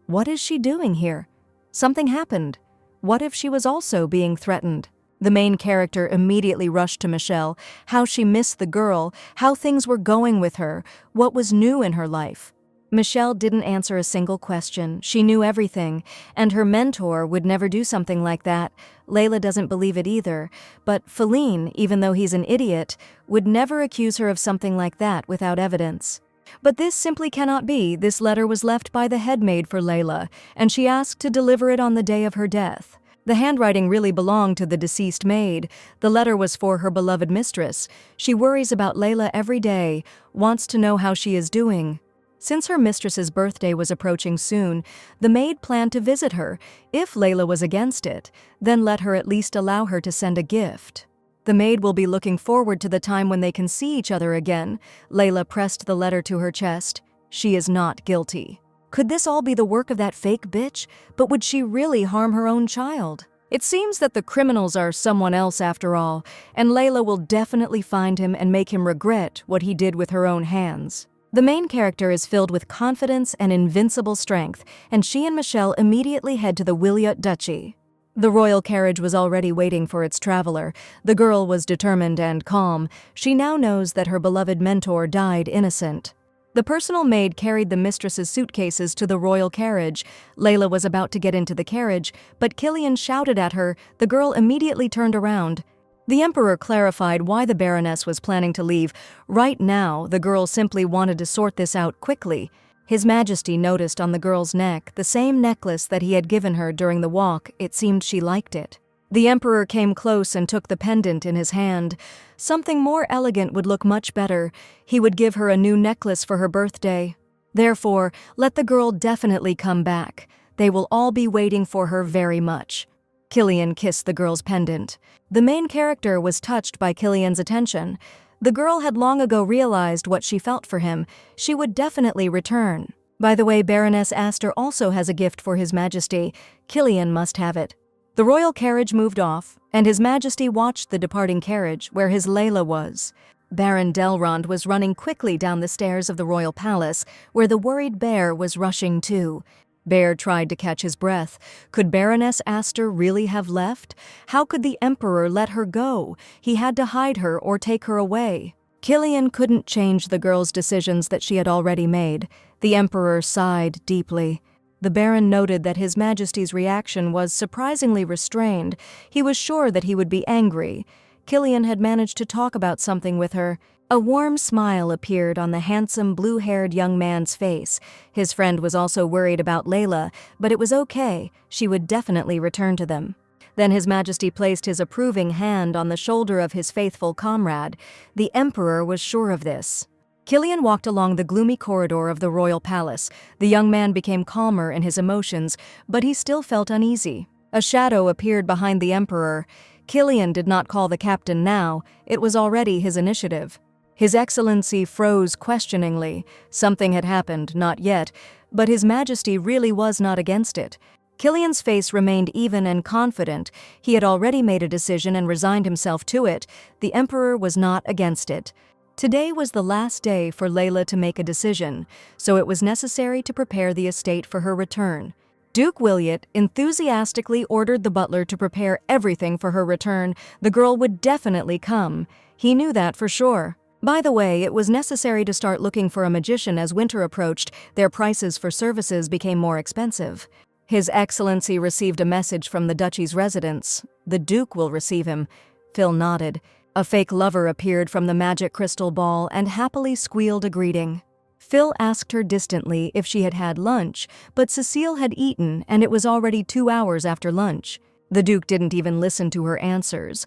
What is she doing here? Something happened. What if she was also being threatened? The main character immediately rushed to Michelle, how she missed the girl, how things were going with her, what was new in her life. Michelle didn't answer a single question. She knew everything, and her mentor would never do something like that. Layla doesn't believe it either, but Feline, even though he's an idiot, would never accuse her of something like that without evidence. But this simply cannot be. This letter was left by the head maid for Layla, and she asked to deliver it on the day of her death. The handwriting really belonged to the deceased maid. The letter was for her beloved mistress. She worries about Layla every day, wants to know how she is doing. Since her mistress's birthday was approaching soon, the maid planned to visit her. If Layla was against it, then let her at least allow her to send a gift. The maid will be looking forward to the time when they can see each other again. Layla pressed the letter to her chest. She is not guilty. Could this all be the work of that fake bitch? But would she really harm her own child? It seems that the criminals are someone else after all, and Layla will definitely find him and make him regret what he did with her own hands. The main character is filled with confidence and invincible strength, and she and Michelle immediately head to the Williot Duchy. The royal carriage was already waiting for its traveler. The girl was determined and calm. She now knows that her beloved mentor died innocent. The personal maid carried the mistress's suitcases to the royal carriage. Layla was about to get into the carriage, but Killian shouted at her. The girl immediately turned around. The emperor clarified why the Baroness was planning to leave. Right now, the girl simply wanted to sort this out quickly. His Majesty noticed on the girl's neck the same necklace that he had given her during the walk. It seemed she liked it. The emperor came close and took the pendant in his hand. Something more elegant would look much better. He would give her a new necklace for her birthday. Therefore, let the girl definitely come back. They will all be waiting for her very much. Killian kissed the girl's pendant. The main character was touched by Killian's attention. The girl had long ago realized what she felt for him. She would definitely return. By the way, Baroness Astor also has a gift for His Majesty. Killian must have it. The royal carriage moved off, and His Majesty watched the departing carriage where his Layla was. Baron Delrond was running quickly down the stairs of the royal palace, where the worried Bear was rushing too. Bear tried to catch his breath. Could Baroness Astor really have left? How could the emperor let her go? He had to hide her or take her away. Killian couldn't change the girl's decisions that she had already made. The emperor sighed deeply. The Baron noted that His Majesty's reaction was surprisingly restrained. He was sure that he would be angry. Killian had managed to talk about something with her. A warm smile appeared on the handsome, blue-haired young man's face. His friend was also worried about Layla, but it was okay. She would definitely return to them. Then His Majesty placed his approving hand on the shoulder of his faithful comrade. The Emperor was sure of this. Killian walked along the gloomy corridor of the royal palace. The young man became calmer in his emotions, but he still felt uneasy. A shadow appeared behind the Emperor. Killian did not call the captain now. It was already his initiative. His Excellency froze questioningly. Something had happened, not yet, but His Majesty really was not against it. Killian's face remained even and confident. He had already made a decision and resigned himself to it. The Emperor was not against it. Today was the last day for Layla to make a decision, so it was necessary to prepare the estate for her return. Duke Williot enthusiastically ordered the butler to prepare everything for her return. The girl would definitely come. He knew that for sure. By the way, it was necessary to start looking for a magician as winter approached. Their prices for services became more expensive. His Excellency received a message from the Duchy's residence. The Duke will receive him. Phil nodded. A fake lover appeared from the magic crystal ball and happily squealed a greeting. Phil asked her distantly if she had had lunch, but Cecile had eaten and it was already 2 hours after lunch. The Duke didn't even listen to her answers.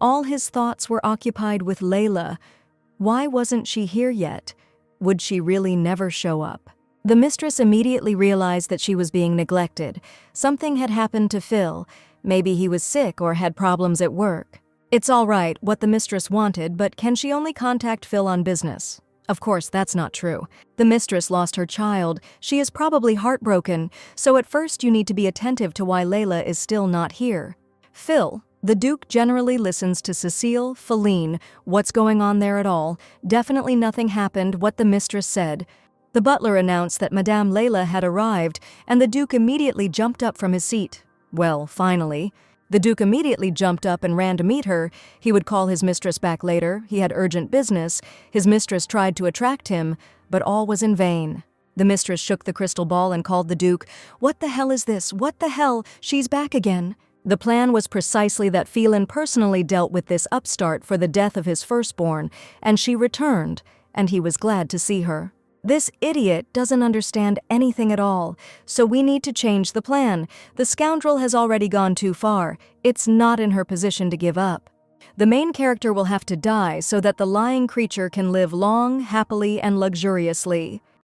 All his thoughts were occupied with Layla. Why wasn't she here yet? Would she really never show up? The mistress immediately realized that she was being neglected. Something had happened to Phil. Maybe he was sick or had problems at work. It's all right, what the mistress wanted, but can she only contact Phil on business? Of course, that's not true. The mistress lost her child. She is probably heartbroken, so at first you need to be attentive to why Layla is still not here. Phil, the Duke generally listens to Cecile, Feline. What's going on there at all? Definitely nothing happened, what the mistress said. The butler announced that Madame Layla had arrived, and the Duke immediately jumped up from his seat. Well, finally. The Duke immediately jumped up and ran to meet her. He would call his mistress back later. He had urgent business. His mistress tried to attract him, but all was in vain. The mistress shook the crystal ball and called the Duke. "What the hell is this? What the hell? She's back again." The plan was precisely that Phelan personally dealt with this upstart for the death of his firstborn, and she returned, and he was glad to see her. This idiot doesn't understand anything at all, so we need to change the plan. The scoundrel has already gone too far. It's not in her position to give up. The main character will have to die so that the lying creature can live long, happily, and luxuriously.